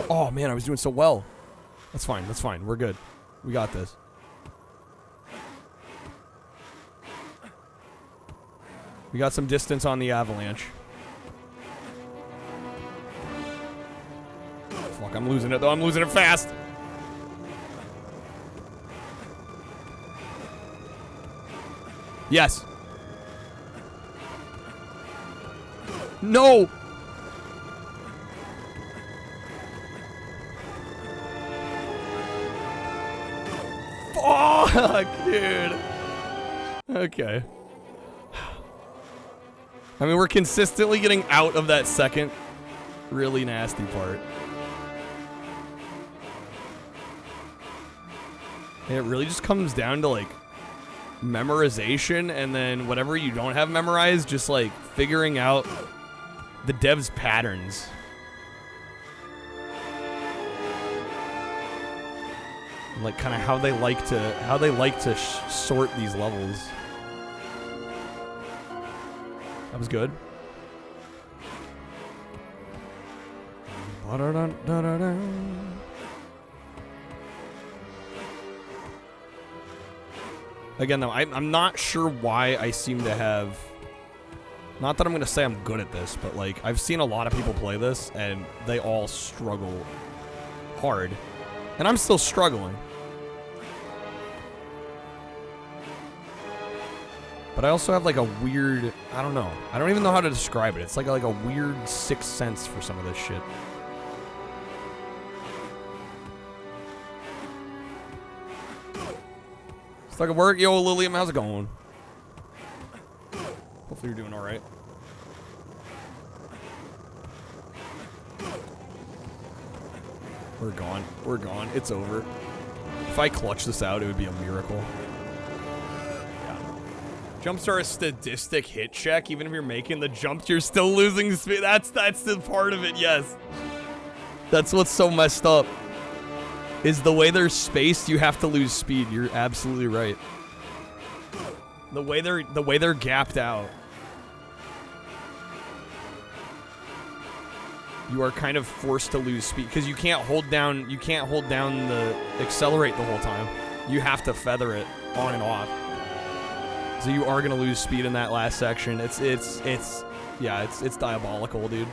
Oh man, I was doing so well. That's fine, we're good. We got this. We got some distance on the avalanche. Fuck, I'm losing it though, I'm losing it fast. Yes. No! Fuck, dude. Okay. I mean, we're consistently getting out of that second really nasty part. And it really just comes down to, like, memorization, and then whatever you don't have memorized, just, like, figuring out the devs' patterns. Like, kind of how they like to sort these levels. That was good. Again, though, I'm not sure why I seem to have... Not that I'm going to say I'm good at this, but, like, I've seen a lot of people play this, and they all struggle hard. And I'm still struggling. But I also have, like, a weird... I don't know. I don't even know how to describe it. It's like a weird sixth sense for some of this shit. Stuck at work. Yo, Lilliam, how's it going? Hopefully you're doing alright. We're gone. We're gone. It's over. If I clutch this out, it would be a miracle. Yeah. Jumps are a statistic hit check. Even if you're making the jumps, you're still losing speed. That's the part of it, yes. That's what's so messed up. Is the way they're spaced, you have to lose speed. You're absolutely right. The way they're gapped out. You are kind of forced to lose speed because you can't hold down the accelerate the whole time. You have to feather it on and off. So you are gonna lose speed in that last section. It's diabolical, dude.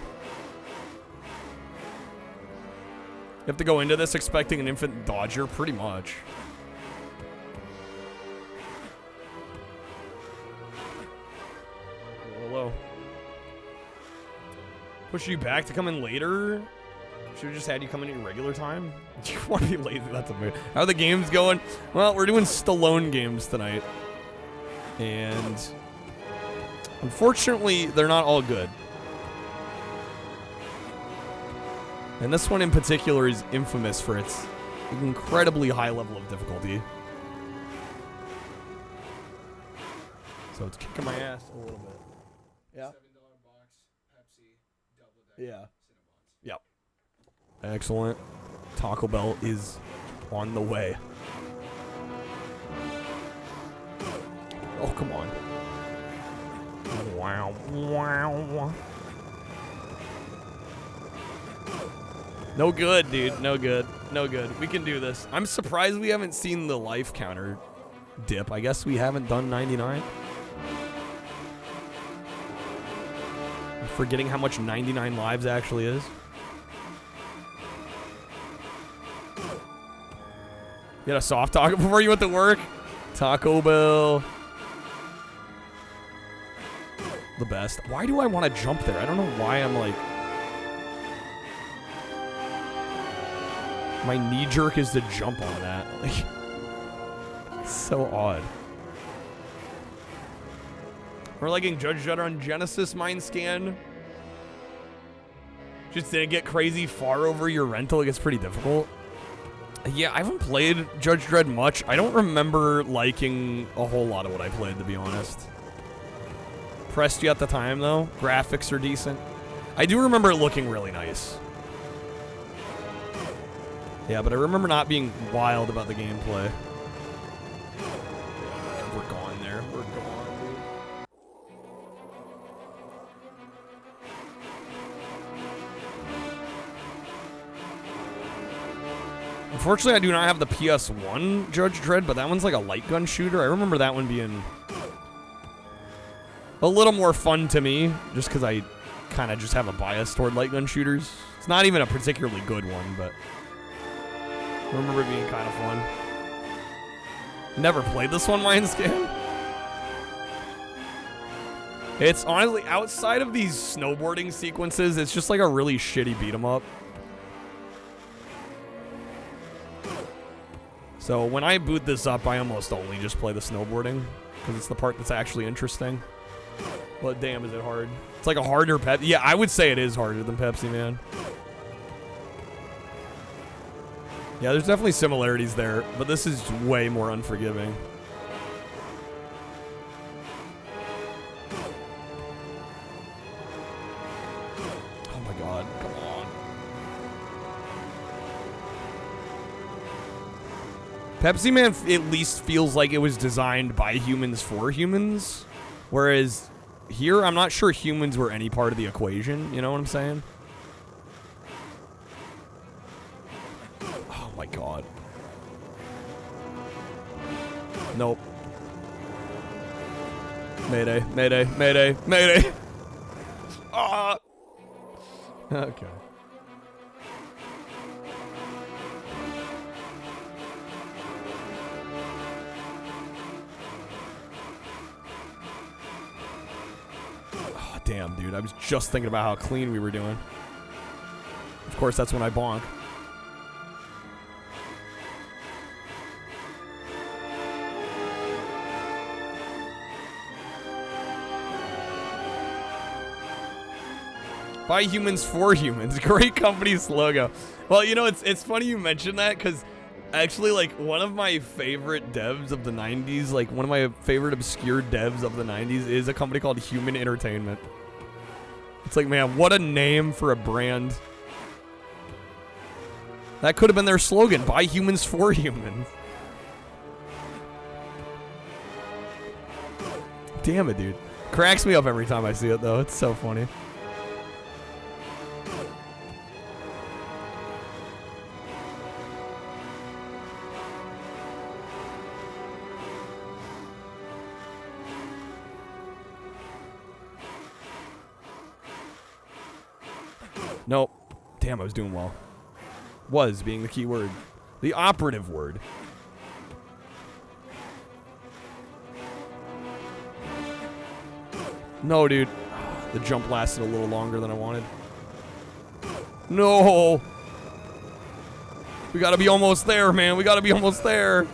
You have to go into this expecting an infinite dodger, pretty much. Hello. Push you back to come in later? Should have just had you come in at your regular time? Do you want to be lazy? That's a mood. How are the games going? Well, we're doing Stallone games tonight. And unfortunately, they're not all good. And this one in particular is infamous for its incredibly high level of difficulty. So it's kicking my ass a little bit. Yeah. $7 box, Pepsi, double decker, Yeah. Yep. Excellent. Taco Bell is on the way. Oh, come on. Wow. Wow. No good, dude. No good. No good. We can do this. I'm surprised we haven't seen the life counter dip. I guess we haven't done 99. I'm forgetting how much 99 lives actually is. You had a soft taco before you went to work? Taco Bell. The best. Why do I want to jump there? I don't know why I'm like... My knee jerk is to jump on that. Like, it's so odd. We're liking Judge Dredd on Genesis Mind Scan. Just didn't get crazy far over your rental. It gets pretty difficult. Yeah, I haven't played Judge Dredd much. I don't remember liking a whole lot of what I played, to be honest. Pressed you at the time, though. Graphics are decent. I do remember it looking really nice. Yeah, but I remember not being wild about the gameplay. We're gone there. We're gone, dude. Unfortunately, I do not have the PS1 Judge Dredd, but that one's like a light gun shooter. I remember that one being a little more fun to me, just because I kind of just have a bias toward light gun shooters. It's not even a particularly good one, but... I remember it being kind of fun. Never played this one, Mind Scan. It's honestly, outside of these snowboarding sequences, it's just like a really shitty beat 'em up. So when I boot this up, I almost only just play the snowboarding, because it's the part that's actually interesting. But damn, is it hard. It's like a harder Pepsi. Yeah, I would say it is harder than Pepsi, man. Yeah, there's definitely similarities there, but this is way more unforgiving. Oh my god, come on. Pepsi Man at least feels like it was designed by humans for humans, whereas here I'm not sure humans were any part of the equation, you know what I'm saying? Oh my god. Nope. Mayday, mayday, mayday, mayday. Ah. Okay. Oh, damn, dude. I was just thinking about how clean we were doing. Of course, that's when I bonk. By humans for humans. Great company's logo. Well, you know, it's funny you mentioned that because actually, like, one of my favorite devs of the 90s, like, one of my favorite obscure devs of the 90s is a company called Human Entertainment. It's like, man, what a name for a brand. That could have been their slogan, by humans for humans. Damn it, dude. Cracks me up every time I see it, though. It's so funny. Nope. Damn, I was doing well. Was being the key word. The operative word. No, dude. The jump lasted a little longer than I wanted. No. We gotta be almost there, man. We gotta be almost there.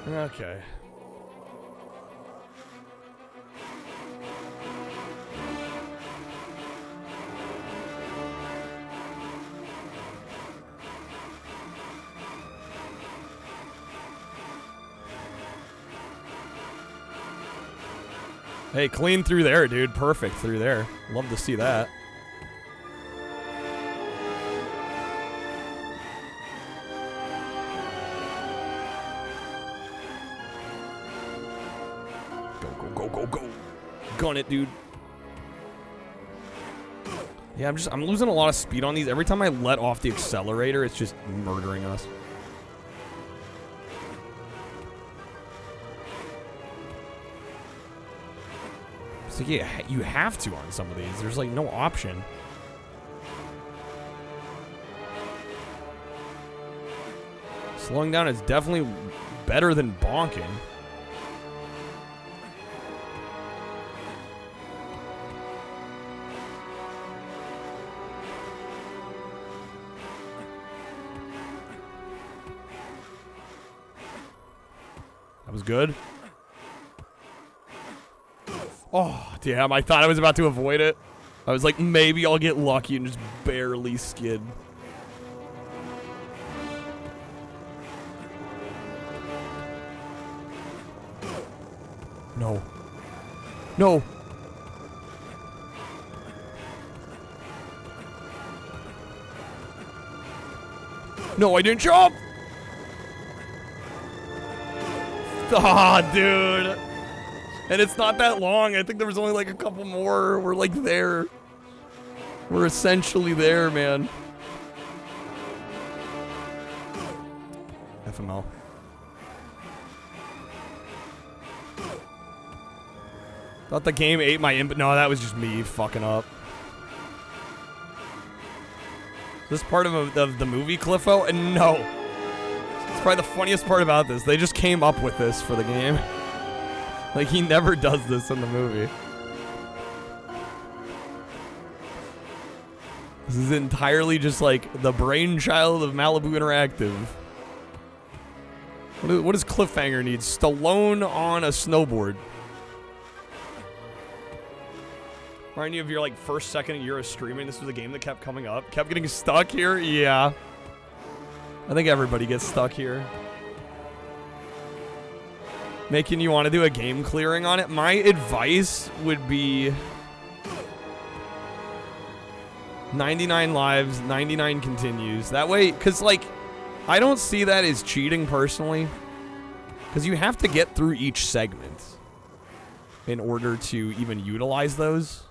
Okay. Hey, clean through there, dude. Perfect through there. Love to see that. Go, go, go, go, go. Gun it, dude. Yeah, I'm losing a lot of speed on these. Every time I let off the accelerator, it's just murdering us. So yeah, you have to on some of these. There's like no option. Slowing down is definitely better than bonking. That was good. Oh, damn, I thought I was about to avoid it. I was like, maybe I'll get lucky and just barely skid. No. No. No, I didn't jump! Ah, dude. And it's not that long. I think there was only like a couple more. We're like there. We're essentially there, man. FML. Thought the game ate my input. No, that was just me fucking up. Is this part of the movie, Cliffo? And no. It's probably the funniest part about this. They just came up with this for the game. Like, he never does this in the movie. This is entirely just, like, the brainchild of Malibu Interactive. What does Cliffhanger need? Stallone on a snowboard. Remind you of your like first, second year of streaming. This was a game that kept coming up. Kept getting stuck here? Yeah. I think everybody gets stuck here. Making you want to do a game clearing on it. My advice would be 99 lives, 99 continues. That way, because like, I don't see that as cheating personally. Because you have to get through each segment in order to even utilize those.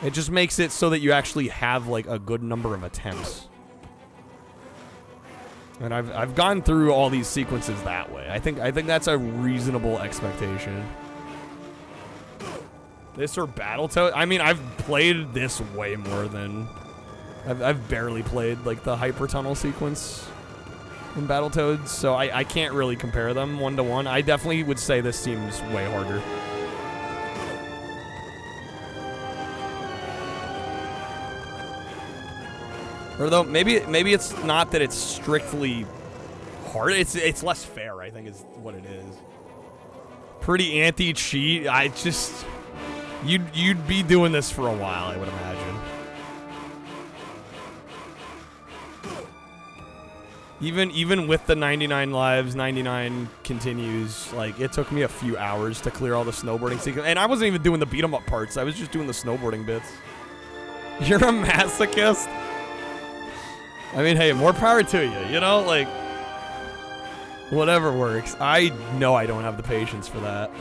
It just makes it so that you actually have like a good number of attempts. And I've gone through all these sequences that way. I think that's a reasonable expectation. This or Battletoads? I mean, I've played this way more than I've barely played like the hyper tunnel sequence in Battletoads, so I can't really compare them one to one. I definitely would say this seems way harder. Or though maybe it's not that it's strictly hard. It's less fair, I think, is what it is. Pretty anti-cheat. I just you'd be doing this for a while, I would imagine. Even with the 99 lives, 99 continues, like it took me a few hours to clear all the snowboarding sequences, and I wasn't even doing the beat 'em up parts. I was just doing the snowboarding bits. You're a masochist? I mean, hey, more power to you, you know? Like, whatever works. I know I don't have the patience for that.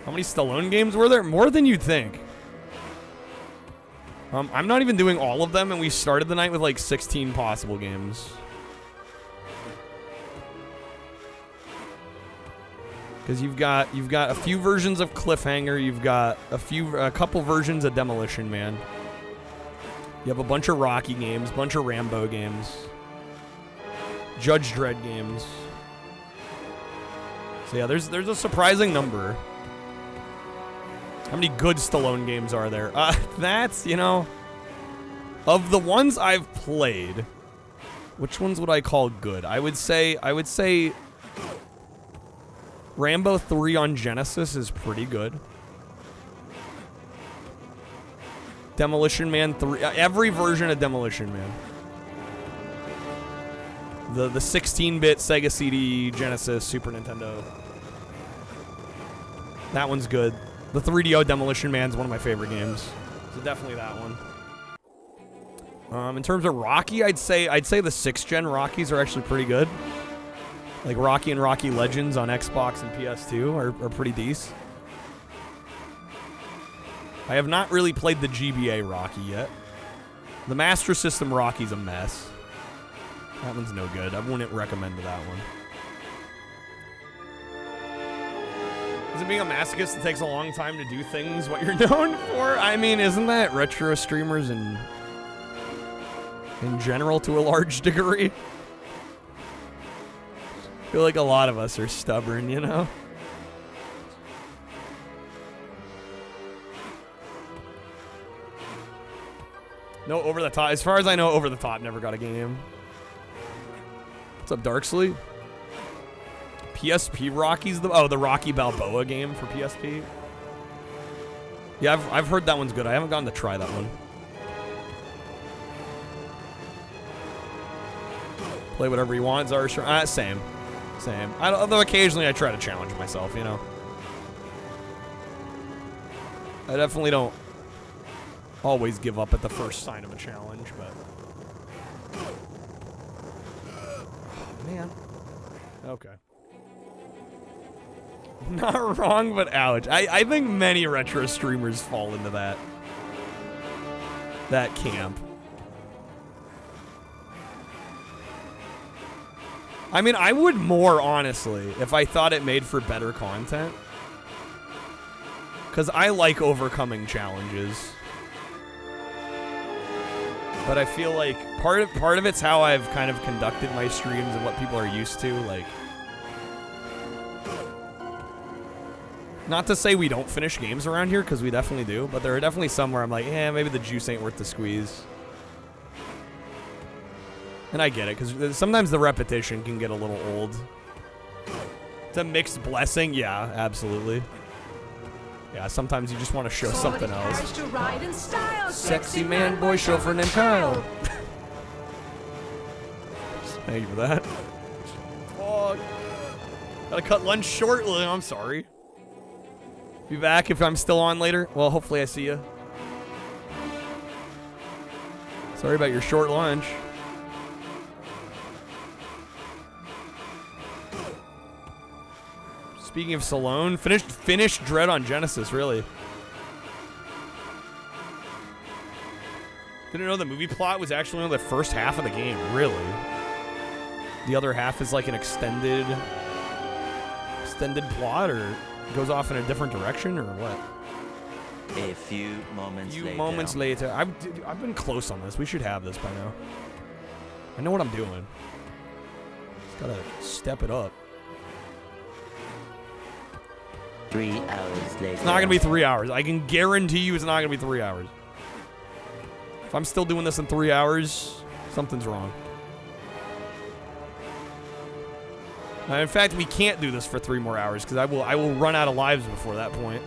How many Stallone games were there? More than you'd think. I'm not even doing all of them, and we started the night with like 16 possible games. Because you've got a few versions of Cliffhanger, you've got a couple versions of Demolition Man. You have a bunch of Rocky games, bunch of Rambo games, Judge Dredd games. So yeah, there's a surprising number. How many good Stallone games are there? That's, you know, of the ones I've played, which ones would I call good? I would say Rambo 3 on Genesis is pretty good. Demolition Man 3, every version of Demolition Man. The 16-bit Sega CD, Genesis, Super Nintendo. That one's good. The 3DO Demolition Man's one of my favorite games. So definitely that one. In terms of Rocky, I'd say the 6th gen Rockies are actually pretty good. Like Rocky and Rocky Legends on Xbox and PS2 are pretty decent. I have not really played the GBA Rocky yet. The Master System Rocky's a mess. That one's no good. I wouldn't recommend that one. Is it being a masochist, it takes a long time to do things what you're known for? I mean, isn't that retro streamers in general to a large degree? I feel like a lot of us are stubborn, you know? No Over the Top. As far as I know, Over the Top never got a game. What's up, Darksleep? PSP Rocky's the Rocky Balboa game for PSP. Yeah, I've heard that one's good. I haven't gotten to try that one. Play whatever you want. Same. Although occasionally I try to challenge myself, you know. I definitely don't always give up at the first sign of a challenge, but... Oh, man. Okay. Not wrong, but ouch. I think many retro streamers fall into that camp. I mean, I would more, honestly, if I thought it made for better content. Because I like overcoming challenges. But I feel like part of it's how I've kind of conducted my streams and what people are used to, like... Not to say we don't finish games around here, because we definitely do, but there are definitely some where I'm like, maybe the juice ain't worth the squeeze. And I get it, because sometimes the repetition can get a little old. It's a mixed blessing, yeah, absolutely. Yeah, sometimes you just want to show something else. To ride in style, Sexy man boy chauffeur named Kyle. Thank you for that. Oh, gotta cut lunch short. I'm sorry. Be back if I'm still on later. Well, hopefully I see you. Sorry about your short lunch. Speaking of Stallone, finished Dread on Genesis, really. Didn't know the movie plot was actually only the first half of the game, really. The other half is like an extended plot, or goes off in a different direction, or what? A few moments later. I've been close on this. We should have this by now. I know what I'm doing. Just gotta step it up. 3 hours later. It's not gonna be 3 hours. I can guarantee you it's not gonna be 3 hours. If I'm still doing this in 3 hours, something's wrong. In fact, we can't do this for 3 more hours because I will run out of lives before that point.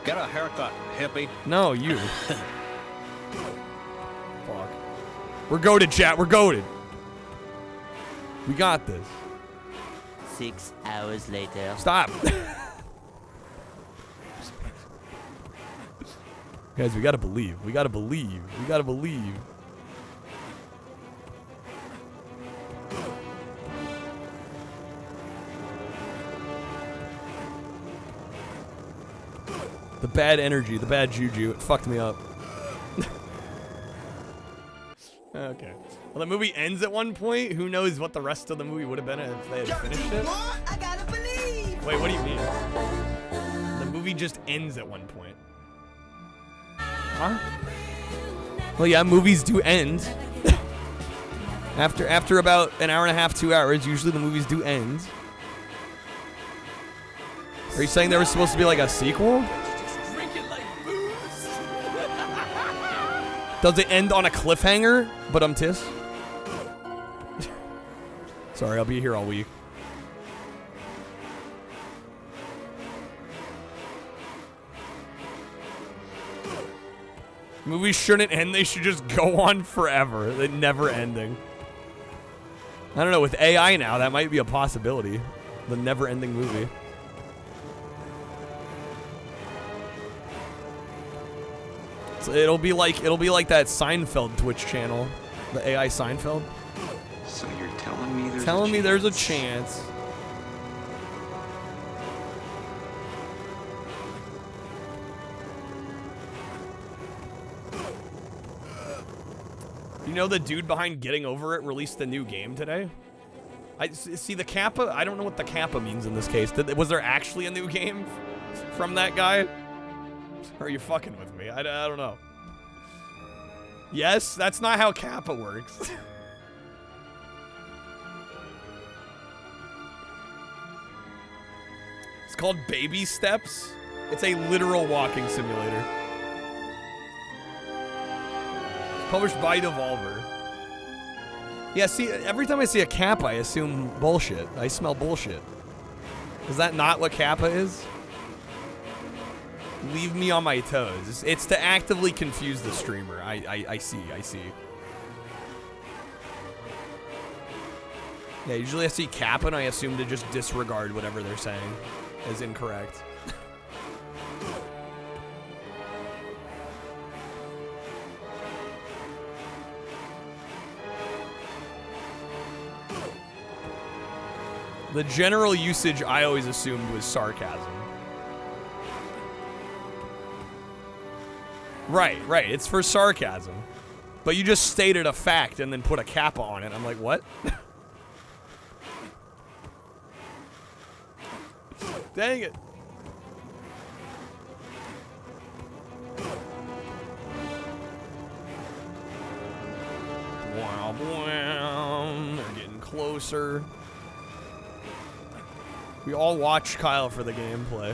Get a haircut, hippie. No, you. Fuck. We're goated, chat. We're goated. We got this. 6 hours later. Stop. Guys, we gotta believe. We gotta believe. We gotta believe. The bad energy, the bad juju, it fucked me up. Okay. Well, the movie ends at one point. Who knows what the rest of the movie would have been if they had finished it? I gotta believe. Wait, what do you mean? The movie just ends at one point. Huh? Well, yeah, movies do end. After about an hour and a half, 2 hours, usually the movies do end. Are you saying there was supposed to be like a sequel? Does it end on a cliffhanger? But tis. Sorry, I'll be here all week. Movies shouldn't end, they should just go on forever. They're never ending. I don't know, with AI now, that might be a possibility. The never-ending movie. So it'll be like that Seinfeld Twitch channel. The AI Seinfeld. So you're telling me there's a chance. You know the dude behind Getting Over It released a new game today? I see the Kappa. I don't know what the Kappa means in this case. Was there actually a new game from that guy? Or are you fucking with me? I don't know. Yes, that's not how Kappa works. It's called Baby Steps. It's a literal walking simulator. Published by Devolver. Yeah, see, every time I see a Kappa, I assume bullshit. I smell bullshit. Is that not what Kappa is? Leave me on my toes. It's to actively confuse the streamer. I see. Yeah, usually I see Kappa and I assume to just disregard whatever they're saying as incorrect. The general usage I always assumed was sarcasm. Right. It's for sarcasm. But you just stated a fact and then put a Kappa on it. I'm like, what? Dang it. Wow, they're getting closer. We all watch Kyle for the gameplay.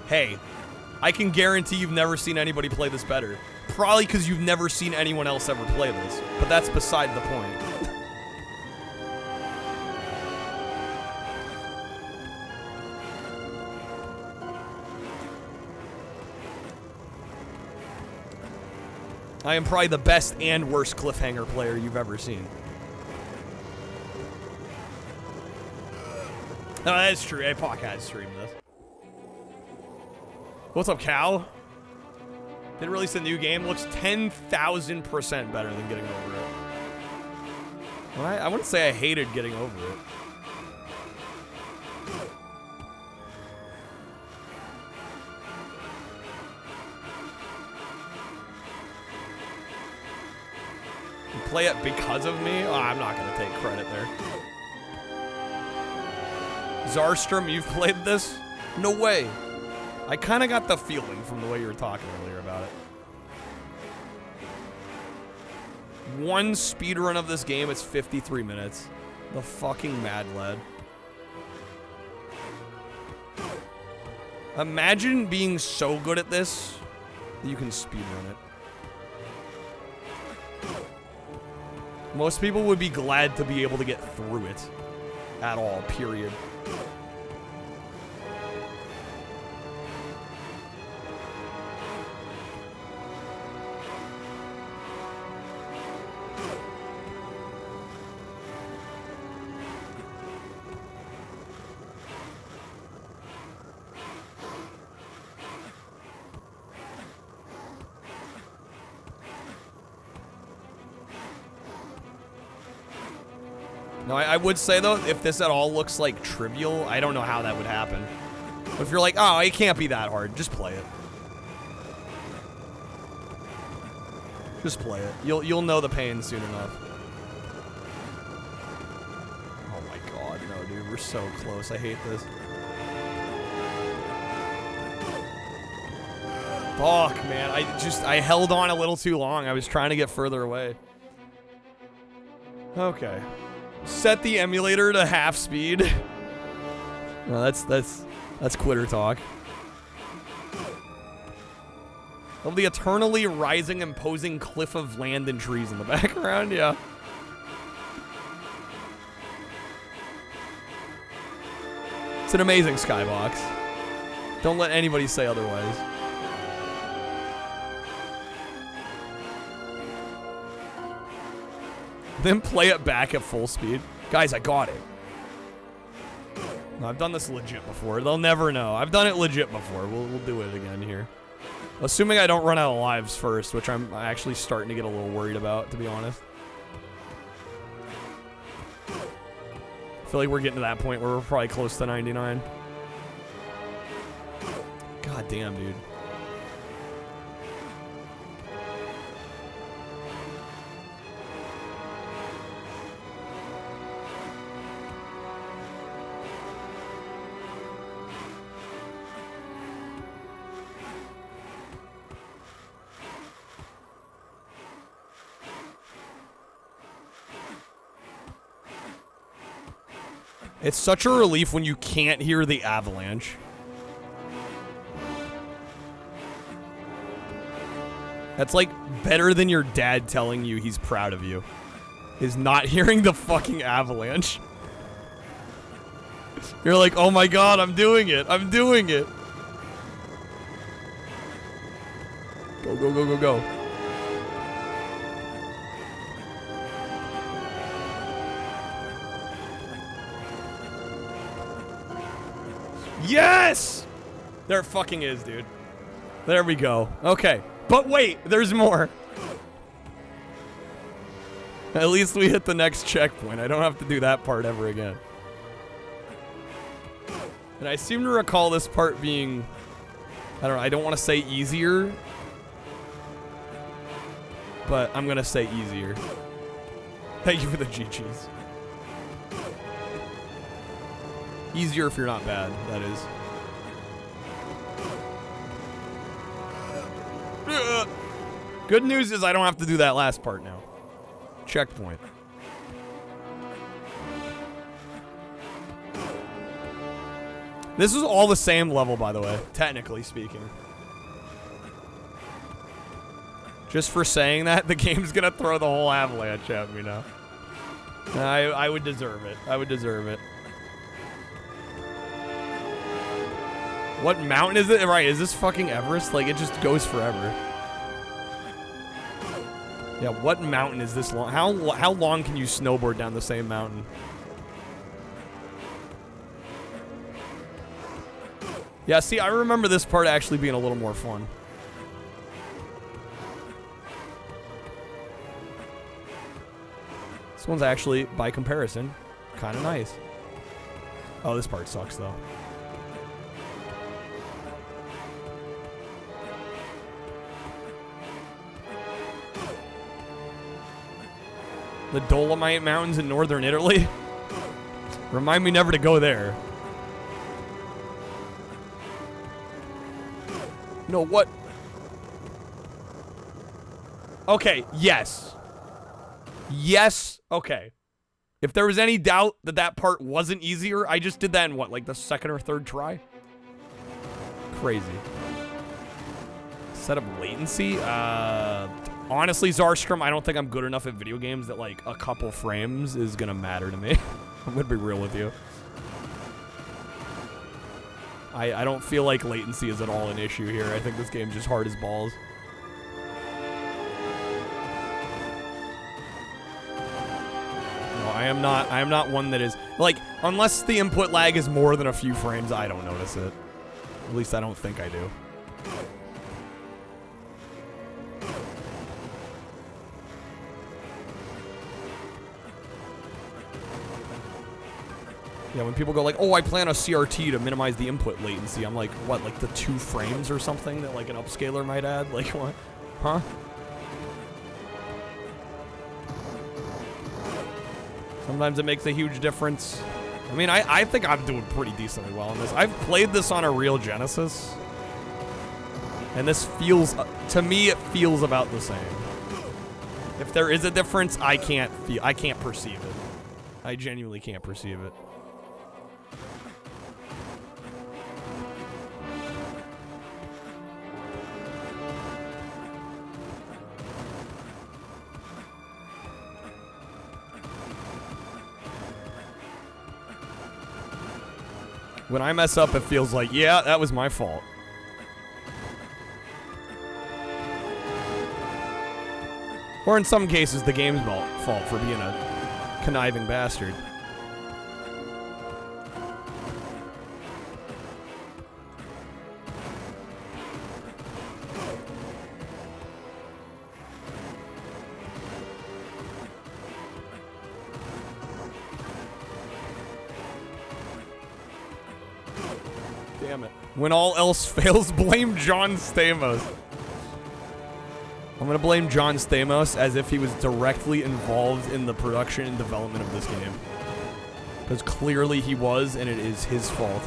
Hey, I can guarantee you've never seen anybody play this better. Probably because you've never seen anyone else ever play this. But that's beside the point. I am probably the best and worst cliffhanger player you've ever seen. No, that's true. Apoc had streamed this. What's up, Cal? They released a new game. Looks 10,000% better than getting over it. Well, I wouldn't say I hated getting over it. You play it because of me? Oh, I'm not going to take credit there. Zarstrom, you've played this? No way. I kind of got the feeling from the way you were talking earlier about it. One speedrun of this game, it's 53 minutes. The fucking mad lad. Imagine being so good at this that you can speedrun it. Most people would be glad to be able to get through it at all, period. No, I would say, though, if this at all looks like trivial, I don't know how that would happen. But if you're like, oh, it can't be that hard, just play it. Just play it. You'll know the pain soon enough. Oh my god, no, dude, we're so close. I hate this. Fuck, man. I held on a little too long. I was trying to get further away. Okay. Set the emulator to half speed. No, that's quitter talk. Of the eternally rising, imposing cliff of land and trees in the background, yeah. It's an amazing skybox. Don't let anybody say otherwise. Then play it back at full speed. Guys, I got it. No, I've done this legit before. They'll never know. I've done it legit before. We'll do it again here. Assuming I don't run out of lives first, which I'm actually starting to get a little worried about, to be honest. I feel like we're getting to that point where we're probably close to 99. God damn, dude. It's such a relief when you can't hear the avalanche. That's like better than your dad telling you he's proud of you. Is not hearing the fucking avalanche. You're like, oh my god, I'm doing it. I'm doing it. Go, go, go, go, go. Yes! There fucking is, dude. There we go. Okay. But wait, there's more. At least we hit the next checkpoint. I don't have to do that part ever again. And I seem to recall this part being, I don't know, I don't want to say easier, but I'm going to say easier. Thank you for the GGs. Easier if you're not bad, that is. Good news is I don't have to do that last part now. Checkpoint. This is all the same level, by the way, technically speaking. Just for saying that, the game's gonna throw the whole avalanche at me now. I would deserve it. I would deserve it. What mountain is it? Right, is this fucking Everest? Like, it just goes forever. Yeah, what mountain is this long? How long can you snowboard down the same mountain? Yeah, see, I remember this part actually being a little more fun. This one's actually, by comparison, kind of nice. Oh, this part sucks, though. The Dolomite Mountains in northern Italy? Remind me never to go there. No, what? Okay, yes. Yes, okay. If there was any doubt that that part wasn't easier, I just did that in what, like the second or third try? Crazy. Set up latency? Honestly, Zarstrom, I don't think I'm good enough at video games that like a couple frames is gonna matter to me. I'm gonna be real with you. I don't feel like latency is at all an issue here. I think this game's just hard as balls. No, I am not one that is like, unless the input lag is more than a few frames, I don't notice it. At least I don't think I do. Yeah, when people go like, oh, I plan a CRT to minimize the input latency, I'm like, what, like the 2 frames or something that like an upscaler might add? Like what? Huh? Sometimes it makes a huge difference. I mean, I think I'm doing pretty decently well on this. I've played this on a real Genesis. And this feels, to me, it feels about the same. If there is a difference, I can't perceive it. I genuinely can't perceive it. When I mess up, it feels like, yeah, that was my fault. Or in some cases, the game's fault for being a conniving bastard. Damn it. When all else fails, blame John Stamos. I'm gonna blame John Stamos as if he was directly involved in the production and development of this game. Because clearly he was, and it is his fault.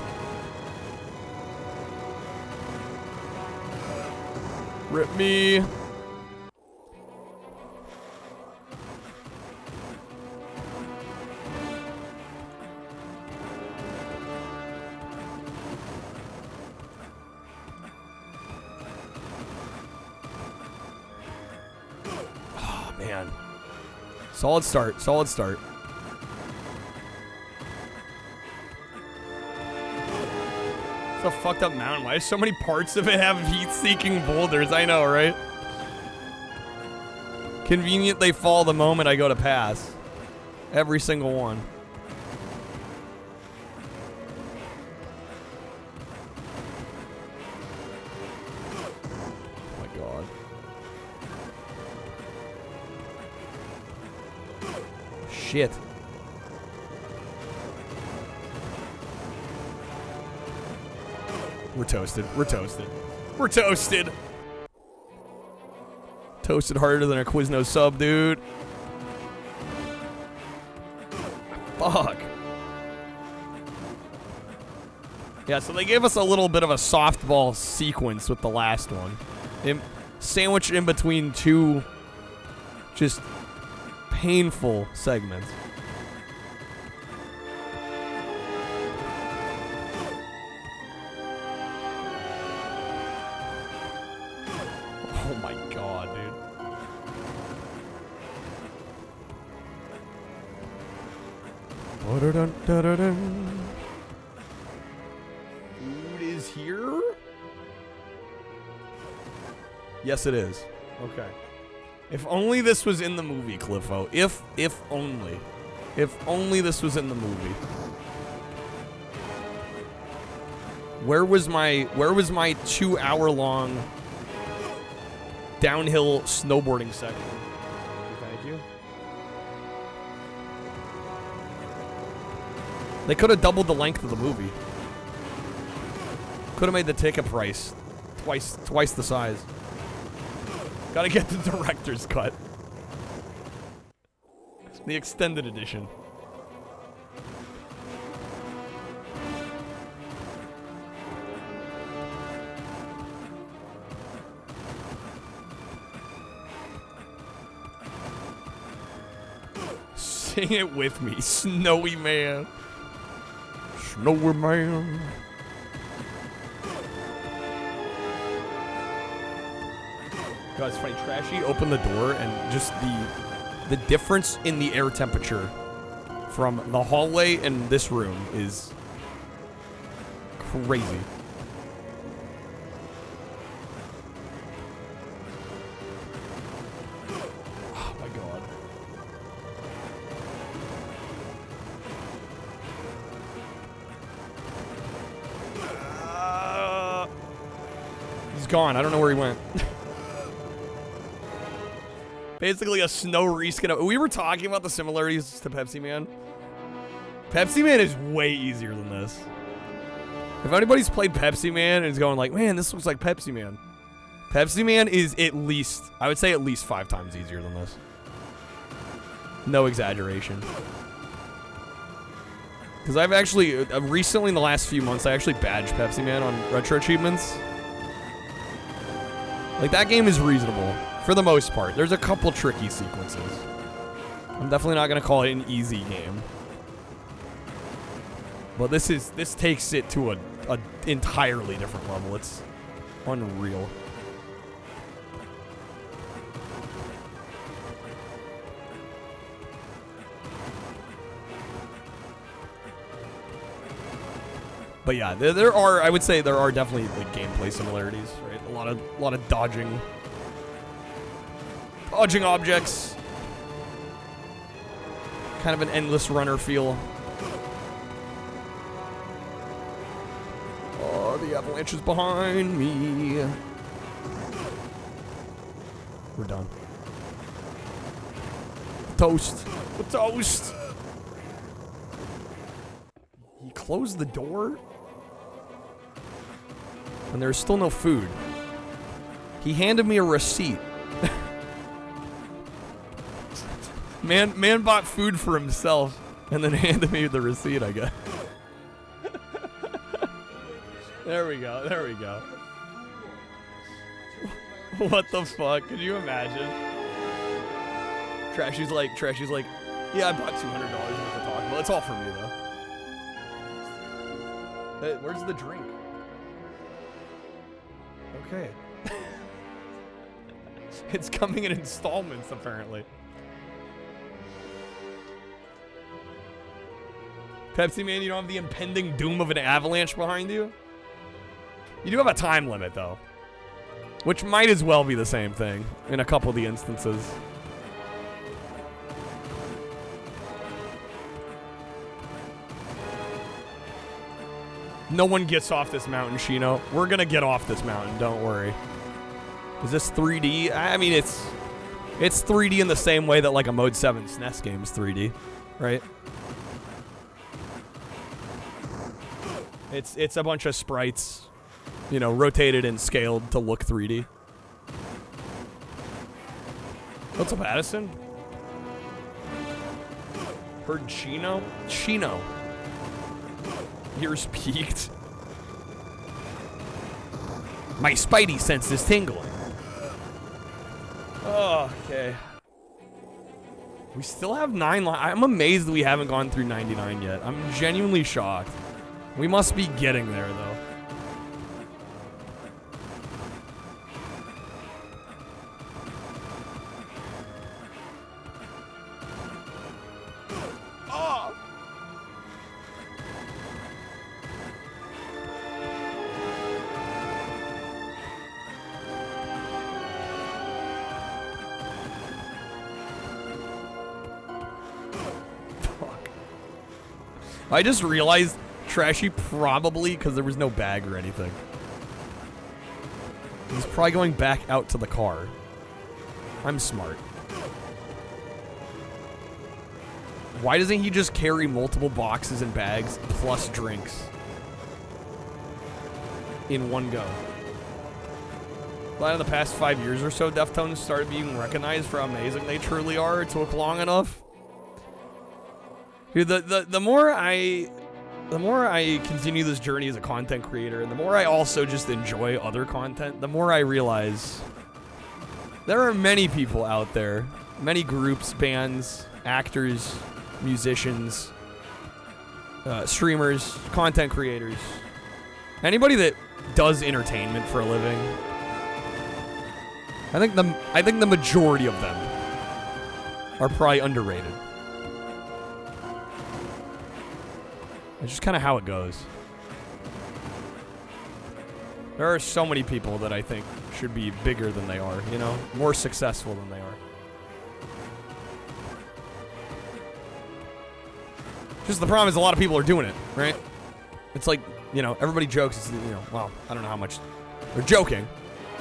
Rip me. Man. Solid start. Solid start. It's a fucked up mountain. Why do so many parts of it have heat-seeking boulders? I know, right? Convenient they fall the moment I go to pass. Every single one. Oh my god. Shit. We're toasted. We're toasted. We're toasted. Toasted harder than a Quizno sub, dude. Fuck. Yeah, so they gave us a little bit of a softball sequence with the last one. Sandwiched in between two just painful segments. Oh my god, dude. Food is here? Yes, it is. Okay. If only this was in the movie, Cliffo. If only. If only this was in the movie. Where was my 2-hour-long downhill snowboarding section? Thank you. They could have doubled the length of the movie. Could have made the ticket price twice the size. Gotta get the director's cut. The extended edition. Sing it with me, Snowy Man. Snowy Man. God, it's funny. Trashy opened the door and just the difference in the air temperature from the hallway and this room is crazy. Oh my god. He's gone. I don't know where he went. Basically a snow reskin. We were talking about the similarities to Pepsi Man. Pepsi Man is way easier than this. If anybody's played Pepsi Man and is going like, man, this looks like Pepsi Man. Pepsi Man is at least, I would say at least 5 times easier than this. No exaggeration. Because I've actually, recently in the last few months, I actually badged Pepsi Man on retro achievements. Like, that game is reasonable. For the most part. There's a couple tricky sequences. I'm definitely not going to call it an easy game. But this takes it to a entirely different level. It's unreal. But yeah, there are, I would say there are definitely like gameplay similarities, right? A lot of dodging objects. Kind of an endless runner feel. Oh, the avalanche is behind me. We're done. Toast. Toast. He closed the door? And there's still no food. He handed me a receipt. Man bought food for himself and then handed me the receipt, I guess. There we go. There we go. What the fuck? Can you imagine? Trashy's like, yeah, I bought $200 worth of Taco Bell. It's all for me, though. Where's the drink? Okay. It's coming in installments, apparently. Pepsi Man, you don't have the impending doom of an avalanche behind you? You do have a time limit, though. Which might as well be the same thing in a couple of the instances. No one gets off this mountain, Shino. We're gonna get off this mountain, don't worry. Is this 3D? I mean, it's 3D in the same way that like a Mode 7 SNES game is 3D, right? It's a bunch of sprites, you know, rotated and scaled to look 3D. What's up, Addison? Heard Chino? Chino. Ears peaked. My spidey sense is tingling. Oh, okay. We still have 9 lives. I'm amazed that we haven't gone through 99 yet. I'm genuinely shocked. We must be getting there, though. Oh! I just realized Trashy probably, because there was no bag or anything. He's probably going back out to the car. I'm smart. Why doesn't he just carry multiple boxes and bags plus drinks in one go? But in the past 5 years or so, Deftones started being recognized for how amazing they truly are. It took long enough. Dude, the more I continue this journey as a content creator, and the more I also just enjoy other content, the more I realize there are many people out there, many groups, bands, actors, musicians, streamers, content creators, anybody that does entertainment for a living. I think the majority of them are probably underrated. It's just kind of how it goes. There are so many people that I think should be bigger than they are, you know? More successful than they are. Just the problem is a lot of people are doing it, right? It's like, you know, everybody jokes, it's, you know, well, I don't know how much they're joking.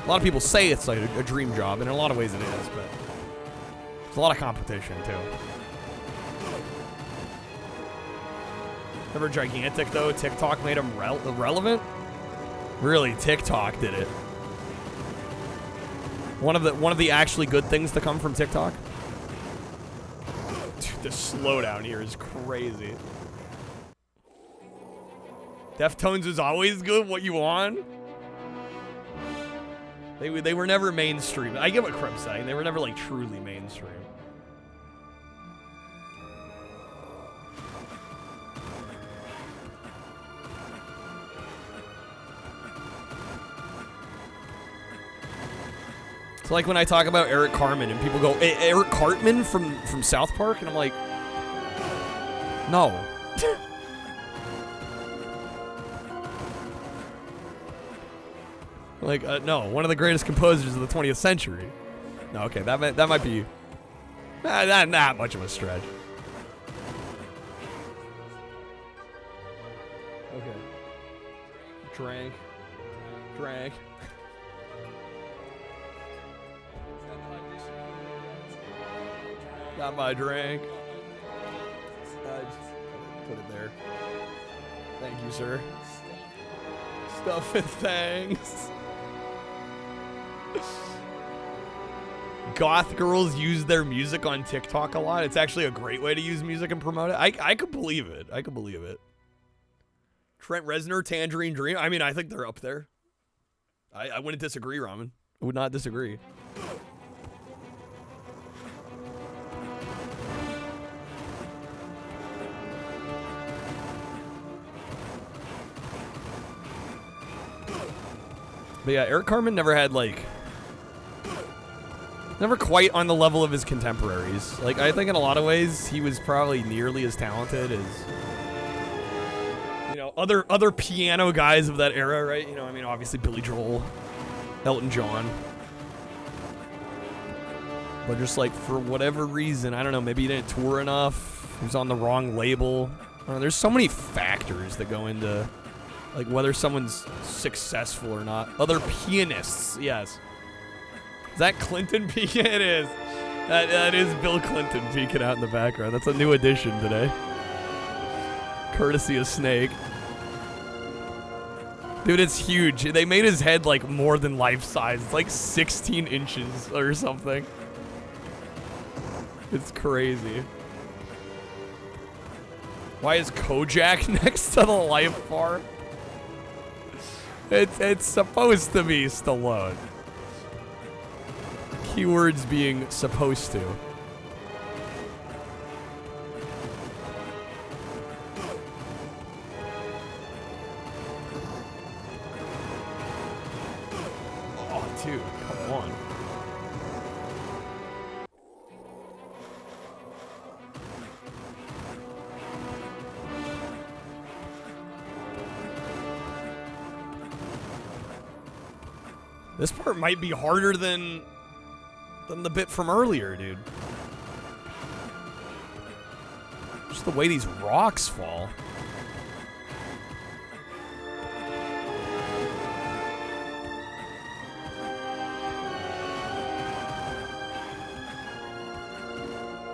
A lot of people say it's like a dream job, and in a lot of ways it is, but there's a lot of competition, too. Remember Gigantic, though? TikTok made him irrelevant? Really, TikTok did it. One of the actually good things to come from TikTok? Dude, the slowdown here is crazy. Deftones is always good. What you on? They were never mainstream. I get what Krebs saying. They were never like truly mainstream. It's like when I talk about Eric Cartman and people go, Eric Cartman from South Park? And I'm like, no. Like, no, one of the greatest composers of the 20th century. No, okay, that might be not much of a stretch. Okay. Drank. Got my drink. Just put it there. Thank you, sir. Stuff and things. Goth girls use their music on TikTok a lot. It's actually a great way to use music and promote it. I could believe it. I could believe it. Trent Reznor, Tangerine Dream. I mean, I think they're up there. I wouldn't disagree, Ramen. I would not disagree. But yeah, Eric Cartman never had, like... Never quite on the level of his contemporaries. Like, I think in a lot of ways, he was probably nearly as talented as... You know, other piano guys of that era, right? You know, I mean, obviously Billy Joel, Elton John. But just, like, for whatever reason, I don't know, maybe he didn't tour enough. He was on the wrong label. I don't know, there's so many factors that go into... Like, whether someone's successful or not. Other pianists, yes. Is that Clinton peeking? It is. That is Bill Clinton peeking out in the background. That's a new addition today. Courtesy of Snake. Dude, it's huge. They made his head, like, more than life-size. It's like 16 inches or something. It's crazy. Why is Kojak next to the life bar? It's supposed to be Stallone. Keywords being supposed to. Oh, dude, come on. This part might be harder than the bit from earlier, dude. Just the way these rocks fall.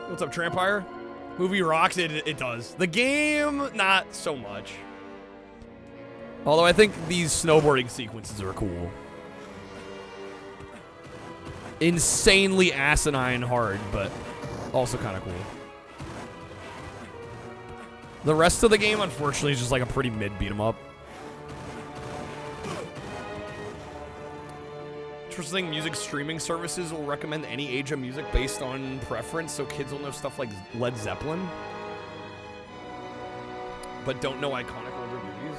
What's up, Trampire? Movie rocks. It does. The game, not so much. Although I think these snowboarding sequences are cool. Insanely asinine hard, but also kind of cool. The rest of the game, unfortunately, is just like a pretty mid beat 'em up. Interesting, music streaming services will recommend any age of music based on preference, so kids will know stuff like Led Zeppelin, but don't know iconic older movies.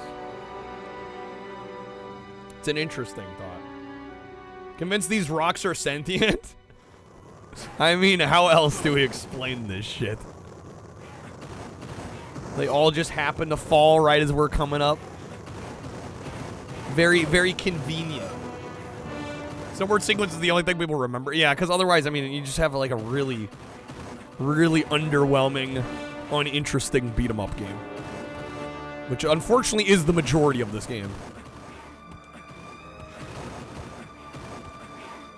It's an interesting thought. Convinced these rocks are sentient? I mean, how else do we explain this shit? They all just happen to fall right as we're coming up. Very, very convenient. Snowboard sequence is the only thing people remember. Yeah, because otherwise, I mean, you just have like a really, really underwhelming, uninteresting beat-em-up game. Which unfortunately is the majority of this game.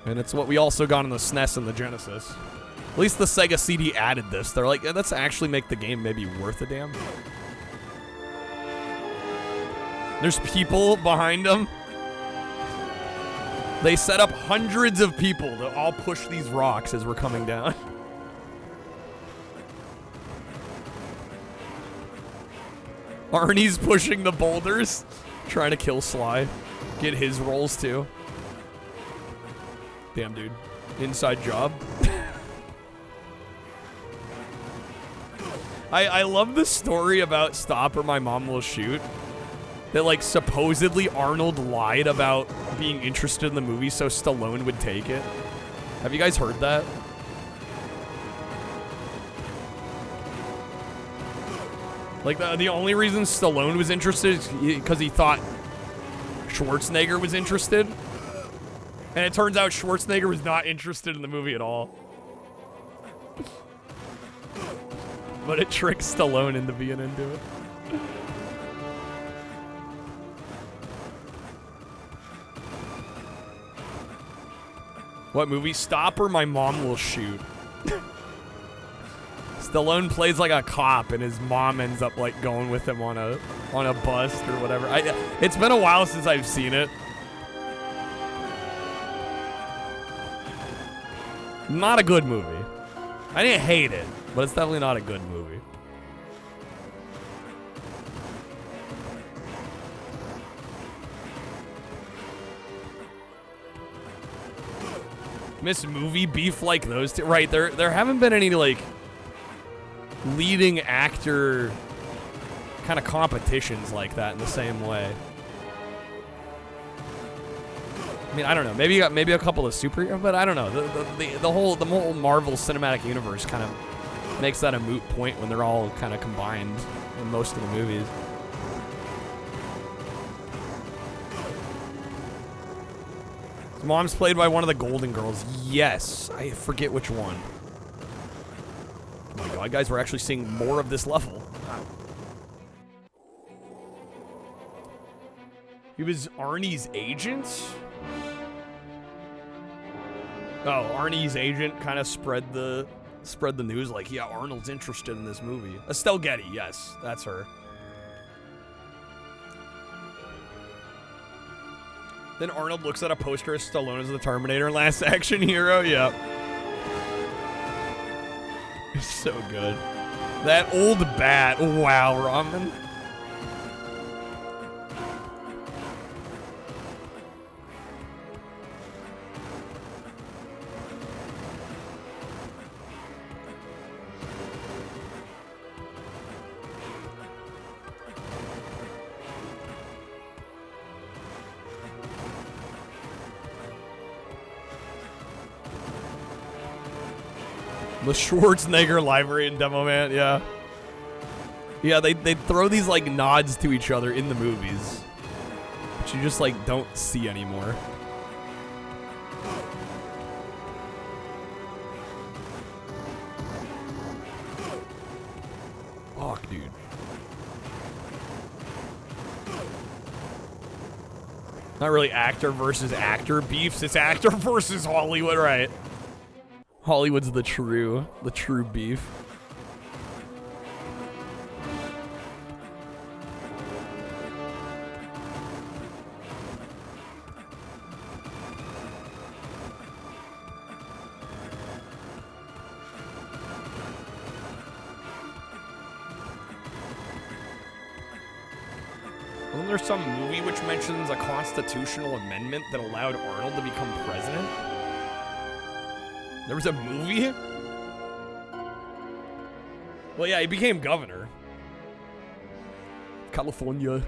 And it's what we also got on the SNES and the Genesis. At least the Sega CD added this. They're like, yeah, let's actually make the game maybe worth a damn. There's people behind them. They set up hundreds of people to all push these rocks as we're coming down. Arnie's pushing the boulders, trying to kill Sly. Get his rolls too. Damn, dude. Inside job. I love the story about Stop or My Mom Will Shoot. That, like, supposedly Arnold lied about being interested in the movie so Stallone would take it. Have you guys heard that? Like, the only reason Stallone was interested is because he thought Schwarzenegger was interested. And it turns out Schwarzenegger was not interested in the movie at all. But it tricks Stallone into being into it. What movie? Stop or My Mom Will Shoot. Stallone plays like a cop and his mom ends up like going with him on a bus or whatever. It's been a while since I've seen it. Not a good movie. I didn't hate it, but it's definitely not a good movie. Miss movie beef like those two. Right, there haven't been any like leading actor kind of competitions like that in the same way. I mean, I don't know. Maybe a couple of superheroes, but I don't know. The whole Marvel Cinematic Universe kind of makes that a moot point when they're all kind of combined in most of the movies. His mom's played by one of the Golden Girls. Yes, I forget which one. Oh my god, guys, we're actually seeing more of this level. Wow. He was Arnie's agent? Oh, Arnie's agent kind of spread the news like, yeah, Arnold's interested in this movie. Estelle Getty, yes, that's her. Then Arnold looks at a poster of Stallone as the Terminator, Last Action Hero. Yep. It's so good. That old bat. Wow, Ramen. The Schwarzenegger library and Demo Man, yeah. Yeah, they throw these like nods to each other in the movies, but you just like don't see anymore. Fuck, dude. Not really actor versus actor beefs, it's actor versus Hollywood, right? Hollywood's the true beef. Wasn't there some movie which mentions a constitutional amendment that allowed Arnold to become president? There was a movie? Well, yeah, he became governor. California.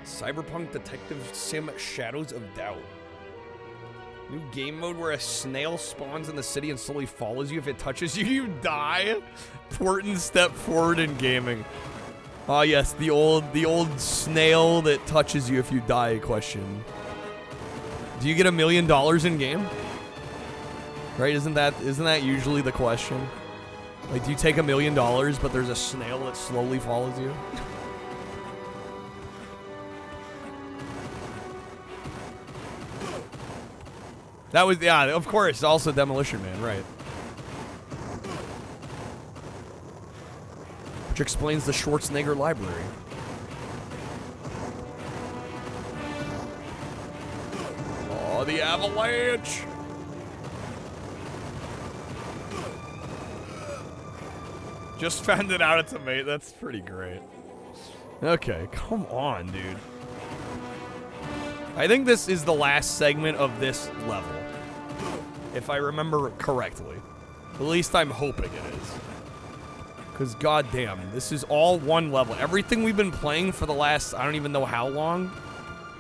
Cyberpunk Detective Sim Shadows of Doubt. New game mode where a snail spawns in the city and slowly follows you. If it touches you, you die. Important step forward in gaming. Ah, yes, the old snail that touches you if you die question. Do you get $1 million in game? Right? Isn't that usually the question? Like, do you take $1 million, but there's a snail that slowly follows you? That was, yeah, of course, also Demolition Man, right? Which explains the Schwarzenegger library. Oh, the avalanche! Just found it out it's a mate. That's pretty great. Okay, come on, dude. I think this is the last segment of this level, if I remember correctly. At least I'm hoping it is. Because goddamn, this is all one level. Everything we've been playing for the last, I don't even know how long,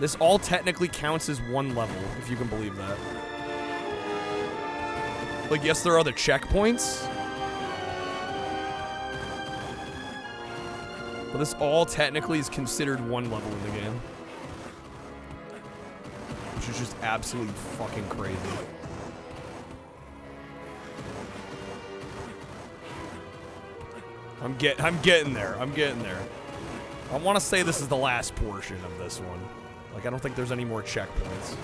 this all technically counts as one level, if you can believe that. Like, yes, there are other checkpoints. But this all technically is considered one level in the game. Which is just absolutely fucking crazy. I'm getting there. I'm getting there. I want to say this is the last portion of this one. Like, I don't think there's any more checkpoints.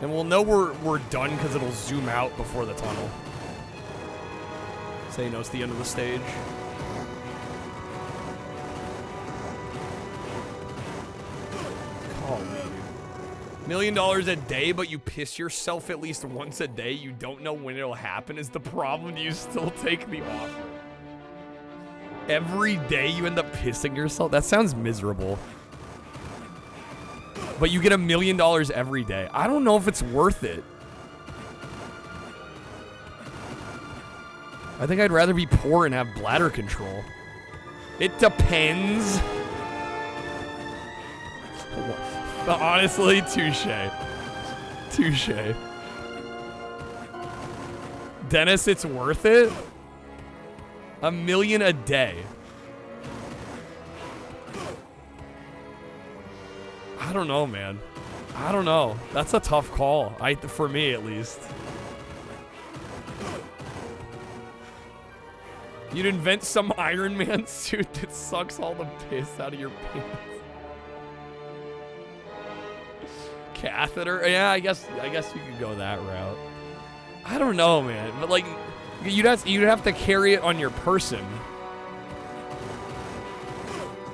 And we'll know we're done because it'll zoom out before the tunnel. So you know it's the end of the stage. Holy. $1 million a day, but you piss yourself at least once a day. You don't know when it'll happen is the problem. You still take the offer. Every day you end up pissing yourself. That sounds miserable. But you get $1 million every day. I don't know if it's worth it. I think I'd rather be poor and have bladder control. It depends. Honestly, touche. Touche. Dennis, it's worth it? $1 million a day. I don't know, man. I don't know. That's a tough call. For me, at least. You'd invent some Iron Man suit that sucks all the piss out of your pants. Catheter? Yeah, I guess you could go that route. I don't know, man. But like, you'd have to carry it on your person.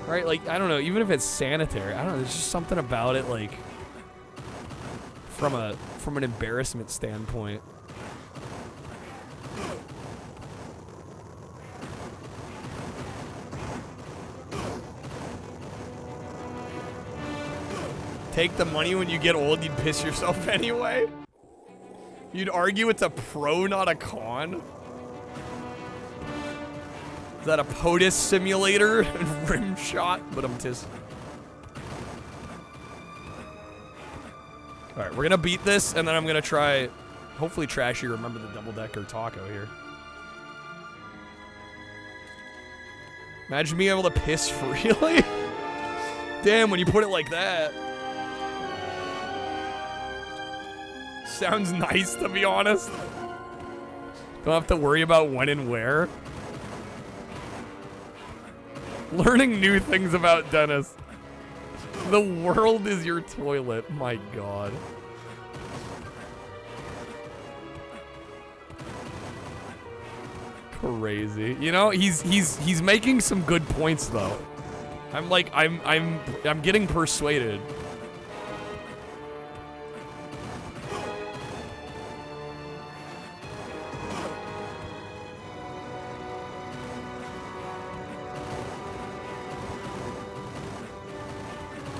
Right? Like, I don't know, even if it's sanitary, I don't know, there's just something about it, like, from an embarrassment standpoint. Take the money when you get old, you'd piss yourself anyway? You'd argue it's a pro, not a con? Is that a POTUS simulator? Rim shot? But I'm just... Alright, we're gonna beat this, and then I'm gonna try... Hopefully Trashy remember the double-decker taco here. Imagine being able to piss freely. Damn, when you put it like that. Sounds nice, to be honest. Don't have to worry about when and where. Learning new things about Dennis. The world is your toilet. My God. Crazy. You know, he's making some good points though. I'm getting persuaded.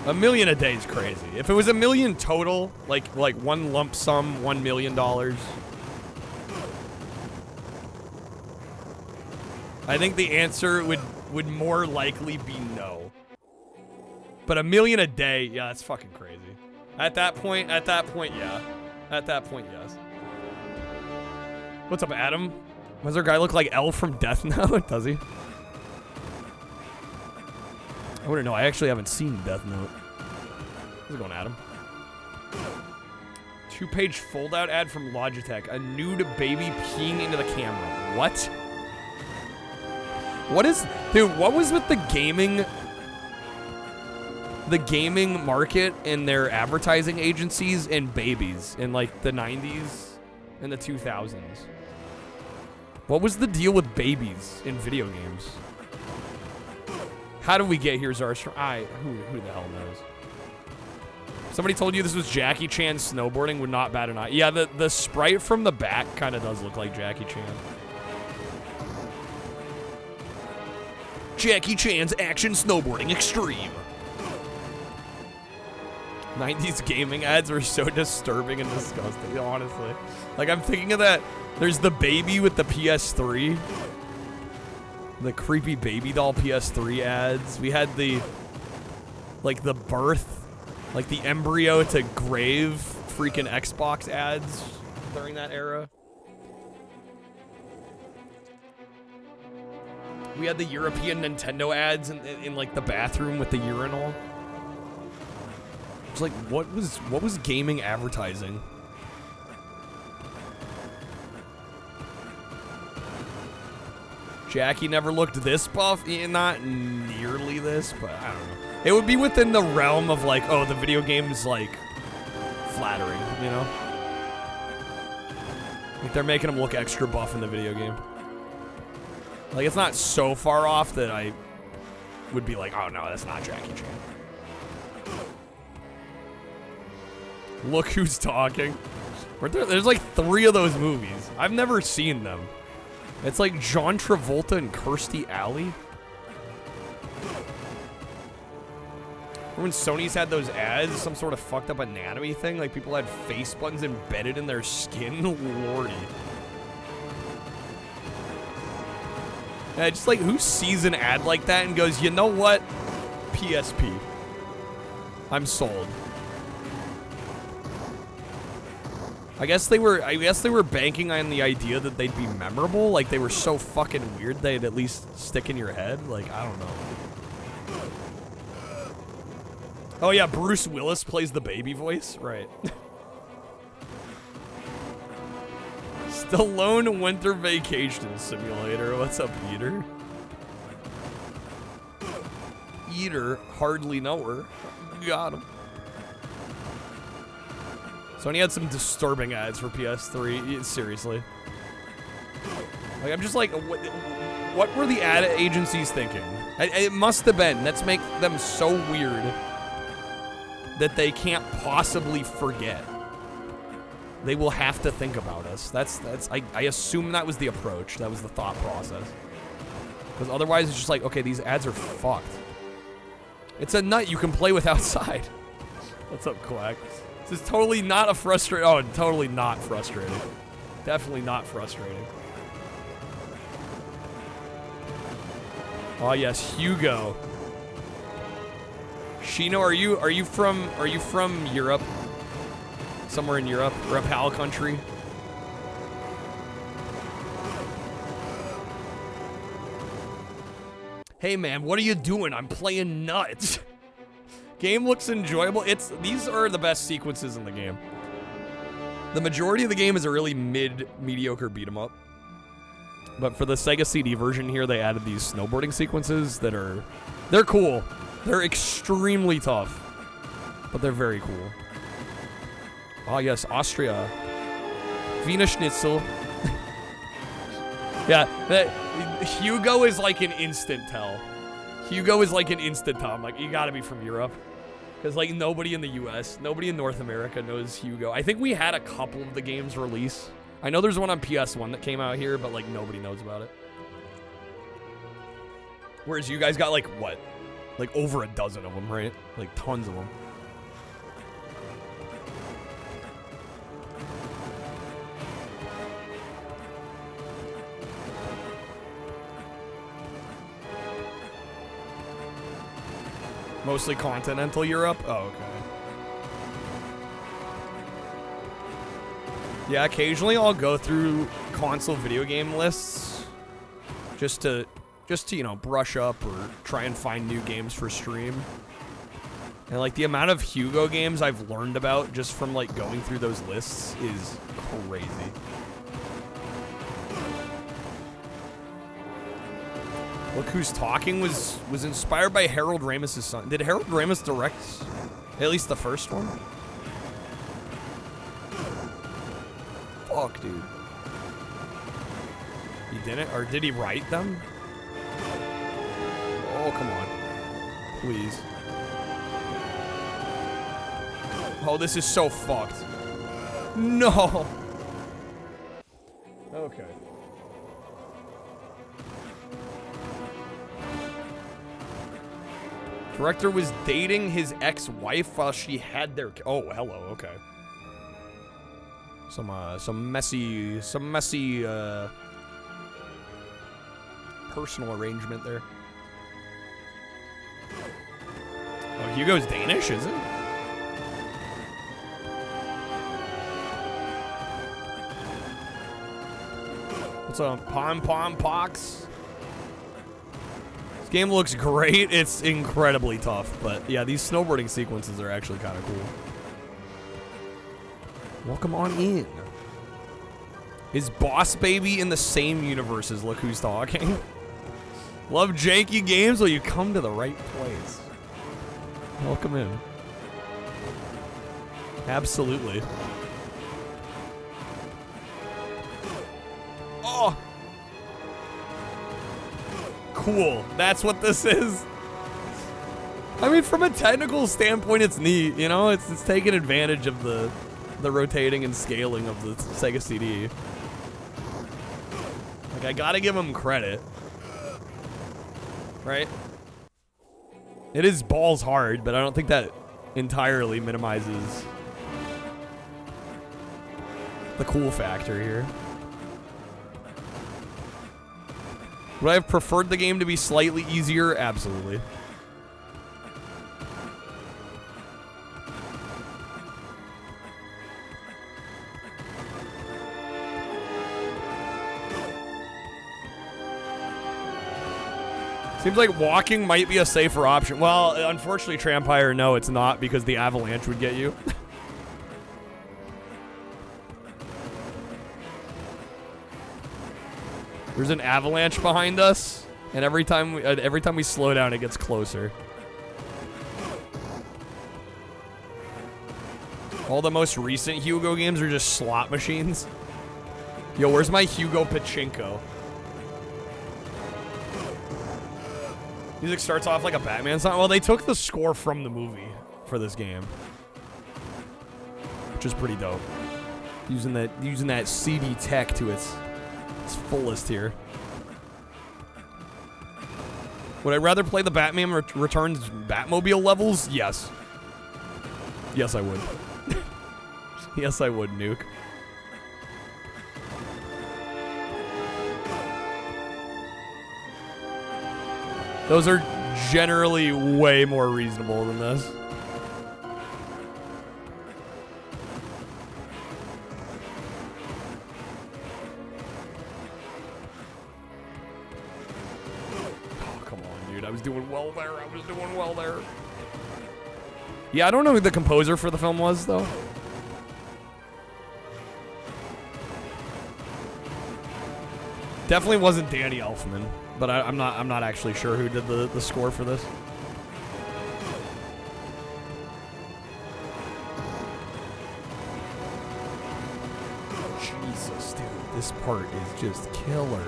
$1 million a day is crazy. If it was $1 million total, like one lump sum, $1 million, I think the answer would more likely be no. But $1 million a day, yeah, that's fucking crazy. At that point, yeah. At that point, yes. What's up, Adam? Does our guy look like L from Death Note? Does he? I wouldn't know. I actually haven't seen Death Note. How's it going, Adam? 2-page fold-out ad from Logitech. A nude baby peeing into the camera. What? What is... Dude, what was with the gaming market and their advertising agencies and babies in, like, the 90s and the 2000s? What was the deal with babies in video games? How did we get here, Zarstrom? Who the hell knows? Somebody told you this was Jackie Chan snowboarding. Would not bat an eye. Yeah, the sprite from the back kind of does look like Jackie Chan. Jackie Chan's action snowboarding extreme. 90s gaming ads were so disturbing and disgusting, honestly. Like, I'm thinking of that. There's the baby with the PS3. The creepy baby doll PS3 ads. We had the birth, like the embryo to grave freaking Xbox ads during that era. We had the European Nintendo ads in like the bathroom with the urinal. It's like, what was gaming advertising? Jackie never looked this buff. Not nearly this, but I don't know. It would be within the realm of like, oh, the video game's like flattering, you know? Like they're making him look extra buff in the video game. Like it's not so far off that I would be like, oh no, that's not Jackie Chan. Look who's talking. There's like 3 of those movies. I've never seen them. It's like John Travolta and Kirstie Alley. Remember when Sony's had those ads, some sort of fucked up anatomy thing? Like people had face buttons embedded in their skin? Lordy. Yeah, just like, who sees an ad like that and goes, you know what? PSP. I'm sold. I guess they were banking on the idea that they'd be memorable. Like they were so fucking weird they'd at least stick in your head. Like, I don't know. Oh yeah, Bruce Willis plays the baby voice? Right. Stallone Winter Vacation Simulator. What's up, Eater? Eater, hardly know her. Got him. Sony had some disturbing ads for PS3. Seriously. Like, I'm just like, what were the ad agencies thinking? It must have been. Let's make them so weird that they can't possibly forget. They will have to think about us. I assume that was the approach. That was the thought process. Because otherwise it's just like, okay, these ads are fucked. It's a nut you can play with outside. What's up, Quack? This is totally not a frustrating. Oh, totally not frustrating. Definitely not frustrating. Oh yes, Hugo. Shino, are you from Europe? Somewhere in Europe, or a PAL country? Hey man, what are you doing? I'm playing nuts. Game looks enjoyable. These are the best sequences in the game. The majority of the game is a really mediocre beat 'em up. But for the Sega CD version here, they added these snowboarding sequences that they're cool. They're extremely tough. but they're very cool. Oh yes, Austria. Wiener Schnitzel. Yeah, Hugo is like an instant tell. Hugo is like an instant tell. I'm like, you gotta be from Europe. Because like nobody in the US, nobody in North America knows Hugo. I think we had a couple of the games release. I know there's one on PS1 that came out here, but like nobody knows about it. Whereas you guys got like what? Like over a dozen of them, right? Like tons of them. Mostly continental Europe? Oh, okay. Yeah, occasionally I'll go through console video game lists just to you know, brush up or try and find new games for stream. And like the amount of Hugo games I've learned about just from like going through those lists is crazy. Look Who's Talking was inspired by Harold Ramis' son. Did Harold Ramis direct at least the first one? Fuck, dude. He didn't? Or did he write them? Oh, come on. Please. Oh, this is so fucked. No! Okay. Director was dating his ex-wife while she had their... Oh, hello, okay. Some messy, personal arrangement there. Oh, Hugo's Danish, is it? What's up, Pom Pom Pox? This game looks great. It's incredibly tough, but yeah, these snowboarding sequences are actually kind of cool. Welcome on in. Is Boss Baby in the same universe as Look Who's Talking? Love janky games? Well, you come to the right place. Welcome in. Absolutely. Oh! Cool. That's what this is. I mean, from a technical standpoint, it's neat. You know, it's taking advantage of the rotating and scaling of the Sega CD. Like, I gotta give them credit. Right? It is balls hard, but I don't think that entirely minimizes the cool factor here. Would I have preferred the game to be slightly easier? Absolutely. Seems like walking might be a safer option. Well, unfortunately, Trampire, no, it's not, because the avalanche would get you. There's an avalanche behind us, and every time we slow down, it gets closer. All the most recent Hugo games are just slot machines. Yo, where's my Hugo Pachinko? Music starts off like a Batman song. Well, they took the score from the movie for this game, which is pretty dope. Using that CD tech to its fullest here. Would I rather play the Batman Returns Batmobile levels? Yes. Yes, I would. Yes, I would, Nuke. Those are generally way more reasonable than this. Oh, come on, dude. I was doing well there. I was doing well there. Yeah, I don't know who the composer for the film was, though. Definitely wasn't Danny Elfman, but I'm not actually sure who did the score for this. Jesus, dude. This part is just killer.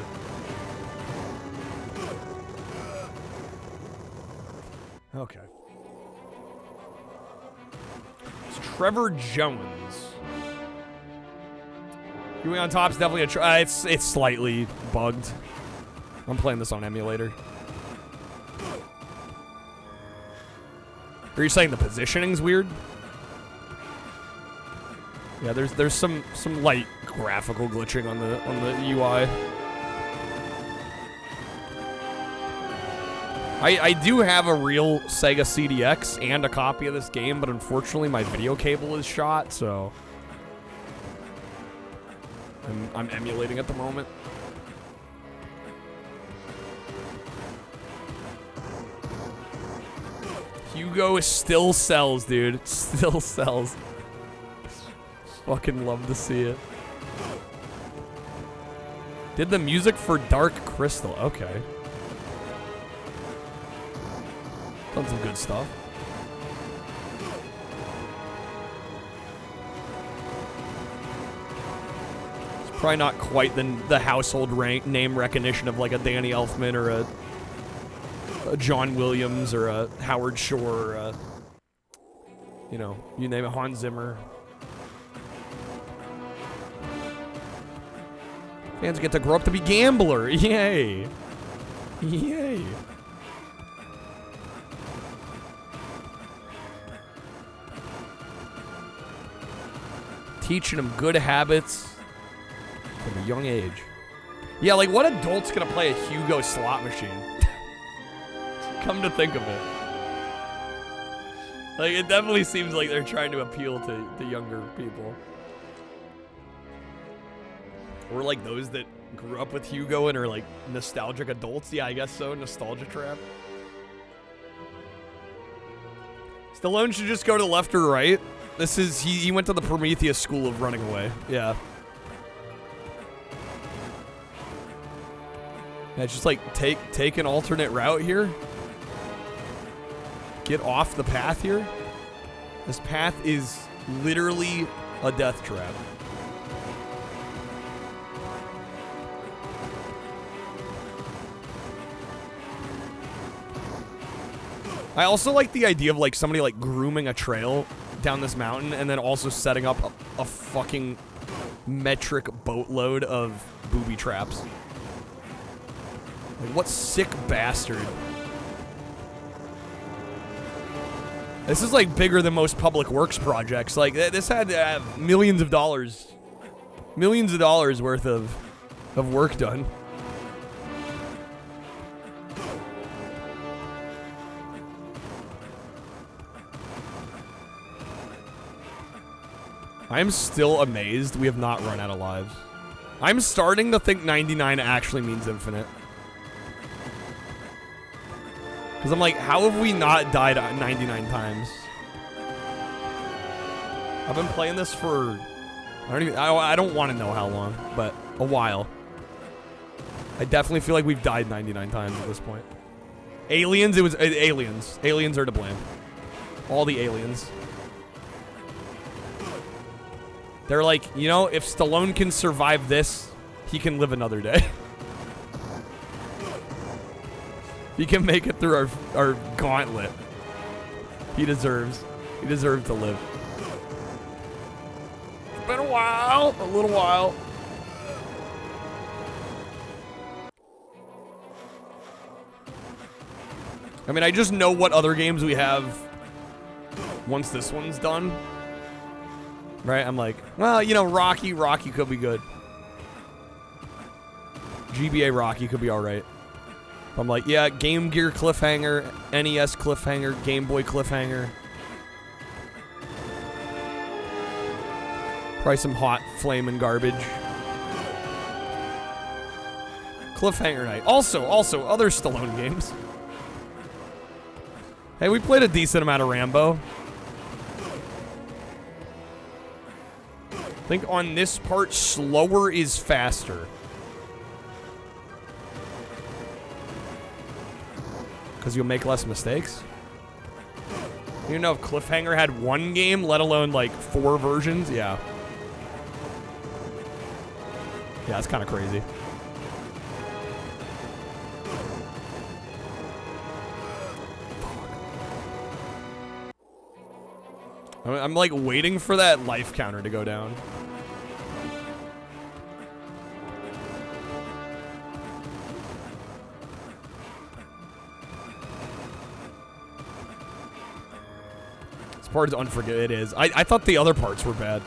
Okay. It's Trevor Jones. Viewing on top is definitely a it's slightly bugged. I'm playing this on emulator. Are you saying the positioning's weird? Yeah, there's some light graphical glitching on the UI. I do have a real Sega CDX and a copy of this game, but unfortunately my video cable is shot, so I'm emulating at the moment. Hugo still sells, dude. It still sells. Fucking love to see it. Did the music for Dark Crystal. Okay. Done some good stuff. It's probably not quite the household name recognition of like a Danny Elfman or a John Williams or a Howard Shore or a, you know, you name it, Hans Zimmer. Fans get to grow up to be gambler. Yay. Yay. Teaching them good habits from a young age. Yeah, like what adult's gonna play a Hugo slot machine? Come to think of it. Like, it definitely seems like they're trying to appeal to younger people. Or like those that grew up with Hugo and are like nostalgic adults. Yeah, I guess so. Nostalgia trap. Stallone should just go to left or right. This is, he went to the Prometheus school of running away. Yeah. Yeah, just like take an alternate route here. Get off the path here. This path is literally a death trap. I also like the idea of like somebody like grooming a trail down this mountain and then also setting up a fucking metric boatload of booby traps. Like, what sick bastard. This is like bigger than most public works projects. Like, this had to have millions of dollars worth of work done. I'm still amazed we have not run out of lives. I'm starting to think 99 actually means infinite. Because I'm like, how have we not died 99 times? I've been playing this for, I don't want to know how long, but a while. I definitely feel like we've died 99 times at this point. Aliens, it was aliens. Aliens are to blame. All the aliens. They're like, you know, if Stallone can survive this, he can live another day. He can make it through our gauntlet. He deserves to live. It's been a while, a little while. I mean, I just know what other games we have once this one's done. Right? I'm like, well, you know, Rocky could be good. GBA Rocky could be alright. I'm like, yeah, Game Gear cliffhanger, NES cliffhanger, Game Boy cliffhanger. Probably some hot flaming garbage. Cliffhanger night. Also, other Stallone games. Hey, we played a decent amount of Rambo. I think on this part, slower is faster. Because you'll make less mistakes. You know, if Cliffhanger had one game, let alone like 4 versions, yeah. Yeah, that's kind of crazy. I'm like waiting for that life counter to go down. This part is unforgivable. It is. I thought the other parts were bad.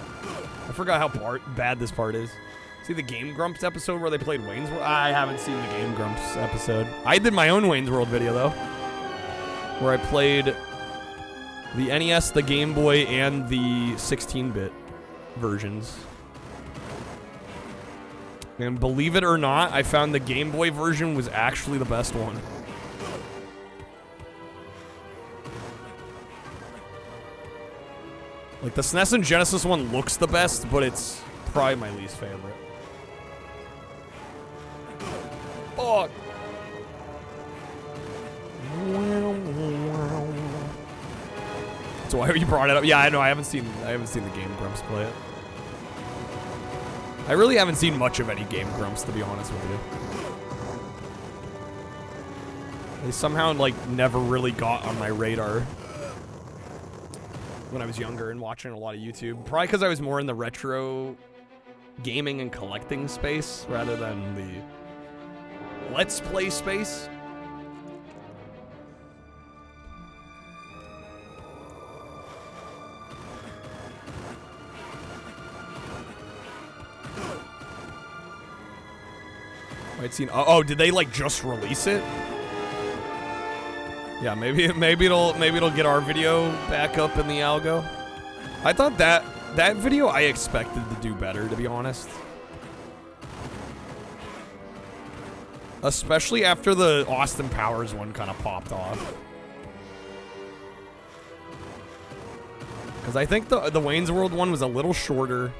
I forgot how bad this part is. See the Game Grumps episode where they played Wayne's World? I haven't seen the Game Grumps episode. I did my own Wayne's World video though, where I played the NES, the Game Boy, and the 16-bit versions. And believe it or not, I found the Game Boy version was actually the best one. Like, the SNES and Genesis one looks the best, but it's probably my least favorite. Oh! So why you brought it up? Yeah, I know. I haven't seen the Game Grumps play it. I really haven't seen much of any Game Grumps, to be honest with you. They somehow like never really got on my radar when I was younger and watching a lot of YouTube. Probably because I was more in the retro gaming and collecting space rather than the Let's Play space. I'd seen. Oh, did they like just release it? Yeah, maybe it'll get our video back up in the algo. I thought that video I expected to do better, to be honest. Especially after the Austin Powers one kind of popped off. Because I think the Wayne's World one was a little shorter.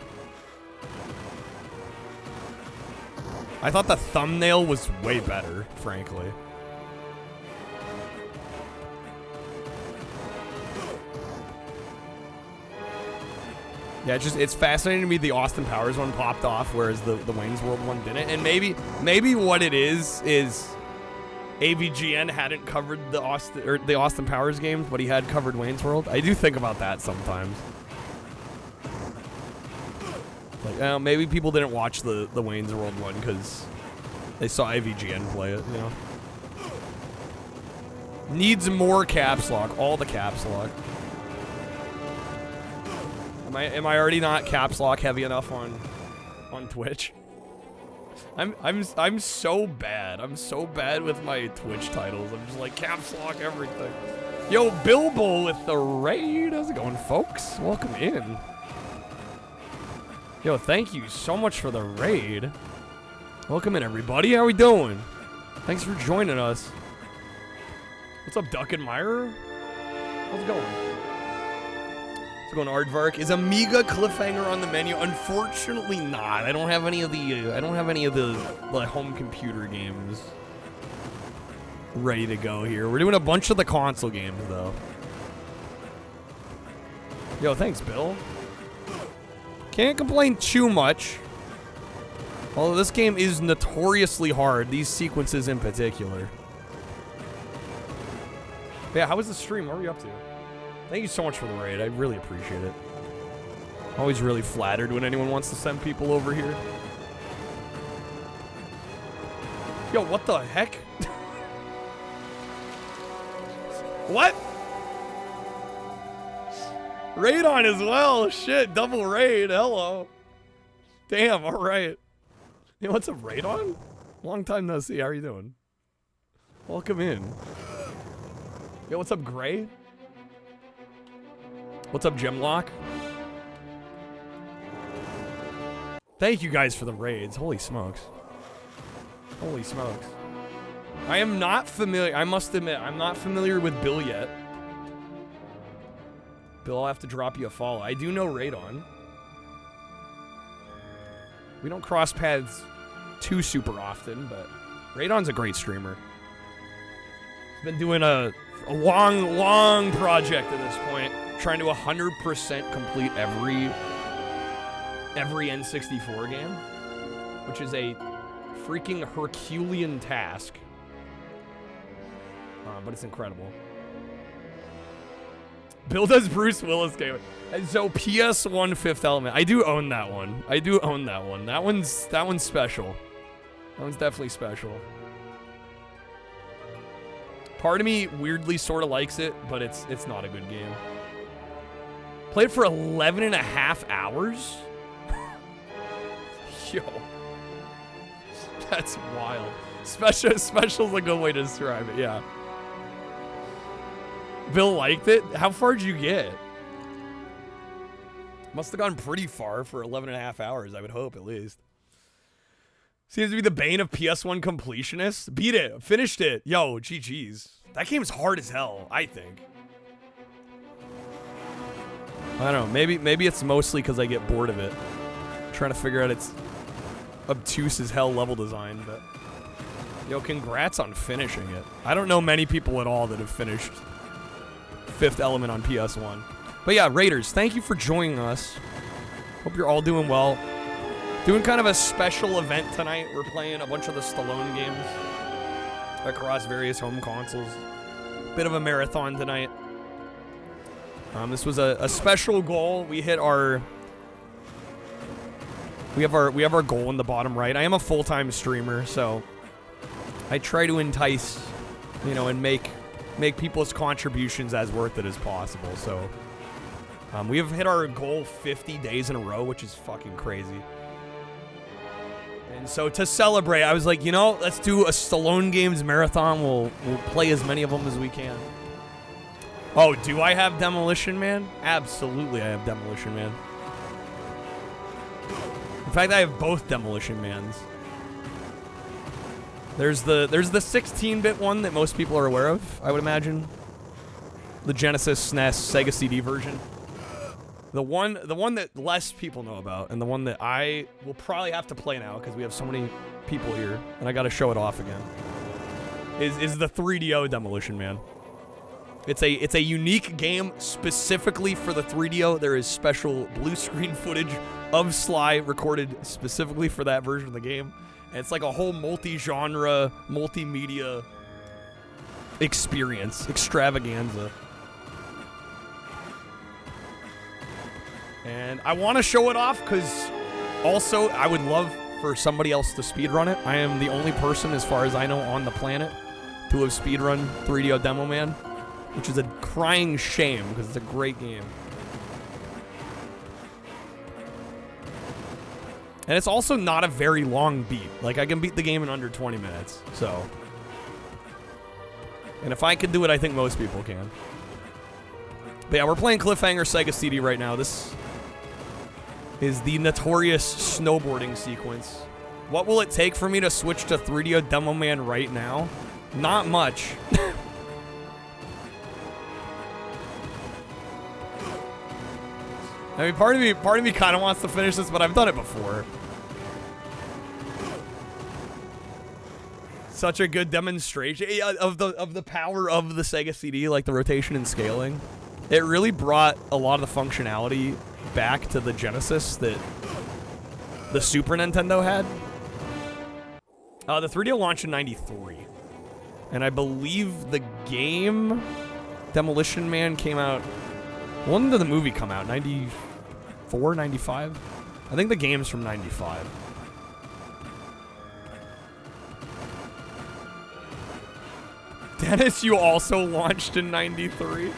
I thought the thumbnail was way better, frankly. Yeah, it's fascinating to me the Austin Powers one popped off, whereas the Wayne's World one didn't. And maybe what it is AVGN hadn't covered the Austin Powers games, but he had covered Wayne's World. I do think about that sometimes. Like, maybe people didn't watch the Wayne's World one because they saw AVGN play it, you know. Needs more caps lock, all the caps lock. Am I already not caps lock heavy enough on Twitch? I'm so bad. I'm so bad with my Twitch titles. I'm just like caps lock everything. Yo, Bilbo with the raid. How's it going, folks? Welcome in. Yo, thank you so much for the raid. Welcome in, everybody. How we doing? Thanks for joining us. What's up, Duck and Myra? How's it going? How's it going, Aardvark? Is Amiga Cliffhanger on the menu? Unfortunately not. I don't have any of the like home computer games ready to go here. We're doing a bunch of the console games though. Yo, thanks, Bill. Can't complain too much. Although this game is notoriously hard, these sequences in particular. But yeah, how was the stream? What were you up to? Thank you so much for the raid. I really appreciate it. Always really flattered when anyone wants to send people over here. Yo, what the heck? What? Raid on as well. Shit, double raid. Hello. Damn, alright. Hey, what's up, Raid on? Long time no see. How are you doing? Welcome in. Yo, what's up, Gray? What's up, Gemlock? Thank you guys for the raids. Holy smokes. Holy smokes. I am not familiar. I must admit, I'm not familiar with Bill yet. Bill, I'll have to drop you a follow. I do know Radon. We don't cross paths too super often, but Radon's a great streamer. He's been doing a long project at this point, trying to 100% complete every N64 game. which is a freaking Herculean task. But it's incredible. Build as Bruce Willis game. And so PS1 Fifth Element. I do own that one. I do own that one. That one's special. That one's definitely special. Part of me weirdly sort of likes it, but it's not a good game. Played for 11.5 hours? Yo. That's wild. Special's a good way to describe it, yeah. Bill liked it? How far did you get? Must have gone pretty far for 11.5 hours, I would hope, at least. Seems to be the bane of PS1 completionists. Beat it. Finished it. Yo, GG's. That game's hard as hell, I think. I don't know. Maybe it's mostly because I get bored of it. Trying to figure out its obtuse as hell level design, but... Yo, congrats on finishing it. I don't know many people at all that have finished Fifth Element on PS1. But yeah, Raiders, thank you for joining us. Hope you're all doing well. Doing kind of a special event tonight. We're playing a bunch of the Stallone games across various home consoles. Bit of a marathon tonight. This was a special goal. We hit our... We have our goal in the bottom right. I am a full-time streamer, so I try to entice, you know, and make people's contributions as worth it as possible. So we have hit our goal 50 days in a row, which is fucking crazy. And so to celebrate, I was like, you know, let's do a Stallone Games marathon. We'll play as many of them as we can. Oh, do I have Demolition Man? Absolutely, I have Demolition Man. In fact, I have both Demolition Mans. There's the 16-bit one that most people are aware of, I would imagine. The Genesis, SNES, Sega CD version. The one that less people know about, and the one that I will probably have to play now because we have so many people here, and I got to show it off again. Is the 3DO Demolition Man. It's a unique game specifically for the 3DO. There is special blue screen footage of Sly recorded specifically for that version of the game. And it's like a whole multi-genre, multimedia experience, extravaganza. And I want to show it off because also I would love for somebody else to speedrun it. I am the only person, as far as I know, on the planet to have speedrun 3DO Demo Man, which is a crying shame because it's a great game. And it's also not a very long beat. Like, I can beat the game in under 20 minutes, so. And if I could do it, I think most people can. But yeah, we're playing Cliffhanger Sega CD right now. This is the notorious snowboarding sequence. What will it take for me to switch to 3DO Demo Man right now? Not much. I mean, part of me kind of wants to finish this, but I've done it before. Such a good demonstration of the power of the Sega CD, like the rotation and scaling. It really brought a lot of the functionality back to the Genesis that the Super Nintendo had. The 3DO launched in '93, and I believe the game Demolition Man came out. When did the movie come out? 94, 95? I think the game's from 95. Dennis, you also launched in 93? You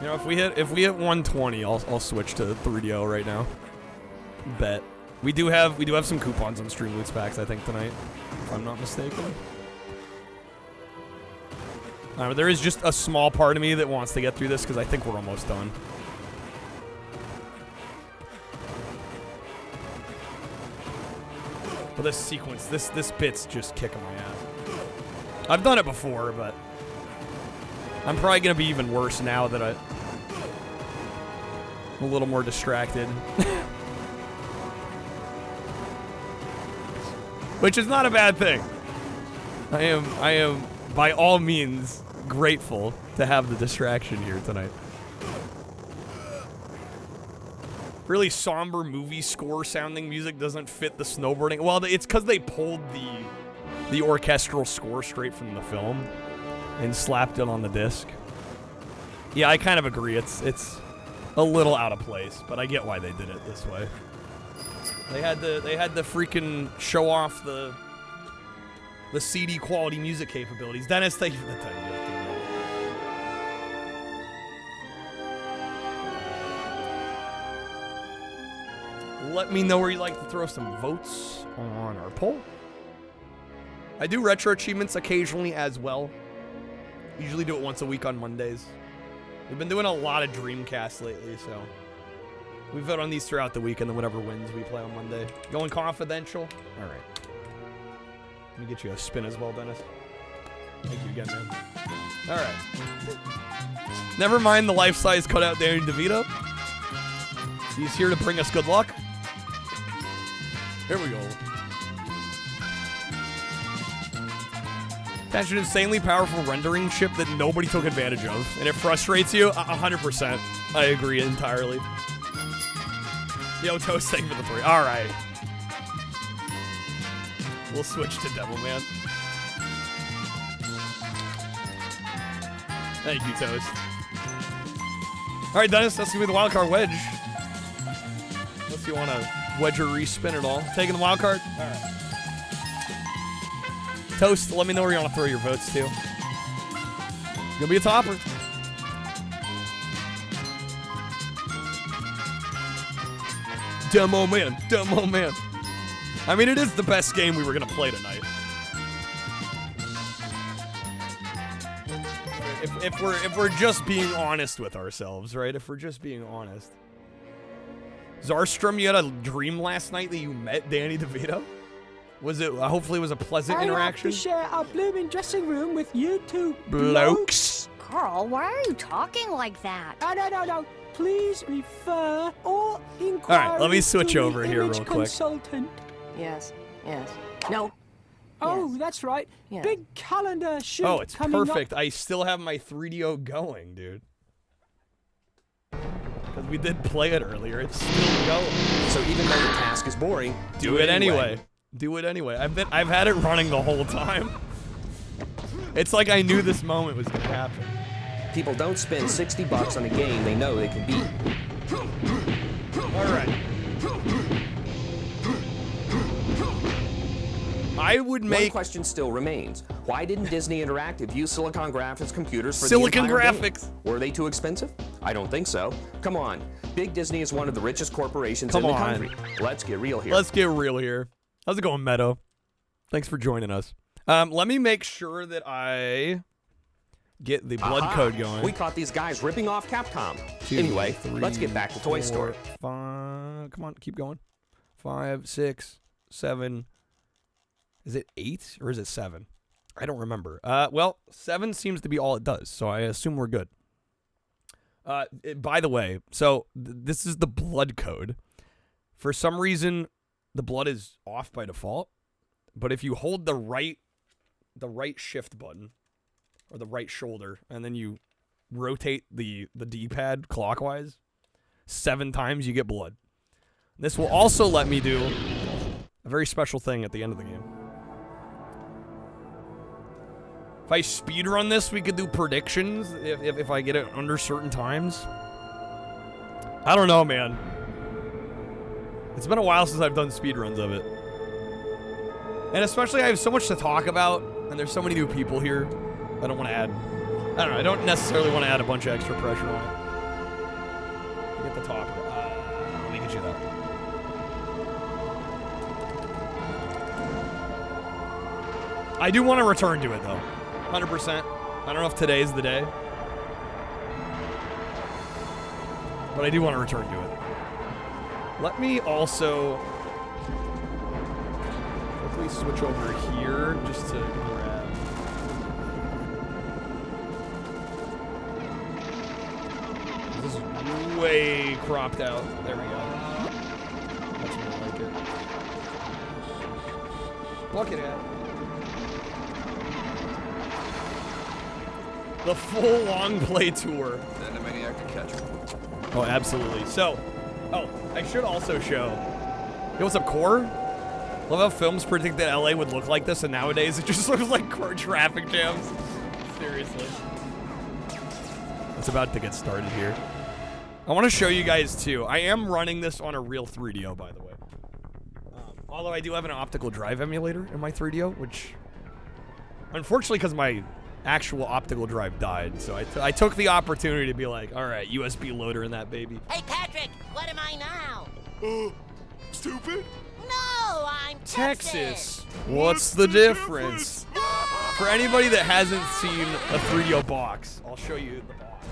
know, if we hit 120, I'll switch to 3DO right now. Bet. We do have some coupons on Stream Loots packs, I think, tonight, if I'm not mistaken. But there is just a small part of me that wants to get through this because I think we're almost done. But this sequence, this bit's just kicking my ass. I've done it before, but I'm probably gonna be even worse now that I'm a little more distracted. Which is not a bad thing. I am by all means grateful to have the distraction here tonight. Really somber movie score sounding music doesn't fit the snowboarding. Well, it's because they pulled the orchestral score straight from the film and slapped it on the disc. Yeah, I kind of agree. It's a little out of place, but I get why they did it this way. They had to freaking show off the CD quality music capabilities. Dennis, thank you for the time. Let me know where you'd like to throw some votes on our poll. I do retro achievements occasionally as well. Usually do it once a week on Mondays. We've been doing a lot of Dreamcast lately, so we vote on these throughout the week, and then whatever wins we play on Monday. Going confidential? All right. Let me get you a spin as well, Dennis. Thank you again, man. All right. Never mind the life-size cutout Danny DeVito. He's here to bring us good luck. Here we go. That's an insanely powerful rendering chip that nobody took advantage of, and it frustrates you? 100%. I agree entirely. Yo, Toast, thank you for the 3. All right. We'll switch to Devilman. Thank you, Toast. All right, Dennis, that's going to be the wildcard wedge. Unless you want to wedge or respin it all. Taking the wildcard? All right. Toast, let me know where you want to throw your votes to. You'll be a topper. Demo man, Demo man. I mean, it is the best game we were going to play tonight. If we're just being honest with ourselves, right? If we're just being honest. Zarstrom, you had a dream last night that you met Danny DeVito? Was it, hopefully it was a pleasant interaction? I have to share a blooming dressing room with you two blokes. Carl, why are you talking like that? No. Please refer or inquire. All right, let me switch over here real quick. Consultant. Yes. No. Oh, that's right. Yeah. Big calendar shoot. Oh, it's coming perfect. Up. I still have my 3DO going, dude. Because we did play it earlier. It's still going. So even though the task is boring, do it anyway. Do it anyway. I've had it running the whole time. It's like I knew this moment was gonna happen. People don't spend $60 on a game they know they can beat. All right. I would make... One question still remains. Why didn't Disney Interactive use Silicon Graphics computers for Silicon the entire Graphics. Game? Were they too expensive? I don't think so. Come on. Big Disney is one of the richest corporations in the country. Let's get real here. Let's get real here. How's it going, Meadow? Thanks for joining us. Let me make sure that I get the blood code going. We caught these guys ripping off Capcom. Anyway, let's get back to Toy Story. 5, come on, keep going. 5, 6, 7. Is it 8 or is it 7? I don't remember. Well, 7 seems to be all it does, so I assume we're good. By the way, so this is the blood code. For some reason, the blood is off by default, but if you hold the right shift button or the right shoulder and then you rotate the D-pad clockwise 7 times, you get blood. This will also let me do a very special thing at the end of the game. If I speedrun this, we could do predictions if I get it under certain times. I don't know, man. It's been a while since I've done speedruns of it. And especially I have so much to talk about, and there's so many new people here. I don't want to add... I don't know, I don't necessarily want to add a bunch of extra pressure on it. Get the top. Let me get you that. I do want to return to it, though. 100%. I don't know if today's the day. But I do want to return to it. Let me also quickly switch over here just to grab. This is way cropped out. There we go. That's more like it. Look at it. The full long play tour. Then the maniac can catch him. Oh, absolutely. So, I should also show. Yo, what's up, Core? Love how films predict that LA would look like this, and nowadays it just looks like car traffic jams. Seriously. It's about to get started here. I want to show you guys too. I am running this on a real 3DO, by the way. Although I do have an optical drive emulator in my 3DO, which, unfortunately, because my actual optical drive died, so I took the opportunity to be like, all right, USB loader in that baby. Hey, Patrick, what am I now? Stupid? No, I'm Texas. What's the difference? For anybody that hasn't seen a 3DO box, I'll show you the box.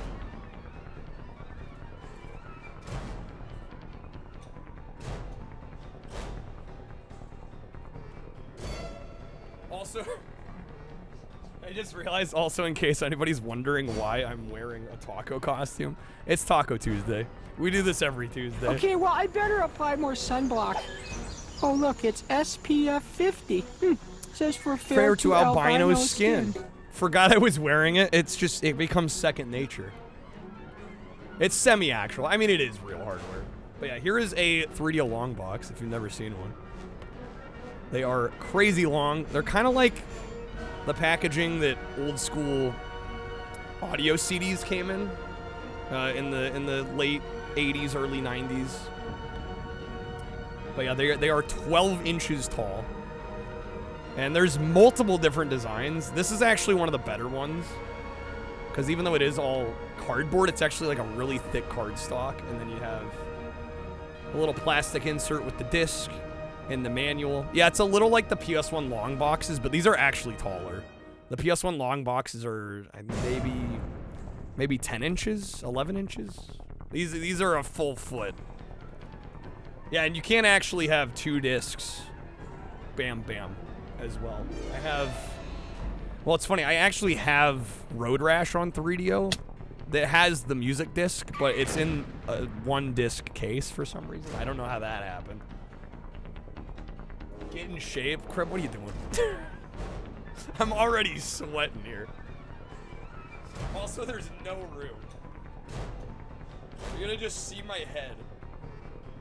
Also, I just realized also, in case anybody's wondering why I'm wearing a taco costume, it's Taco Tuesday. We do this every Tuesday. Okay, well, I better apply more sunblock. Oh, look, it's SPF 50. Says for fair to albino skin. Forgot I was wearing it. It's just, it becomes second nature. It's semi-actual. I mean, it is real hardware. But yeah, here is a 3DO long box, if you've never seen one. They are crazy long. They're kind of like the packaging that old school audio CDs came in the late 80s, early 90s. But yeah, they are 12 inches tall. And there's multiple different designs. This is actually one of the better ones. Because even though it is all cardboard, it's actually like a really thick cardstock. And then you have a little plastic insert with the disc and the manual. Yeah, it's a little like the PS1 long boxes, but these are actually taller. The PS1 long boxes are maybe 10 inches, 11 inches. These are a full foot. Yeah, and you can't actually have two discs. Bam, bam, as well. Well, it's funny. I actually have Road Rash on 3DO that has the music disc, but it's in a one disc case for some reason. I don't know how that happened. Get in shape. Crib, what are you doing? I'm already sweating here. Also, there's no room. You're gonna just see my head.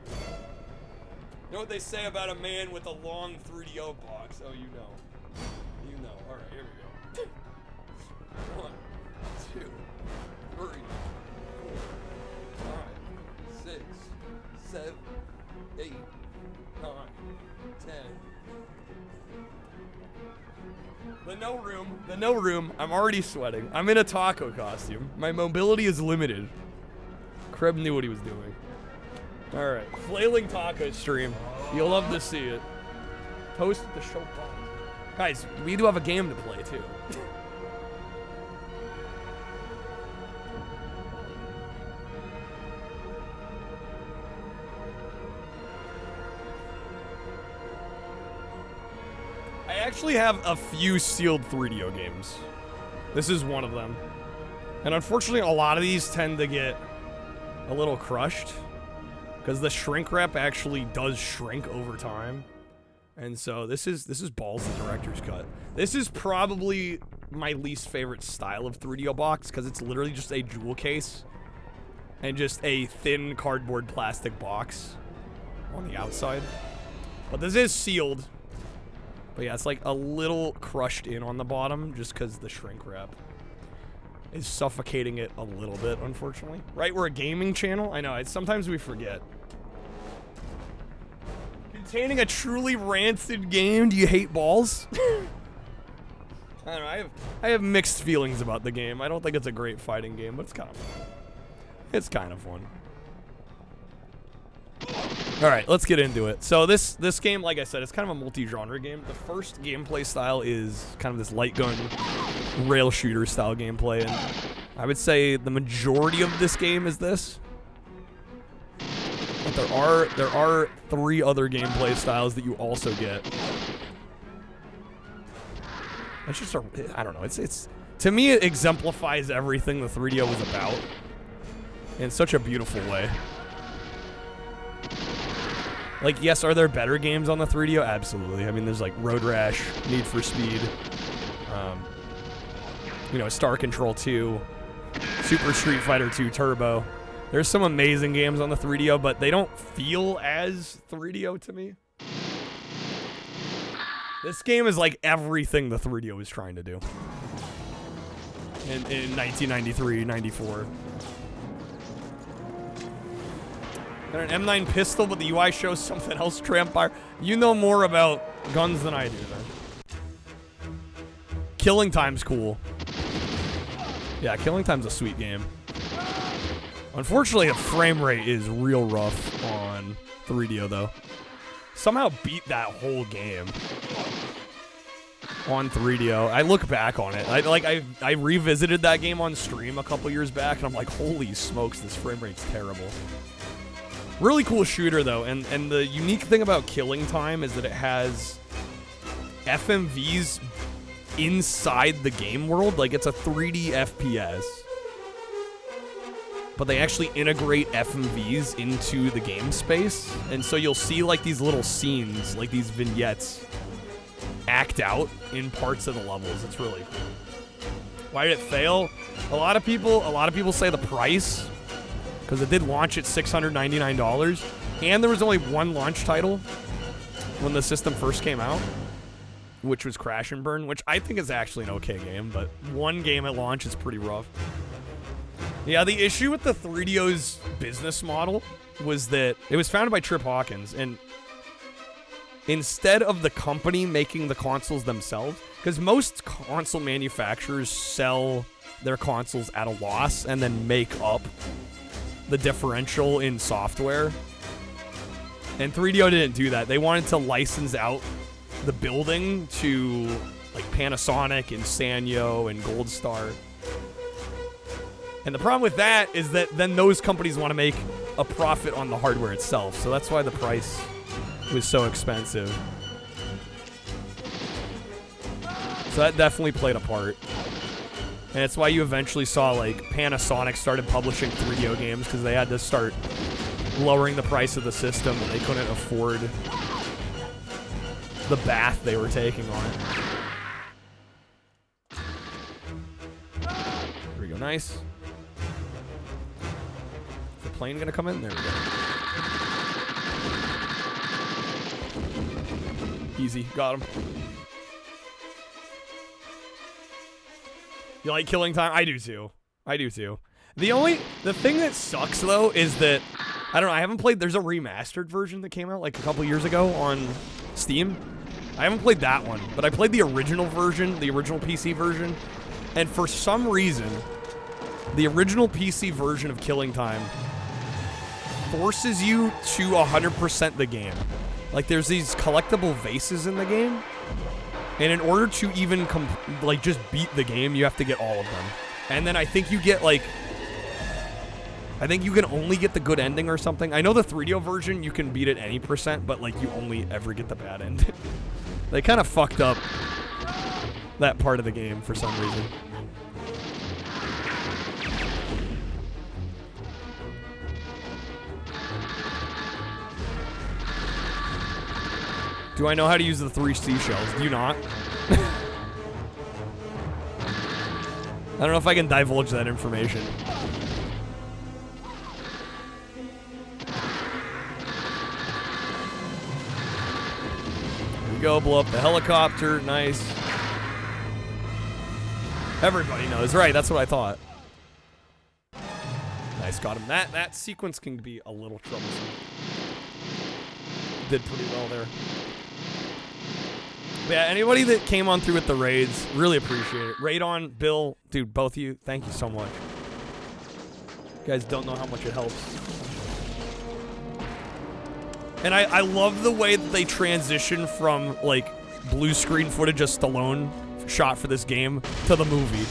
You know what they say about a man with a long 3DO box? Oh, you know. You know. Alright, here we go. 1, 2, 3, 4, 5, 6, 7, 8, 9, 10. The no room. I'm already sweating. I'm in a taco costume. My mobility is limited. Kreb knew what he was doing. Alright. Flailing taco stream. You'll love to see it. Toast at the show bar. Guys, we do have a game to play too. I actually have a few sealed 3DO games. This is one of them. And unfortunately, a lot of these tend to get a little crushed because the shrink wrap actually does shrink over time. And so this is balls the director's cut. This is probably my least favorite style of 3DO box because it's literally just a jewel case and just a thin cardboard plastic box on the outside. But this is sealed. But yeah, it's like a little crushed in on the bottom just because the shrink wrap is suffocating it a little bit, unfortunately. Right, we're a gaming channel? I know, sometimes we forget. Containing a truly rancid game, do you hate balls? I don't know, I have mixed feelings about the game. I don't think it's a great fighting game, but it's kind of fun. It's kind of fun. Alright, let's get into it. So this game, like I said, it's kind of a multi-genre game. The first gameplay style is kind of this light gun, rail shooter style gameplay, and I would say the majority of this game is this. But there are 3 other gameplay styles that you also get. It's just I don't know, it's to me it exemplifies everything the 3DO was about in such a beautiful way. Like, yes, are there better games on the 3DO? Absolutely. I mean, there's like Road Rash, Need for Speed. You know, Star Control 2, Super Street Fighter 2 Turbo. There's some amazing games on the 3DO, but they don't feel as 3DO to me. This game is like everything the 3DO was trying to do in 1993, 94. Got an M9 pistol, but the UI shows something else. Trampire. You know more about guns than I do, then. Killing Time's cool. Yeah, Killing Time's a sweet game. Unfortunately, the frame rate is real rough on 3DO, though. Somehow beat that whole game on 3DO. I look back on it. I revisited that game on stream a couple years back, and I'm like, holy smokes, this frame rate's terrible. Really cool shooter, though, and the unique thing about Killing Time is that it has FMVs inside the game world. Like, it's a 3D FPS. But they actually integrate FMVs into the game space. And so you'll see, like, these little scenes, like these vignettes, act out in parts of the levels. It's really cool. Why did it fail? A lot of people say the price, because it did launch at $699, and there was only one launch title when the system first came out, which was Crash and Burn, which I think is actually an okay game, but one game at launch is pretty rough. Yeah, the issue with the 3DO's business model was that it was founded by Trip Hawkins, and instead of the company making the consoles themselves, because most console manufacturers sell their consoles at a loss and then make up the differential in software, and 3DO didn't do that. They wanted to license out the building to like Panasonic and Sanyo and Gold Star. And the problem with that is that then those companies want to make a profit on the hardware itself. So that's why the price was so expensive. So that definitely played a part. And it's why you eventually saw like Panasonic started publishing 3DO games, because they had to start lowering the price of the system and they couldn't afford the bath they were taking on it. Here we go, nice. Plane gonna come in? There we go. Easy, got him. You like Killing Time? I do too. I do too. The thing that sucks though is that, I don't know, I haven't played, there's a remastered version that came out like a couple years ago on Steam. I haven't played that one, but I played the original version, the original PC version, and for some reason, the original PC version of Killing Time forces you to 100% the game. Like, there's these collectible vases in the game, and in order to even just beat the game, you have to get all of them. And then I think you get like, I think you can only get the good ending or something. I know the 3DO version you can beat it any percent, but like you only ever get the bad ending. They kind of fucked up that part of the game for some reason. Do I know how to use the 3 seashells? Do you not? I don't know if I can divulge that information. Here we go, blow up the helicopter. Nice. Everybody knows. Right, that's what I thought. Nice, got him. That sequence can be a little troublesome. Did pretty well there. But yeah, anybody that came on through with the raids, really appreciate it. Raid on, Bill, dude, both of you, thank you so much. You guys don't know how much it helps. And I love the way that they transition from, like, blue screen footage of Stallone shot for this game to the movie.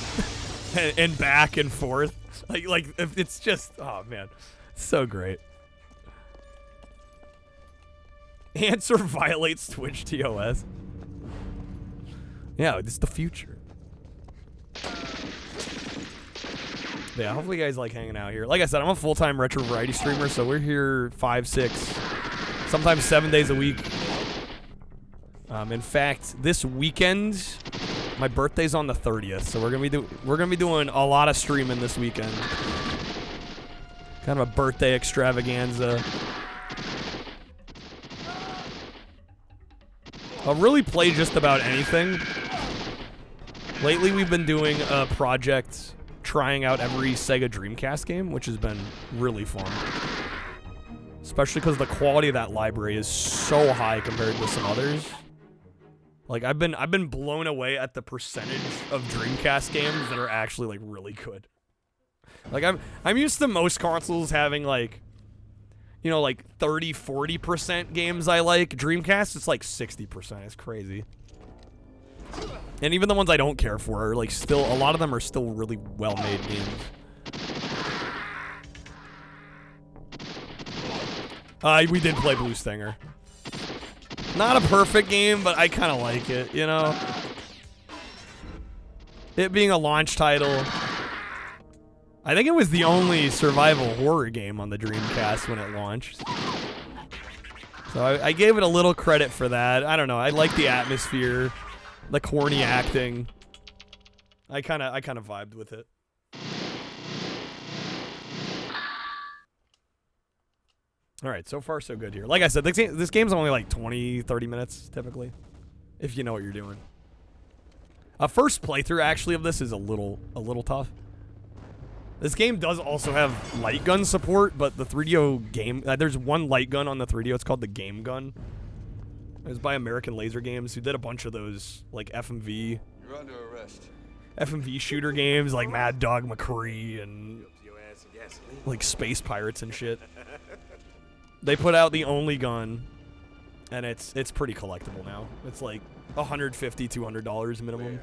and back and forth. Like, it's just, oh, man. It's so great. Answer violates Twitch TOS. Yeah, this is the future. Yeah, hopefully you guys like hanging out here. Like I said, I'm a full-time retro variety streamer, so we're here 5, 6, sometimes 7 days a week. In fact, this weekend, My birthday's on the 30th, so we're gonna be doing a lot of streaming this weekend. Kind of a birthday extravaganza. I'll really play just about anything. Lately, we've been doing a project trying out every Sega Dreamcast game, which has been really fun. Especially because the quality of that library is so high compared to some others. Like, I've been blown away at the percentage of Dreamcast games that are actually, like, really good. Like, I'm used to most consoles having, like, you know, like 30-40% games I like. Dreamcast, it's like 60%. It's crazy. And even the ones I don't care for are, like, still, a lot of them are still really well-made games. We did play Blue Stinger. Not a perfect game, but I kind of like it, you know? It being a launch title. I think it was the only survival horror game on the Dreamcast when it launched. So I gave it a little credit for that. I don't know. I like the atmosphere, the corny acting. I kind of vibed with it. All right, so far so good here. Like I said, this game's only like 20-30 minutes typically, if you know what you're doing. A first playthrough actually of this is a little tough. This game does also have light gun support, but the 3DO game, there's one light gun on the 3DO. It's called the Game Gun. It was by American Laser Games, who did a bunch of those like FMV. You're under arrest. FMV shooter games like Mad Dog McCree and like Space Pirates and shit. They put out the only gun, and it's pretty collectible now. It's like $150-$200 minimum.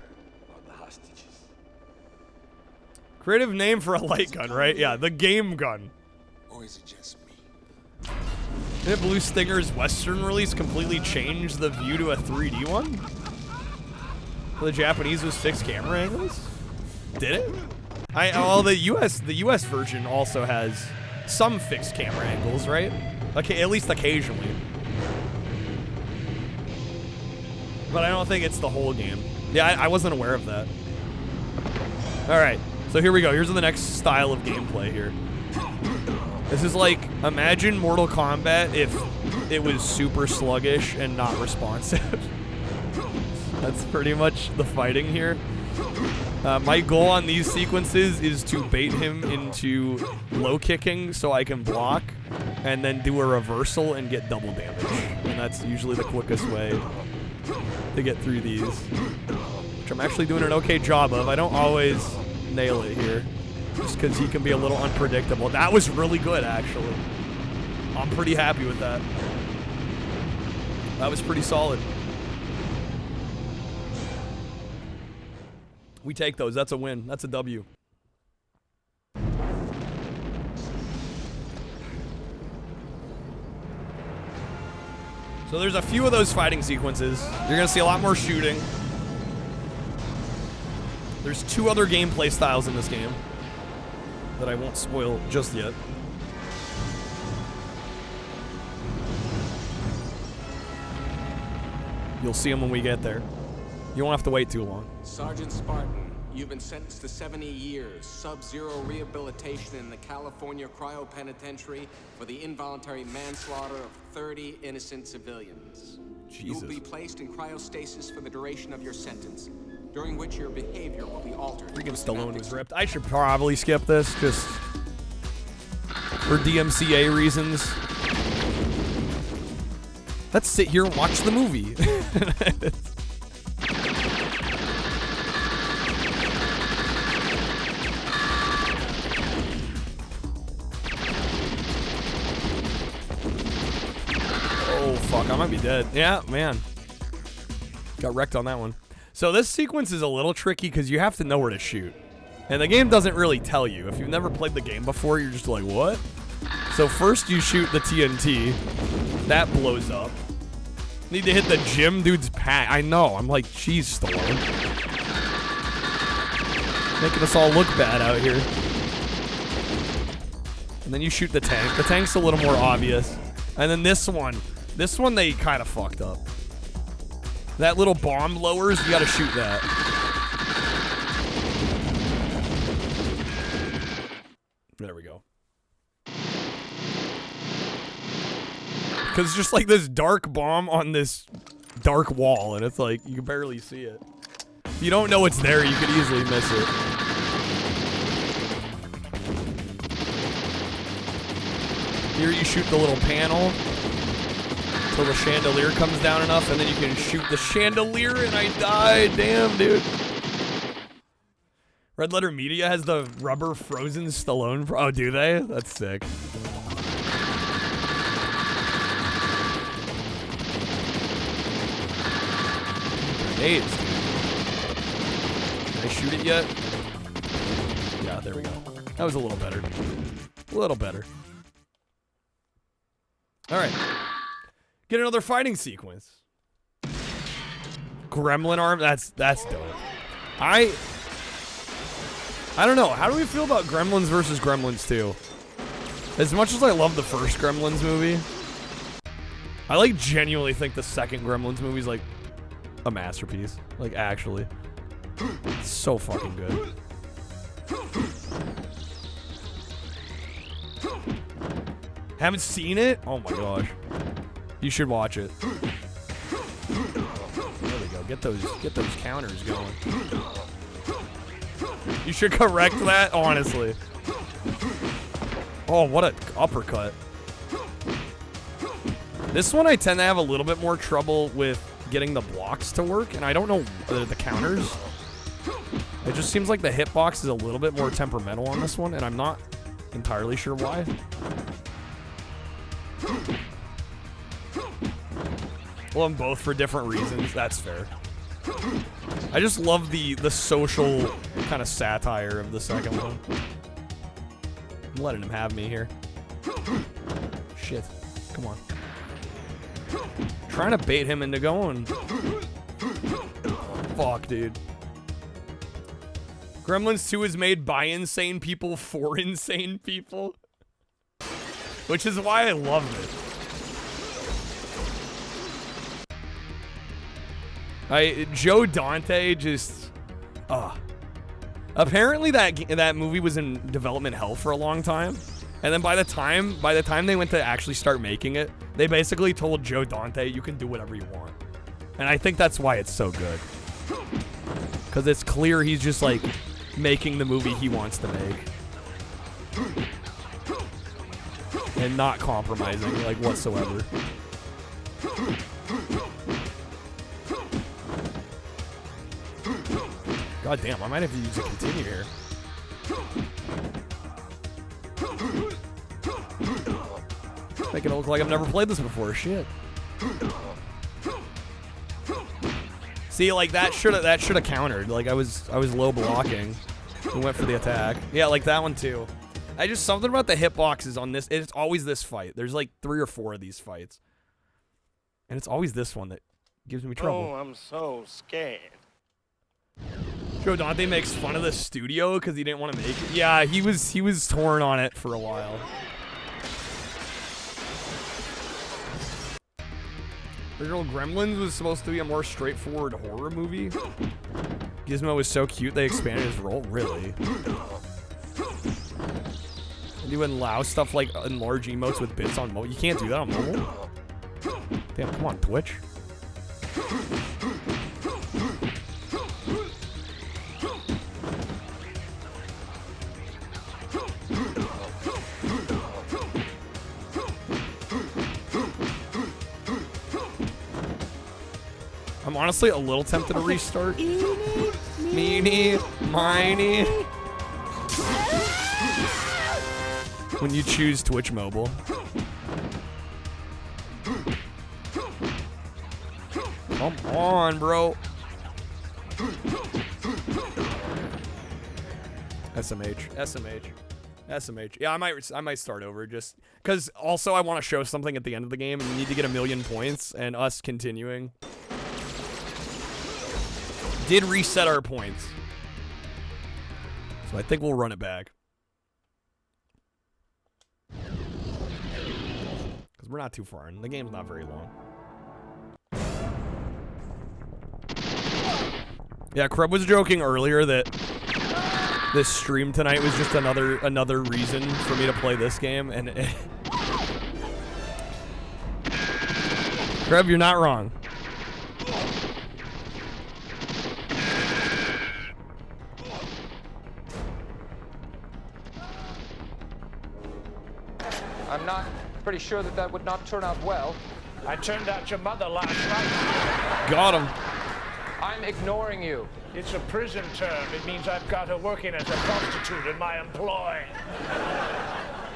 Creative name for a light gun, right? Yeah, the Game Gun. Or is it just me? Did Blue Stinger's Western release completely change the view to a 3D one? The Japanese was fixed camera angles? Did it? Well, the US version also has some fixed camera angles, right? Okay, at least occasionally. But I don't think it's the whole game. Yeah, I wasn't aware of that. All right, so here we go. Here's the next style of gameplay here. This is like, imagine Mortal Kombat if it was super sluggish and not responsive. That's pretty much the fighting here. My goal on these sequences is to bait him into low kicking so I can block and then do a reversal and get double damage. And that's usually the quickest way to get through these, which I'm actually doing an okay job of. I don't always nail it here just because he can be a little unpredictable. That was really good, actually. I'm pretty happy with that. That was pretty solid. We take those. That's a win. That's a W. So there's a few of those fighting sequences. You're going to see a lot more shooting. There's 2 other gameplay styles in this game that I won't spoil just yet. You'll see them when we get there. You won't have to wait too long. Sergeant Spartan, you've been sentenced to 70 years, sub-zero rehabilitation in the California cryopenitentiary for the involuntary manslaughter of 30 innocent civilians. Jesus. You will be placed in cryostasis for the duration of your sentence, during which your behavior will be altered. Freaking Stallone was ripped. I should probably skip this, just for DMCA reasons. Let's sit here and watch the movie. Oh, fuck, I might be dead. Yeah, man. Got wrecked on that one. So this sequence is a little tricky because you have to know where to shoot. And the game doesn't really tell you. If you've never played the game before, you're just like, what? So first you shoot the TNT. That blows up. Need to hit the gym dude's pack. I know. I'm like, geez, Stallone. Making us all look bad out here. And then you shoot the tank. The tank's a little more obvious. And then this one they kind of fucked up. That little bomb lowers, you gotta shoot that. Because it's just like this dark bomb on this dark wall, and it's like, you can barely see it. If you don't know it's there, you could easily miss it. Here you shoot the little panel until the chandelier comes down enough, and then you can shoot the chandelier, and I died. Damn, dude. Red Letter Media has the rubber frozen Stallone. Oh, do they? That's sick. Grenades, dude. Did I shoot it yet? Yeah, there we go. That was a little better. A little better. Alright. Get another fighting sequence. Gremlin arm. That's dope. I don't know. How do we feel about Gremlins versus Gremlins 2? As much as I love the first Gremlins movie, I like genuinely think the second Gremlins movie is like a masterpiece. Like actually. It's so fucking good. Haven't seen it? Oh my gosh. You should watch it. There we go. Get those counters going. You should correct that, honestly. Oh, what an uppercut. This one I tend to have a little bit more trouble with getting the blocks to work, and I don't know the counters. It just seems like the hitbox is a little bit more temperamental on this one, and I'm not entirely sure why. Well, I'm both for different reasons. That's fair. I just love the social kind of satire of the second one. I'm letting him have me here. Shit. Come on. Trying to bait him into going. Fuck, dude. Gremlins 2 is made by insane people for insane people. Which is why I love it. Joe Dante just, apparently that movie was in development hell for a long time, and then by the time they went to actually start making it, they basically told Joe Dante, you can do whatever you want, and I think that's why it's so good, because it's clear he's just like making the movie he wants to make, and not compromising like whatsoever. God damn, I might have to use a continue here. Making it look like I've never played this before. Shit. See, like that should have countered. Like I was low blocking. We went for the attack. Yeah, like that one too. I just something about the hitboxes on this. It's always this fight. There's like 3 or 4 of these fights, and it's always this one that gives me trouble. Oh, I'm so scared. Joe Dante makes fun of the studio because he didn't want to make it. Yeah, he was torn on it for a while. Original Gremlins was supposed to be a more straightforward horror movie. Gizmo was so cute they expanded his role. Really? And you wouldn't allow stuff like enlarge emotes with bits on mobile. You can't do that on mobile. Damn, come on, Twitch. I'm honestly a little tempted to restart. Meanie, miny. When you choose Twitch Mobile. Come on, bro. SMH. Yeah, I might start over just because also I want to show something at the end of the game and you need to get 1,000,000 points, and us continuing did reset our points. So I think we'll run it back. Because we're not too far in. The game's not very long. Yeah, Kreb was joking earlier that this stream tonight was just another reason for me to play this game, and Trev, you're not wrong. I'm not pretty sure that would not turn out well. I turned out your mother last night. Got him. I'm ignoring you. It's a prison term. It means I've got her working as a prostitute in my employ.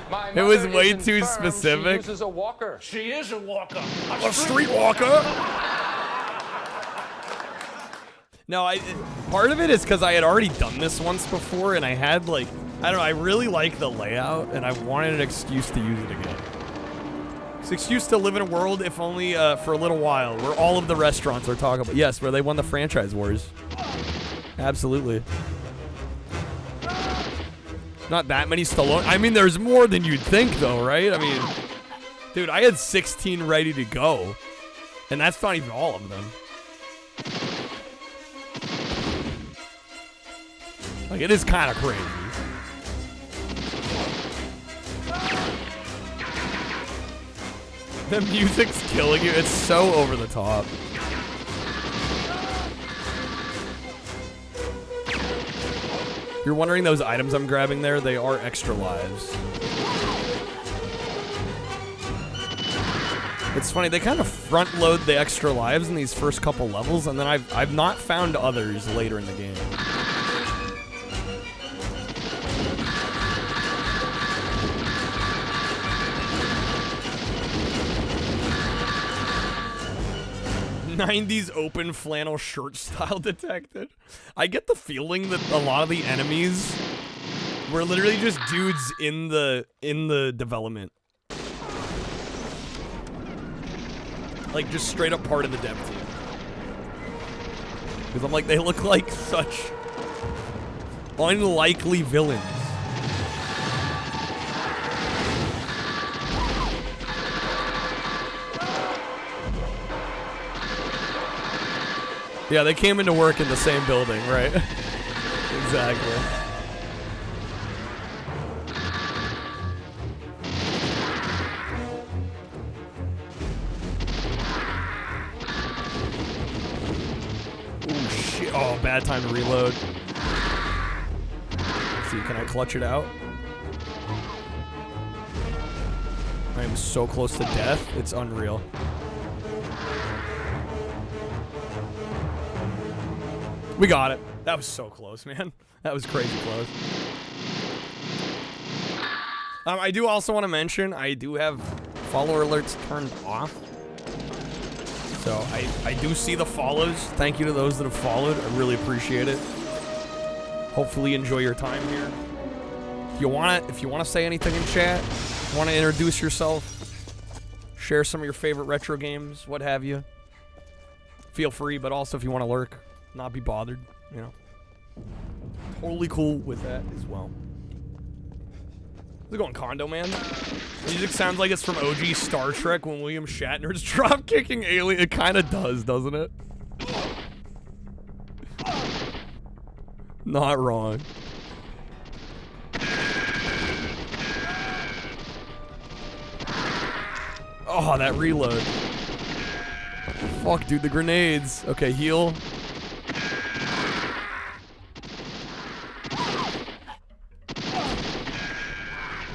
My It was mother way is too infirm. specific. She uses a walker. She is a walker. A streetwalker. No, part of it is because I had already done this once before, and I had like, I don't know, I really like the layout, and I wanted an excuse to use it again. It's an excuse to live in a world, if only for a little while, where all of the restaurants are talking about. Yes, where they won the franchise wars. Absolutely. Not that many Stallone. I mean, there's more than you'd think, though, right? I mean, dude, I had 16 ready to go, and that's not even all of them. Like, it is kind of crazy. The music's killing you. It's so over the top. If you're wondering those items I'm grabbing there, they are extra lives. It's funny, they kind of front load the extra lives in these first couple levels, and then I've not found others later in the game. '90s open flannel shirt style detected. I get the feeling that a lot of the enemies were literally just dudes in the development. Like, just straight up part of the dev team. Because I'm like, they look like such unlikely villains. Yeah, they came into work in the same building, right? Exactly. Oh shit! Oh, bad time to reload. Let's see, can I clutch it out? I am so close to death. It's unreal. We got it. That was so close, man. That was crazy close. I do also want to mention, I do have follower alerts turned off. So I do see the follows. Thank you to those that have followed. I really appreciate it. Hopefully you enjoy your time here. If you wanna say anything in chat, want to introduce yourself, share some of your favorite retro games, what have you, feel free. But also if you want to lurk, not be bothered, you know. Totally cool with that as well. How's it going, Condo Man? Music sounds like it's from OG Star Trek when William Shatner's drop-kicking alien. It kind of does, doesn't it? Not wrong. Oh, that reload. Fuck, dude, the grenades. Okay, heal.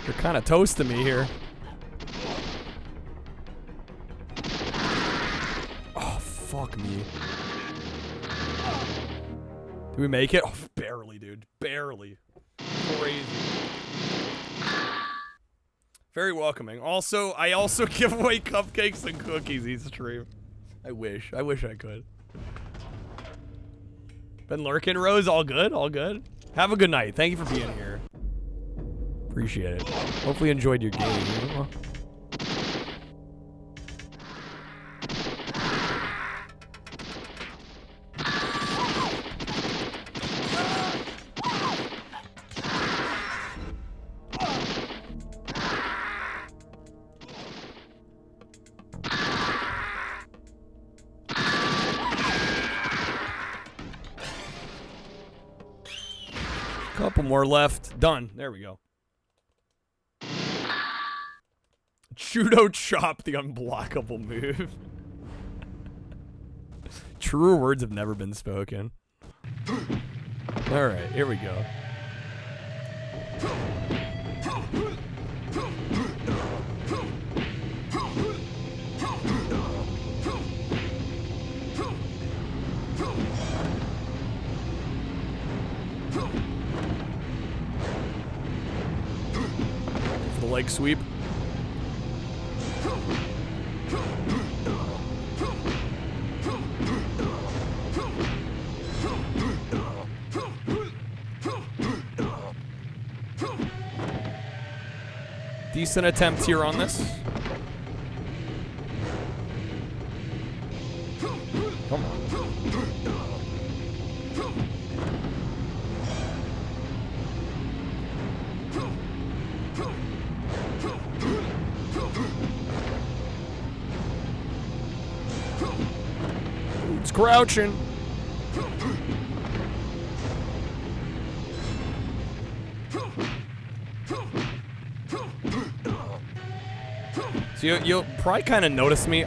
They're kind of toasting me here. Oh, fuck me. Did we make it? Oh, barely, dude. Barely. Crazy. Very welcoming. Also, I also give away cupcakes and cookies each stream. I wish I could. Been lurking, Rose. All good? All good? Have a good night. Thank you for being here. Appreciate it. Hopefully you enjoyed your game. You know? Couple more left. Done. There we go. Judo chop, the unblockable move. Truer words have never been spoken. All right, here we go. For the leg sweep. Decent attempt here on this. Come on. It's crouching. So you'll probably kind of notice me.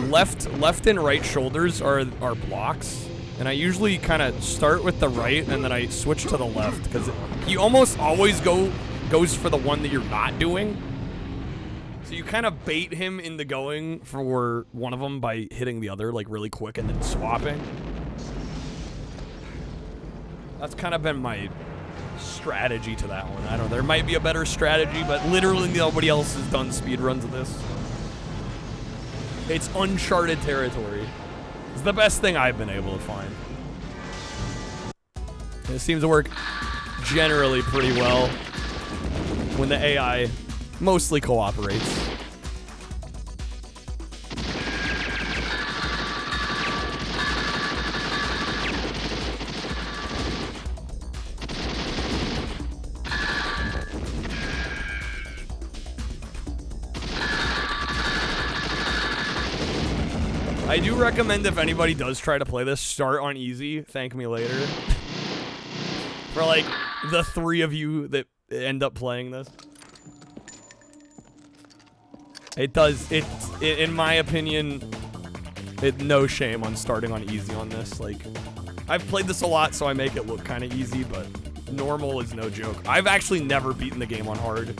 Left and right shoulders are blocks, and I usually kind of start with the right and then I switch to the left because he almost always goes for the one that you're not doing. So you kind of bait him into going for one of them by hitting the other like really quick and then swapping. That's kind of been my strategy to that one. I don't know. There might be a better strategy, but literally nobody else has done speedruns of this. It's uncharted territory. It's the best thing I've been able to find. And it seems to work generally pretty well when the AI mostly cooperates. I do recommend if anybody does try to play this, start on easy, thank me later. For like the 3 of you that end up playing this. It does, in my opinion, no shame on starting on easy on this. Like, I've played this a lot, so I make it look kind of easy, but normal is no joke. I've actually never beaten the game on hard.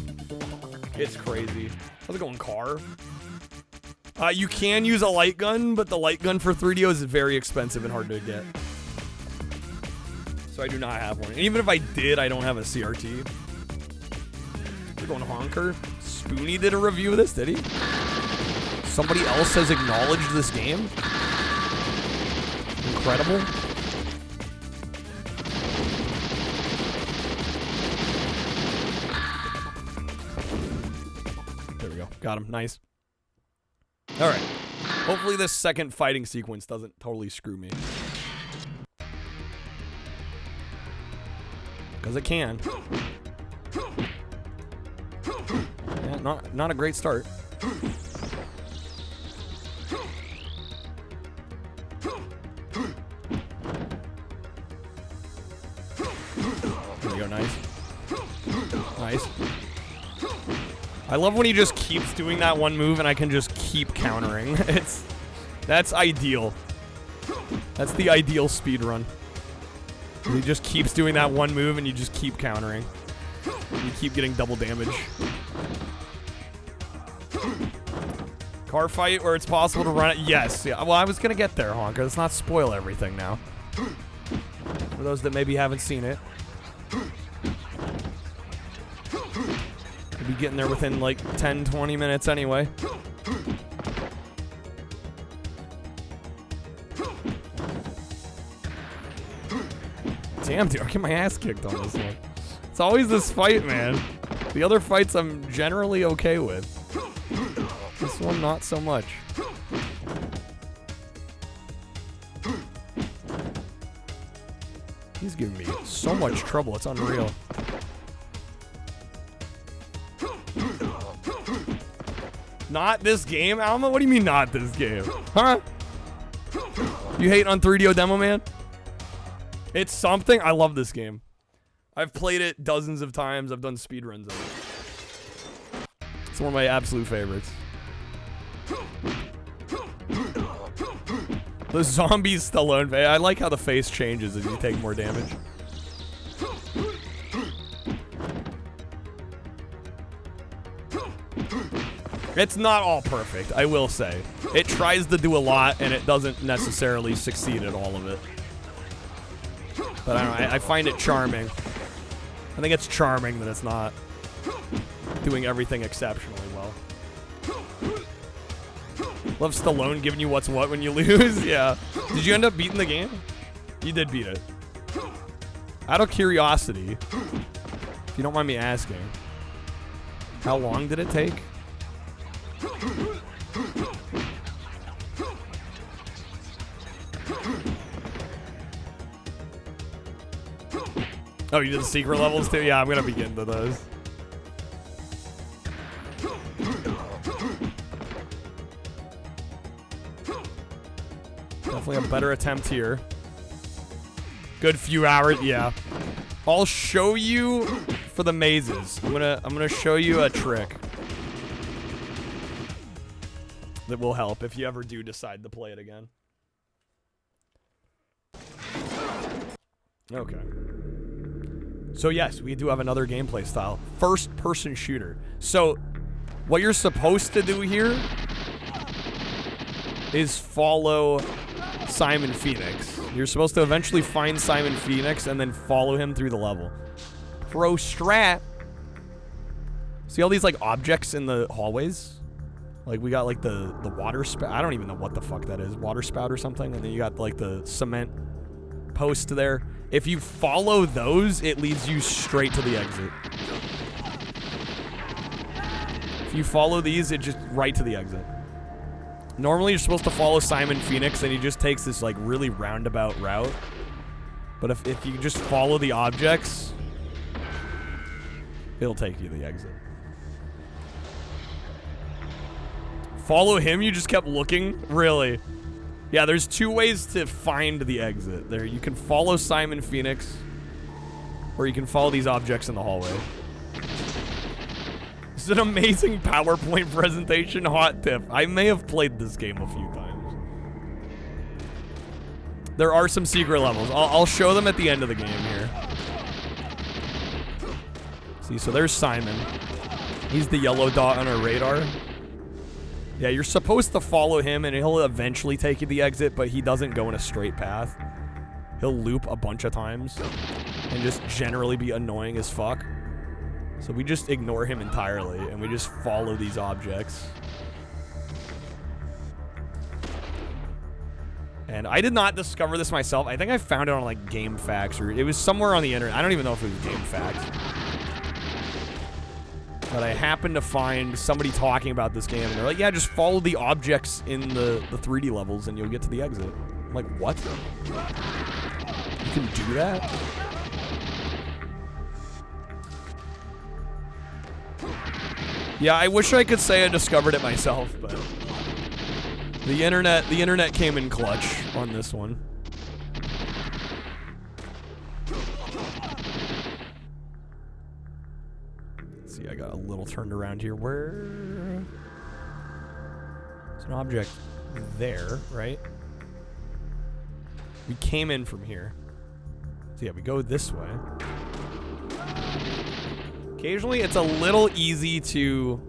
It's crazy. How's it going, car? You can use a light gun, but the light gun for 3DO is very expensive and hard to get. So I do not have one. And even if I did, I don't have a CRT. We're going honker. Spoonie did a review of this, did he? Somebody else has acknowledged this game? Incredible. There we go. Got him. Nice. Alright. Hopefully this second fighting sequence doesn't totally screw me. Because it can. Yeah, not a great start. There we go, nice. Nice. I love when he just keeps doing that one move and I can just keep countering. That's ideal. That's the ideal speed run. He just keeps doing that one move and you just keep countering. You keep getting double damage. Car fight where it's possible to run it. Yes. Yeah. Well, I was gonna get there, Honka. Let's not spoil everything now. For those that maybe haven't seen it. We'll be getting there within like 10-20 minutes anyway. Damn, dude, I get my ass kicked on this one. It's always this fight, man. The other fights I'm generally okay with. This one, not so much. He's giving me so much trouble, it's unreal. Not this game, Alma? What do you mean not this game? Huh? You hate on 3DO Demo Man? It's something. I love this game. I've played it dozens of times. I've done speedruns of it. It's one of my absolute favorites. The zombie Stallone face. I like how the face changes as you take more damage. It's not all perfect, I will say. It tries to do a lot, and it doesn't necessarily succeed at all of it. But I don't know, I find it charming. I think it's charming that it's not doing everything exceptionally well. Love Stallone giving you what's what when you lose. Yeah. Did you end up beating the game? You did beat it. Out of curiosity, if you don't mind me asking, how long did it take? Oh, you did the secret levels too? Yeah, I'm gonna be getting to those. Definitely a better attempt here. Good few hours, yeah. I'll show you for the mazes. I'm gonna show you a trick that will help if you ever do decide to play it again. Okay. So yes, we do have another gameplay style. First-person shooter. So what you're supposed to do here is follow Simon Phoenix. You're supposed to eventually find Simon Phoenix and then follow him through the level. Pro strat. See all these like objects in the hallways? Like we got like the water spout. I don't even know what the fuck that is. Water spout or something. And then you got like the cement post there. If you follow those, it leads you straight to the exit. If you follow these, it just right to the exit. Normally, you're supposed to follow Simon Phoenix, and he just takes this like really roundabout route. But if you just follow the objects, it'll take you to the exit. Follow him? You just kept looking? Really? Yeah, there's two ways to find the exit. There, you can follow Simon Phoenix, or you can follow these objects in the hallway. This is an amazing PowerPoint presentation. Hot tip. I may have played this game a few times. There are some secret levels. I'll show them at the end of the game here. See, so there's Simon. He's the yellow dot on our radar. Yeah, you're supposed to follow him, and he'll eventually take you to the exit, but he doesn't go in a straight path. He'll loop a bunch of times and just generally be annoying as fuck. So we just ignore him entirely, and we just follow these objects. And I did not discover this myself. I think I found it on, like, GameFAQs, or it was somewhere on the internet. I don't even know if it was GameFAQs. But I happened to find somebody talking about this game, and they're like, yeah, just follow the objects in the 3D levels, and you'll get to the exit. I'm like, what? You can do that? Yeah, I wish I could say I discovered it myself, but the internet came in clutch on this one. Let's see, I got a little turned around here. Where? There's an object there, right? We came in from here. So yeah, we go this way. Occasionally, it's a little easy to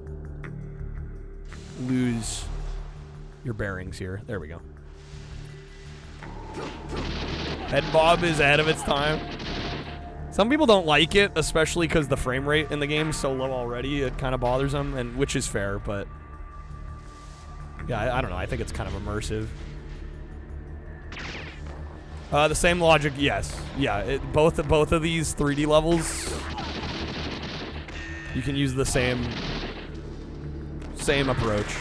lose your bearings here. There we go. Head bob is ahead of its time. Some people don't like it, especially because the frame rate in the game is so low already. It kind of bothers them, and which is fair, but yeah, I don't know. I think it's kind of immersive. The same logic, yes. Yeah, both of these 3D levels, you can use the same approach.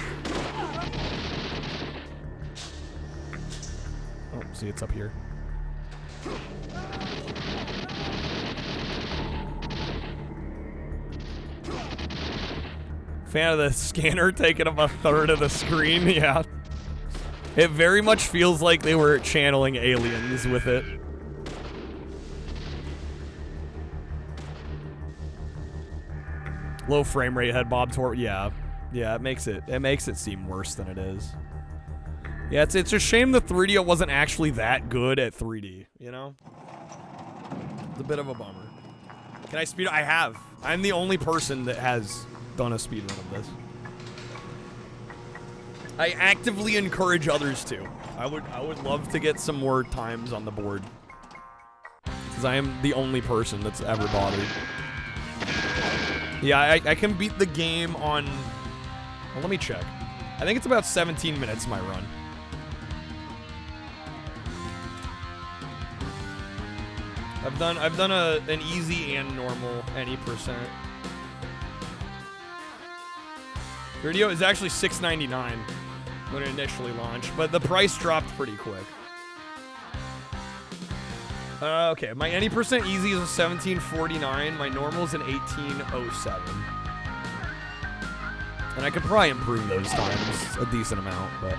Oh, see, it's up here. Fan of the scanner taking up a third of the screen, yeah. It very much feels like they were channeling Aliens with it. Low frame rate head bob toward, yeah. Yeah, it makes it seem worse than it is. Yeah, it's a shame the 3DO wasn't actually that good at 3D, you know? It's a bit of a bummer. Can I speed? I have. I'm the only person that has done a speedrun of this. I actively encourage others to. I would love to get some more times on the board. Because I am the only person that's ever bothered. Yeah, I can beat the game on... Well, let me check. I think it's about 17 minutes, my run. I've done an easy and normal any %. Radio is actually $6.99 when it initially launched, but the price dropped pretty quick. Okay, my any % easy is a $17.49. My normal is an $18.07. And I could probably improve those times a decent amount, but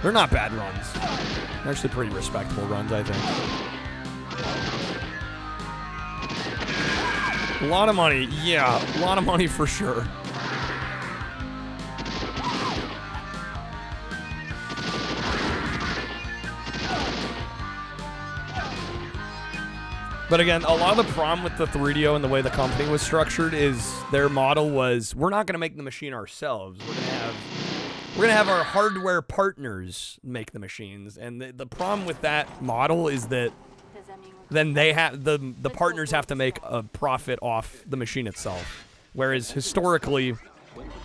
they're not bad runs. They're actually pretty respectable runs, I think. A lot of money, yeah, a lot of money for sure. But again, a lot of the problem with the 3DO and the way the company was structured is their model was, we're not going to make the machine ourselves. We're gonna have our hardware partners make the machines. And the problem with that model is that then they have the partners have to make a profit off the machine itself. Whereas historically,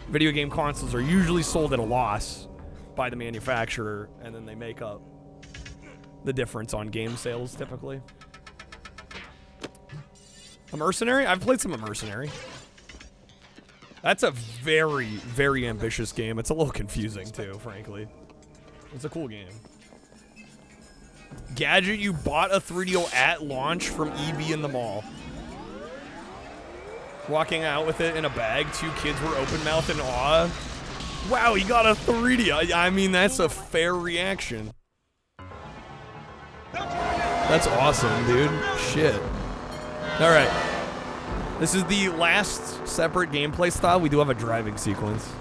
video game consoles are usually sold at a loss by the manufacturer, and then they make up the difference on game sales typically. A Mercenary? I've played some of Mercenary. That's a very, very ambitious game. It's a little confusing too, frankly. It's a cool game. Gadget, you bought a 3DO at launch from EB in the mall. Walking out with it in a bag, 2 kids were open-mouthed in awe. Wow, he got a 3DO. I mean, that's a fair reaction. That's awesome, dude. Shit. Alright. This is the last separate gameplay style. We do have a driving sequence.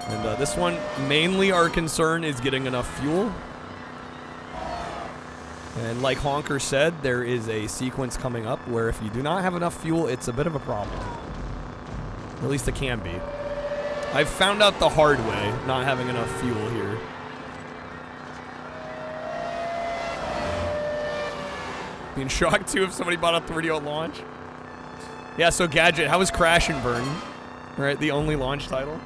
And this one, mainly our concern is getting enough fuel. And like Honker said, there is a sequence coming up where if you do not have enough fuel, it's a bit of a problem. Or at least it can be. I've found out the hard way, not having enough fuel here. Being shocked too if somebody bought a 3DO at launch. Yeah, so Gadget, how was Crash and Burn? Right, the only launch title.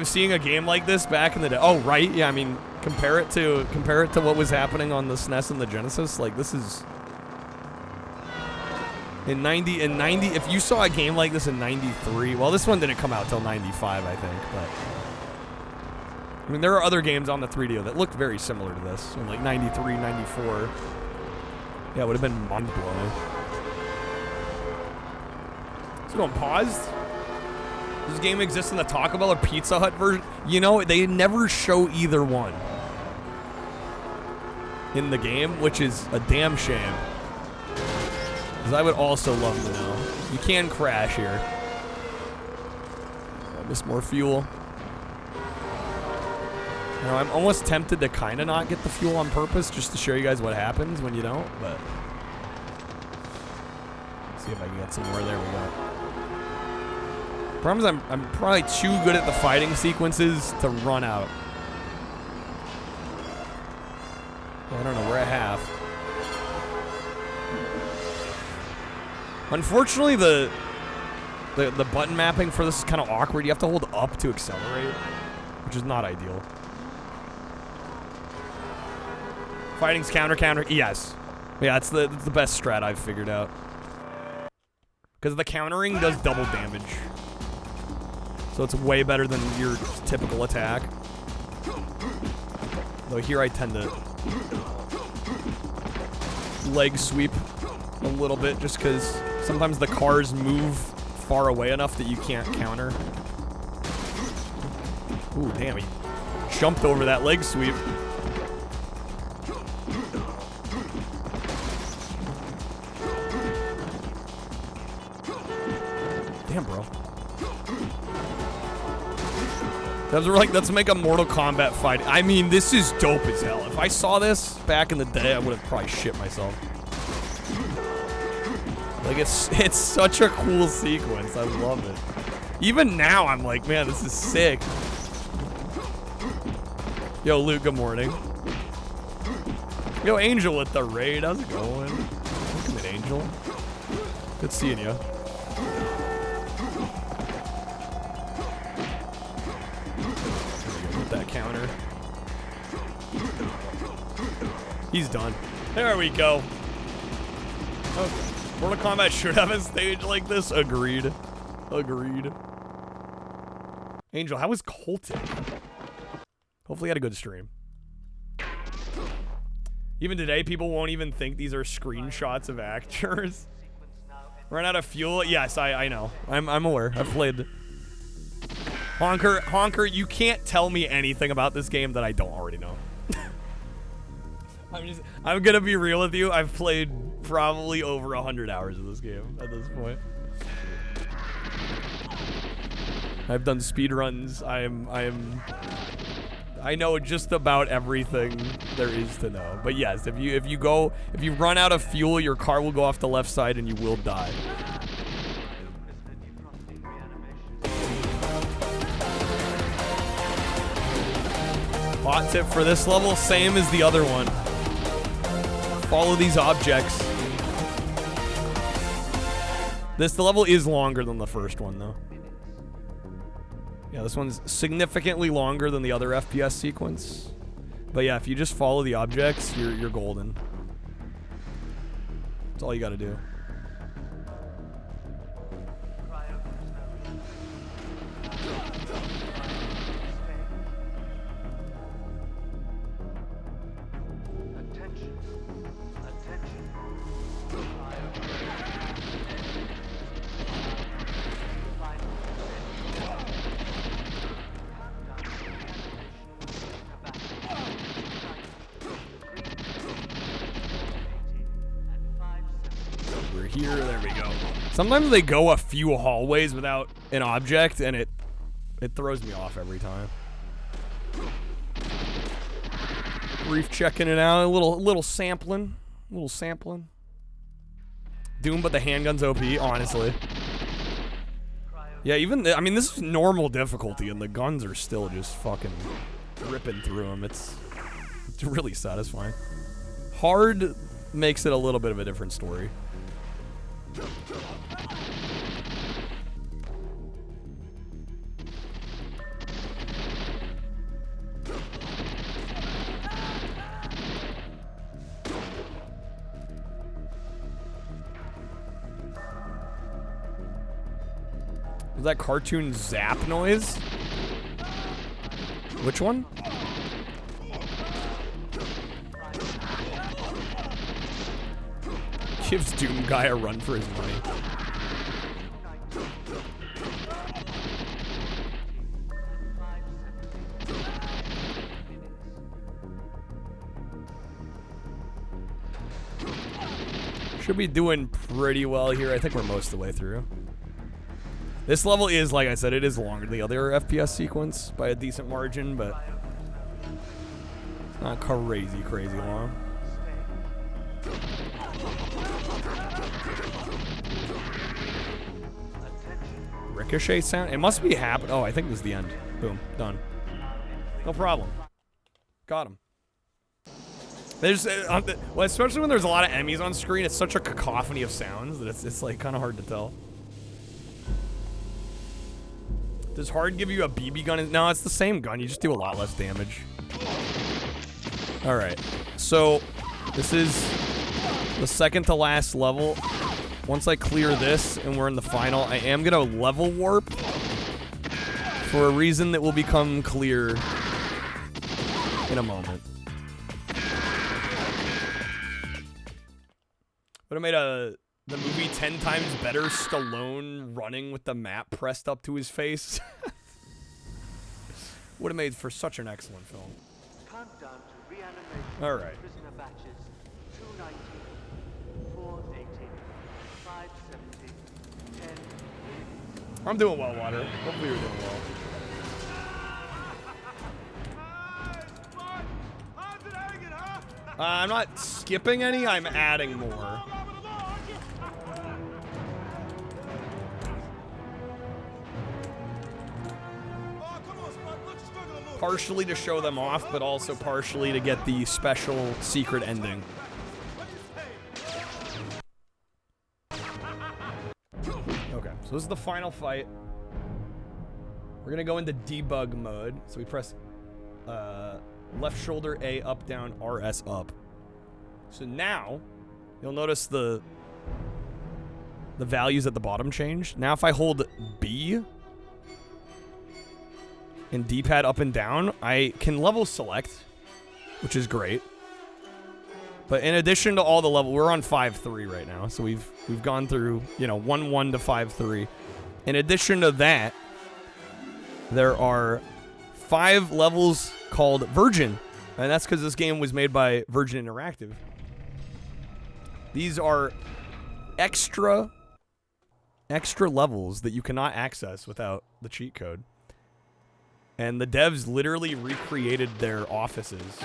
Seeing a game like this back in the day. Oh, right, yeah. I mean, compare it to what was happening on the SNES and the Genesis. Like this is in 90. If you saw a game like this in '93, well, this one didn't come out till '95, I think. But I mean, there are other games on the 3DO that looked very similar to this in like '93, '94. Yeah, it would have been mind-blowing. It's going paused. Does this game exist in the Taco Bell or Pizza Hut version? You know, they never show either one in the game, which is a damn shame. Because I would also love to know. You can crash here. I miss more fuel. You know, I'm almost tempted to kind of not get the fuel on purpose just to show you guys what happens when you don't, but... Let's see if I can get some more. There we go. Problem is I'm probably too good at the fighting sequences to run out. I don't know, we're at half. Unfortunately, the button mapping for this is kind of awkward. You have to hold up to accelerate, which is not ideal. Fighting's counter. Yes. Yeah, it's the best strat I've figured out. Because the countering does double damage. So it's way better than your typical attack. Though here I tend to leg sweep a little bit just because sometimes the cars move far away enough that you can't counter. Ooh, damn, he jumped over that leg sweep. Let's make a Mortal Kombat fight. I mean, this is dope as hell. If I saw this back in the day, I would have probably shit myself. Like, it's such a cool sequence. I love it. Even now, I'm like, man, this is sick. Yo, Luke, good morning. Yo, Angel with the raid. How's it going? Welcome in, Angel. Good seeing you. With that counter. He's done. There we go. Okay. Mortal Kombat should have a stage like this. Agreed. Agreed. Angel, how was Colton? Hopefully you had a good stream. Even today, people won't even think these are screenshots of actors. Run out of fuel? Yes, I know. I'm aware. I've played. Honker, you can't tell me anything about this game that I don't already know. I'm gonna be real with you. I've played probably over 100 hours of this game at this point. I've done speedruns. I know just about everything there is to know. But yes, if you run out of fuel, your car will go off the left side and you will die. Hot tip for this level, same as the other one. Follow these objects. The level is longer than the first one, though. Yeah, this one's significantly longer than the other FPS sequence. But yeah, if you just follow the objects, you're golden. That's all you gotta do. Here, there we go. Sometimes they go a few hallways without an object, and it throws me off every time. Reef checking it out, a little sampling, Doom, but the handgun's OP, honestly. Yeah, even I mean, this is normal difficulty, and the guns are still just fucking ripping through them. It's really satisfying. Hard makes it a little bit of a different story. Was that cartoon zap noise? Which one? Gives Doom Guy a run for his money. Should be doing pretty well here. I think we're most of the way through. This level is, like I said, it is longer than the other FPS sequence by a decent margin, but it's not crazy long. Ricochet sound? It must be happening. Oh, I think this is the end. Boom. Done. No problem. Got him. There's, well, especially when there's a lot of enemies on screen, it's such a cacophony of sounds that it's like kind of hard to tell. Does hard give you a BB gun? No, it's the same gun. You just do a lot less damage. All right. So this is the second to last level. Once I clear this and we're in the final, I am going to level warp for a reason that will become clear in a moment. Would have made the movie 10 times better, Stallone running with the map pressed up to his face. Would have made for such an excellent film. Countdown to reanimation. All right. Prisoner batches 290, 480, 570, 10. I'm doing well, Water. Hopefully you're doing well. I'm not skipping any, I'm adding more. Partially to show them off, but also partially to get the special secret ending. Okay, so this is the final fight. We're gonna go into debug mode. So we press left shoulder A, up, down, RS, up. So now, you'll notice the values at the bottom changed. Now if I hold B and D-pad up and down, I can level select, which is great. But in addition to all the level, we're on 5-3 right now. So we've gone through, you know, 1-1 to 5-3. In addition to that, there are 5 levels called Virgin. And that's because this game was made by Virgin Interactive. These are extra levels that you cannot access without the cheat code. And the devs literally recreated their offices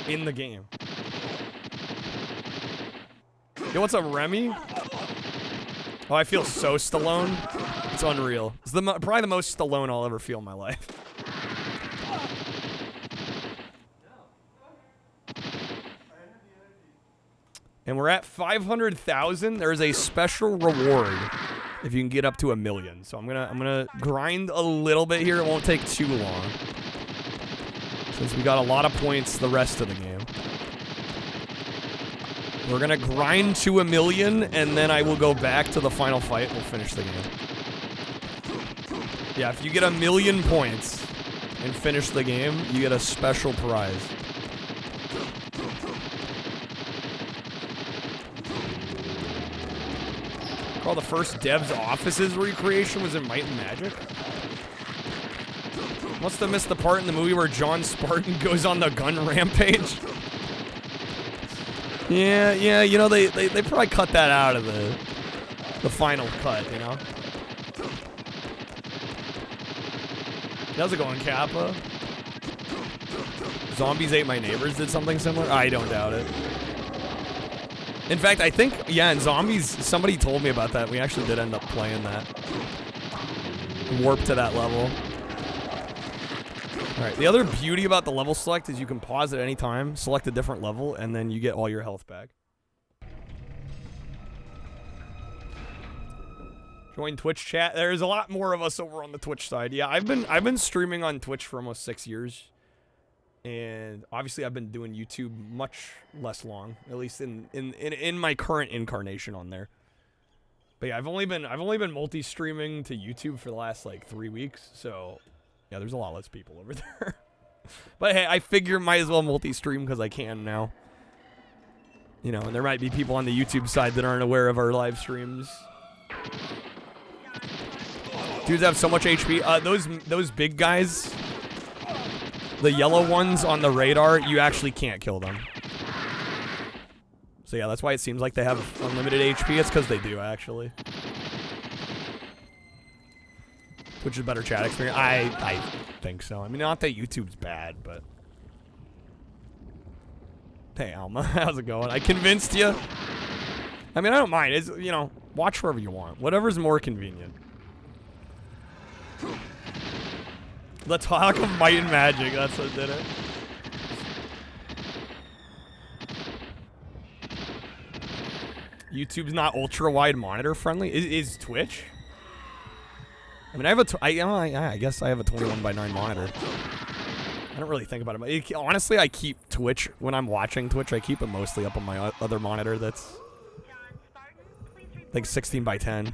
in the game. Yo, what's up, Remy? Oh, I feel so Stallone. It's unreal. It's probably the most Stallone I'll ever feel in my life. And we're at 500,000. There's a special reward if you can get up to 1 million. So I'm gonna grind a little bit here. It won't take too long, since we got a lot of points the rest of the game. We're gonna grind to 1 million, and then I will go back to the final fight. We'll finish the game. Yeah, if you get 1 million points and finish the game, you get a special prize. Oh, the first devs offices recreation was in Might and Magic. Must have missed the part in the movie where John Spartan goes on the gun rampage. Yeah, you know, they probably cut that out of the final cut, you know? How's it going, Kappa? Zombies Ate My Neighbors did something similar? I don't doubt it. In fact, I think, yeah, in Zombies, somebody told me about that. We actually did end up playing that. Warp to that level. Alright, the other beauty about the level select is you can pause at any time, select a different level, and then you get all your health back. Join Twitch chat. There's a lot more of us over on the Twitch side. Yeah, I've been streaming on Twitch for almost 6 years. And obviously I've been doing YouTube much less long, at least in my current incarnation on there. But yeah, I've only been multi-streaming to YouTube for the last like 3 weeks, so yeah, there's a lot less people over there. But hey, I figure might as well multi-stream because I can now. You know, and there might be people on the YouTube side that aren't aware of our live streams. Dudes have so much HP. Those big guys, the yellow ones on the radar, you actually can't kill them. So yeah, that's why it seems like they have unlimited HP. It's because they do, actually. Which is better chat experience. I think so. I mean, not that YouTube's bad, but... Hey, Alma, how's it going? I convinced you. I mean, I don't mind. It's, you know, watch wherever you want. Whatever's more convenient. The talk of Might and Magic, that's what did it. YouTube's not ultra-wide monitor friendly. Is Twitch? I mean, I guess I have a 21:9 monitor. I don't really think about it. Honestly, I keep Twitch, when I'm watching Twitch, I keep it mostly up on my other monitor that's like 16:10.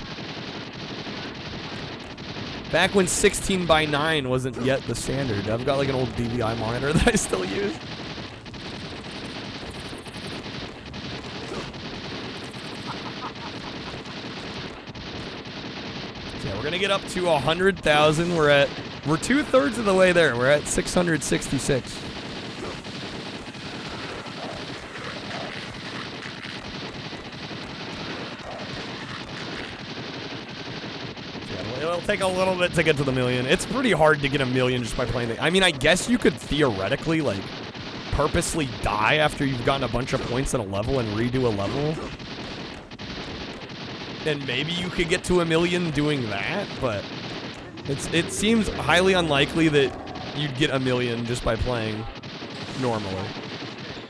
Back when 16:9 wasn't yet the standard. I've got like an old DVI monitor that I still use. So yeah, we're gonna get up to 100,000. We're 2/3 of the way there. We're at 666. It'll take a little bit to get to the million. It's pretty hard to get 1 million just by playing the... I mean, I guess you could theoretically, like, purposely die after you've gotten a bunch of points in a level and redo a level. And maybe you could get to 1 million doing that, but it seems highly unlikely that you'd get 1 million just by playing normally.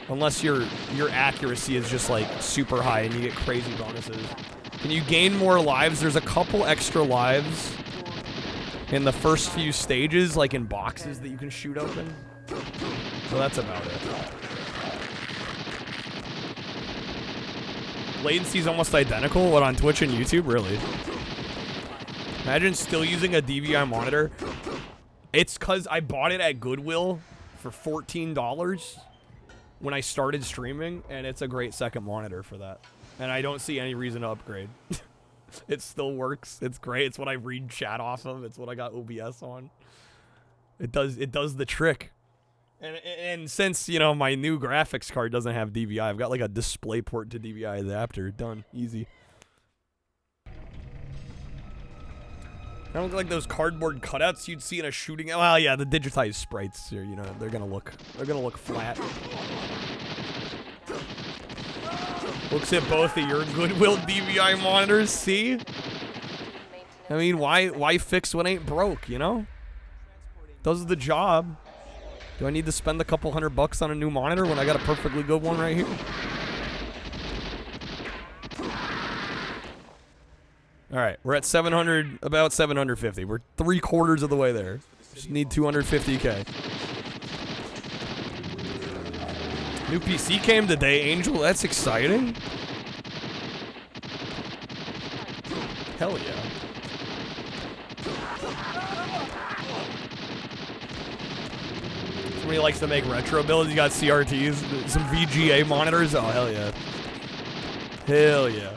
Unless your accuracy is just like super high and you get crazy bonuses. Can you gain more lives? There's a couple extra lives in the first few stages, like in boxes that you can shoot open. So that's about it. Latency's almost identical. What, on Twitch and YouTube? Really? Imagine still using a DVI monitor. It's because I bought it at Goodwill for $14 when I started streaming, and it's a great second monitor for that. And I don't see any reason to upgrade. It still works. It's great. It's what I read chat off of. It's what I got OBS on. It does the trick. And since, you know, my new graphics card doesn't have DVI, I've got like a DisplayPort to DVI adapter. Done. Easy. I don't like those cardboard cutouts you'd see in a shooting. Well, yeah, the digitized sprites here, you know, they're gonna look flat. Looks at both of your Goodwill DVI monitors, see? I mean, why fix what ain't broke, you know? Does the job. Do I need to spend a couple $100 on a new monitor when I got a perfectly good one right here? All right, we're at 700, about 750. We're 3/4 of the way there. Just need 250K. New PC came today, Angel. That's exciting. Hell yeah. Somebody likes to make retro builds. You got CRTs, some VGA monitors. Oh, hell yeah. Hell yeah.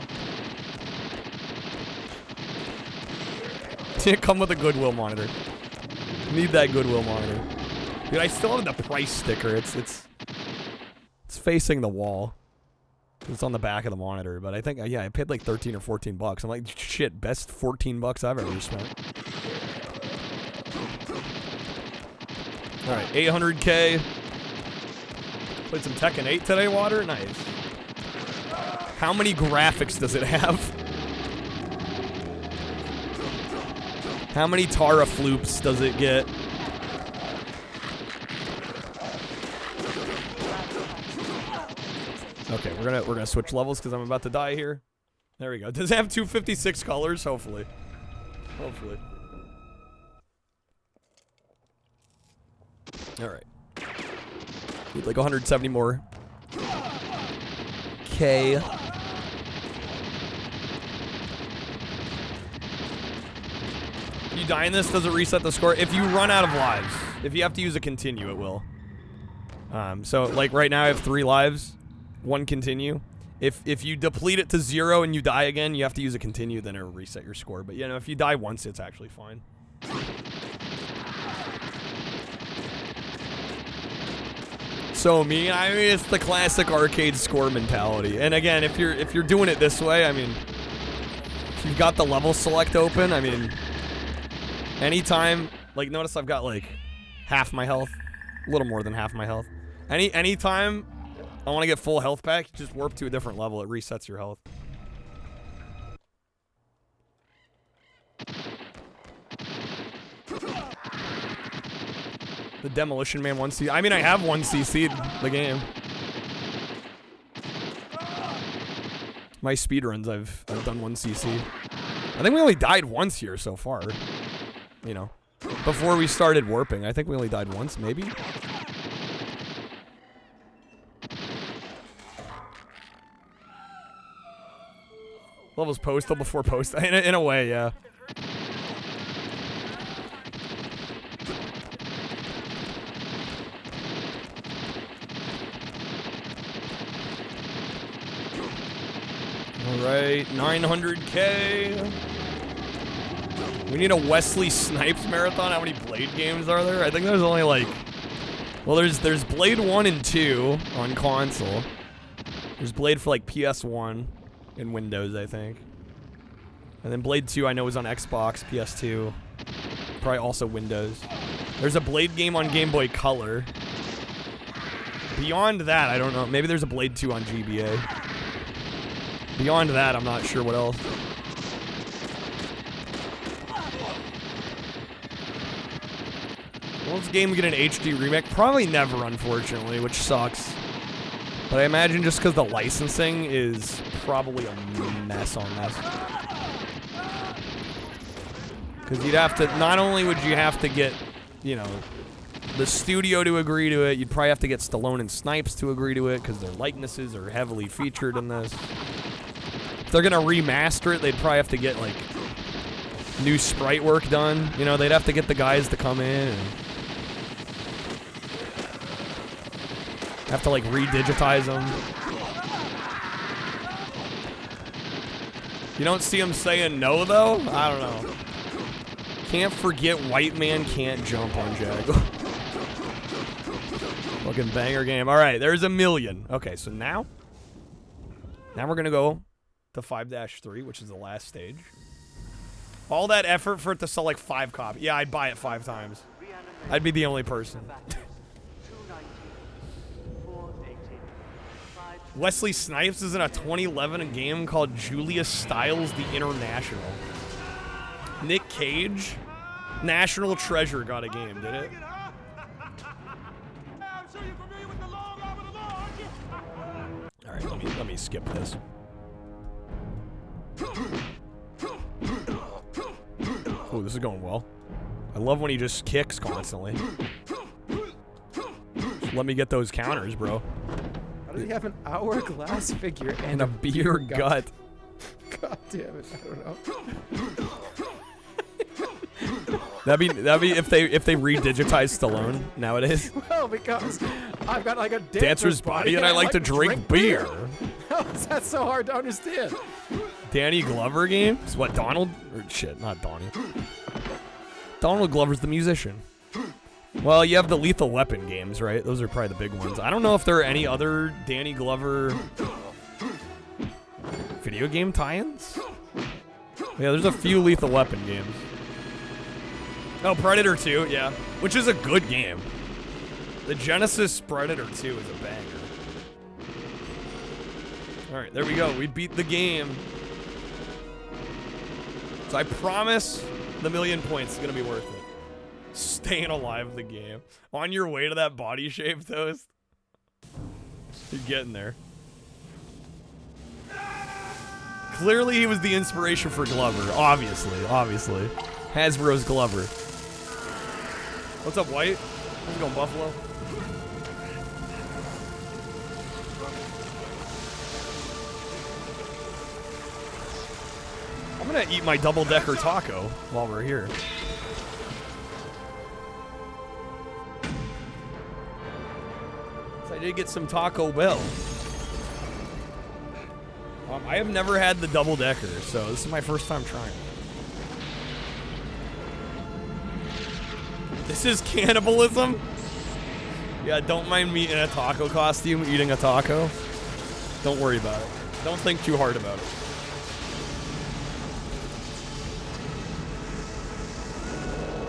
Didn't come with a Goodwill monitor. Need that Goodwill monitor. Dude, I still have the price sticker. It's facing the wall. It's on the back of the monitor, but I think, yeah, I paid like 13 or 14 bucks. I'm like, shit, best 14 bucks I've ever spent. All right, 800K. Played some Tekken 8 today, Water. Nice. How many graphics does it have? How many Tara floops does it get? Okay, we're gonna switch levels because I'm about to die here. There we go. Does it have 256 colors? Hopefully. Hopefully. All right. Need like 170 more. K. You die in this, does it reset the score? If you run out of lives, if you have to use a continue, it will. So like right now I have 3 lives, 1 continue. If you deplete it to 0 and you die again, you have to use a continue, then it'll reset your score. But you know, if you die once, it's actually fine. So mean. I mean, it's the classic arcade score mentality. And again, if you're doing it this way, I mean, if you've got the level select open, I mean, anytime, like, notice I've got like half my health, a little more than half my health. Anytime I want to get full health back, just warp to a different level. It resets your health. The Demolition Man 1CC. I mean, I have 1CC'd the game. My speedruns, I've done 1CC. I think we only died once here so far. You know, before we started warping. I think we only died once, maybe? Levels postal before post. In a way, yeah. Alright, 900K. We need a Wesley Snipes marathon. How many Blade games are there? I think there's only like... Well, there's Blade 1 and 2 on console. There's Blade for like PS1 and Windows, I think. And then Blade 2 I know is on Xbox, PS2. Probably also Windows. There's a Blade game on Game Boy Color. Beyond that, I don't know. Maybe there's a Blade 2 on GBA. Beyond that, I'm not sure what else. Will this game get an HD remake? Probably never, unfortunately, which sucks. But I imagine just because the licensing is probably a mess on this. Because you'd have to, not only would you have to get, you know, the studio to agree to it, you'd probably have to get Stallone and Snipes to agree to it because their likenesses are heavily featured in this. If they're gonna remaster it, they'd probably have to get, like, new sprite work done. You know, they'd have to get the guys to come in and have to, like, re-digitize them. You don't see them saying no, though? I don't know. Can't forget White Man Can't Jump on Jaguar. Fucking banger game. All right, there's a million. Okay, so now we're going to go to 5-3, which is the last stage. All that effort for it to sell like 5 copies. Yeah, I'd buy it 5 times. I'd be the only person. Wesley Snipes is in a 2011 game called Julius Stiles the International. Nick Cage, National Treasure got a game, did it? All right, let me skip this. Oh, this is going well. I love when he just kicks constantly. Just let me get those counters, bro. How do you have an hourglass figure And a beer gut? God damn it! I don't know. That'd be if they redigitize Stallone nowadays. Well, because I've got like a dancer's body and I like to drink beer. How is that so hard to understand? Danny Glover games? What, Donald? Or shit, not Donnie. Donald Glover's the musician. Well, you have the Lethal Weapon games, right? Those are probably the big ones. I don't know if there are any other Danny Glover video game tie-ins. Yeah, there's a few Lethal Weapon games. Oh, Predator 2, yeah. Which is a good game. The Genesis Predator 2 is a banger. Alright, there we go. We beat the game. So I promise the 1,000,000 points is going to be worth it. Staying alive the game. On your way to that body shape, Toast. You're getting there. Clearly he was the inspiration for Glover. Obviously. Hasbro's Glover. What's up, White? How's it going, Buffalo? I'm gonna eat my double-decker taco while we're here. So I did get some Taco Bell. I have never had the double-decker, so this is my first time trying. This is cannibalism? Yeah, don't mind me in a taco costume eating a taco. Don't worry about it. Don't think too hard about it.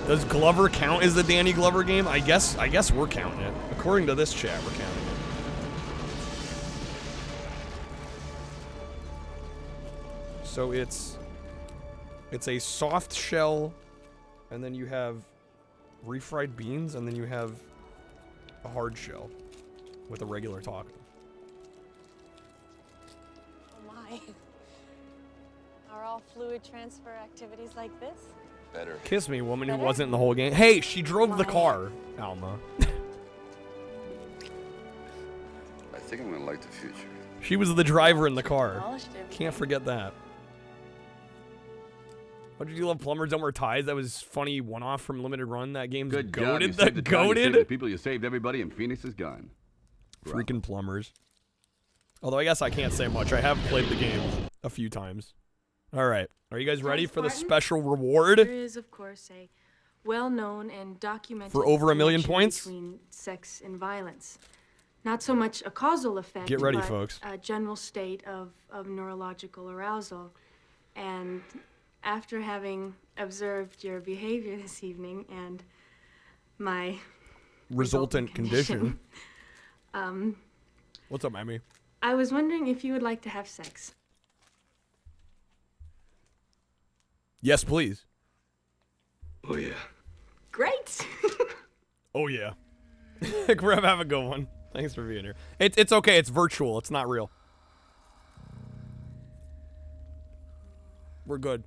Does Glover count as the Danny Glover game? I guess we're counting it. According to this chat, we're counting it. So it's a soft shell, and then you have refried beans, and then you have a hard shell with a regular taco. Oh my. Are all fluid transfer activities like this? Better. Kiss me, woman who wasn't in the whole game. Hey, she drove the car, Alma. I think I'm gonna like the future. She was the driver in the car. Can't forget that. What did you love? Plumbers Don't Wear Ties? That was funny one-off from Limited Run. That game's Good job. goated. You saved the town, you saved the Goated. people, you saved everybody, and Phoenix is gone. Freaking plumbers. Although I guess I can't say much. I have played the game a few times. All right. Are you guys ready for the special reward? There is, of course, a well-known and documented For over 1,000,000 connection points? between sex and violence. Not so much a causal effect, Get ready, but folks. a general state of neurological arousal. And after having observed your behavior this evening and my Resultant condition. What's up, Mammy? I was wondering if you would like to have sex. Yes, please. Oh, yeah. Great. Oh, yeah. Grab, have a good one. Thanks for being here. It's okay. It's virtual. It's not real. We're good.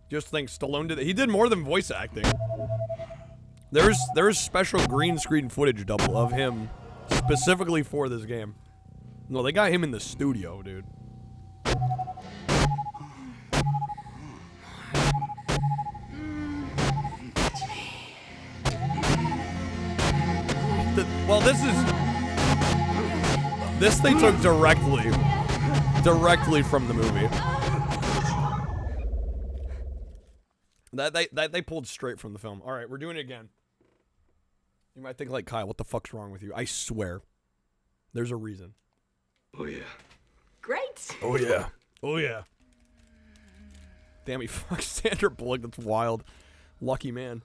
Just think, Stallone did. He did more than voice acting. There's special green screen footage double of him specifically for this game. No, they got him in the studio, dude. Well, this they took directly from the movie. That they pulled straight from the film. All right, we're doing it again. You might think like, Kyle, what the fuck's wrong with you? I swear, there's a reason. Oh yeah. Great. Oh yeah. Oh yeah. Damn, he fucked Sandra Bullock. That's wild. Lucky man.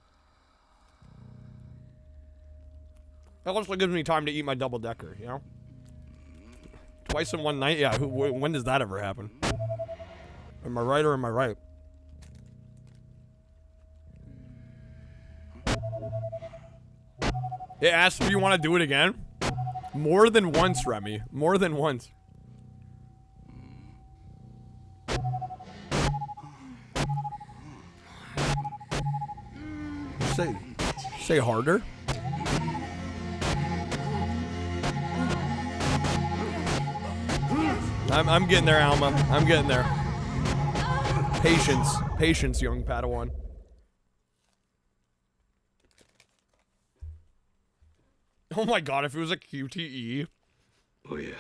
That also gives me time to eat my double decker, you know? Twice in one night? Yeah, when does that ever happen? Am I right or am I right? It asks if you want to do it again. More than once, Remy. More than once. Say harder. I'm getting there, Alma. I'm getting there. Patience. Patience, young Padawan. Oh my god, if it was a QTE. Oh yeah.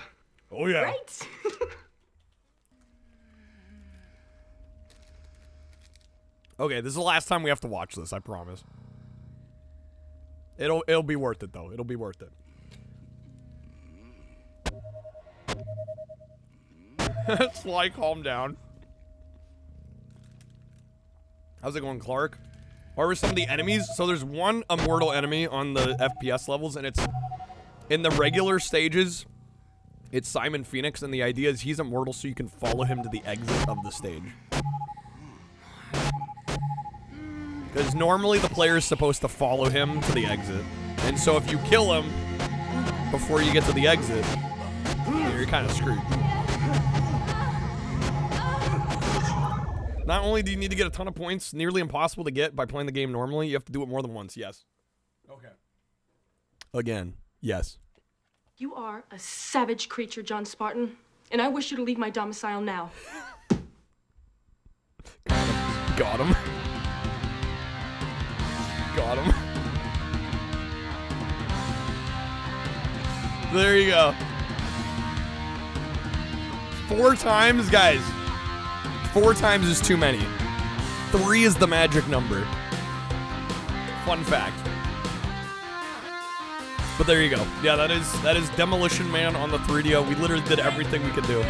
Oh yeah. Great. Okay, this is the last time we have to watch this, I promise. It'll be worth it though. It'll be worth it. Sly, calm down. How's it going, Clark? What were some of the enemies? So there's one immortal enemy on the FPS levels, and it's in the regular stages. It's Simon Phoenix, and the idea is he's immortal, so you can follow him to the exit of the stage. Because normally the player is supposed to follow him to the exit, and so if you kill him before you get to the exit, you're kind of screwed. Not only do you need to get a ton of points, nearly impossible to get by playing the game normally, you have to do it more than once, yes. Okay. Again, yes. You are a savage creature, John Spartan, and I wish you to leave my domicile now. Got him. Got him. There you go. 4 times, guys. 4 times is too many. 3 is the magic number. Fun fact. But there you go. Yeah, that is Demolition Man on the 3DO. We literally did everything we could do.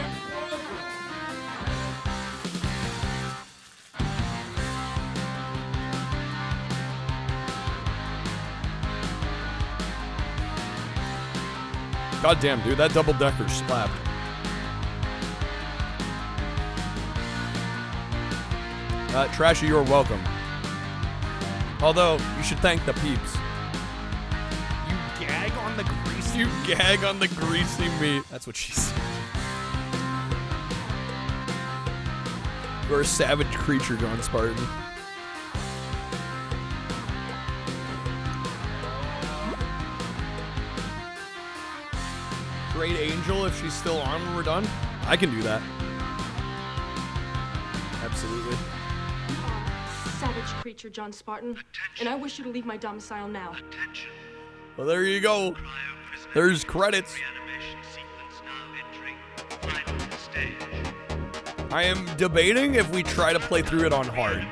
God damn, dude, that double decker slapped. Trashy, you're welcome. Although, you should thank the peeps. You gag on the greasy... You gag on the greasy meat. That's what she said. You're a savage creature, John Spartan. Great Angel, if she's still on when we're done. I can do that. Absolutely. Savage creature, John Spartan, and I wish you to leave my domicile now. Well, there you go. There's credits. I am debating if we try to play through it on hard.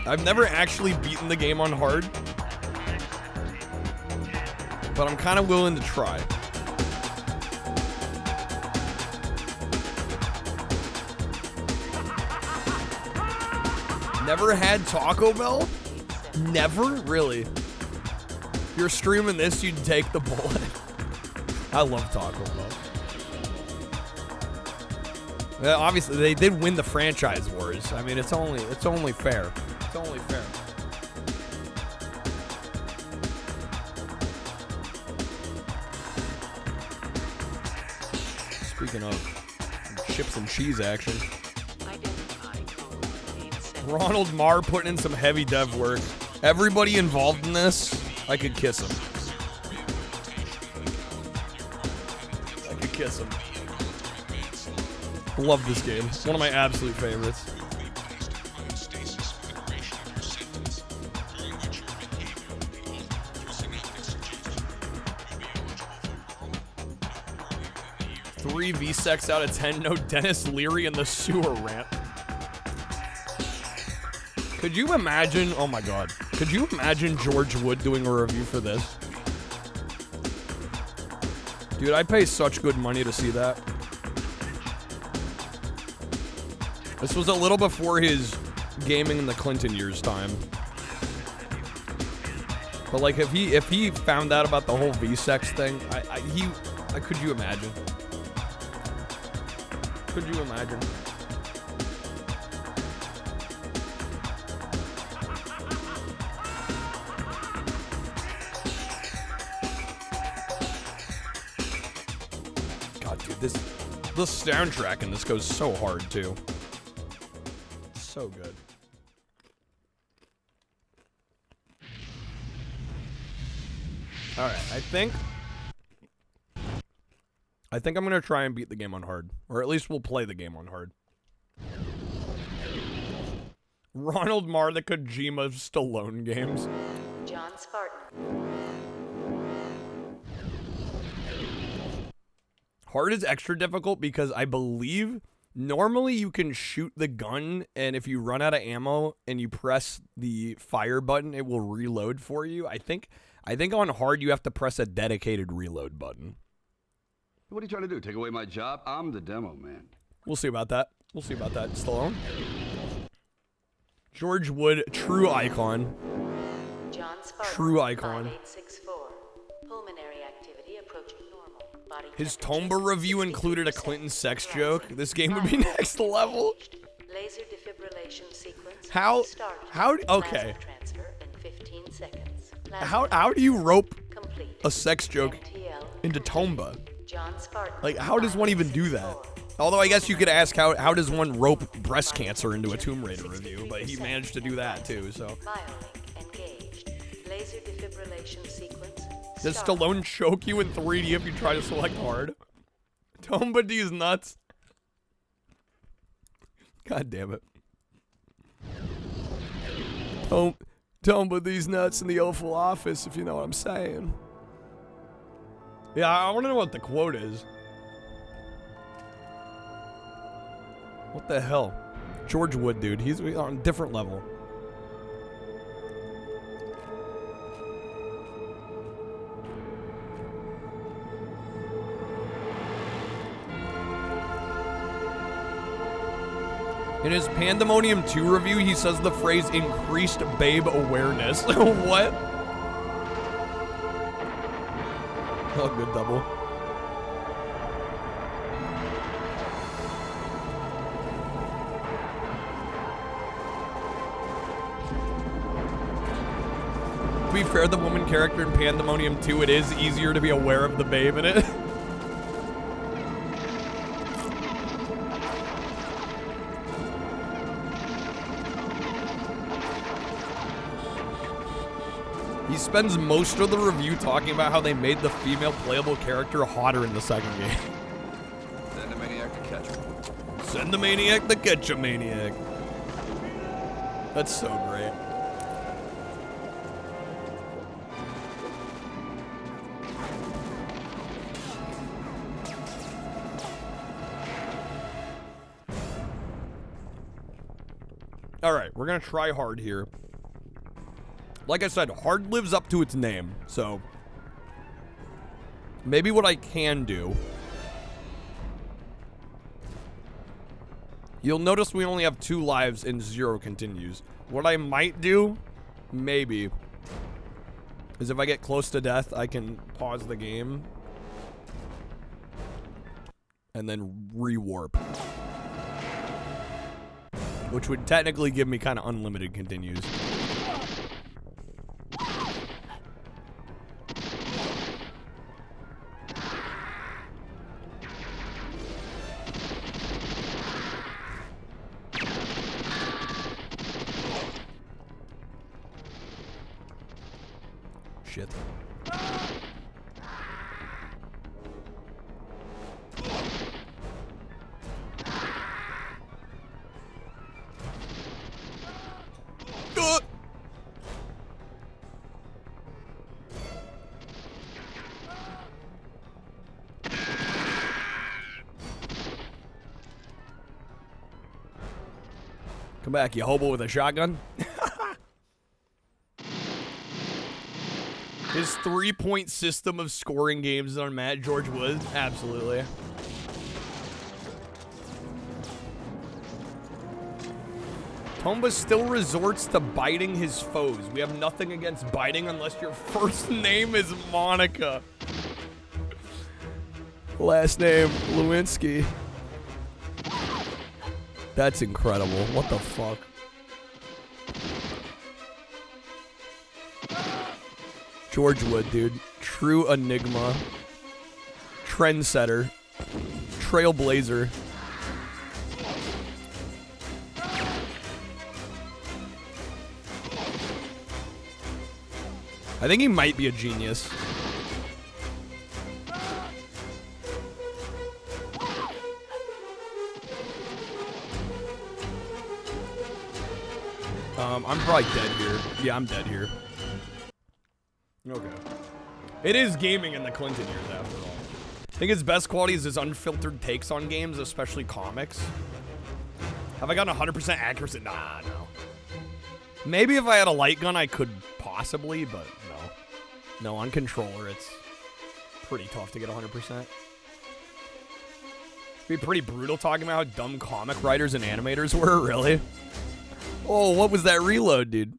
I've never actually beaten the game on hard, but I'm kind of willing to try. Never had Taco Bell? Never? Really? If you're streaming this, you'd take the bullet. I love Taco Bell. Yeah, obviously, they did win the franchise wars. I mean, it's only fair. It's only fair. Speaking of chips and cheese action, Ronald Marr putting in some heavy dev work. Everybody involved in this, I could kiss him. I could kiss him. Love this game. It's one of my absolute favorites. Three VSEX out of 10. No Dennis Leary in the sewer rant. Could you imagine? Oh my God. Could you imagine George Wood doing a review for this? Dude, I'd pay such good money to see that. This was a little before his gaming in the Clinton years time. But like, if he found out about the whole VSEX thing, could you imagine? Could you imagine? God, dude, the soundtrack in this goes so hard too. So good. All right, I think I'm gonna try and beat the game on hard, or at least we'll play the game on hard. Ronald Marr, the Kojima of Stallone games. John Spartan. Hard is extra difficult because I believe normally you can shoot the gun, and if you run out of ammo and you press the fire button, it will reload for you. I think on hard you have to press a dedicated reload button. What are you trying to do? Take away my job? I'm the demo man. We'll see about that. We'll see about that. Stallone. George Wood, true icon. John Spartan, true icon. 5864. Pulmonary activity approaching normal. Body His Tomba review included a Clinton sex joke. This game would be next level. Laser defibrillation sequence. How okay. Transfer in 15 seconds. How do you rope a sex joke into Tomba? John Spartan, like, how does one even do that? Although I guess you could ask how does one rope breast cancer into a Tomb Raider review, but he managed to do that too, so. Biolink engaged. Laser defibrillation sequence. Does Stallone choke you in 3D if you try to select hard? Tomba D's nuts. God damn it. Tomba D's nuts in the Oval Office, if you know what I'm saying. Yeah, I want to know what the quote is. What the hell? George Wood, dude. He's on a different level. In his Pandemonium 2 review, he says the phrase increased babe awareness. What? Oh, good double. To be fair, the woman character in Pandemonium 2, it is easier to be aware of the babe in it. He spends most of the review talking about how they made the female playable character hotter in the second game. Send the maniac to catch him. Send the maniac to catch a maniac. That's so great. All right, we're gonna try hard here. Like I said, hard lives up to its name, so maybe what I can do You'll notice we only have 2 lives and 0 continues. What I might do, maybe, is if I get close to death, I can pause the game and then re-warp. Which would technically give me kind of unlimited continues. Shit. Come back, you hobo with a shotgun. His 3-point system of scoring games on Matt George Woods? Absolutely. Tomba still resorts to biting his foes. We have nothing against biting unless your first name is Monica. Last name, Lewinsky. That's incredible. What the fuck? George Wood, dude. True enigma. Trendsetter. Trailblazer. I think he might be a genius. I'm probably dead here. Yeah, I'm dead here. Okay. It is gaming in the Clinton years, after all. I think his best quality is his unfiltered takes on games, especially comics. Have I gotten 100% accuracy? Nah, no. Maybe if I had a light gun, I could possibly, but no. No, on controller, it's pretty tough to get 100%. It'd be pretty brutal talking about how dumb comic writers and animators were, really. Oh, what was that reload, dude?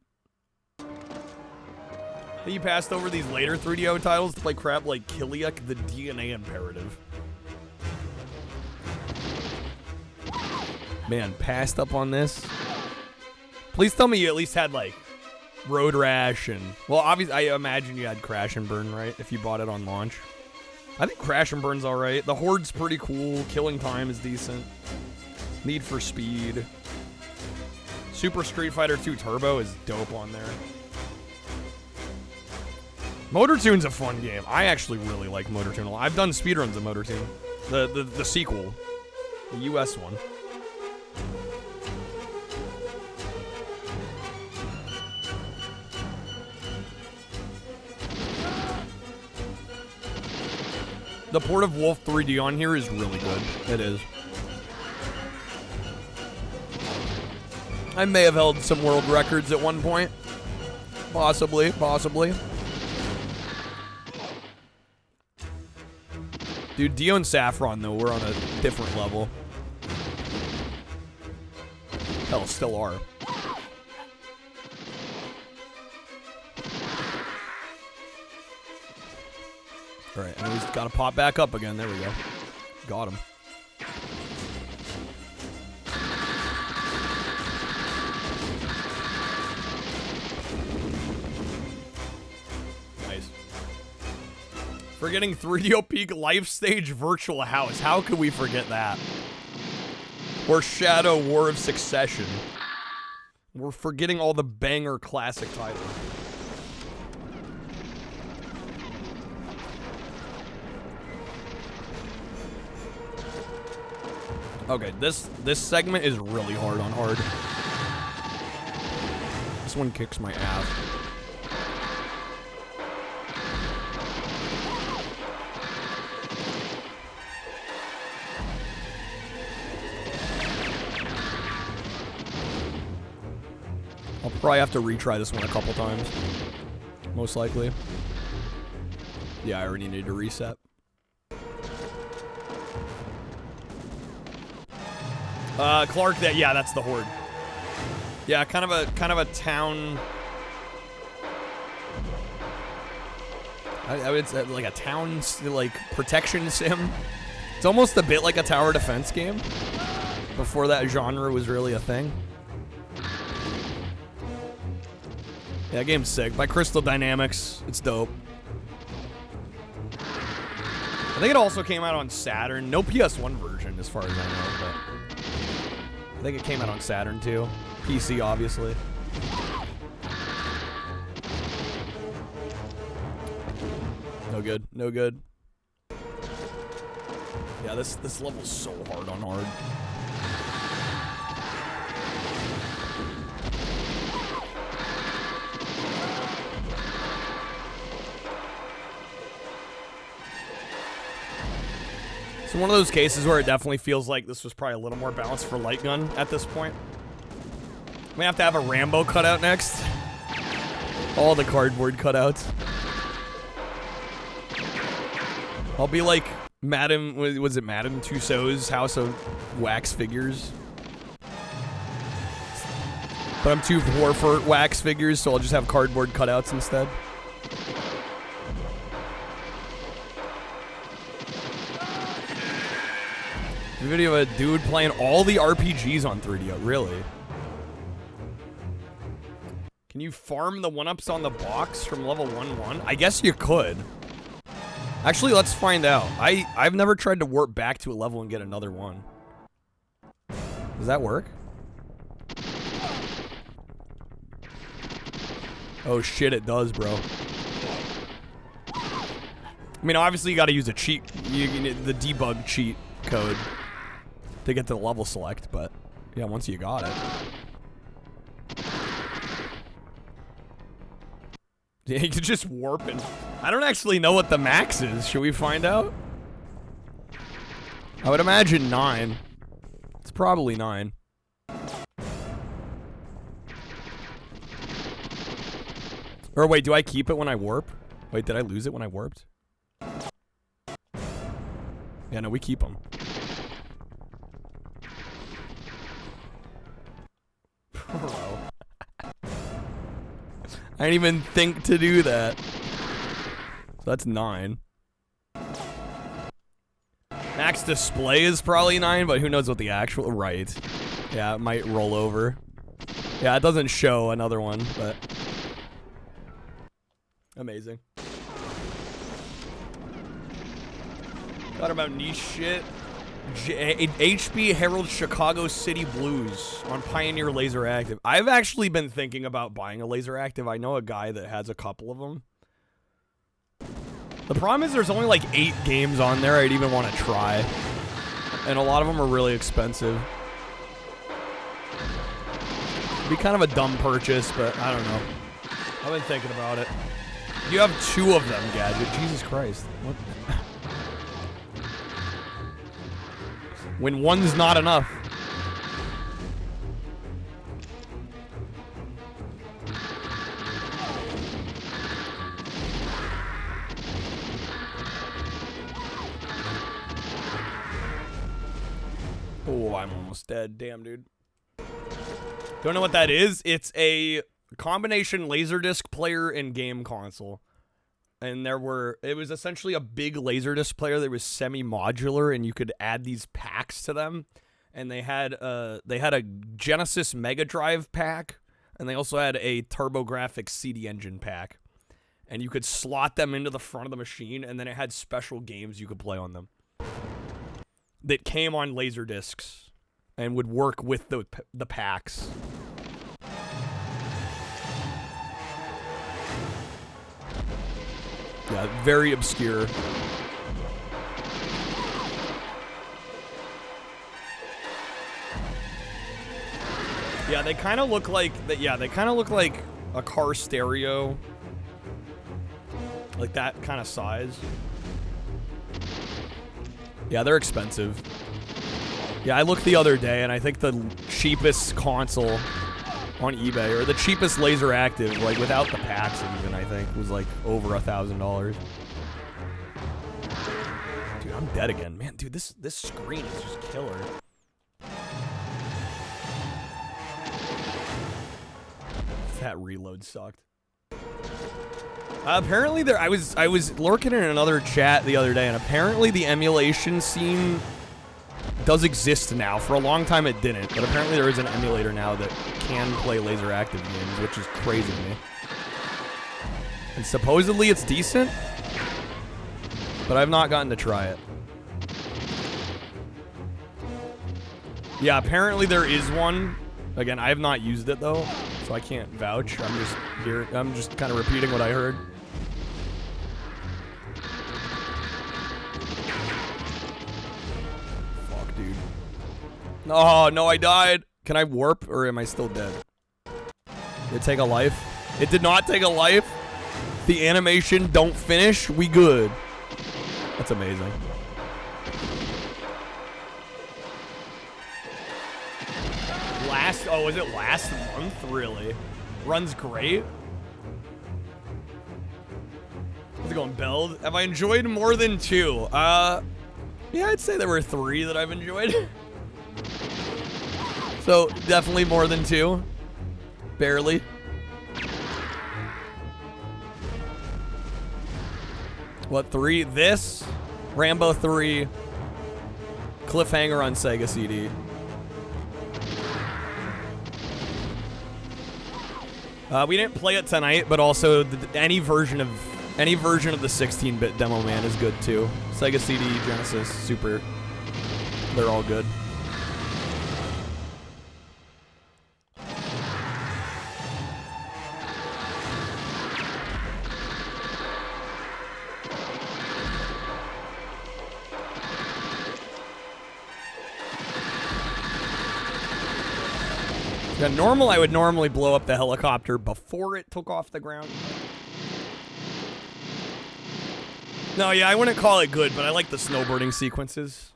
You passed over these later 3DO titles to play crap like Kiliak, the DNA Imperative. Man, passed up on this. Please tell me you at least had, like, Road Rash and... Well, obviously, I imagine you had Crash and Burn, right? If you bought it on launch. I think Crash and Burn's alright. The Horde's pretty cool. Killing Time is decent. Need for Speed. Super Street Fighter 2 Turbo is dope on there. Motor Tune's a fun game. I actually really like Motor Tune a lot. I've done speedruns of Motor Tune. The sequel. The US one. The port of Wolf 3D on here is really good. It is. I may have held some world records at one point. Possibly, possibly. Dude, Dio and Saffron, though, we're on a different level. Hell, still are. Alright, and he's got to pop back up again. There we go. Got him. Nice. Forgetting 3DO Peak Life Stage Virtual House. How could we forget that? Or Shadow War of Succession. We're forgetting all the banger classic titles. Okay, this segment is really hard on hard. This one kicks my ass. I'll probably have to retry this one a couple times. Most likely. Yeah, I already need to reset. Clark, yeah, that's the Horde. Yeah, kind of a town. I would say like a town like protection sim. It's almost a bit like a tower defense game before that genre was really a thing. Yeah, game's sick. By Crystal Dynamics, it's dope. I think it also came out on Saturn. No PS1 version, as far as I know, but I think it came out on Saturn too. PC, obviously. No good. No good. Yeah, this level's so hard on hard. It's one of those cases where it definitely feels like this was probably a little more balanced for light gun at this point. We have to have a Rambo cutout next. All the cardboard cutouts. I'll be like Madame, was it Madame Tussauds House of Wax Figures? But I'm too poor for wax figures, so I'll just have cardboard cutouts instead. The video of a dude playing all the RPGs on 3DO, really? Can you farm the 1-ups on the box from level 1-1? I guess you could. Actually, let's find out. I've never tried to warp back to a level and get another one. Does that work? Oh shit, it does, bro. I mean, obviously you gotta use a cheat, the debug cheat code to get to the level select, but yeah, once you got it. Yeah, you can just warp and... I don't actually know what the max is. Should we find out? I would imagine 9. It's probably 9. Or wait, do I keep it when I warp? Wait, did I lose it when I warped? Yeah, no, we keep them. Bro. I didn't even think to do that. So that's 9. Max display is probably 9, but who knows what the actual... Right. Yeah, it might roll over. Yeah, it doesn't show another one, but... Amazing. Thought about niche shit. HB Herald Chicago City Blues on Pioneer Laser Active. I've actually been thinking about buying a Laser Active. I know a guy that has a couple of them. The problem is there's only like 8 games on there I'd even want to try. And a lot of them are really expensive. It'd be kind of a dumb purchase, but I don't know. I've been thinking about it. You have 2 of them, Gadget. Jesus Christ. What? When one's not enough. Oh, I'm almost dead. Damn, dude. Don't know what that is? It's a combination Laserdisc player and game console. And it was essentially a big Laserdisc player that was semi-modular, and you could add these packs to them. And they had a Genesis Mega Drive pack, and they also had a TurboGrafx CD Engine pack. And you could slot them into the front of the machine, and then it had special games you could play on them that came on Laserdiscs and would work with the packs. Yeah, very obscure. Yeah, they kind of look like they kind of look like a car stereo. Like that kind of size. Yeah, they're expensive. Yeah, I looked the other day and I think the cheapest console on eBay, or the cheapest Laser Active, like without the packs even, I think, was like over $1,000. Dude, I'm dead again. Man, dude, this screen is just killer. That reload sucked. Apparently I was lurking in another chat the other day, and apparently the emulation scene does exist now. For a long time it didn't, but apparently there is an emulator now that can play laser active games, which is crazy to me. And supposedly it's decent, but I've not gotten to try it. Yeah, apparently there is one. Again, I have not used it though, so I can't vouch. I'm just kind of repeating what I heard. Fuck, dude. Oh, no, I died. Can I warp, or am I still dead? Did it take a life? It did not take a life. The animation don't finish. We good. That's amazing. Was it last month? Really? Runs great. How's it going, Build? Have I enjoyed more than 2? Yeah, I'd say there were 3 that I've enjoyed. So, definitely more than 2. Barely. What, 3? This, Rambo 3, Cliffhanger on Sega CD. We didn't play it tonight, but also any version of the 16-bit Demo Man is good too. Sega CD, Genesis, Super, they're all good. Yeah, I would normally blow up the helicopter before it took off the ground. No, yeah, I wouldn't call it good, but I like the snowboarding sequences.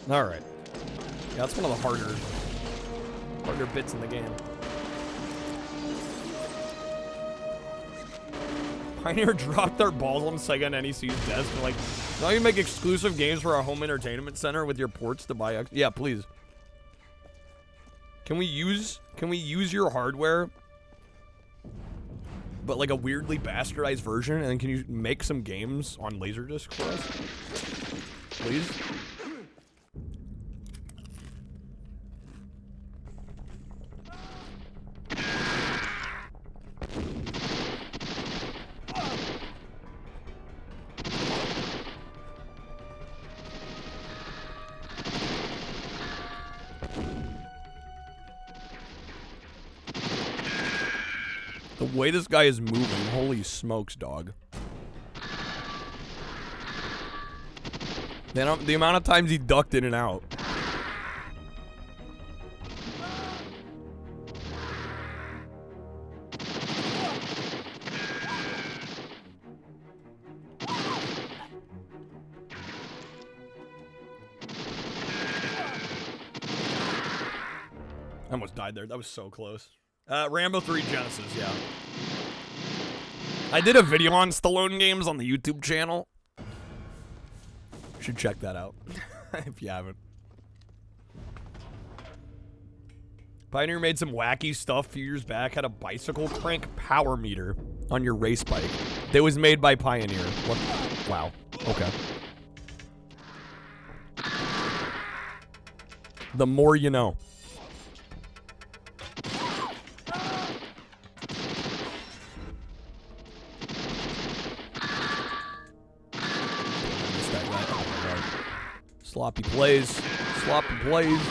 Alright. Yeah, that's one of the harder bits in the game. Pioneer dropped their balls on Sega and NEC's desk. They're like, now you make exclusive games for our home entertainment center with your ports to buy. Yeah, please. Can we use your hardware, but like a weirdly bastardized version, and then can you make some games on Laserdisc for us, please? The way this guy is moving, holy smokes, dog. The amount of times he ducked in and out. I almost died there. That was so close. Rambo 3 Genesis, yeah. I did a video on Stallone games on the YouTube channel. Should check that out if you haven't. Pioneer made some wacky stuff a few years back. Had a bicycle crank power meter on your race bike. That was made by Pioneer. What? Wow. Okay. The more you know. Sloppy plays. Sloppy plays.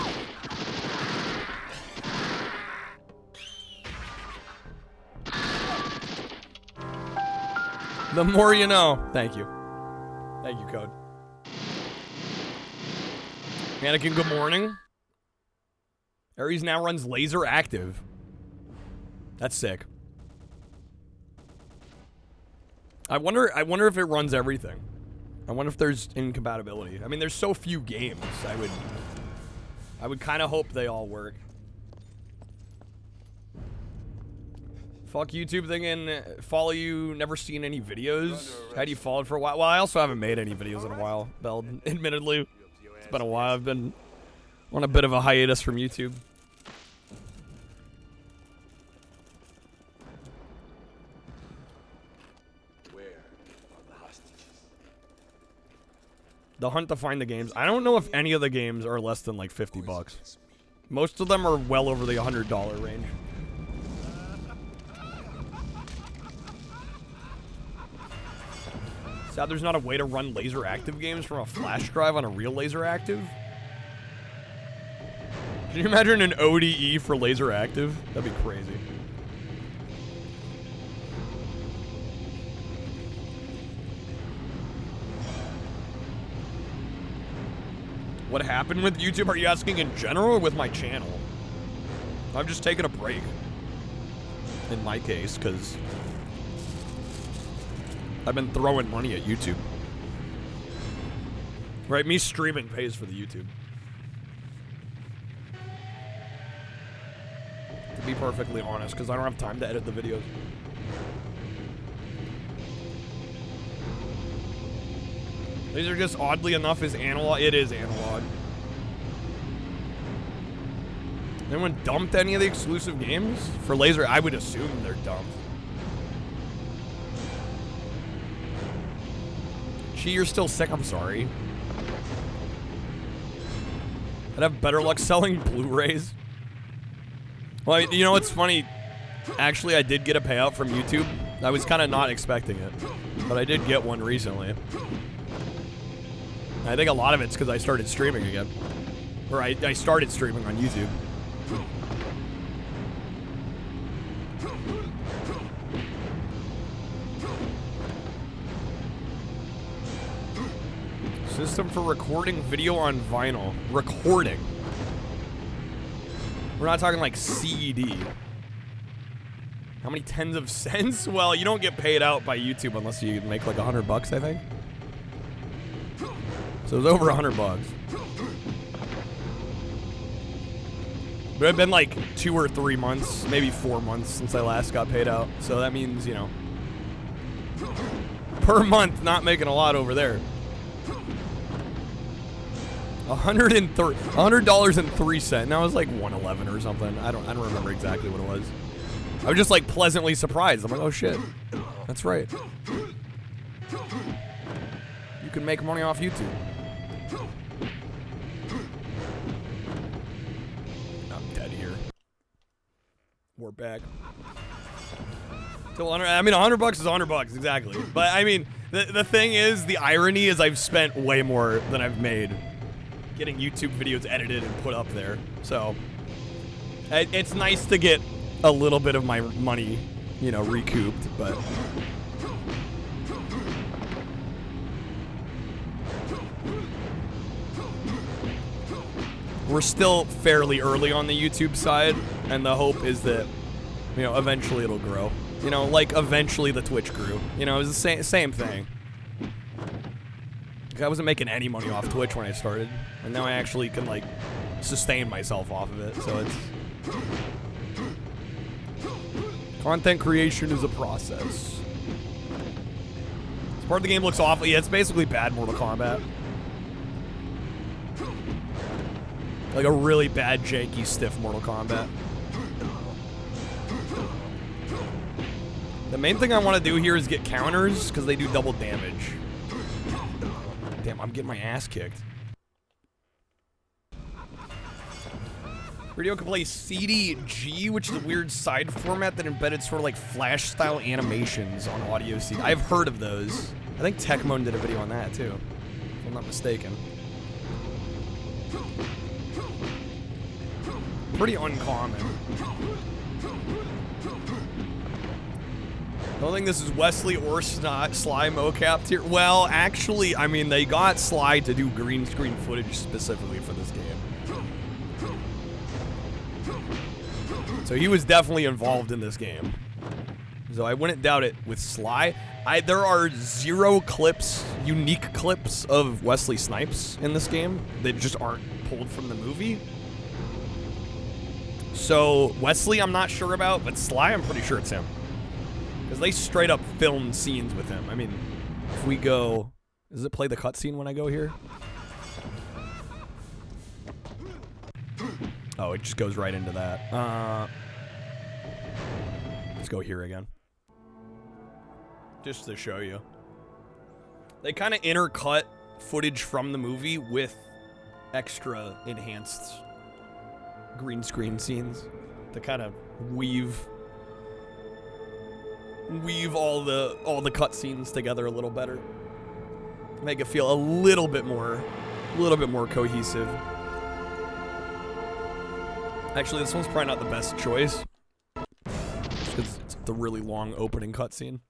The more you know. Thank you. Thank you, Code. Anakin, good morning. Ares now runs laser active. That's sick. I wonder if it runs everything. I wonder if there's incompatibility. I mean, there's so few games. I would kind of hope they all work. Fuck YouTube thinking, follow you, never seen any videos. Had you followed for a while? Well, I also haven't made any videos in a while, Beld. Admittedly, it's been a while. I've been on a bit of a hiatus from YouTube. The hunt to find the games. I don't know if any of the games are less than like 50 bucks. Most of them are well over the $100 range. Sad there's not a way to run laser active games from a flash drive on a real laser active. Can you imagine an ODE for laser active? That'd be crazy. What happened with YouTube? Are you asking in general or with my channel? I've just taken a break. In my case, because I've been throwing money at YouTube. Right, me streaming pays for the YouTube. To be perfectly honest, because I don't have time to edit the videos. These are just oddly enough is analog. It is analog. Anyone dumped any of the exclusive games? For laser, I would assume they're dumped. Gee, you're still sick, I'm sorry. I'd have better luck selling Blu-rays. Well, you know what's funny? Actually, I did get a payout from YouTube. I was kind of not expecting it, but I did get one recently. I think a lot of it's because I started streaming again. Or I started streaming on YouTube. System for recording video on vinyl. Recording. We're not talking like CED. How many tens of cents? Well, you don't get paid out by YouTube unless you make like $100 bucks, I think. So it was over $100 bucks. But it's been like 2 or 3 months, maybe 4 months since I last got paid out. So that means, you know, per month, not making a lot over there. $100.03. Now it's like $111 or something. I don't remember exactly what it was. I was just like pleasantly surprised. I'm like, oh shit, that's right. You can make money off YouTube. I'm dead here. We're back. Still I mean, $100 bucks is $100 bucks, exactly. But I mean, the thing is, the irony is I've spent way more than I've made getting YouTube videos edited and put up there. So it's nice to get a little bit of my money, you know, recouped, but we're still fairly early on the YouTube side, and the hope is that, you know, eventually it'll grow. You know, like eventually the Twitch grew. You know, it was the same thing. I wasn't making any money off Twitch when I started, and now I actually can like sustain myself off of it. So it's content creation is a process. This part of the game looks awful. Yeah, it's basically bad Mortal Kombat. Like a really bad, janky, stiff Mortal Kombat. The main thing I want to do here is get counters, because they do double damage. Damn, I'm getting my ass kicked. Radio can play CDG, which is a weird side format that embedded sort of like Flash-style animations on audio CD. I've heard of those. I think Tecmone did a video on that, too, if I'm not mistaken. Pretty uncommon. I don't think this is Wesley or Sly mocap tier. Well, actually, I mean, they got Sly to do green screen footage specifically for this game. So he was definitely involved in this game. So I wouldn't doubt it with Sly. There are 0 clips, unique clips of Wesley Snipes in this game that just aren't pulled from the movie. So Wesley, I'm not sure about, but Sly, I'm pretty sure it's him. Because they straight up filmed scenes with him. I mean, if we go... Does it play the cutscene when I go here? Oh, it just goes right into that. Let's go here again. Just to show you. They kind of intercut footage from the movie with extra enhanced green screen scenes to kind of weave all the cutscenes together a little better, make it feel a little bit more cohesive. Actually, this one's probably not the best choice because it's the really long opening cutscene.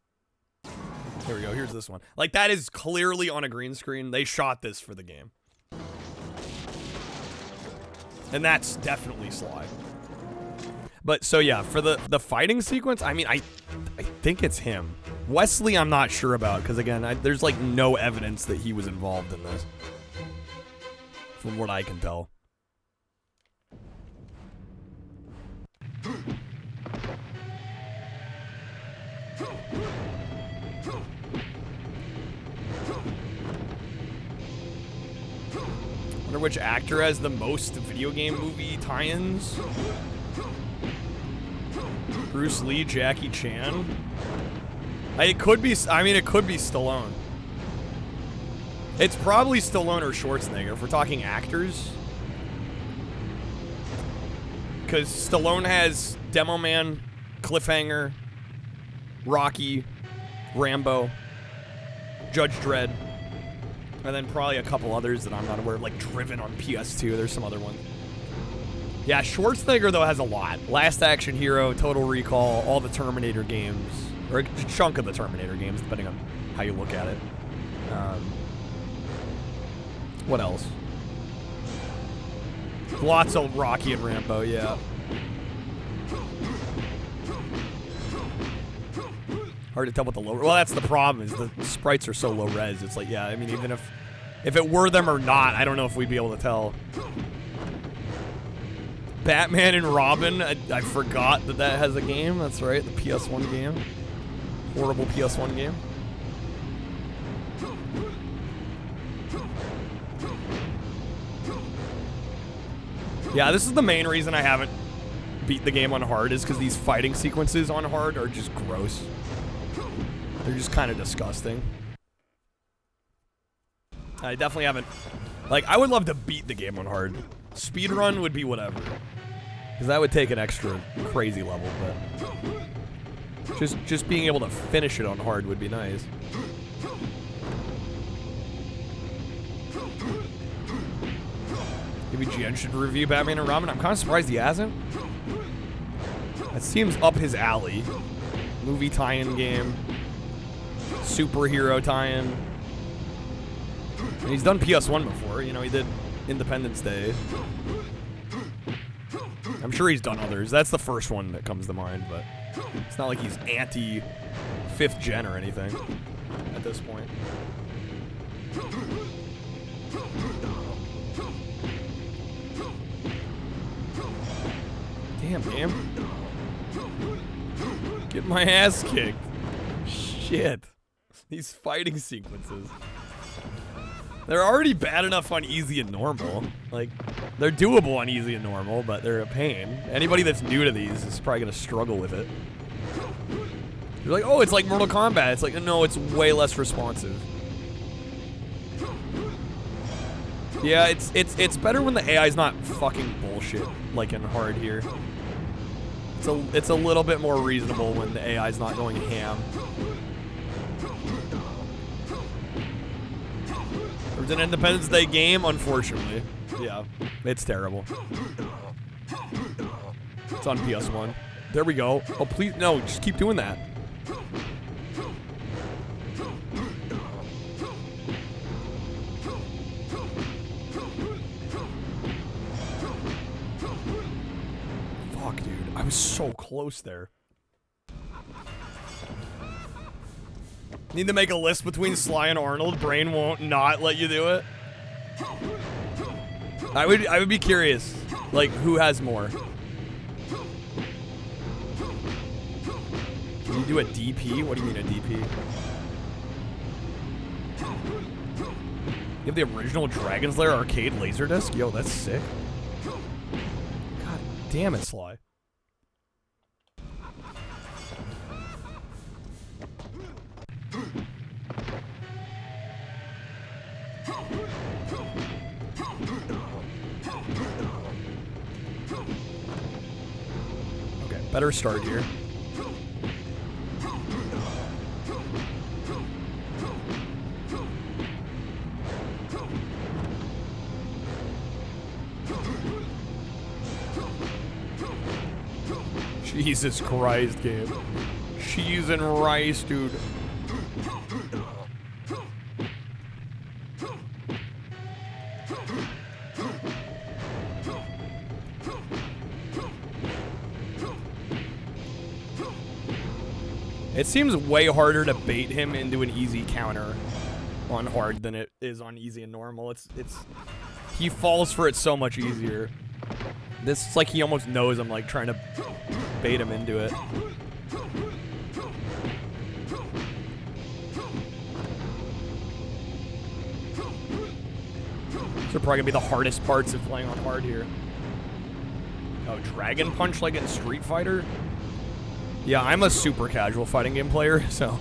Here we go. Here's this one. Like, that is clearly on a green screen. They shot this for the game. And that's definitely Sly. But, so yeah, for the fighting sequence, I mean, I think it's him. Wesley, I'm not sure about, because again, there's like no evidence that he was involved in this. From what I can tell. Wonder which actor has the most video game movie tie-ins? Bruce Lee, Jackie Chan? It could be Stallone. It's probably Stallone or Schwarzenegger if we're talking actors. Because Stallone has Demo Man, Cliffhanger, Rocky, Rambo, Judge Dredd, and then probably a couple others that I'm not aware of, like Driven on PS2. There's some other ones. Yeah, Schwarzenegger, though, has a lot. Last Action Hero, Total Recall, all the Terminator games, or a chunk of the Terminator games, depending on how you look at it. What else? Lots of Rocky and Rambo, yeah. Hard to tell what the low... Well, that's the problem, is the sprites are so low res. It's like, yeah, I mean, even if it were them or not, I don't know if we'd be able to tell. Batman and Robin, I forgot that has a game. That's right, the PS1 game. Horrible PS1 game. Yeah, this is the main reason I haven't beat the game on hard, is because these fighting sequences on hard are just gross. They're just kind of disgusting. I definitely haven't... Like, I would love to beat the game on hard. Speedrun would be whatever. Because that would take an extra crazy level, but... Just being able to finish it on hard would be nice. Maybe Jen should review Batman and Robin. I'm kind of surprised he hasn't. That seems up his alley. Movie tie-in game. Superhero tie-in. And he's done PS1 before. You know, he did Independence Day. I'm sure he's done others. That's the first one that comes to mind, but it's not like he's anti-5th gen or anything at this point. Damn, game. Get my ass kicked. Shit. These fighting sequences. They're already bad enough on easy and normal. Like, they're doable on easy and normal, but they're a pain. Anybody that's new to these is probably gonna struggle with it. You're like, oh, it's like Mortal Kombat. It's like, no, it's way less responsive. Yeah, it's better when the AI's not fucking bullshit, like in hard here. It's a little bit more reasonable when the AI's not going ham. There's an Independence Day game, unfortunately. Yeah, it's terrible. It's on PS1. There we go. Oh, please, no, just keep doing that. Fuck, dude. I was so close there. Need to make a list between Sly and Arnold. Brain won't not let you do it. I would be curious, like, who has more? Can you do a DP? What do you mean a DP? You have the original Dragon's Lair arcade laserdisc? Yo, that's sick. God damn it, Sly. Better start here. Jesus Christ, game. Cheese and rice, dude. It seems way harder to bait him into an easy counter on hard than it is on easy and normal. He falls for it so much easier. This is like he almost knows I'm like trying to bait him into it. These are probably gonna be the hardest parts of playing on hard here. Oh, Dragon Punch like in Street Fighter? Yeah, I'm a super casual fighting game player, so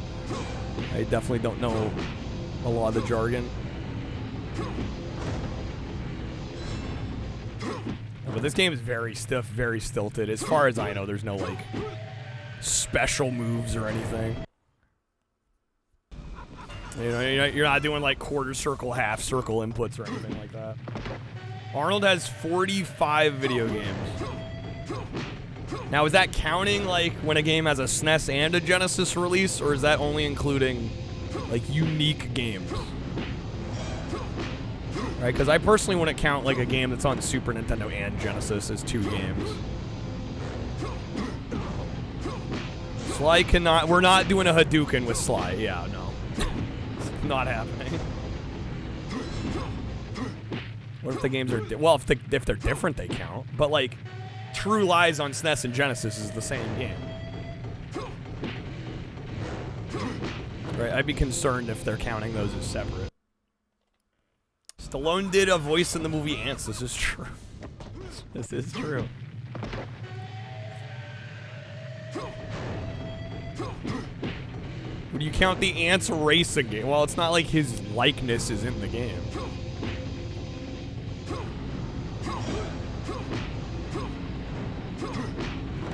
I definitely don't know a lot of the jargon. But this game is very stiff, very stilted. As far as I know, there's no, like, special moves or anything. You know, you're not doing, like, quarter circle, half circle inputs or anything like that. Arnold has 45 video games. Now, is that counting, like, when a game has a SNES and a Genesis release, or is that only including, like, unique games? Right, because I personally wouldn't count, like, a game that's on Super Nintendo and Genesis as 2 games. Sly cannot... We're not doing a Hadouken with Sly. Yeah, no. It's not happening. What if the games are... Well, if they're different, they count. But, like... True Lies on SNES and Genesis is the same game. Right, I'd be concerned if they're counting those as separate. Stallone did a voice in the movie Ants. This is true. This is true. Would you count the Ants racing game? Well, it's not like his likeness is in the game.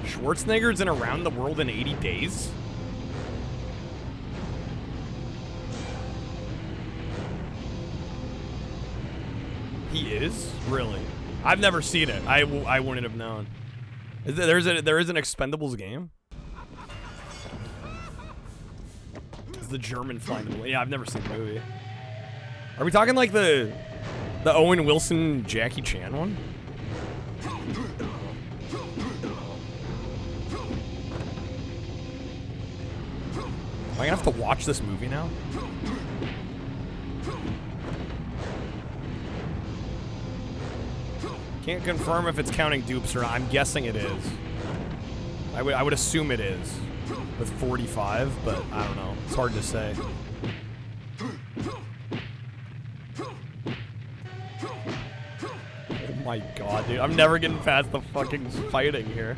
Schwarzenegger's in Around the World in 80 Days? He is? Really? I've never seen it. I wouldn't have known. There is an Expendables game? It's the German flying away. Yeah, I've never seen the movie. Are we talking like the Owen Wilson Jackie Chan one? Am I gonna have to watch this movie now? Can't confirm if it's counting dupes or not. I'm guessing it is. I would assume it is with 45, but I don't know. It's hard to say. Oh my god, dude. I'm never getting past the fucking fighting here.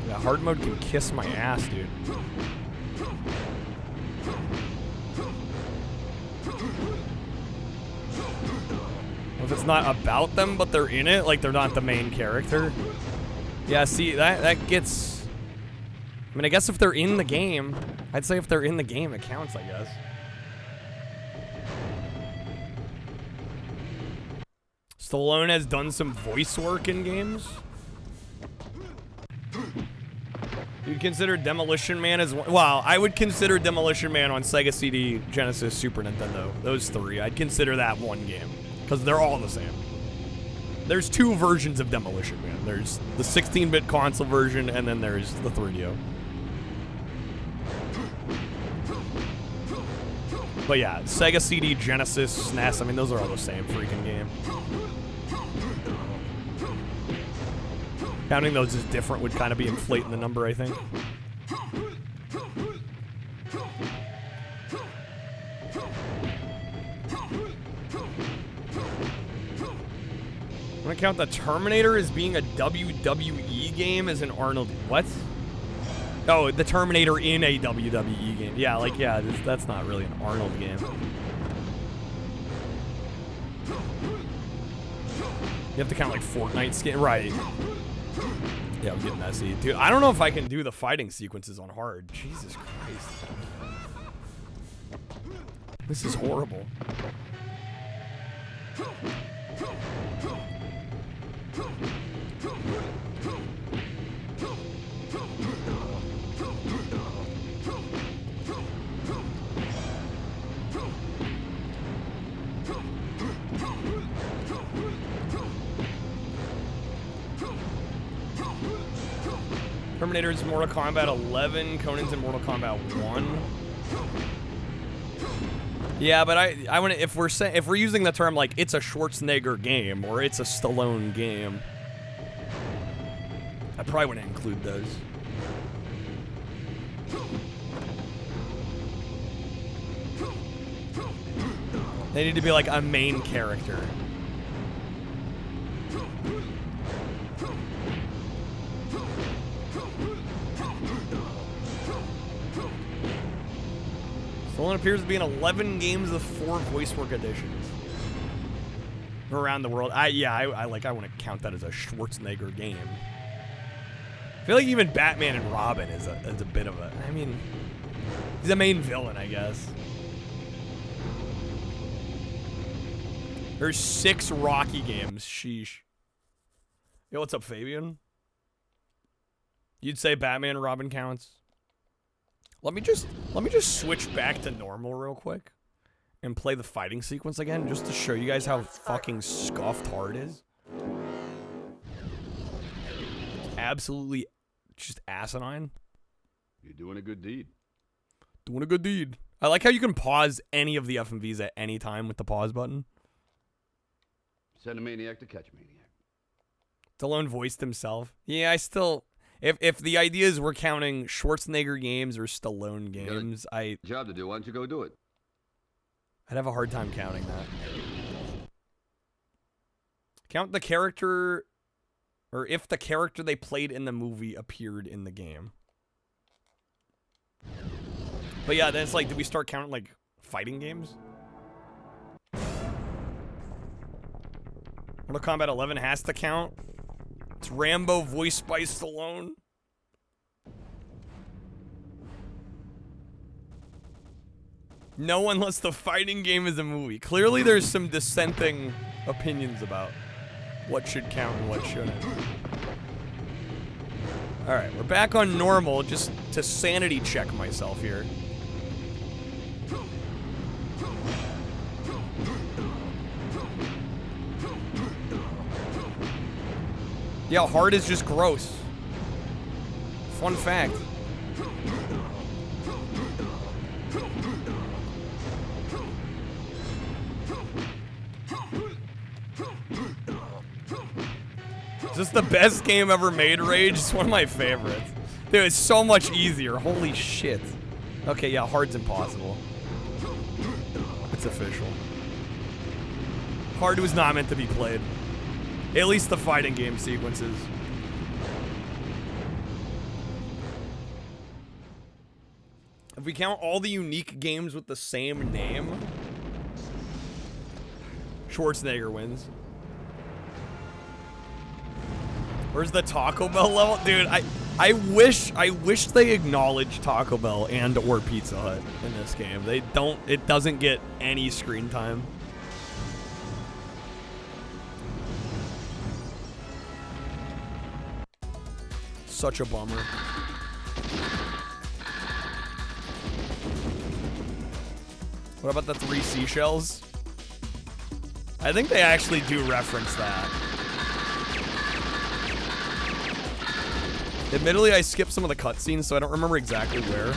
Yeah, hard mode can kiss my ass, dude. If it's not about them, but they're in it, like they're not the main character. Yeah, see, that gets... I mean, I guess if they're in the game, I'd say if they're in the game, it counts, I guess. Stallone has done some voice work in games. You'd consider Demolition Man as one? Well, I would consider Demolition Man on Sega CD, Genesis, Super Nintendo. Those 3. I'd consider that one game. Because they're all the same. There's 2 versions of Demolition Man. There's the 16-bit console version, and then there's the 3DO. But yeah, Sega CD, Genesis, SNES, I mean, those are all the same freaking game. Counting those as different would kind of be inflating the number, I think. I'm gonna count the Terminator as being a WWE game as an Arnold. What? Oh, the Terminator in a WWE game. Yeah, like, yeah, that's not really an Arnold game. You have to count like Fortnite skin, right? Yeah, I'm getting messy. Dude, I don't know if I can do the fighting sequences on hard. Jesus Christ. This is horrible. Terminator's in Mortal Kombat 11, Conan's in Mortal Kombat 1. Yeah, but I want to, if we're using the term like it's a Schwarzenegger game or it's a Stallone game, I probably wouldn't include those. They need to be like a main character. Stallone appears to be in 11 games with 4 voice work additions around the world. I want to count that as a Schwarzenegger game. I feel like even Batman and Robin is a bit of a. I mean, he's a main villain, I guess. There's 6 Rocky games. Sheesh. Yo, what's up, Fabian? You'd say Batman and Robin counts? Let me just switch back to normal real quick and play the fighting sequence again just to show you guys how fucking scuffed hard is. Absolutely just asinine. You're doing a good deed. Doing a good deed. I like how you can pause any of the FMVs at any time with the pause button. Send a maniac to catch a maniac. Stallone voiced himself. Yeah, I still... If the idea is we're counting Schwarzenegger games or Stallone games, Job to do. Why don't you go do it? I'd have a hard time counting that. Count the character, or if the character they played in the movie appeared in the game. But yeah, then it's like, do we start counting like fighting games? Mortal Kombat 11 has to count. It's Rambo voiced by Stallone. No, unless the fighting game is a movie. Clearly there's some dissenting opinions about what should count and what shouldn't. Alright, we're back on normal just to sanity check myself here. Yeah, hard is just gross. Fun fact. Is this the best game ever made, Rage? It's one of my favorites. Dude, it's so much easier. Holy shit. Okay, yeah, hard's impossible. It's official. Hard was not meant to be played. At least the fighting game sequences. If we count all the unique games with the same name, Schwarzenegger wins. Where's the Taco Bell level? Dude, I wish they acknowledged Taco Bell and or Pizza Hut in this game. They don't, it doesn't get any screen time. Such a bummer. What about the 3 seashells? I think they actually do reference that. Admittedly, I skipped some of the cutscenes, so I don't remember exactly where.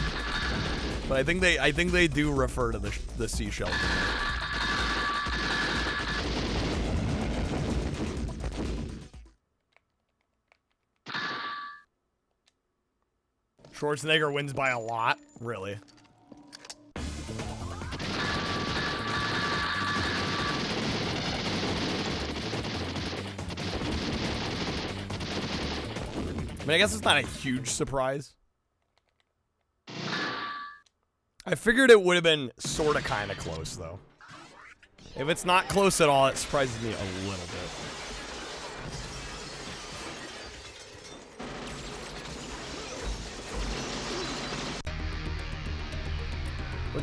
But I think they do refer to the seashell. Schwarzenegger wins by a lot, really. I mean, I guess it's not a huge surprise. I figured it would have been sort of kind of close, though. If it's not close at all, it surprises me a little bit.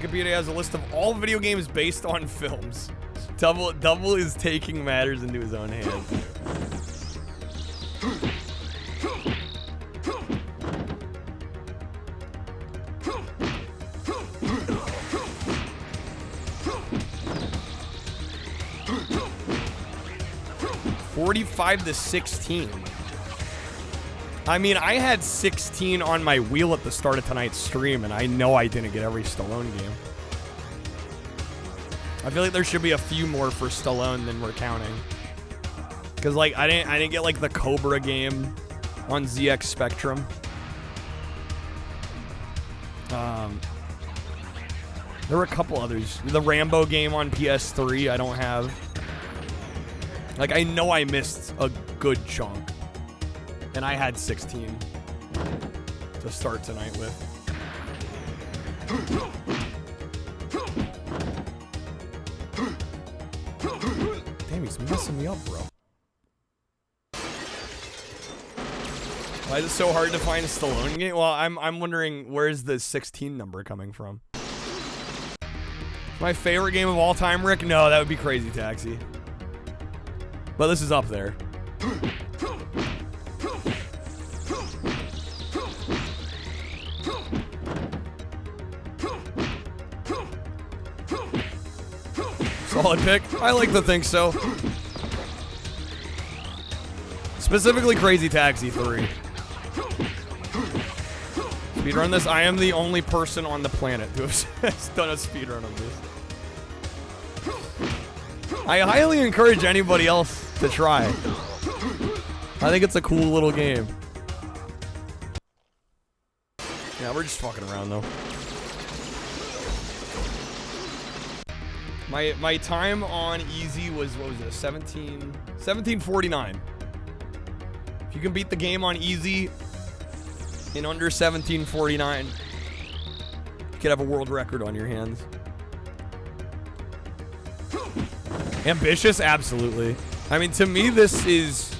Wikipedia has a list of all video games based on films. Double is taking matters into his own hands. 45-16. I mean, I had 16 on my wheel at the start of tonight's stream, and I know I didn't get every Stallone game. I feel like there should be a few more for Stallone than we're counting. Cause like I didn't get like the Cobra game on ZX Spectrum. There were a couple others. The Rambo game on PS3 I don't have. Like, I know I missed a good chunk. And I had 16 to start tonight with. Damn, he's messing me up, bro. Why is it so hard to find a Stallone game? Well, I'm wondering, where's the 16 number coming from? My favorite game of all time, Rick? No, that would be Crazy Taxi. But this is up there. Solid pick. I like to think so. Specifically Crazy Taxi 3. Speedrun this. I am the only person on the planet who has done a speedrun of this. I highly encourage anybody else to try. I think it's a cool little game. Yeah, we're just fucking around though. My time on easy was, what was it, 1749. If you can beat the game on easy in under 1749, you could have a world record on your hands. Ambitious? Absolutely. I mean, to me, this is...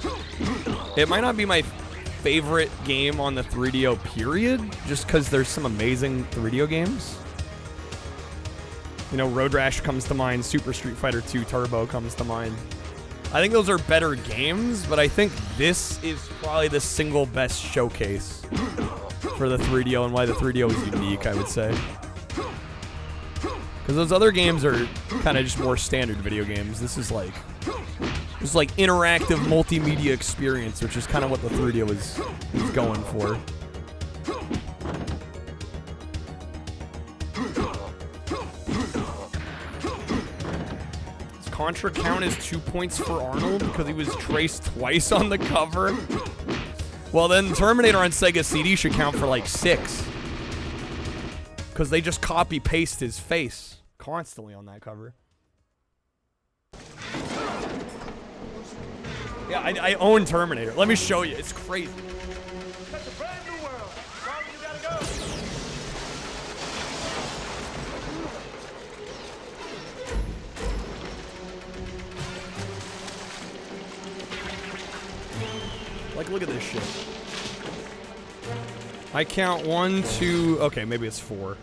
It might not be my favorite game on the 3DO period, just because there's some amazing 3DO games. You know, Road Rash comes to mind, Super Street Fighter 2 Turbo comes to mind. I think those are better games, but I think this is probably the single best showcase for the 3DO and why the 3DO is unique, I would say. Because those other games are kind of just more standard video games. This is like interactive multimedia experience, which is kind of what the 3DO is going for. Does Contra count as 2 points for Arnold because he was traced twice on the cover? Well, then Terminator on Sega CD should count for like 6. Because they just copy-paste his face constantly on that cover. Yeah, I own Terminator. Let me show you. It's crazy. That's a brand new world. Wrong, you gotta go. Like, look at this shit. I count 1, 2... Okay, maybe it's 4.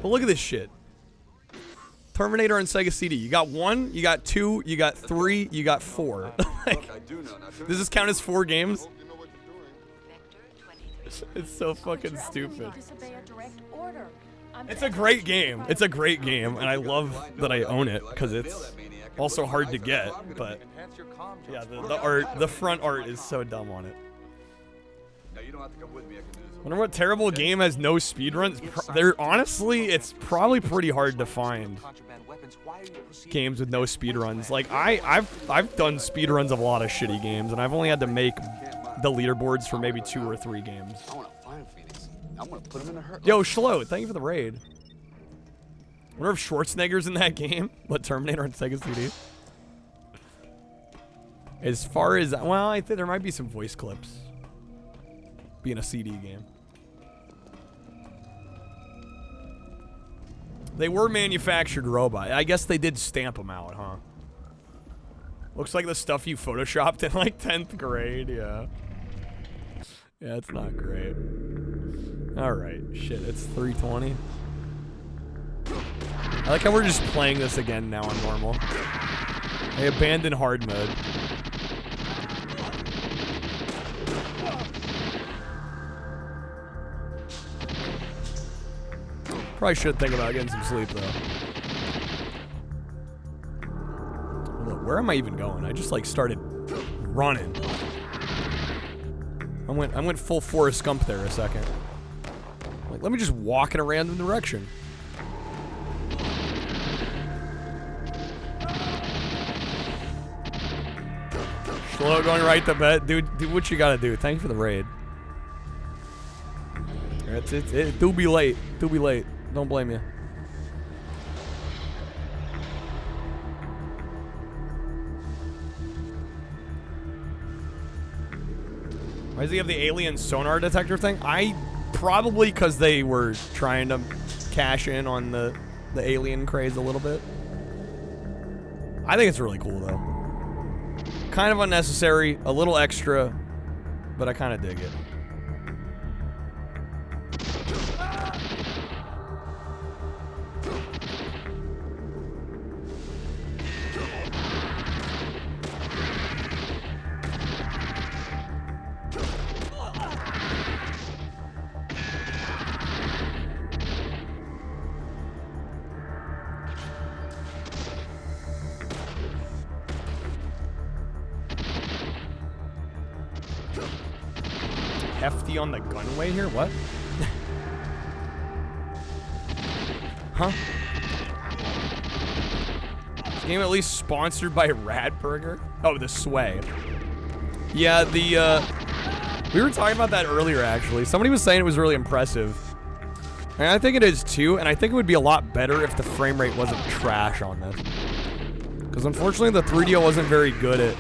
But look at this shit. Terminator on Sega CD. You got 1, you got 2, you got 3, you got 4. Like, does this count as 4 games? It's so fucking stupid. It's a great game. It's a great game, and I love that I own it because it's also hard to get. But yeah, the front art is so dumb on it. Wonder what terrible game has no speedruns. Honestly, it's probably pretty hard to find games with no speedruns. Like I've done speedruns of a lot of shitty games, and I've only had to make the leaderboards for maybe 2 or 3 games. Yo, Schlo, thank you for the raid. Wonder if Schwarzenegger's in that game. What, Terminator on Sega CD? As far as, well, I think there might be some voice clips. Being a CD game. They were manufactured robot. I guess they did stamp them out, huh? Looks like the stuff you photoshopped in like 10th grade, yeah. Yeah, it's not great. Alright, shit, it's 3:20. I like how we're just playing this again now on normal. I abandoned hard mode. Probably should think about getting some sleep, though. Hold on, where am I even going? I just, like, started running. I went full Forrest Gump there a second. Like, let me just walk in a random direction. Slow going right to bed. Dude, do what you gotta do. Thank you for the raid. It do be late. Do be late. Don't blame you. Why does he have the alien sonar detector thing? Probably because they were trying to cash in on the alien craze a little bit. I think it's really cool, though. Kind of unnecessary, a little extra, but I kind of dig it. Hefty on the gunway here? What? Huh? This game at least sponsored by Radburger? Oh, the Sway. Yeah, we were talking about that earlier, actually. Somebody was saying it was really impressive. And I think it is, too. And I think it would be a lot better if the frame rate wasn't trash on this. Because unfortunately, the 3DO wasn't very good at...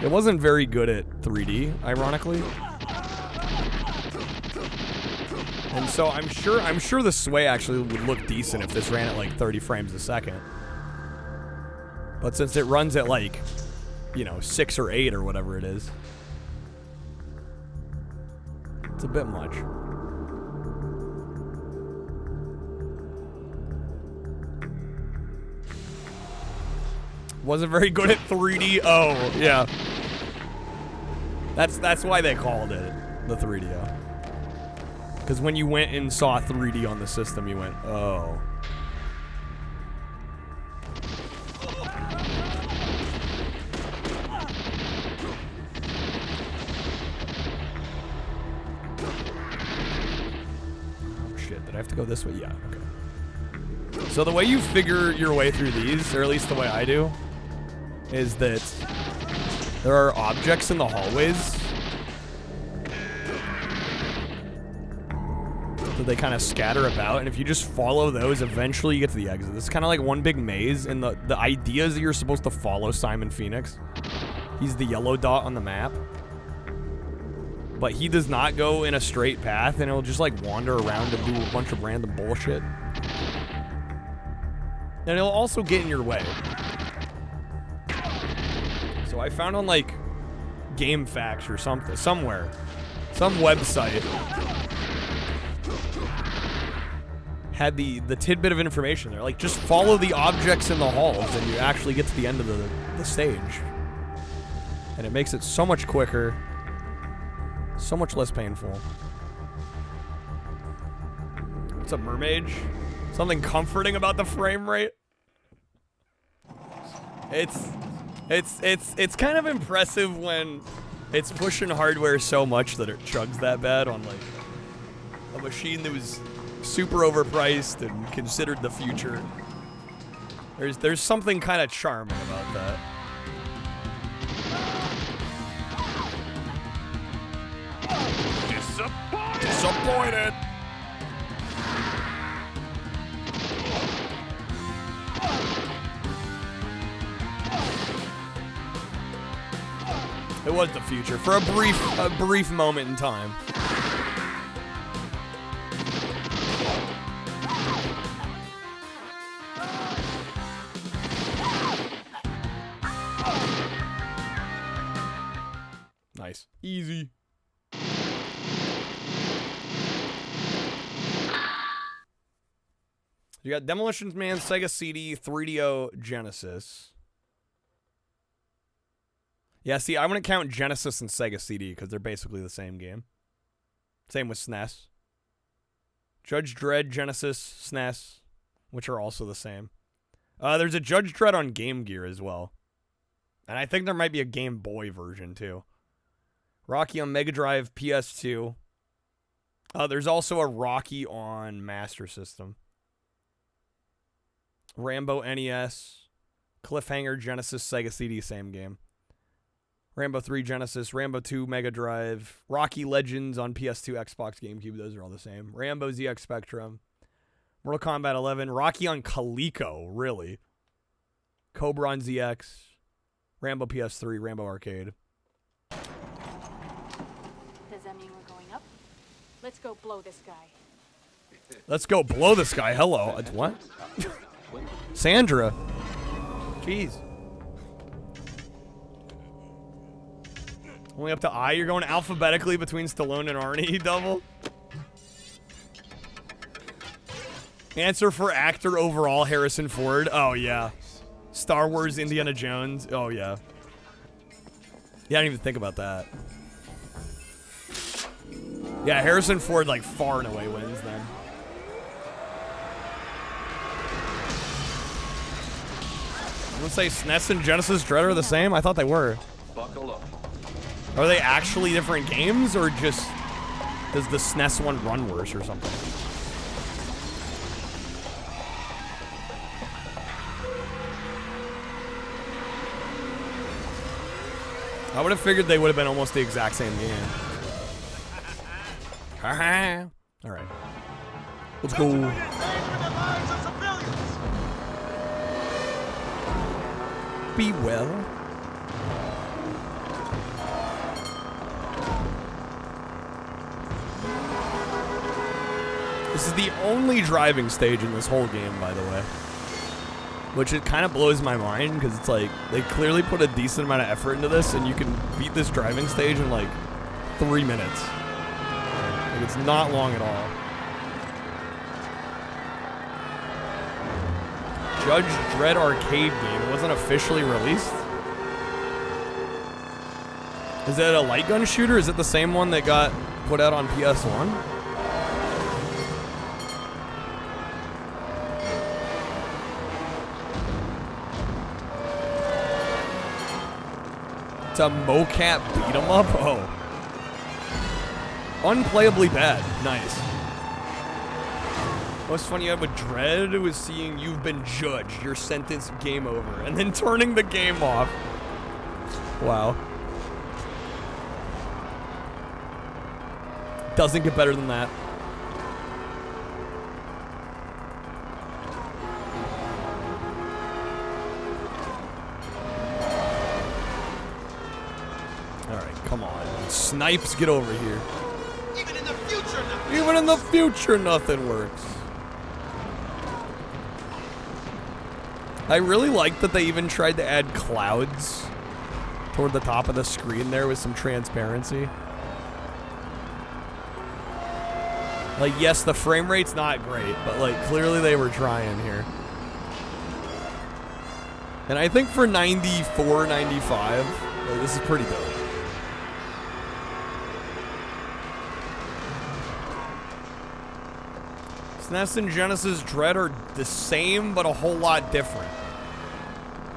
It wasn't very good at 3D, ironically. And so I'm sure the Sway actually would look decent if this ran at like 30 frames a second. But since it runs at like, you know, 6 or 8 or whatever it is, it's a bit much. Wasn't very good at 3D. Oh, yeah. That's why they called it the 3DO. Because when you went and saw 3D on the system, you went, oh. Oh, shit. Did I have to go this way? Yeah, okay. So the way you figure your way through these, or at least the way I do, is that there are objects in the hallways that they kind of scatter about, and if you just follow those, eventually you get to the exit. It's kind of like one big maze, and the idea is that you're supposed to follow Simon Phoenix. He's the yellow dot on the map. But he does not go in a straight path, and he'll just like wander around and do a bunch of random bullshit. And he'll also get in your way. So I found on like Game Facts or something, somewhere, some website had the tidbit of information there. Like, just follow the objects in the halls and you actually get to the end of the stage. And it makes it so much quicker, so much less painful. What's up, Mermaid? Something comforting about the frame rate? It's kind of impressive when it's pushing hardware so much that it chugs that bad on like a machine that was super overpriced and considered the future. There's something kind of charming about that. Disappointed. It was the future for a brief moment in time. Nice. Easy. You got Demolition Man, Sega CD, 3DO, Genesis. Yeah, see, I wouldn't count Genesis and Sega CD because they're basically the same game. Same with SNES. Judge Dredd, Genesis, SNES, which are also the same. There's a Judge Dredd on Game Gear as well. And I think there might be a Game Boy version too. Rocky on Mega Drive, PS2. There's also a Rocky on Master System. Rambo NES. Cliffhanger Genesis, Sega CD, same game. Rambo 3 Genesis, Rambo 2 Mega Drive, Rocky Legends on PS2, Xbox, GameCube, those are all the same. Rambo ZX Spectrum, Mortal Kombat 11, Rocky on Coleco, really. Cobra on ZX, Rambo PS3, Rambo Arcade. Does that mean we're going up? Let's go blow this guy. Let's go blow this guy. Hello. What? Sandra. Jeez. Only up to I? You're going alphabetically between Stallone and Arnie, double? Answer for actor overall, Harrison Ford. Oh, yeah. Star Wars, Indiana Jones. Oh, yeah. Yeah, I didn't even think about that. Yeah, Harrison Ford, like, far and away wins then. I'm gonna say SNES and Genesis Dredd are the same? I thought they were. Buckle up. Are they actually different games, or just does the SNES one run worse or something? I would have figured they would have been almost the exact same game. All right. Let's go. Be well. This is the only driving stage in this whole game, by the way. Which it kind of blows my mind, because it's like, they clearly put a decent amount of effort into this, and you can beat this driving stage in like 3 minutes. Like, it's not long at all. Judge Dredd arcade game. It wasn't officially released. Is it a light gun shooter? Is it the same one that got put out on PS1? It's a mocap beat 'em up? Oh. Unplayably bad. Nice. What's funny with Dredd was seeing you've been judged, your sentence, game over, and then turning the game off. Wow. Doesn't get better than that. Alright, come on. Snipes, get over here. Even in the future, nothing. Even in the future, nothing works. I really like that they even tried to add clouds toward the top of the screen there with some transparency. Like, yes, the frame rate's not great, but, like, clearly they were trying here. And I think for 94, 95, like, this is pretty dope. SNES and Genesis Dredd are the same, but a whole lot different.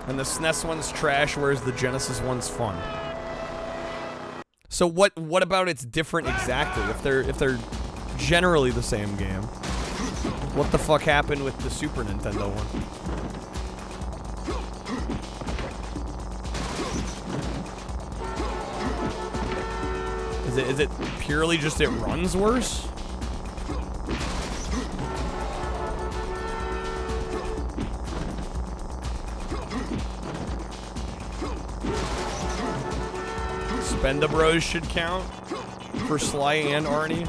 And the SNES one's trash, whereas the Genesis one's fun. So what about it's different exactly? If they're generally the same game, what the fuck happened with the Super Nintendo one? Is it purely just it runs worse? Spendabros should count for Sly and Arnie.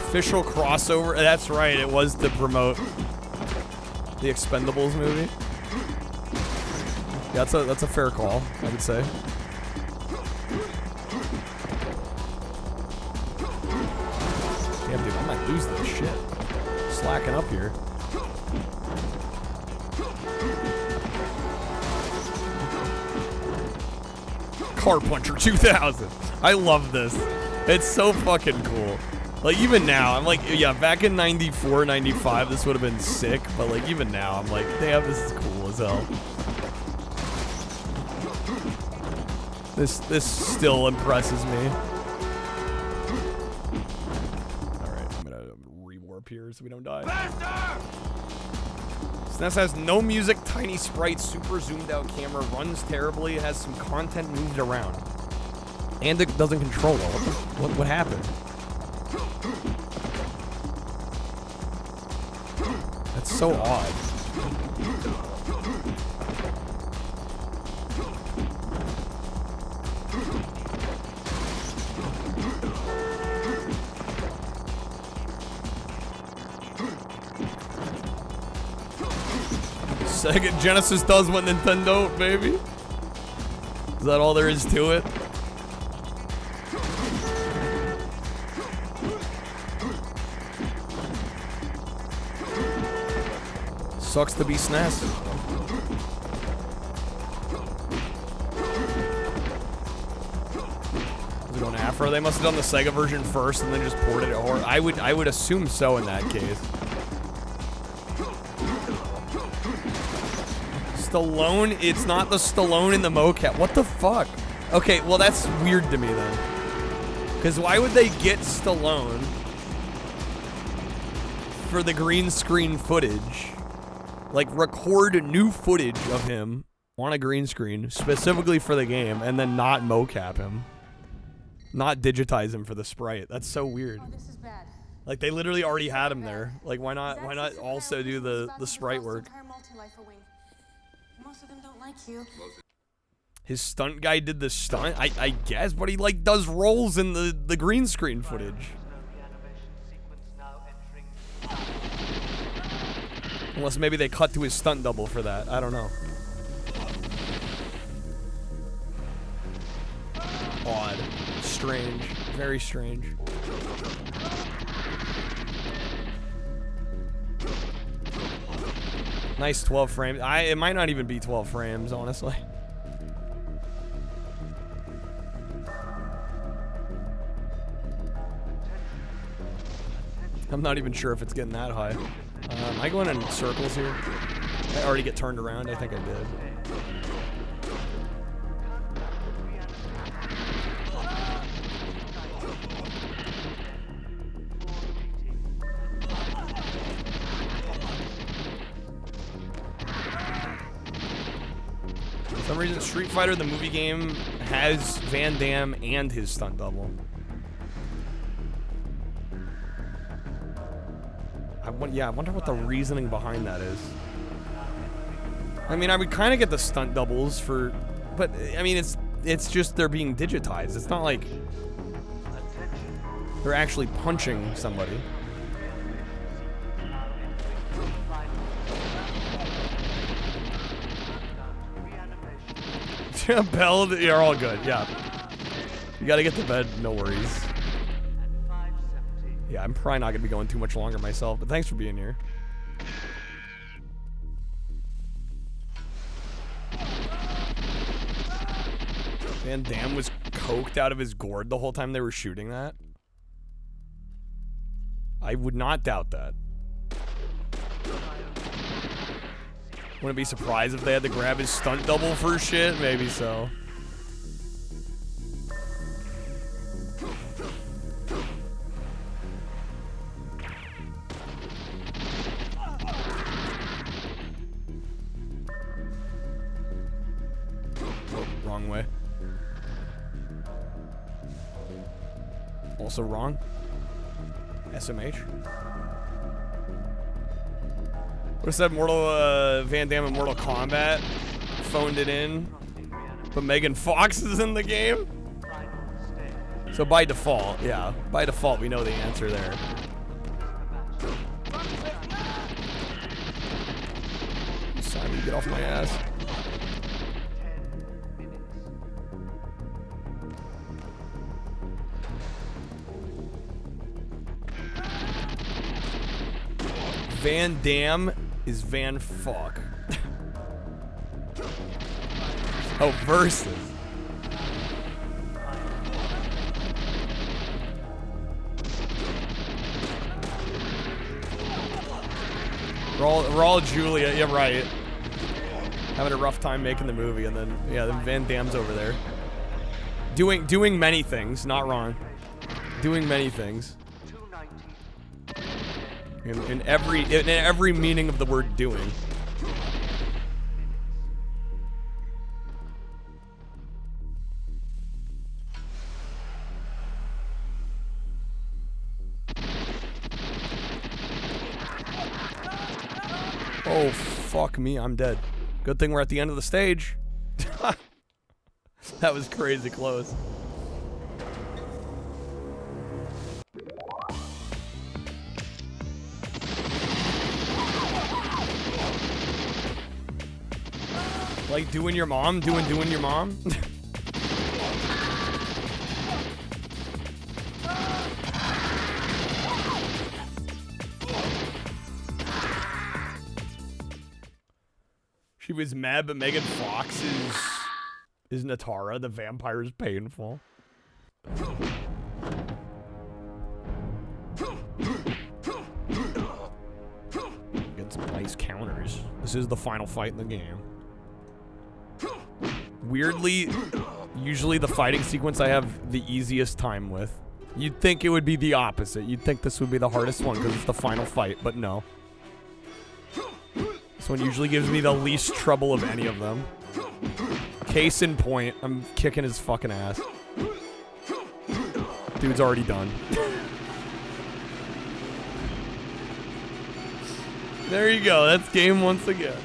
Official crossover. That's right. It was to promote the Expendables movie. Yeah, that's a fair call, I would say. Damn, dude, I might lose this shit. Slacking up here. Car Puncher 2000. I love this. It's so fucking cool. Like, even now, I'm like, yeah, back in 94, 95, this would have been sick. But, like, even now, I'm like, damn, this is cool as hell. This still impresses me. Alright, I'm gonna rewarp here so we don't die. SNES has no music, tiny sprite, super zoomed out camera, runs terribly, has some content moved around. And it doesn't control well. What happened? That's so odd. Sega Genesis does what Nintendo, baby. Is that all there is to it? Sucks to be SNES. Is it going Afro? They must have done the Sega version first and then just ported it. Or I would assume so in that case. Stallone? It's not the Stallone in the mocap. What the fuck? Okay, well that's weird to me then. Because why would they get Stallone for the green screen footage? Like, record new footage of him on a green screen specifically for the game and then not mocap him. Not digitize him for the sprite. That's so weird. Oh, this is bad. Like, they literally already had him there. Like, why not also do the sprite work? Most of them don't like you. His stunt guy did the stunt, I guess, but he like does rolls in the green screen footage. Unless maybe they cut to his stunt double for that. I don't know. Odd. Strange. Very strange. Nice 12 frames. It might not even be 12 frames, honestly. I'm not even sure if it's getting that high. Am I going in circles here? I already get turned around? I think I did. For some reason, Street Fighter, the movie game, has Van Damme and his stunt double. I wonder what the reasoning behind that is. I mean, I would kind of get the stunt doubles for, but I mean, it's just they're being digitized. It's not like they're actually punching somebody. Bell, you're all good. Yeah, you gotta get to bed. No worries. Yeah, I'm probably not gonna be going too much longer myself, but thanks for being here. Van Damme was coked out of his gourd the whole time they were shooting that. I would not doubt that. Wouldn't be surprised if they had to grab his stunt double for shit. Maybe so. Wrong way. Also wrong. SMH. What if that Van Damme in Mortal Kombat phoned it in, but Megan Fox is in the game? So by default, yeah, by default we know the answer there. Simon, get off my ass. Van Damme is Van Fuck. Oh, versus. We're all Julia, yeah, right. Having a rough time making the movie, and then then Van Damme's over there. Doing many things, not wrong. Doing many things. In every meaning of the word doing. Oh, fuck me, I'm dead. Good thing we're at the end of the stage. That was crazy close. Like doing your mom? Doing your mom? She was mad, but Megan Fox is Natara. The vampire is painful. Get some nice counters. This is the final fight in the game. Weirdly, usually the fighting sequence I have the easiest time with. You'd think it would be the opposite. You'd think this would be the hardest one because it's the final fight, but no. This one usually gives me the least trouble of any of them. Case in point, I'm kicking his fucking ass. Dude's already done. There you go, that's game once again.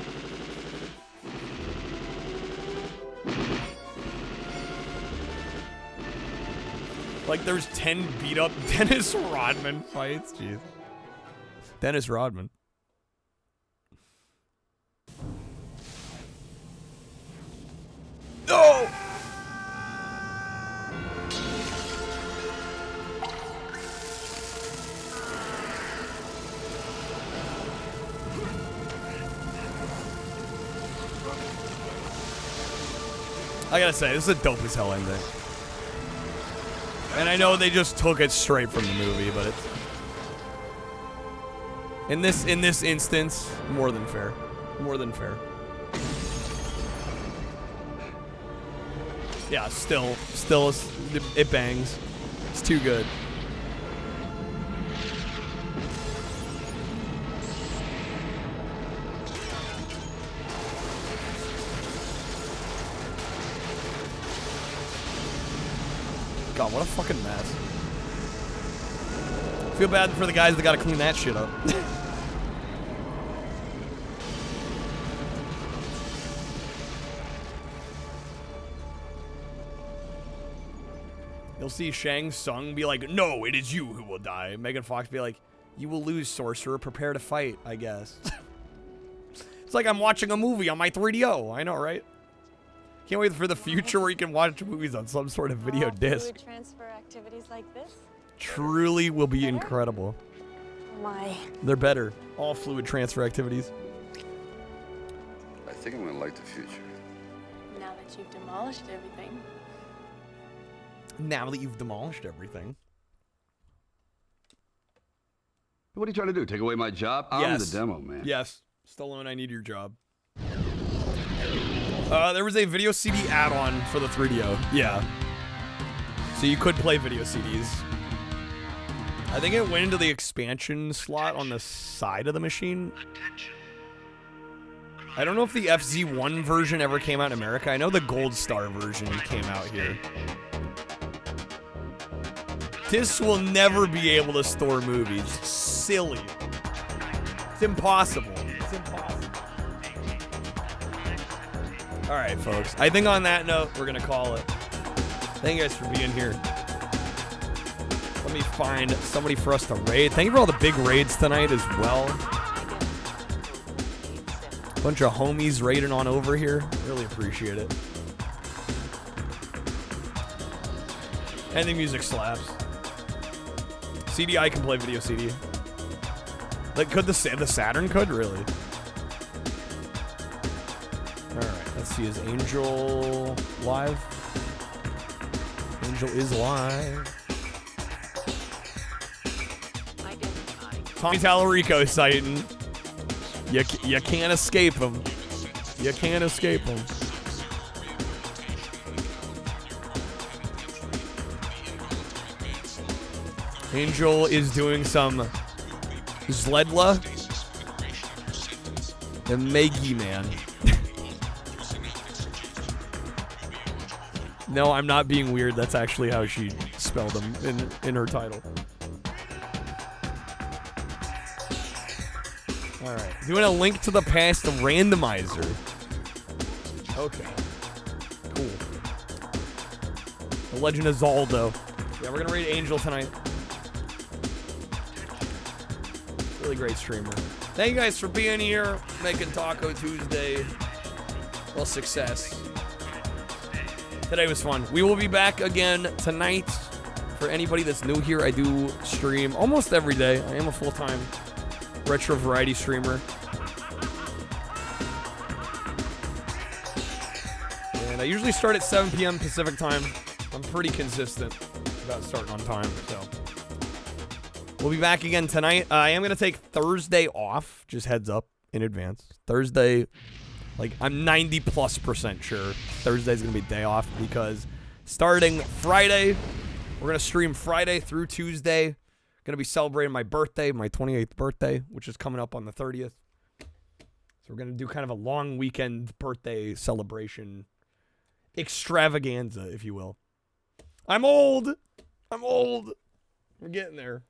Like there's 10 beat up Dennis Rodman fights, jeez. Dennis Rodman. No! I gotta say, this is a dope as hell ending. And I know they just took it straight from the movie, but it's in this instance, more than fair. More than fair. Yeah, still, it bangs. It's too good. God, what a fucking mess. I feel bad for the guys that gotta clean that shit up. You'll see Shang Tsung be like, "No, it is you who will die." Megan Fox be like, "You will lose, sorcerer. Prepare to fight, I guess." It's like I'm watching a movie on my 3DO. I know, right? Can't wait for the future where you can watch movies on some sort of video disc. Fluid transfer activities like this? Truly will be incredible. My. They're better. All fluid transfer activities. I think I'm gonna like the future. Now that you've demolished everything. Now that you've demolished everything. What are you trying to do? Take away my job? I'm the demo man. Yes. Stallone, I need your job. There was a video CD add-on for the 3DO. Yeah. So you could play video CDs. I think it went into the expansion slot on the side of the machine. I don't know if the FZ1 version ever came out in America. I know the Gold Star version came out here. This will never be able to store movies. It's silly. It's impossible. It's impossible. All right, folks. I think on that note, we're going to call it. Thank you guys for being here. Let me find somebody for us to raid. Thank you for all the big raids tonight as well. Bunch of homies raiding on over here. Really appreciate it. And the music slaps. CDI can play video CD. Like, could the Saturn could really? All right, let's see. Is Angel live? Angel is live. Tommy Tallarico sighting. You can't escape him. You can't escape him. Angel is doing some Zledla and Maggie Man. No, I'm not being weird. That's actually how she spelled them in her title. All right, doing a Link to the Past randomizer. Okay, cool. The Legend of Zaldo. Yeah, we're gonna raid Angel tonight. Really great streamer. Thank you guys for being here, making Taco Tuesday a success. Today was fun. We will be back again tonight. For anybody that's new here, I do stream almost every day. I am a full-time retro variety streamer. And I usually start at 7 p.m. Pacific time. I'm pretty consistent about starting on time, so. We'll be back again tonight. I am going to take Thursday off. Just heads up in advance. Thursday, like, I'm 90+% sure Thursday's going to be day off because starting Friday, we're going to stream Friday through Tuesday. Going to be celebrating my birthday, my 28th birthday, which is coming up on the 30th. So we're going to do kind of a long weekend birthday celebration extravaganza, if you will. I'm old. We're getting there.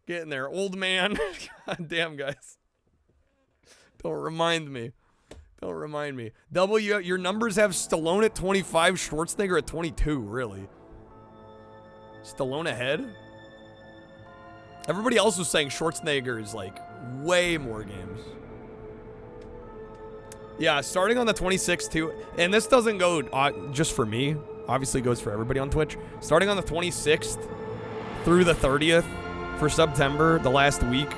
Getting there. Old man. God damn, guys. Don't remind me. W, your numbers have Stallone at 25, Schwarzenegger at 22, really. Stallone ahead? Everybody else was saying Schwarzenegger is, like, way more games. Yeah, starting on the 26th, too. And this doesn't go just for me. Obviously goes for everybody on Twitch. Starting on the 26th through the 30th for September, the last week,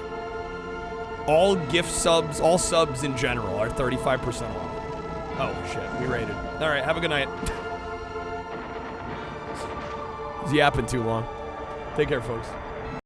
all gift subs, all subs in general are 35% off. Oh, shit. We rated. All right, have a good night. It's yapping too long. Take care, folks.